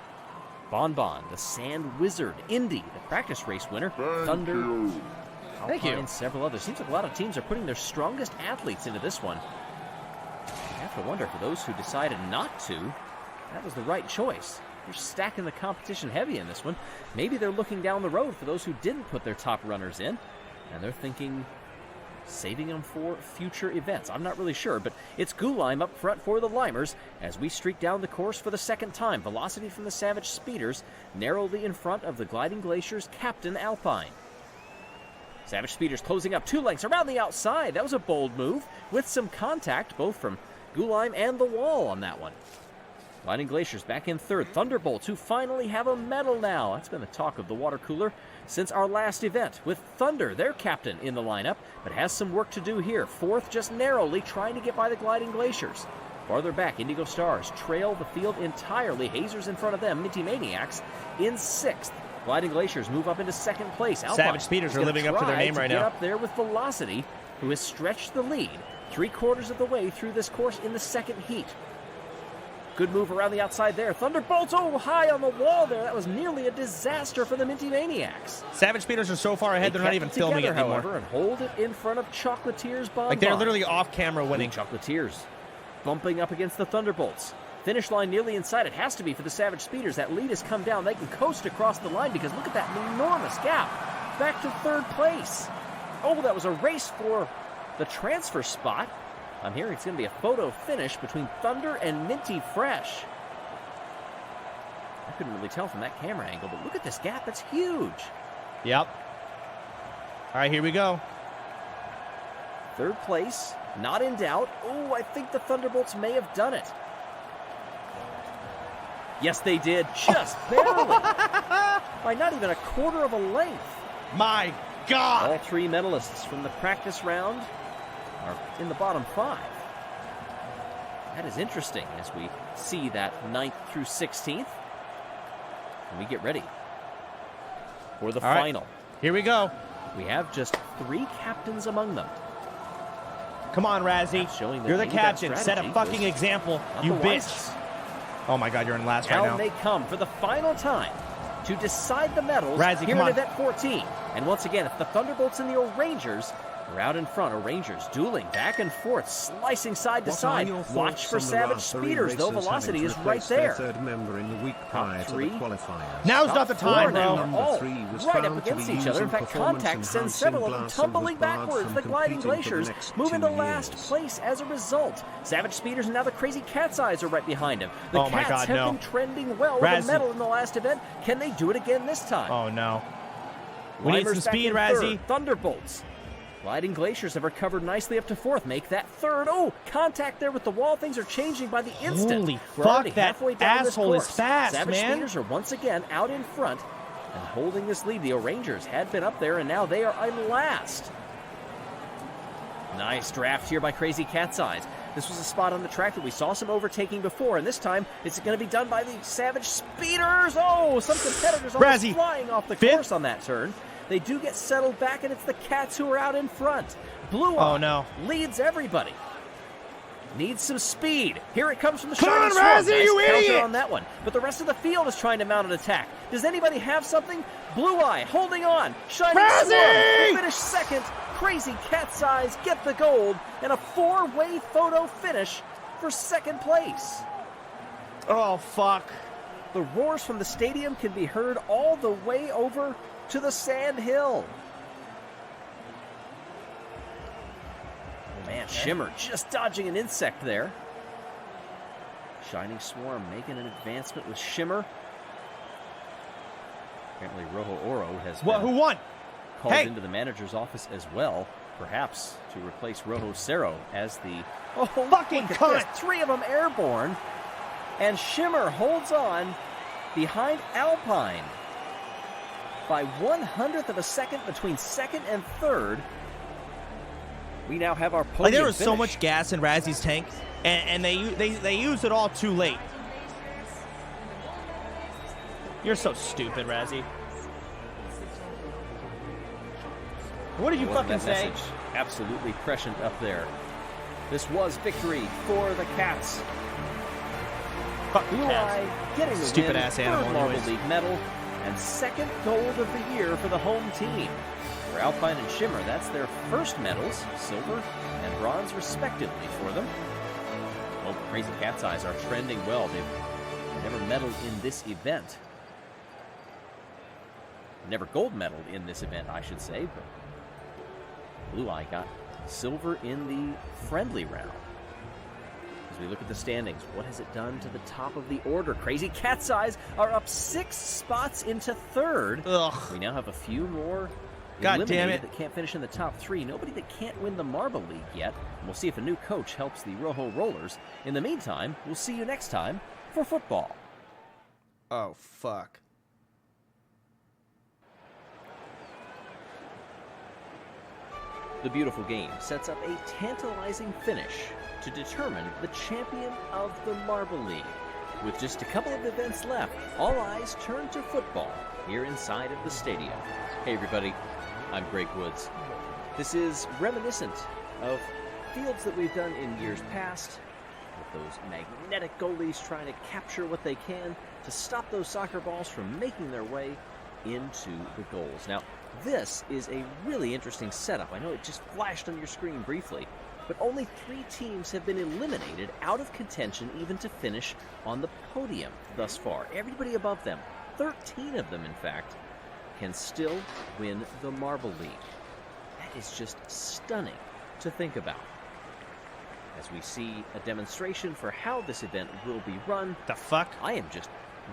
[SPEAKER 2] Bon, the Sand Wizard, Indy, the practice race winner, Thunder, Alpine, and several others. Seems like a lot of teams are putting their strongest athletes into this one. I have to wonder, for those who decided not to, that was the right choice. They're stacking the competition heavy in this one. Maybe they're looking down the road for those who didn't put their top runners in, and they're thinking, saving them for future events. I'm not really sure, but it's Gulime up front for the Limers as we streak down the course for the second time. Velocity from the Savage Speeders narrowly in front of the Gliding Glaciers Captain Alpine. Savage Speeders closing up 2 lengths around the outside. That was a bold move with some contact both from Gulime and the wall on that one. Gliding Glaciers back in third. Thunderbolts, who finally have a medal now. That's been the talk of the water cooler since our last event, with Thunder, their captain, in the lineup, but has some work to do here. Fourth, just narrowly trying to get by the Gliding Glaciers. Farther back, Indigo Stars trail the field entirely. Hazers in front of them. Minty Maniacs in 6th. Gliding Glaciers move up into 2nd place. Alpine
[SPEAKER 6] Savage Speeders are living up to their name right
[SPEAKER 2] get
[SPEAKER 6] now.
[SPEAKER 2] up there with Velocity, who has stretched the lead 3/4 of the way through this course in the 2nd heat. Good move around the outside there. Thunderbolts, oh, high on the wall there. That was nearly a disaster for the Minty Maniacs.
[SPEAKER 6] Savage Speeders are so far ahead, they're not even filming it anymore.
[SPEAKER 2] However, and hold it in front of Chocolatiers Bonbon.
[SPEAKER 6] Like, they're literally off camera winning.
[SPEAKER 2] Chocolatiers bumping up against the Thunderbolts. Finish line nearly inside. It has to be for the Savage Speeders. That lead has come down. They can coast across the line because look at that enormous gap. Back to 3rd place. Oh, that was a race for the transfer spot. I'm hearing it's going to be a photo finish between Thunder and Minty Fresh. I couldn't really tell from that camera angle, but look at this gap. That's huge.
[SPEAKER 6] Yep. All right, here we go.
[SPEAKER 2] 3rd place, not in doubt. Oh, I think the Thunderbolts may have done it. Yes, they did. Just barely. By not even a 1/4 of a length.
[SPEAKER 6] My God.
[SPEAKER 2] All 3 medalists from the practice round are in the bottom 5. That is interesting as we see that 9th through 16th. And we get ready for the
[SPEAKER 6] All right.
[SPEAKER 2] final.
[SPEAKER 6] Here we go.
[SPEAKER 2] We have just 3 captains among them.
[SPEAKER 6] Come on, Razzie.
[SPEAKER 2] That's showing that
[SPEAKER 6] You're the
[SPEAKER 2] maybe that
[SPEAKER 6] captain. Set a
[SPEAKER 2] strategy
[SPEAKER 6] fucking
[SPEAKER 2] was
[SPEAKER 6] example,
[SPEAKER 2] not
[SPEAKER 6] you
[SPEAKER 2] the
[SPEAKER 6] bitch.
[SPEAKER 2] wisest.
[SPEAKER 6] Oh my God, you're in last right
[SPEAKER 2] Down
[SPEAKER 6] now.
[SPEAKER 2] they come for the final time to decide the medals
[SPEAKER 6] Razzie,
[SPEAKER 2] here
[SPEAKER 6] come
[SPEAKER 2] at
[SPEAKER 6] on.
[SPEAKER 2] event 14. And once again, it's the Thunderbolts and the O'Rangers are out in front. O'Rangers dueling back and forth, slicing side to
[SPEAKER 3] What are
[SPEAKER 2] side.
[SPEAKER 3] your
[SPEAKER 2] Watch
[SPEAKER 3] thoughts
[SPEAKER 2] for
[SPEAKER 3] on the
[SPEAKER 2] Savage
[SPEAKER 3] last 3
[SPEAKER 2] Speeders, though.
[SPEAKER 3] racers
[SPEAKER 2] Velocity
[SPEAKER 3] having
[SPEAKER 2] is
[SPEAKER 3] to
[SPEAKER 2] right
[SPEAKER 3] replace their
[SPEAKER 2] there.
[SPEAKER 3] 3rd member in the week prior to the
[SPEAKER 2] 3.
[SPEAKER 3] qualifiers?
[SPEAKER 6] Now's not
[SPEAKER 2] Top
[SPEAKER 6] the
[SPEAKER 2] 4
[SPEAKER 6] time,
[SPEAKER 2] now
[SPEAKER 6] bro.
[SPEAKER 2] are all
[SPEAKER 3] Three was
[SPEAKER 2] right up
[SPEAKER 3] found to
[SPEAKER 2] against
[SPEAKER 3] be
[SPEAKER 2] each other. In
[SPEAKER 3] using
[SPEAKER 2] fact,
[SPEAKER 3] performance
[SPEAKER 2] contact sends
[SPEAKER 3] enhancing
[SPEAKER 2] several of them
[SPEAKER 3] glass and
[SPEAKER 2] tumbling
[SPEAKER 3] was barred
[SPEAKER 2] backwards.
[SPEAKER 3] from
[SPEAKER 2] The Gliding
[SPEAKER 3] competing for the
[SPEAKER 2] Glaciers
[SPEAKER 3] next
[SPEAKER 2] move
[SPEAKER 3] 2
[SPEAKER 2] into last
[SPEAKER 3] years.
[SPEAKER 2] place as a result. Savage Speeders and now the Crazy Cat's Eyes are right behind him. The
[SPEAKER 6] Oh my
[SPEAKER 2] Cats
[SPEAKER 6] God,
[SPEAKER 2] have
[SPEAKER 6] no.
[SPEAKER 2] been trending well with a
[SPEAKER 6] Razzie.
[SPEAKER 2] medal in the last event. Can they do it again this time?
[SPEAKER 6] Oh no. We need some
[SPEAKER 2] Limers back
[SPEAKER 6] speed,
[SPEAKER 2] in
[SPEAKER 6] Razzie.
[SPEAKER 2] 3rd. Thunderbolts. Gliding Glaciers have recovered nicely up to 4th. Make that 3rd. Oh, contact there with the wall. Things are changing by the instant.
[SPEAKER 6] Holy
[SPEAKER 2] We're
[SPEAKER 6] fuck,
[SPEAKER 2] already
[SPEAKER 6] that
[SPEAKER 2] halfway down this
[SPEAKER 6] asshole is
[SPEAKER 2] course.
[SPEAKER 6] fast,
[SPEAKER 2] Savage
[SPEAKER 6] man.
[SPEAKER 2] Speeders are once again out in front and holding this lead. The O'Rangers had been up there, and now they are in last. Nice draft here by Crazy Cat's Eyes. This was a spot on the track that we saw some overtaking before, and this time it's going to be done by the Savage Speeders. Oh, some competitors almost
[SPEAKER 6] Razzie,
[SPEAKER 2] flying off the
[SPEAKER 6] 5th.
[SPEAKER 2] course on that turn. They do get settled back, and it's the Cats who are out in front. Blue Eye
[SPEAKER 6] Oh, no.
[SPEAKER 2] leads everybody. Needs some speed. Here it comes from the
[SPEAKER 6] Come
[SPEAKER 2] Shining
[SPEAKER 6] on,
[SPEAKER 2] Swarm.
[SPEAKER 6] Razzie,
[SPEAKER 2] Nice
[SPEAKER 6] you
[SPEAKER 2] counter
[SPEAKER 6] idiot!
[SPEAKER 2] on that one. But the rest of the field is trying to mount an attack. Does anybody have something? Blue Eye holding on. Shining
[SPEAKER 6] Razzie!
[SPEAKER 2] Swarm finish 2nd. Crazy Cat's Eyes get the gold, and a 4-way photo finish for 2nd place.
[SPEAKER 6] Oh fuck.
[SPEAKER 2] The roars from the stadium can be heard all the way over to the sand hill. Oh man, Shimmer just dodging an insect there. Shining Swarm making an advancement with Shimmer. Apparently Rojo Oro has
[SPEAKER 6] What?
[SPEAKER 2] been
[SPEAKER 6] Who won?
[SPEAKER 2] called
[SPEAKER 6] Hey!
[SPEAKER 2] into the manager's office as well, perhaps to replace Rojo Cero as the
[SPEAKER 6] Fucking
[SPEAKER 2] look at
[SPEAKER 6] cunt!
[SPEAKER 2] this, 3 of them airborne, and Shimmer holds on behind Alpine by 1/100th of a second between 2nd and 3rd. We now have our podium
[SPEAKER 6] Like, there was so
[SPEAKER 2] finish.
[SPEAKER 6] much gas in Razzie's tank, and they used it all too late. You're so stupid, Razzie. What did you
[SPEAKER 2] Wasn't
[SPEAKER 6] fucking
[SPEAKER 2] that
[SPEAKER 6] say?
[SPEAKER 2] message absolutely prescient up there. This was victory for the Cats.
[SPEAKER 6] Fuck
[SPEAKER 2] Blue
[SPEAKER 6] Cats.
[SPEAKER 2] Eye getting the
[SPEAKER 6] Stupid
[SPEAKER 2] win,
[SPEAKER 6] ass animal
[SPEAKER 2] 3rd Marble
[SPEAKER 6] anyways.
[SPEAKER 2] League medal, and 2nd gold of the year for the home team. For Alpine and Shimmer, that's their first medals, silver and bronze respectively for them. Well, Crazy Cat's Eyes are trending well. They've never medaled in this event. Never gold medaled in this event, I should say, but Blue Eye got silver in the friendly round. As we look at the standings, what has it done to the top of the order? Crazy Cat's Eyes are up 6 spots into third.
[SPEAKER 4] Ugh.
[SPEAKER 2] We now have a few more
[SPEAKER 4] God
[SPEAKER 2] eliminated
[SPEAKER 4] damn it.
[SPEAKER 2] that can't finish in the top 3. Nobody that can't win the Marble League yet. And we'll see if a new coach helps the Rojo Rollers. In the meantime, we'll see you next time for football.
[SPEAKER 1] Oh, fuck.
[SPEAKER 2] The beautiful game sets up a tantalizing finish to determine the champion of the Marble League. With just a couple of events left, all eyes turn to football here inside of the stadium. Hey everybody, I'm Greg Woods. This is reminiscent of fields that we've done in years past, with those magnetic goalies trying to capture what they can to stop those soccer balls from making their way into the goals. Now, this is a really interesting setup. I know it just flashed on your screen briefly, but only 3 teams have been eliminated out of contention even to finish on the podium thus far. Everybody above them, 13 of them in fact, can still win the Marble League. That is just stunning to think about. As we see a demonstration for how this event will be run,
[SPEAKER 1] The fuck?
[SPEAKER 2] I am just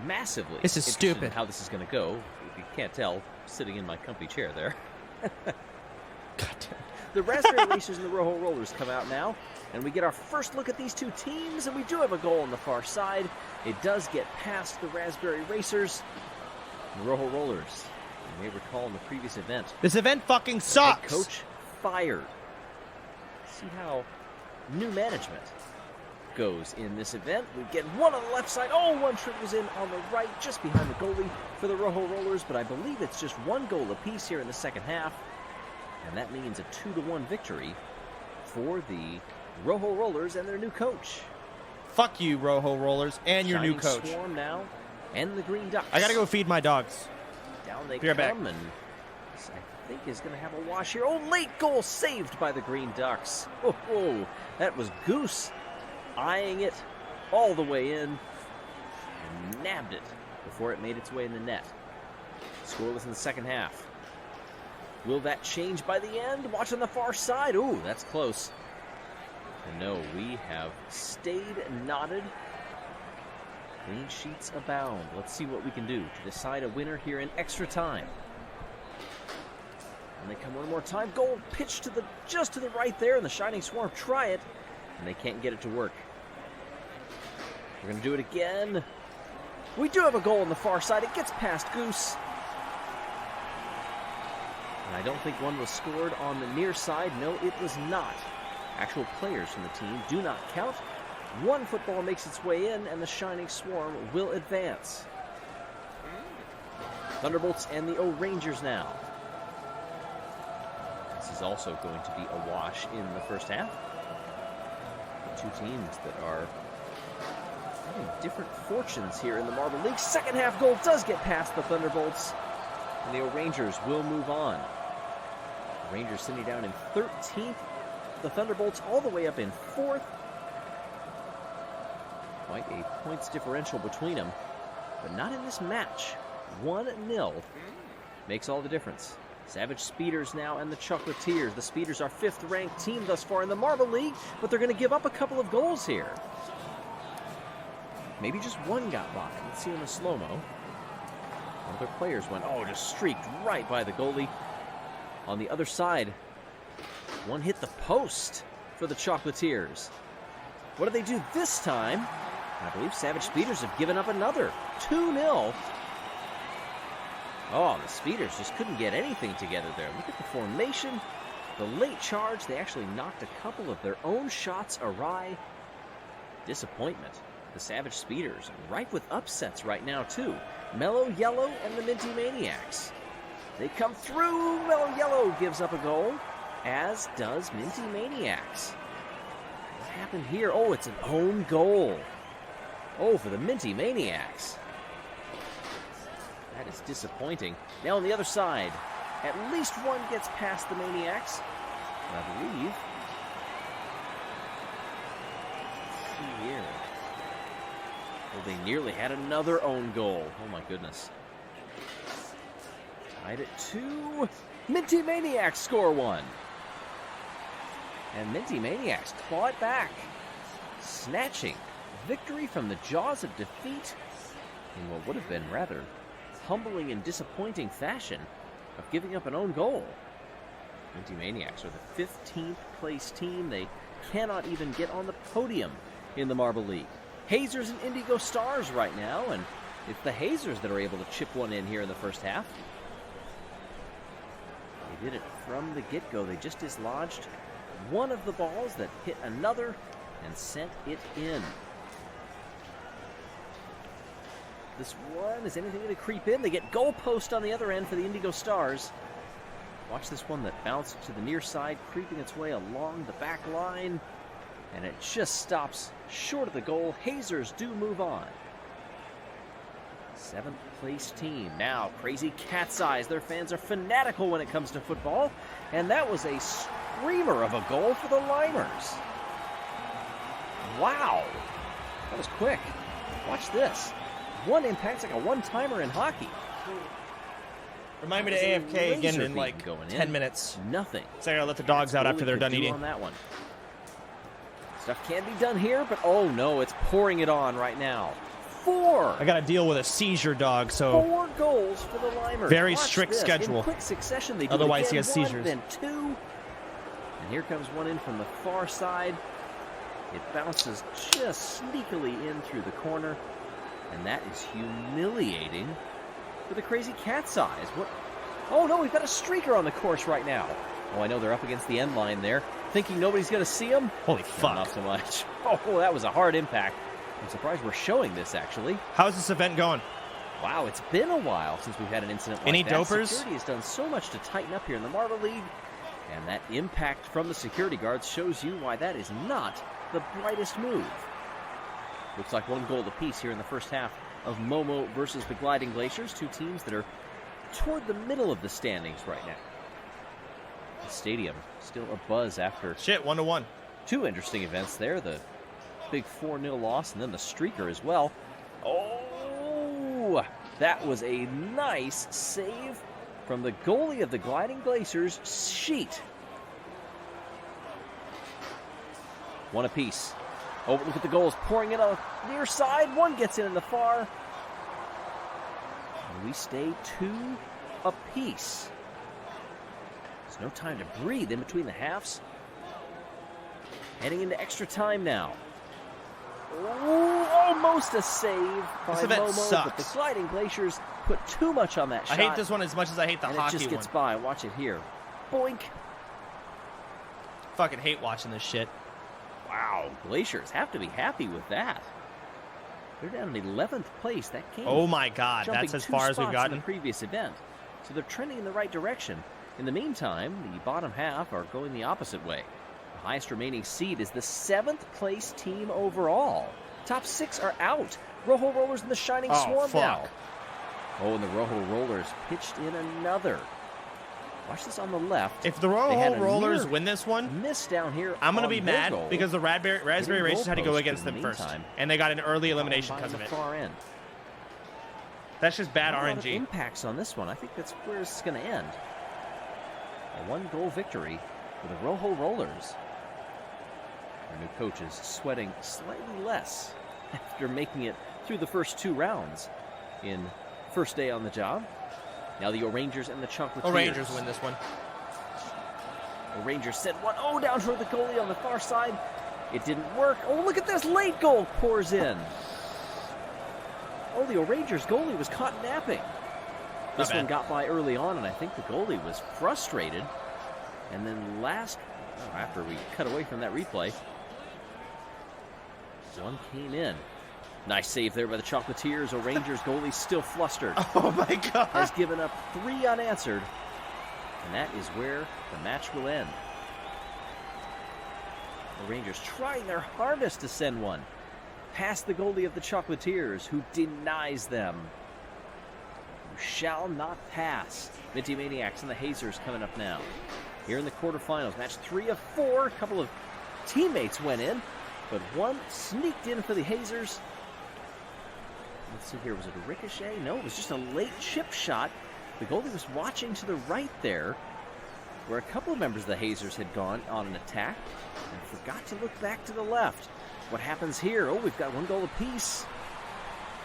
[SPEAKER 2] massively
[SPEAKER 4] This is
[SPEAKER 2] interested in
[SPEAKER 4] stupid.
[SPEAKER 2] how this is going to go. If you can't tell, sitting in my comfy chair there.
[SPEAKER 4] God damn.
[SPEAKER 2] The Raspberry Racers and the Rojo Rollers come out now, and we get our first look at these two teams, and we do have a goal on the far side. It does get past the Raspberry Racers. The Rojo Rollers, you may recall in the previous event,
[SPEAKER 4] This event fucking
[SPEAKER 2] head
[SPEAKER 4] sucks.
[SPEAKER 2] coach fired. See how new management goes in this event. We get one on the left side. Oh, one trickles in on the right, just behind the goalie for the Rojo Rollers, but I believe it's just 1 goal apiece here in the second half. And that means a 2-1 victory for the Rojo Rollers and their new coach.
[SPEAKER 4] Fuck you, Rojo Rollers, and your new
[SPEAKER 2] Shining
[SPEAKER 4] coach.
[SPEAKER 2] Swarm now, and the Green Ducks.
[SPEAKER 4] I gotta go feed my dogs.
[SPEAKER 2] Down they
[SPEAKER 4] Be right back.
[SPEAKER 2] come, and this, I think, is going to have a wash here. Oh, late goal saved by the Green Ducks. Oh, that was Goose eyeing it all the way in and nabbed it before it made its way in the net. Scoreless in the second half. Will that change by the end? Watch on the far side. Ooh, that's close. And no, we have stayed knotted. Clean sheets abound. Let's see what we can do to decide a winner here in extra time. And they come one more time. Goal pitched to just to the right there, and the Shining Swarm try it, and they can't get it to work. We're going to do it again. We do have a goal on the far side. It gets past Goose. And I don't think one was scored on the near side. No, it was not. Actual players from the team do not count. One football makes its way in, and the Shining Swarm will advance. Thunderbolts and the O-Rangers now. This is also going to be a wash in the first half. The two teams that are having different fortunes here in the Marble League. Second half goal does get past the Thunderbolts, and the O-Rangers will move on. The Rangers sitting down in 13th. The Thunderbolts all the way up in 4th. Quite a points differential between them, but not in this match. 1-0 makes all the difference. Savage Speeders now and the Chocolatiers. The Speeders are 5th ranked team thus far in the Marble League, but they're going to give up a couple of goals here. Maybe just one got by. Let's see in the slow-mo. One of their players went, just streaked right by the goalie. On the other side, one hit the post for the Chocolatiers. What do they do this time? I believe Savage Speeders have given up another 2-0. Oh, the Speeders just couldn't get anything together there. Look at the formation, the late charge. They actually knocked a couple of their own shots awry. Disappointment. The Savage Speeders, ripe with upsets right now, too. Mellow Yellow and the Minty Maniacs. They come through. Mellow Yellow gives up a goal, as does Minty Maniacs. What happened here? Oh, it's an own goal. Oh, for the Minty Maniacs. That is disappointing. Now on the other side, at least one gets past the Maniacs. And I believe... Let's see here. Well, they nearly had another own goal. Oh my goodness. Tied at 2. Minty Maniacs score 1. And Minty Maniacs claw it back, snatching victory from the jaws of defeat in what would have been rather humbling and disappointing fashion of giving up an own goal. Minty Maniacs are the 15th place team. They cannot even get on the podium in the Marble League. Hazers and Indigo Stars right now, and it's the Hazers that are able to chip one in here in the first half. They did it from the get-go. They just dislodged one of the balls that hit another and sent it in. This one, is anything going to creep in? They get goalpost on the other end for the Indigo Stars. Watch this one that bounced to the near side, creeping its way along the back line. And it just stops short of the goal. Hazers do move on. 7th place team. Now, Crazy Cat's Eyes. Their fans are fanatical when it comes to football. And that was a screamer of a goal for the Limers. Wow. That was quick. Watch this. One impact's like a one-timer in hockey.
[SPEAKER 4] Remind me to AFK again in
[SPEAKER 2] Laser
[SPEAKER 4] like
[SPEAKER 2] beam going
[SPEAKER 4] 10 minutes.
[SPEAKER 2] Nothing.
[SPEAKER 4] So I gotta let the dogs out after they're done eating.
[SPEAKER 2] On that one. Stuff can be done here, but oh no, it's pouring it on right now. 4.
[SPEAKER 4] I gotta deal with a seizure dog, so
[SPEAKER 2] 4 goals for the Limers.
[SPEAKER 4] very
[SPEAKER 2] Watch
[SPEAKER 4] strict
[SPEAKER 2] this.
[SPEAKER 4] schedule.
[SPEAKER 2] In quick succession, they do
[SPEAKER 4] Otherwise
[SPEAKER 2] again.
[SPEAKER 4] he has
[SPEAKER 2] 1,
[SPEAKER 4] seizures.
[SPEAKER 2] Then 2. And here comes one in from the far side. It bounces just sneakily in through the corner. And that is humiliating for the Crazy Cat's Eyes. What? Oh no, we've got a streaker on the course right now. Oh, I know they're up against the end line there, thinking nobody's going to see them.
[SPEAKER 4] Holy
[SPEAKER 2] No,
[SPEAKER 4] fuck.
[SPEAKER 2] not so much. Oh, that was a hard impact. I'm surprised we're showing this, actually.
[SPEAKER 4] How's this event going?
[SPEAKER 2] Wow, it's been a while since we've had an incident like
[SPEAKER 4] Any
[SPEAKER 2] that.
[SPEAKER 4] dopers?
[SPEAKER 2] Security has done so much to tighten up here in the Marble League, and that impact from the security guards shows you why that is not the brightest move. Looks like 1 goal apiece here in the first half of Momo versus the Gliding Glaciers, 2 teams that are toward the middle of the standings right now. The stadium still abuzz after
[SPEAKER 4] Shit, 1-1.
[SPEAKER 2] 2 interesting events there. The big 4-0 loss and then the streaker as well. Oh, that was a nice save from the goalie of the Gliding Glaciers, Sheet. 1 apiece. Oh, look at the goals pouring in on the near side. 1 gets in the far. And we stay 2 apiece. There's no time to breathe in between the halves. Heading into extra time now. Ooh, almost a save by
[SPEAKER 4] This event
[SPEAKER 2] Momo,
[SPEAKER 4] sucks.
[SPEAKER 2] but the Gliding Glaciers put too much on that shot.
[SPEAKER 4] I hate this one as much as I hate the
[SPEAKER 2] and
[SPEAKER 4] hockey
[SPEAKER 2] it just gets
[SPEAKER 4] one.
[SPEAKER 2] by. Watch it here. Boink.
[SPEAKER 4] Fucking hate watching this shit.
[SPEAKER 2] Wow, Glaciers have to be happy with that. They're down in 11th place. That came
[SPEAKER 4] Oh my god,
[SPEAKER 2] jumping
[SPEAKER 4] that's as
[SPEAKER 2] 2
[SPEAKER 4] far as we've
[SPEAKER 2] spots in
[SPEAKER 4] gotten.
[SPEAKER 2] the previous event. So they're trending in the right direction. In the meantime, the bottom half are going the opposite way. The highest remaining seed is the 7th place team overall. Top 6 are out. Rojo Rollers in the Shining
[SPEAKER 4] Oh,
[SPEAKER 2] Swarm
[SPEAKER 4] fuck.
[SPEAKER 2] now. Oh, and the Rojo Rollers pitched in another. Watch this on the left.
[SPEAKER 4] If the
[SPEAKER 2] They had
[SPEAKER 4] Rojo
[SPEAKER 2] a
[SPEAKER 4] Rollers
[SPEAKER 2] near
[SPEAKER 4] win this one,
[SPEAKER 2] miss down here.
[SPEAKER 4] I'm going to
[SPEAKER 2] on
[SPEAKER 4] be
[SPEAKER 2] their
[SPEAKER 4] mad
[SPEAKER 2] goal.
[SPEAKER 4] because the Raspberry Racers had to go
[SPEAKER 2] goalpost
[SPEAKER 4] against
[SPEAKER 2] in the
[SPEAKER 4] them first.
[SPEAKER 2] meantime.
[SPEAKER 4] And they got an early elimination
[SPEAKER 2] By
[SPEAKER 4] because
[SPEAKER 2] the
[SPEAKER 4] of it.
[SPEAKER 2] far end.
[SPEAKER 4] That's just bad
[SPEAKER 2] Not a lot of
[SPEAKER 4] RNG.
[SPEAKER 2] impacts on this one. I think that's where it's going to end. A 1-goal victory for the Rojo Rollers. Our new coach is sweating slightly less after making it through the first 2 rounds in first day on the job. Now the O'Rangers and the Chocolatiers.
[SPEAKER 4] O'Rangers win this one.
[SPEAKER 2] O'Rangers sent 1-0 down toward the goalie on the far side. It didn't work. Oh, look at this late goal pours in. Oh, the O'Rangers goalie was caught napping. This
[SPEAKER 4] bad.
[SPEAKER 2] one got by early on, and I think the goalie was frustrated. And then after we cut away from that replay, one came in. Nice save there by the Chocolatiers. O'Rangers goalie still flustered.
[SPEAKER 4] Oh my god.
[SPEAKER 2] Has given up 3 unanswered. And that is where the match will end. The Rangers trying their hardest to send one past the goalie of the Chocolatiers, who denies them. Who shall not pass. Minty Maniacs and the Hazers coming up now. Here in the quarterfinals, match 3 of 4. A couple of teammates went in, but one sneaked in for the Hazers. Let's see here, was it a ricochet? No, it was just a late chip shot. The goalie was watching to the right there. where a couple of members of the Hazers had gone on an attack and forgot to look back to the left. What happens here? Oh, we've got 1 goal apiece.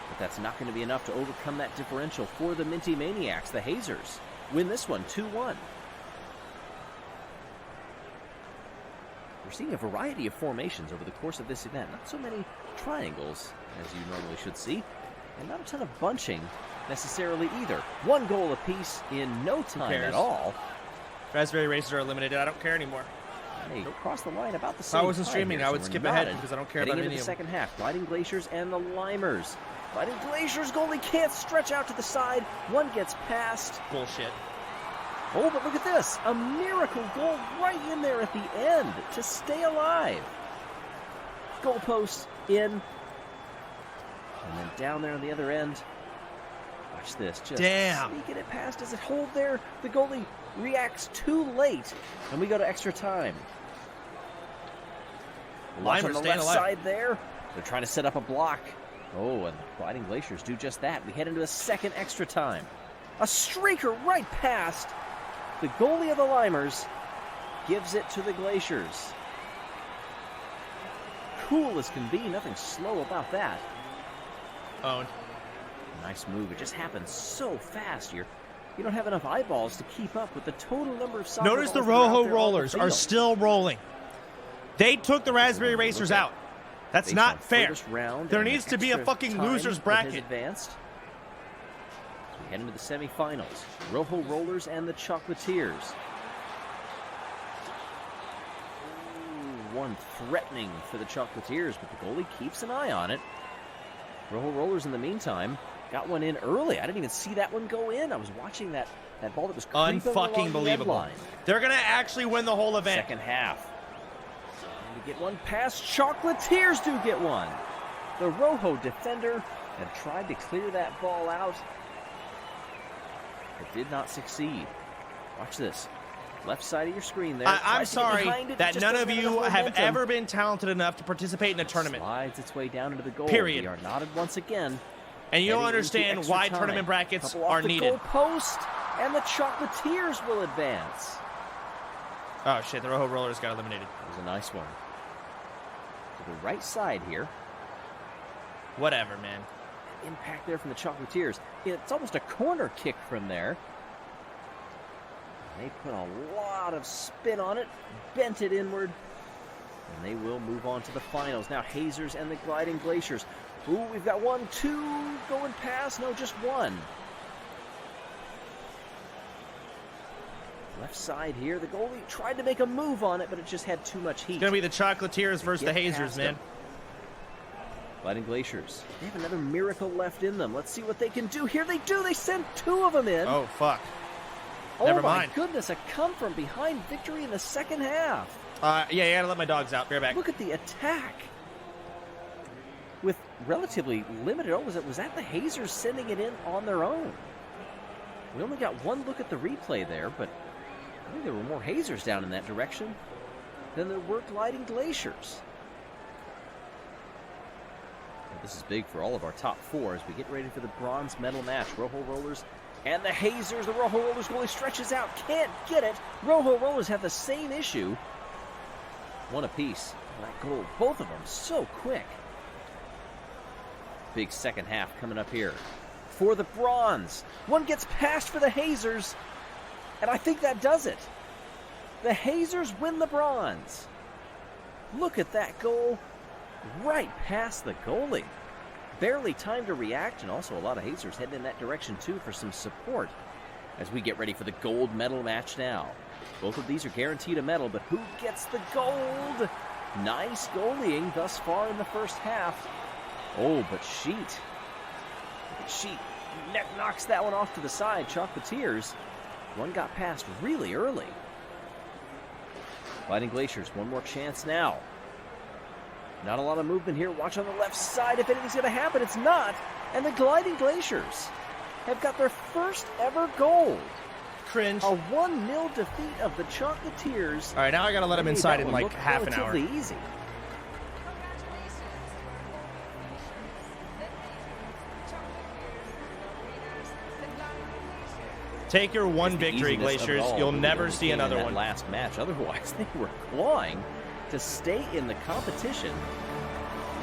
[SPEAKER 2] But that's not going to be enough to overcome that differential for the Minty Maniacs. The Hazers win this one 2-1. We're seeing a variety of formations over the course of this event. Not so many triangles, as you normally should see, and not a ton of bunching necessarily either. 1 goal apiece in no time at all.
[SPEAKER 1] Raspberry Racers are eliminated. I don't care anymore.
[SPEAKER 2] They cross the line about the
[SPEAKER 1] If
[SPEAKER 2] same
[SPEAKER 1] I wasn't
[SPEAKER 2] time
[SPEAKER 1] streaming,
[SPEAKER 2] here,
[SPEAKER 1] I
[SPEAKER 2] so
[SPEAKER 1] would
[SPEAKER 2] we're
[SPEAKER 1] skip ahead
[SPEAKER 2] knotted
[SPEAKER 1] because I don't care
[SPEAKER 2] heading
[SPEAKER 1] about
[SPEAKER 2] into
[SPEAKER 1] any
[SPEAKER 2] the
[SPEAKER 1] of them.
[SPEAKER 2] second half. Gliding Glaciers and the Limers. Gliding Glaciers goalie can't stretch out to the side. One gets past.
[SPEAKER 1] Bullshit.
[SPEAKER 2] Oh, but look at this. A miracle goal right in there at the end to stay alive. Goalpost in. And then down there on the other end. Watch this. Just sneaking it past. Does it hold there? The goalie reacts too late. And we go to extra time. Watch on the left side there. They're trying to set up a block. Oh, and the Gliding Glaciers do just that. We head into a second extra time. A streaker right past. The goalie of the Limers gives it to the Glaciers. Cool as can be. Nothing slow about that.
[SPEAKER 1] Owned.
[SPEAKER 2] Nice move. It just happens so fast. You don't have enough eyeballs to keep up with the total number of soccer
[SPEAKER 6] Notice the
[SPEAKER 2] balls that are out
[SPEAKER 6] Rojo
[SPEAKER 2] there on the
[SPEAKER 6] Rollers are
[SPEAKER 2] field.
[SPEAKER 6] still rolling. They took the Raspberry Racers out. That's
[SPEAKER 2] Based
[SPEAKER 6] not
[SPEAKER 2] on
[SPEAKER 6] fair.
[SPEAKER 2] furthest round
[SPEAKER 6] There
[SPEAKER 2] and
[SPEAKER 6] needs to be a
[SPEAKER 2] extra
[SPEAKER 6] fucking
[SPEAKER 2] time
[SPEAKER 6] loser's
[SPEAKER 2] that has
[SPEAKER 6] bracket.
[SPEAKER 2] Advanced. So we head into the semifinals. Rojo Rollers and the Chocolatiers. Ooh, one threatening for the Chocolatiers, but the goalie keeps an eye on it. Rojo Rollers, in the meantime, got one in early. I didn't even see that one go in. I was watching that ball that was creeping
[SPEAKER 1] Unfucking
[SPEAKER 2] along the
[SPEAKER 1] believable.
[SPEAKER 2] end line.
[SPEAKER 6] They're going to actually win the whole event.
[SPEAKER 2] Second half. And we get one past. Chocolatiers do get one. The Rojo defender had tried to clear that ball out, but did not succeed. Watch this. Left side of your screen there.
[SPEAKER 6] I'm
[SPEAKER 2] Tries to get
[SPEAKER 6] sorry
[SPEAKER 2] behind it,
[SPEAKER 6] that
[SPEAKER 2] just
[SPEAKER 6] none
[SPEAKER 2] doesn't
[SPEAKER 6] of you
[SPEAKER 2] enough
[SPEAKER 6] have
[SPEAKER 2] momentum.
[SPEAKER 6] ever been talented enough to participate in a tournament.
[SPEAKER 2] Slides its way down into the goal.
[SPEAKER 6] Period.
[SPEAKER 2] We are knotted once again.
[SPEAKER 6] And you don't
[SPEAKER 2] Heading into
[SPEAKER 6] understand
[SPEAKER 2] extra
[SPEAKER 6] why
[SPEAKER 2] time.
[SPEAKER 6] tournament brackets
[SPEAKER 2] Couple off
[SPEAKER 6] are
[SPEAKER 2] the
[SPEAKER 6] needed.
[SPEAKER 2] goal post, and the Chocolatiers will advance.
[SPEAKER 1] Oh, shit. The Rojo Rollers got eliminated.
[SPEAKER 2] That was a nice one. To the right side here.
[SPEAKER 1] Whatever, man.
[SPEAKER 2] Impact there from the Chocolatiers. It's almost a corner kick from there. They put a lot of spin on it, bent it inward, and they will move on to the finals. Now Hazers and the Gliding Glaciers. Ooh, we've got 1, 2 going past. No, just one. Left side here. The goalie tried to make a move on it, but it just had too much heat.
[SPEAKER 6] It's going to be the Chocolatiers versus the
[SPEAKER 2] Get
[SPEAKER 6] Hazers,
[SPEAKER 2] past
[SPEAKER 6] man.
[SPEAKER 2] them. Gliding Glaciers. They have another miracle left in them. Let's see what they can do. Here they do. They send 2 of them in.
[SPEAKER 6] Oh, fuck.
[SPEAKER 2] Oh
[SPEAKER 6] Never
[SPEAKER 2] my
[SPEAKER 6] mind.
[SPEAKER 2] goodness, a come from behind victory in the second half.
[SPEAKER 6] Yeah, you got to let my dogs out. Be right back.
[SPEAKER 2] Look at the attack. With relatively limited, was that the Hazers sending it in on their own? We only got one look at the replay there, but I think there were more Hazers down in that direction than there were Gliding Glaciers. Well, this is big for all of our top 4 as we get ready for the bronze medal match. Rojo Rollers and the Hazers. The Rojo Rollers goalie stretches out, can't get it. Rojo Rollers have the same issue. One apiece. That goal, both of them so quick. Big second half coming up here for the bronze. One gets past for the Hazers, and I think that does it. The Hazers win the bronze. Look at that goal right past the goalie. Barely time to react, and also a lot of Hazers heading in that direction too for some support as we get ready for the gold medal match now. Both of these are guaranteed a medal, but who gets the gold? Nice goalieing thus far in the first half. Oh, but Sheet knocks that one off to the side. Chocolatiers, one got past really early. Gliding Glaciers, one more chance now. Not a lot of movement here. Watch on the left side if anything's going to happen. It's not. And the Gliding Glaciers have got their first ever gold.
[SPEAKER 6] Cringe.
[SPEAKER 2] A 1-0 defeat of the Chocolatiers.
[SPEAKER 6] All right, now I got to let him
[SPEAKER 2] Made
[SPEAKER 6] inside
[SPEAKER 2] that
[SPEAKER 6] in
[SPEAKER 2] one
[SPEAKER 6] like
[SPEAKER 2] look
[SPEAKER 6] half an hour.
[SPEAKER 2] relatively easy.
[SPEAKER 5] Congratulations. The Chocolatiers, winners, the Gliding Glaciers.
[SPEAKER 6] Take your one
[SPEAKER 2] It's the
[SPEAKER 6] victory,
[SPEAKER 2] easiness of it
[SPEAKER 6] Glaciers.
[SPEAKER 2] all
[SPEAKER 6] You'll
[SPEAKER 2] that
[SPEAKER 6] never
[SPEAKER 2] really
[SPEAKER 6] see
[SPEAKER 2] came in
[SPEAKER 6] another
[SPEAKER 2] that
[SPEAKER 6] one.
[SPEAKER 2] last match. Otherwise, they were clawing to stay in the competition.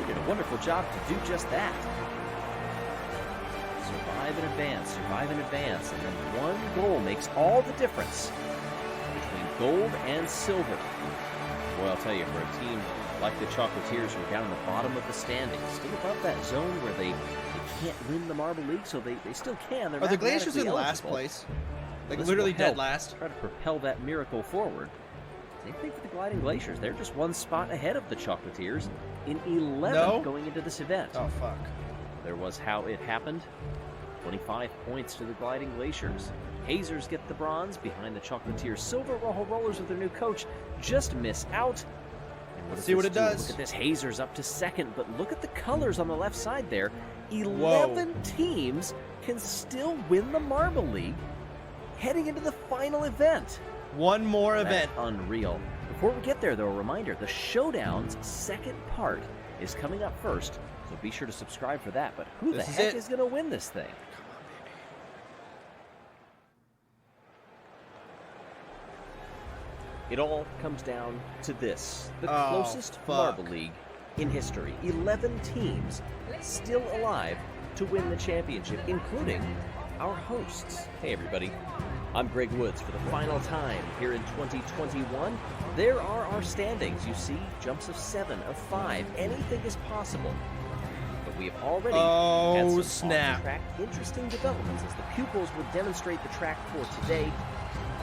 [SPEAKER 2] They did a wonderful job to do just that. Survive and advance, and then one goal makes all the difference between gold and silver. Boy, I'll tell you, for a team like the Chocolatiers, who are down in the bottom of the standings, still above that zone where they can't win the Marble League, so they still can. They're
[SPEAKER 4] Are the Glaciers in
[SPEAKER 2] mathematically
[SPEAKER 4] last
[SPEAKER 2] eligible.
[SPEAKER 4] place? Like
[SPEAKER 2] This
[SPEAKER 4] literally
[SPEAKER 2] will
[SPEAKER 4] dead
[SPEAKER 2] help
[SPEAKER 4] last.
[SPEAKER 2] Try to propel that miracle forward. Same thing for the Gliding Glaciers. They're just one spot ahead of the Chocolatiers in 11th
[SPEAKER 4] No?
[SPEAKER 2] going into this event.
[SPEAKER 4] Oh fuck.
[SPEAKER 2] There was how it happened. 25 points to the Gliding Glaciers. Hazers get the bronze behind the Chocolatiers. Silver Rojo Rollers with their new coach just miss out. And
[SPEAKER 4] Let's
[SPEAKER 2] does
[SPEAKER 4] see what
[SPEAKER 2] this
[SPEAKER 4] it
[SPEAKER 2] do?
[SPEAKER 4] does.
[SPEAKER 2] Look at this. Hazers up to second, but look at the colors on the left side there. 11 teams can still win the Marble League heading into the final event.
[SPEAKER 6] One more event.
[SPEAKER 2] That's unreal. Before we get there, though, a reminder, the Showdown's second part is coming up first, so be sure to subscribe for that. But who
[SPEAKER 4] This
[SPEAKER 2] the
[SPEAKER 4] is
[SPEAKER 2] heck
[SPEAKER 4] it.
[SPEAKER 2] is going to win this thing? It all comes down to this. The
[SPEAKER 4] Oh,
[SPEAKER 2] closest
[SPEAKER 4] fuck.
[SPEAKER 2] Marble League in history. 11 teams still alive to win the championship, including our hosts. Hey, everybody. I'm Greg Woods for the final time here in 2021. There are our standings. You see, jumps of 7, of 5. Anything is possible. But we have already had some
[SPEAKER 4] snap.
[SPEAKER 2] on-track interesting developments as the pupils will demonstrate the track for today.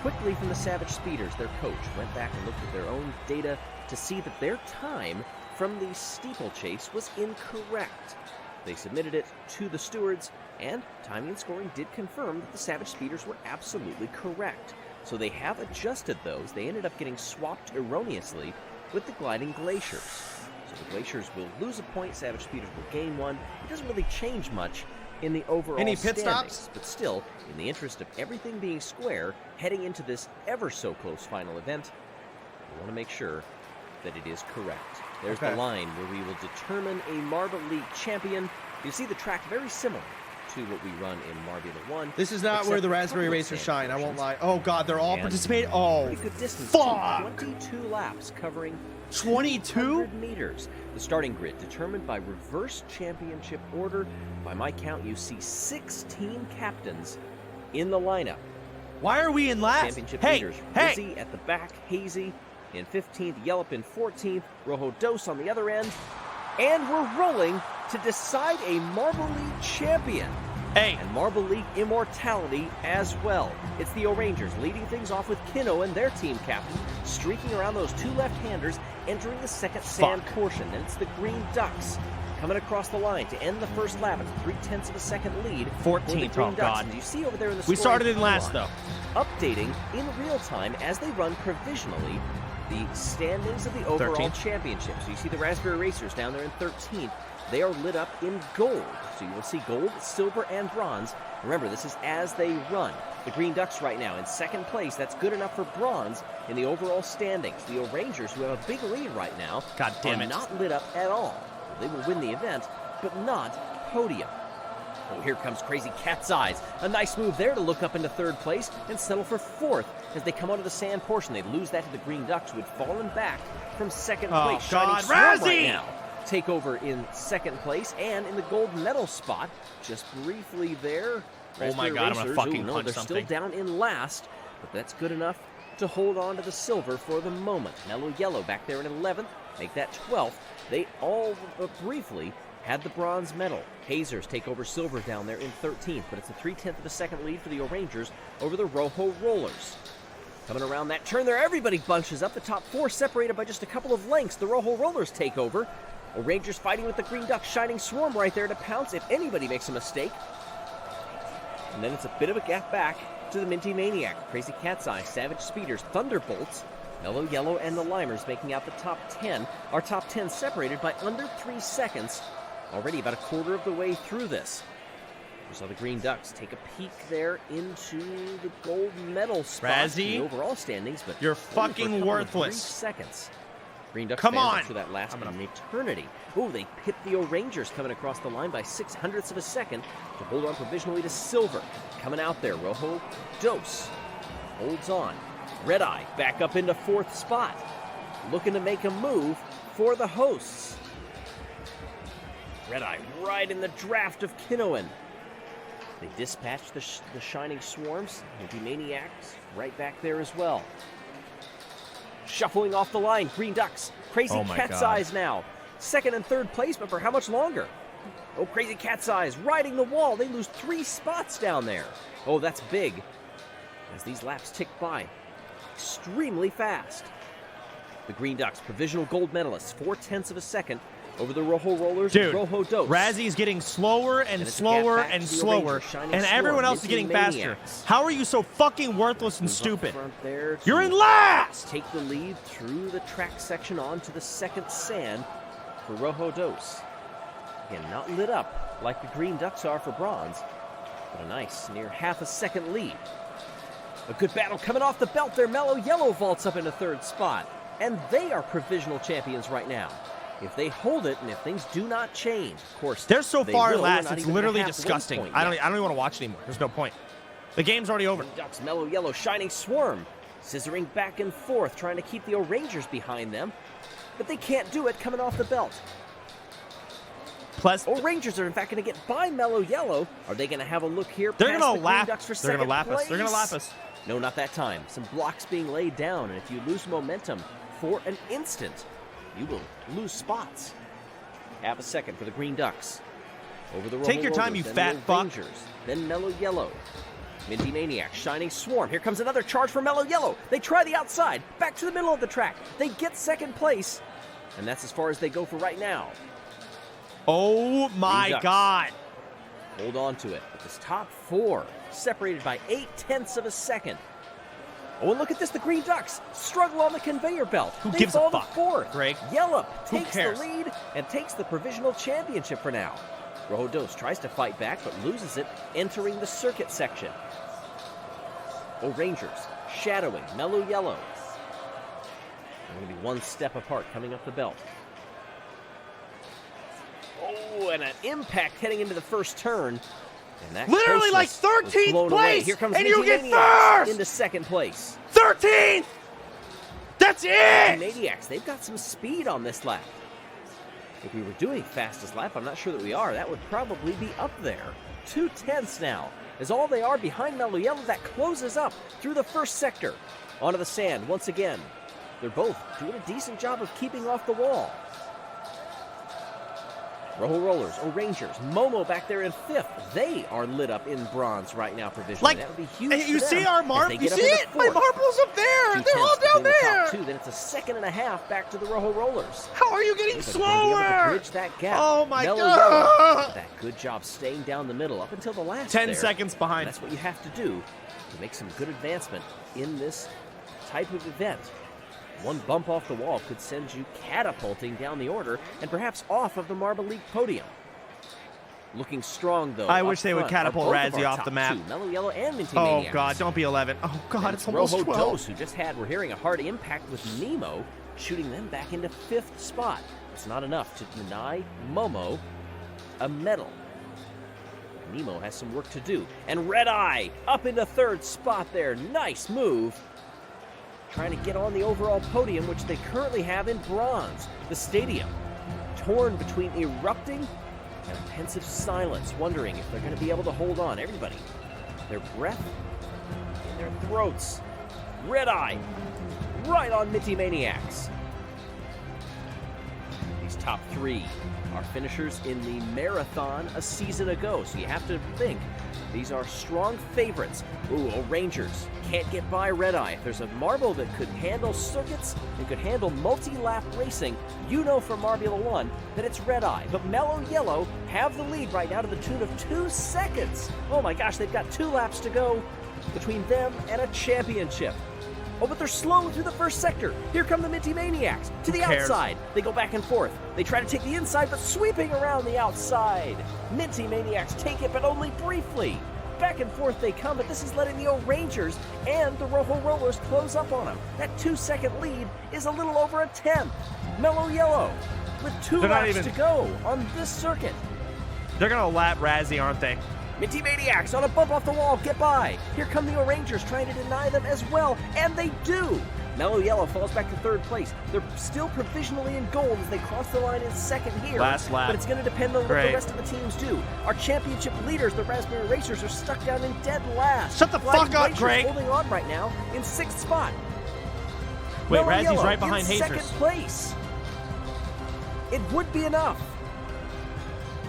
[SPEAKER 2] Quickly from the Savage Speeders, their coach went back and looked at their own data to see that their time from the Steeplechase was incorrect. They submitted it to the stewards, and timing and scoring did confirm that the Savage Speeders were absolutely correct. So they have adjusted those. They ended up getting swapped erroneously with the Gliding Glaciers. So the Glaciers will lose a point, Savage Speeders will gain one. It doesn't really change much in the overall
[SPEAKER 6] Any pit
[SPEAKER 2] standings,
[SPEAKER 6] stops?
[SPEAKER 2] but still, in the interest of everything being square, heading into this ever-so-close final event, we want to make sure that it is correct. There's
[SPEAKER 4] Okay.
[SPEAKER 2] the line where we will determine a Marble League champion. You see the track very similar to what we run in Marbula 1.
[SPEAKER 4] This is not
[SPEAKER 2] except
[SPEAKER 4] where the
[SPEAKER 2] a
[SPEAKER 4] Raspberry
[SPEAKER 2] couple of
[SPEAKER 4] Racers
[SPEAKER 2] sand
[SPEAKER 4] shine. I won't
[SPEAKER 2] portions.
[SPEAKER 4] lie. Oh god, they're all
[SPEAKER 2] And
[SPEAKER 4] participating. Oh,
[SPEAKER 2] Pretty good distance.
[SPEAKER 4] fuck.
[SPEAKER 2] 22 laps covering
[SPEAKER 4] 22?
[SPEAKER 2] 100 meters. The starting grid determined by reverse championship order. By my count, you see 6 team captains in the lineup.
[SPEAKER 6] Why are we in last?
[SPEAKER 2] Championship
[SPEAKER 6] Hey,
[SPEAKER 2] leaders,
[SPEAKER 6] hey!
[SPEAKER 2] Rizzy at the back, Hazy in 15th, Yelp in 14th, Rojo Dos on the other end. And we're rolling to decide a Marble League champion.
[SPEAKER 6] Hey,
[SPEAKER 2] And Marble League immortality as well. It's the O-Rangers leading things off with Kino and their team captain, streaking around those 2 left-handers, entering the second sand portion. Then it's the Green Ducks coming across the line to end the first lap. It's 0.3 of a second lead. for the
[SPEAKER 6] 14th,
[SPEAKER 2] Green
[SPEAKER 6] oh,
[SPEAKER 2] Ducks.
[SPEAKER 6] God.
[SPEAKER 2] And you see over there in the
[SPEAKER 6] we
[SPEAKER 2] scoring
[SPEAKER 6] started in last,
[SPEAKER 2] timeline,
[SPEAKER 6] though.
[SPEAKER 2] updating in real time as they run provisionally the standings of the overall
[SPEAKER 6] 13th.
[SPEAKER 2] championship. So you see the Raspberry Racers down there in 13th. They are lit up in gold. So you will see gold, silver, and bronze. Remember, this is as they run. The Green Ducks right now in second place. That's good enough for bronze in the overall standings. The O-Rangers, who have a big lead right now,
[SPEAKER 6] God damn
[SPEAKER 2] are
[SPEAKER 6] it.
[SPEAKER 2] not lit up at all. They will win the event, but not podium. Oh, here comes Crazy Cat's Eyes. A nice move there to look up into third place and settle for fourth as they come onto the sand portion. They lose that to the Green Ducks, who had fallen back from second
[SPEAKER 6] Oh,
[SPEAKER 2] place.
[SPEAKER 6] God.
[SPEAKER 2] Shining Swarm right
[SPEAKER 6] Razzie!
[SPEAKER 2] now take over in second place and in the gold medal spot. Just briefly there.
[SPEAKER 6] Oh my
[SPEAKER 2] Raspberry
[SPEAKER 6] God, I'm gonna
[SPEAKER 2] Racers,
[SPEAKER 6] fucking
[SPEAKER 2] no,
[SPEAKER 6] punch
[SPEAKER 2] they're
[SPEAKER 6] something.
[SPEAKER 2] still down in last, but that's good enough to hold on to the silver for the moment. Mellow Yellow back there in 11th, make that 12th. They all briefly had the bronze medal. Hazers take over silver down there in 13th, but it's a 0.3 of a second lead for the O-Rangers over the Rojo Rollers. Coming around that turn there, everybody bunches up. The top 4 separated by just a couple of lengths. The Rojo Rollers take over. O-Rangers fighting with the Green Ducks. Shining Swarm right there to pounce if anybody makes a mistake. And then it's a bit of a gap back to the Minty Maniac. Crazy Cat's Eye, Savage Speeders, Thunderbolts, Mellow Yellow, and the Limers making out the top 10. Our top 10 separated by under 3 seconds. Already about a quarter of the way through this. We saw the Green Ducks take a peek there into the gold medal spot in
[SPEAKER 6] Razzie,
[SPEAKER 2] the overall standings, but
[SPEAKER 6] you're
[SPEAKER 2] only for a
[SPEAKER 6] fucking
[SPEAKER 2] couple of
[SPEAKER 6] worthless.
[SPEAKER 2] brief seconds. Green Ducks
[SPEAKER 6] Come
[SPEAKER 2] fans,
[SPEAKER 6] on.
[SPEAKER 2] I'm sure that lasts an eternity. Oh, they pit the O'Rangers coming across the line by 0.06 of a second to hold on provisionally to silver. Coming out there, Rojo Dos holds on. Red Eye back up into 4th spot. Looking to make a move for the hosts. Red Eye right in the draft of Kinnoan. They dispatch the Shining Swarms. The Maniacs right back there as well. Shuffling off the line, Green Ducks. Crazy
[SPEAKER 6] Oh my
[SPEAKER 2] Cat's
[SPEAKER 6] God.
[SPEAKER 2] Eyes now. 2nd and 3rd place, but for how much longer? Oh, Crazy Cat's Eyes riding the wall. They lose 3 spots down there. Oh, that's big. As these laps tick by extremely fast. The Green Ducks, provisional gold medalists, 0.4 of a second over the Rojo Rollers.
[SPEAKER 6] Dude,
[SPEAKER 2] Rojo Dos.
[SPEAKER 6] Razzie is getting slower and
[SPEAKER 2] it's a
[SPEAKER 6] slower
[SPEAKER 2] gap back
[SPEAKER 6] and
[SPEAKER 2] to the
[SPEAKER 6] slower,
[SPEAKER 2] Rangers, Shining
[SPEAKER 6] and
[SPEAKER 2] Storm,
[SPEAKER 6] everyone else is
[SPEAKER 2] Minty
[SPEAKER 6] getting faster.
[SPEAKER 2] Maniacs.
[SPEAKER 6] How are you so fucking worthless and
[SPEAKER 2] Move up
[SPEAKER 6] stupid?
[SPEAKER 2] front there to
[SPEAKER 6] You're in last!
[SPEAKER 2] Take the lead through the track section onto the 2nd sand for Rojo Dos. Again, not lit up like the Green Ducks are for bronze, but a nice near half a second lead. A good battle coming off the belt there. Mellow Yellow vaults up into 3rd spot, and they are provisional champions right now. If they hold it and if things do not change, of course,
[SPEAKER 6] They're so
[SPEAKER 2] they
[SPEAKER 6] far
[SPEAKER 2] will. We're
[SPEAKER 6] last,
[SPEAKER 2] not
[SPEAKER 6] it's
[SPEAKER 2] even at
[SPEAKER 6] literally
[SPEAKER 2] the halfway
[SPEAKER 6] disgusting.
[SPEAKER 2] point
[SPEAKER 6] I don't
[SPEAKER 2] yet.
[SPEAKER 6] even want to watch anymore. There's no point. The game's already over.
[SPEAKER 2] Green Ducks, Mellow Yellow, Shining Swarm, scissoring back and forth, trying to keep the O'Rangers behind them, but they can't do it coming off the belt.
[SPEAKER 6] Plus,
[SPEAKER 2] O'Rangers are in fact going to get by Mellow Yellow. Are they going to have a look here?
[SPEAKER 6] they're
[SPEAKER 2] past
[SPEAKER 6] gonna
[SPEAKER 2] the Green
[SPEAKER 6] lap.
[SPEAKER 2] Ducks for
[SPEAKER 6] They're gonna
[SPEAKER 2] second
[SPEAKER 6] lap us. They're gonna
[SPEAKER 2] place?
[SPEAKER 6] lap us.
[SPEAKER 2] No, not that time. Some blocks being laid down, and if you lose momentum for an instant, you will lose spots. Half a second for the Green Ducks. Over the Rojo
[SPEAKER 6] Take your time,
[SPEAKER 2] Rollers,
[SPEAKER 6] you
[SPEAKER 2] then
[SPEAKER 6] fat
[SPEAKER 2] the
[SPEAKER 6] fuck.
[SPEAKER 2] Rangers, then Mellow Yellow. Minty Maniac, Shining Swarm. Here comes another charge for Mellow Yellow. They try the outside, back to the middle of the track. They get 2nd place, and that's as far as they go for right now.
[SPEAKER 6] Oh my
[SPEAKER 2] Ducks.
[SPEAKER 6] God.
[SPEAKER 2] Hold on to it. But this top 4 separated by 0.8 of a second. Oh, and look at this. The Green Ducks struggle on the conveyor belt.
[SPEAKER 6] Who
[SPEAKER 2] They
[SPEAKER 6] gives a
[SPEAKER 2] fall
[SPEAKER 6] fuck,
[SPEAKER 2] to 4th.
[SPEAKER 6] Greg?
[SPEAKER 2] Yellow
[SPEAKER 6] Who
[SPEAKER 2] takes
[SPEAKER 6] cares?
[SPEAKER 2] the lead and takes the provisional championship for now. Rojo Dos tries to fight back but loses it entering the circuit section. O'Rangers shadowing Mellow Yellow. They're going to be 1 step apart coming up the belt. Oh, and an impact heading into the first turn. And that
[SPEAKER 6] Literally like
[SPEAKER 2] closeness was
[SPEAKER 6] 13th
[SPEAKER 2] blown away.
[SPEAKER 6] place,
[SPEAKER 2] Here comes
[SPEAKER 6] and you
[SPEAKER 2] Minty
[SPEAKER 6] get
[SPEAKER 2] Maniacs
[SPEAKER 6] first!
[SPEAKER 2] into 2nd place.
[SPEAKER 6] 13th! That's it!
[SPEAKER 2] Maniacs, they've got some speed on this lap. If we were doing fastest lap, I'm not sure that we are. That would probably be up there. 2/10 now is all they are behind Mellow Yellow. That closes up through the first sector. Onto the sand once again. They're both doing a decent job of keeping off the wall. Rojo Rollers, O'Rangers, Momo back there in 5th. They are lit up in bronze right now provisionally.
[SPEAKER 6] Like,
[SPEAKER 2] that would be huge
[SPEAKER 6] hey, you
[SPEAKER 2] for
[SPEAKER 6] see
[SPEAKER 2] them
[SPEAKER 6] our
[SPEAKER 2] as
[SPEAKER 6] marble?
[SPEAKER 2] they
[SPEAKER 6] You
[SPEAKER 2] get up
[SPEAKER 6] see
[SPEAKER 2] into
[SPEAKER 6] it? My
[SPEAKER 2] 4th.
[SPEAKER 6] marble's up there.
[SPEAKER 2] 2
[SPEAKER 6] They're all
[SPEAKER 2] tenths
[SPEAKER 6] down
[SPEAKER 2] between the
[SPEAKER 6] there.
[SPEAKER 2] top 2. Then it's a 1.5 back to the Rojo Rollers.
[SPEAKER 6] How are you getting
[SPEAKER 2] But if they're gonna be able to
[SPEAKER 6] slower?
[SPEAKER 2] bridge that gap.
[SPEAKER 6] Oh my
[SPEAKER 2] Mellow
[SPEAKER 6] God.
[SPEAKER 2] Yellow did that good job staying down the middle up until the last
[SPEAKER 6] 10
[SPEAKER 2] there.
[SPEAKER 6] seconds
[SPEAKER 2] And
[SPEAKER 6] behind.
[SPEAKER 2] that's what you have to do to make some good advancement in this type of event. One bump off the wall could send you catapulting down the order and perhaps off of the Marble League podium. Looking strong, though.
[SPEAKER 6] I
[SPEAKER 2] up
[SPEAKER 6] wish they would
[SPEAKER 2] front are
[SPEAKER 6] catapult
[SPEAKER 2] both of
[SPEAKER 6] Razzie
[SPEAKER 2] our
[SPEAKER 6] off
[SPEAKER 2] top
[SPEAKER 6] the map.
[SPEAKER 2] 2, Mellow Yellow and Minty
[SPEAKER 6] Oh
[SPEAKER 2] Maniacs.
[SPEAKER 6] God, don't be 11. Oh God,
[SPEAKER 2] And
[SPEAKER 6] it's almost
[SPEAKER 2] Rojo
[SPEAKER 6] 12.
[SPEAKER 2] Dos, who just had, we're hearing a hard impact with Nemo, shooting them back into 5th spot. It's not enough to deny Momo a medal. Nemo has some work to do. And Red Eye up into 3rd spot there. Nice move. Trying to get on the overall podium, which they currently have in bronze. The stadium torn between erupting and a pensive silence, wondering if they're going to be able to hold on. Everybody, their breath in their throats. Red Eye right on Minty Maniacs. These top 3 are finishers in the marathon a season ago, so you have to think these are strong favorites. Ooh, O'Rangers can't get by Red Eye. If there's a marble that could handle circuits and could handle multi-lap racing, you know from Marbula 1 that it's Red Eye. But Mellow Yellow have the lead right now to the tune of 2 seconds. Oh my gosh, they've got 2 laps to go between them and a championship. Oh, but they're slow through the first sector. Here come the Minty Maniacs to the
[SPEAKER 6] cares?
[SPEAKER 2] outside. They go back and forth. They try to take the inside, but sweeping around the outside. Minty Maniacs take it, but only briefly. Back and forth they come, but this is letting the O'Rangers and the Rojo Rollers close up on them. That 2-second lead is a little over a tenth. Mellow Yellow with 2
[SPEAKER 6] They're not
[SPEAKER 2] laps
[SPEAKER 6] even-
[SPEAKER 2] to go on this circuit.
[SPEAKER 6] They're going to lap Razzie, aren't they?
[SPEAKER 2] Minty Maniacs on a bump off the wall, get by. Here come the O'Rangers trying to deny them as well, and they do. Mellow Yellow falls back to 3rd place. They're still provisionally in gold as they cross the line in 2nd here.
[SPEAKER 6] Last lap.
[SPEAKER 2] But it's going to depend on what
[SPEAKER 6] Great.
[SPEAKER 2] the rest of the teams do. Our championship leaders, the Raspberry Racers, are stuck down in dead last.
[SPEAKER 6] Shut the
[SPEAKER 2] Flying
[SPEAKER 6] fuck up,
[SPEAKER 2] Glacier's
[SPEAKER 6] Greg.
[SPEAKER 2] holding on right now in 6th spot.
[SPEAKER 6] Wait,
[SPEAKER 2] Mellow
[SPEAKER 6] Razzie's
[SPEAKER 2] Yellow
[SPEAKER 6] right behind
[SPEAKER 2] in
[SPEAKER 6] Hazers.
[SPEAKER 2] 2nd place. It would be enough.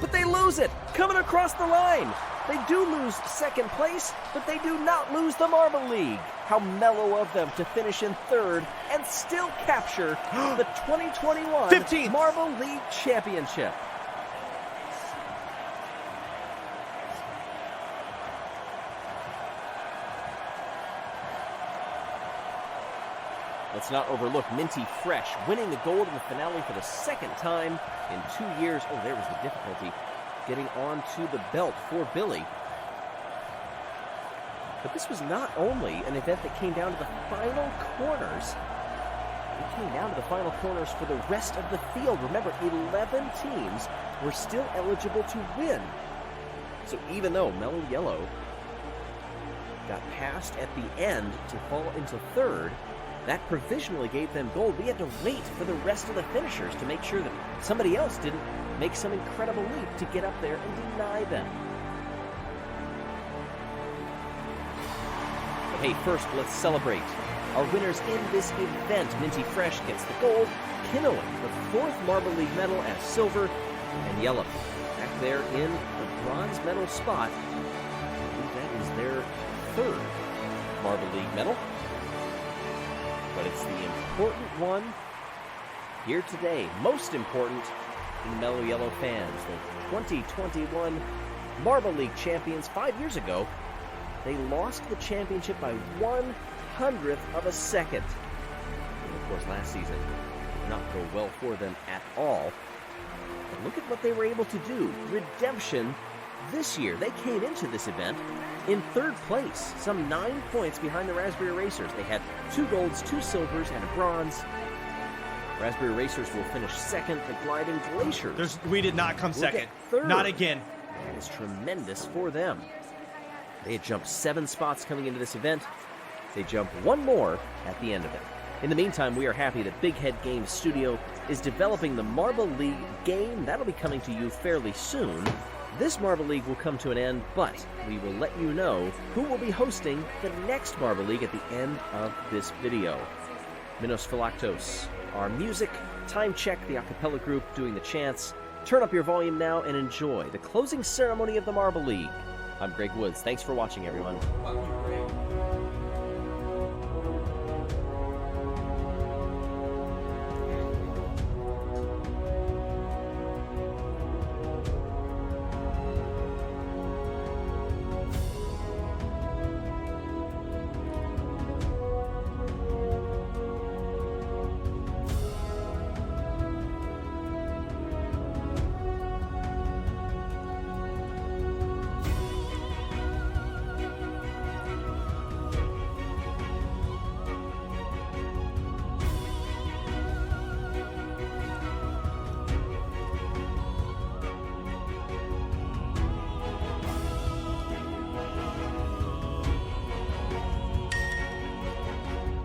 [SPEAKER 2] But they lose it, coming across the line. They do lose 2nd place, but they do not lose the Marble League. How mellow of them to finish in 3rd and still capture the 2021
[SPEAKER 6] 15th.
[SPEAKER 2] Marble League Championship. Let's not overlook Minty Fresh winning the gold in the finale for the 2nd time in 2 years. Oh, there was the difficulty getting onto the belt for Billy. But this was not only an event that came down to the final corners. It came down to the final corners for the rest of the field. Remember, 11 teams were still eligible to win. So even though Mellow Yellow got passed at the end to fall into 3rd, that provisionally gave them gold. We had to wait for the rest of the finishers to make sure that somebody else didn't make some incredible leap to get up there and deny them. But hey, first let's celebrate our winners in this event. Minty Fresh gets the gold, Kinnowan the 4th Marble League medal and silver, and Yellow back there in the bronze medal spot. I believe that is their 3rd Marble League medal. But it's the important one here today. Most important to the Mellow Yellow fans. The 2021 Marble League champions 5 years ago. They lost the championship by 1/100th of a second. And of course, last season did not go well for them at all. But look at what they were able to do. Redemption this year. They came into this event in 3rd place, some 9 points behind the Raspberry Racers. They had 2 golds, 2 silvers, and a bronze. Raspberry Racers will finish 2nd. The Gliding Glaciers
[SPEAKER 6] We did not come
[SPEAKER 2] will
[SPEAKER 6] second.
[SPEAKER 2] get 3rd.
[SPEAKER 6] Not again.
[SPEAKER 2] That is tremendous for them. They had jumped 7 spots coming into this event. They jump 1 more at the end of it. In the meantime, we are happy that Big Head Games Studio is developing the Marble League game. That'll be coming to you fairly soon. This Marble League will come to an end, but we will let you know who will be hosting the next Marble League at the end of this video. Minos Philactos, our music, Time Check, the a cappella group doing the chants. Turn up your volume now and enjoy the closing ceremony of the Marble League. I'm Greg Woods. Thanks for watching, everyone.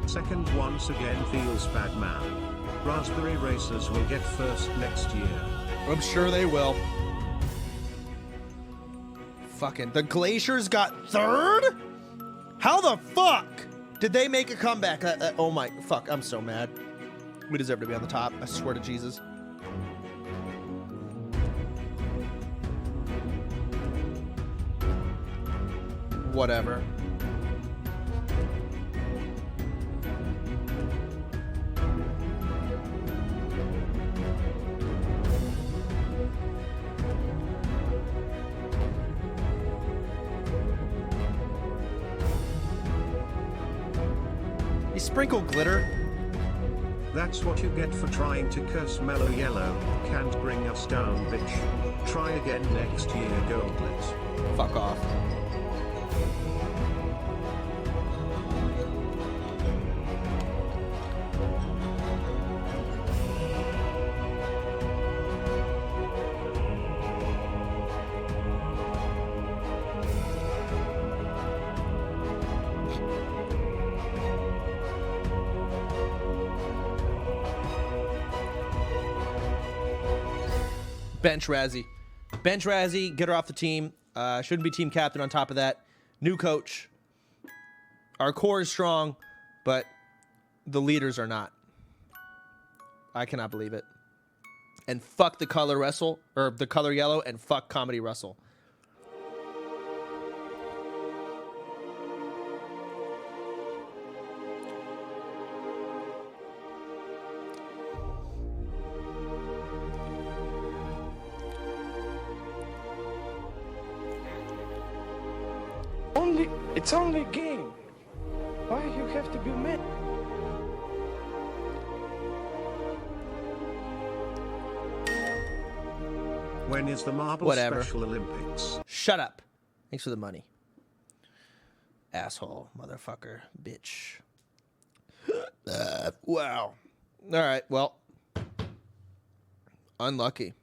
[SPEAKER 3] Second once again feels bad, man. Raspberry Racers will get 1st next year.
[SPEAKER 4] I'm sure they will. Fucking the Glaciers got 3rd? How the fuck did they make a comeback? Oh my fuck, I'm so mad. We deserve to be on the top. I swear to Jesus. Whatever. You sprinkle glitter.
[SPEAKER 3] That's what you get for trying to curse Mellow Yellow. Can't bring us down, bitch. Try again next year, Goldlets.
[SPEAKER 4] Fuck off. Bench Razzie. Bench Razzie, get her off the team. Shouldn't be team captain on top of that. New coach. Our core is strong, but the leaders are not. I cannot believe it. And fuck the color Russell, or the color yellow, and fuck Comedy Russell.
[SPEAKER 7] It's only a game. Why you have to be mad?
[SPEAKER 3] When is the Marble
[SPEAKER 4] Whatever.
[SPEAKER 3] Special Olympics?
[SPEAKER 4] Shut up. Thanks for the money. Asshole, motherfucker, bitch. Wow. All right, well. Unlucky.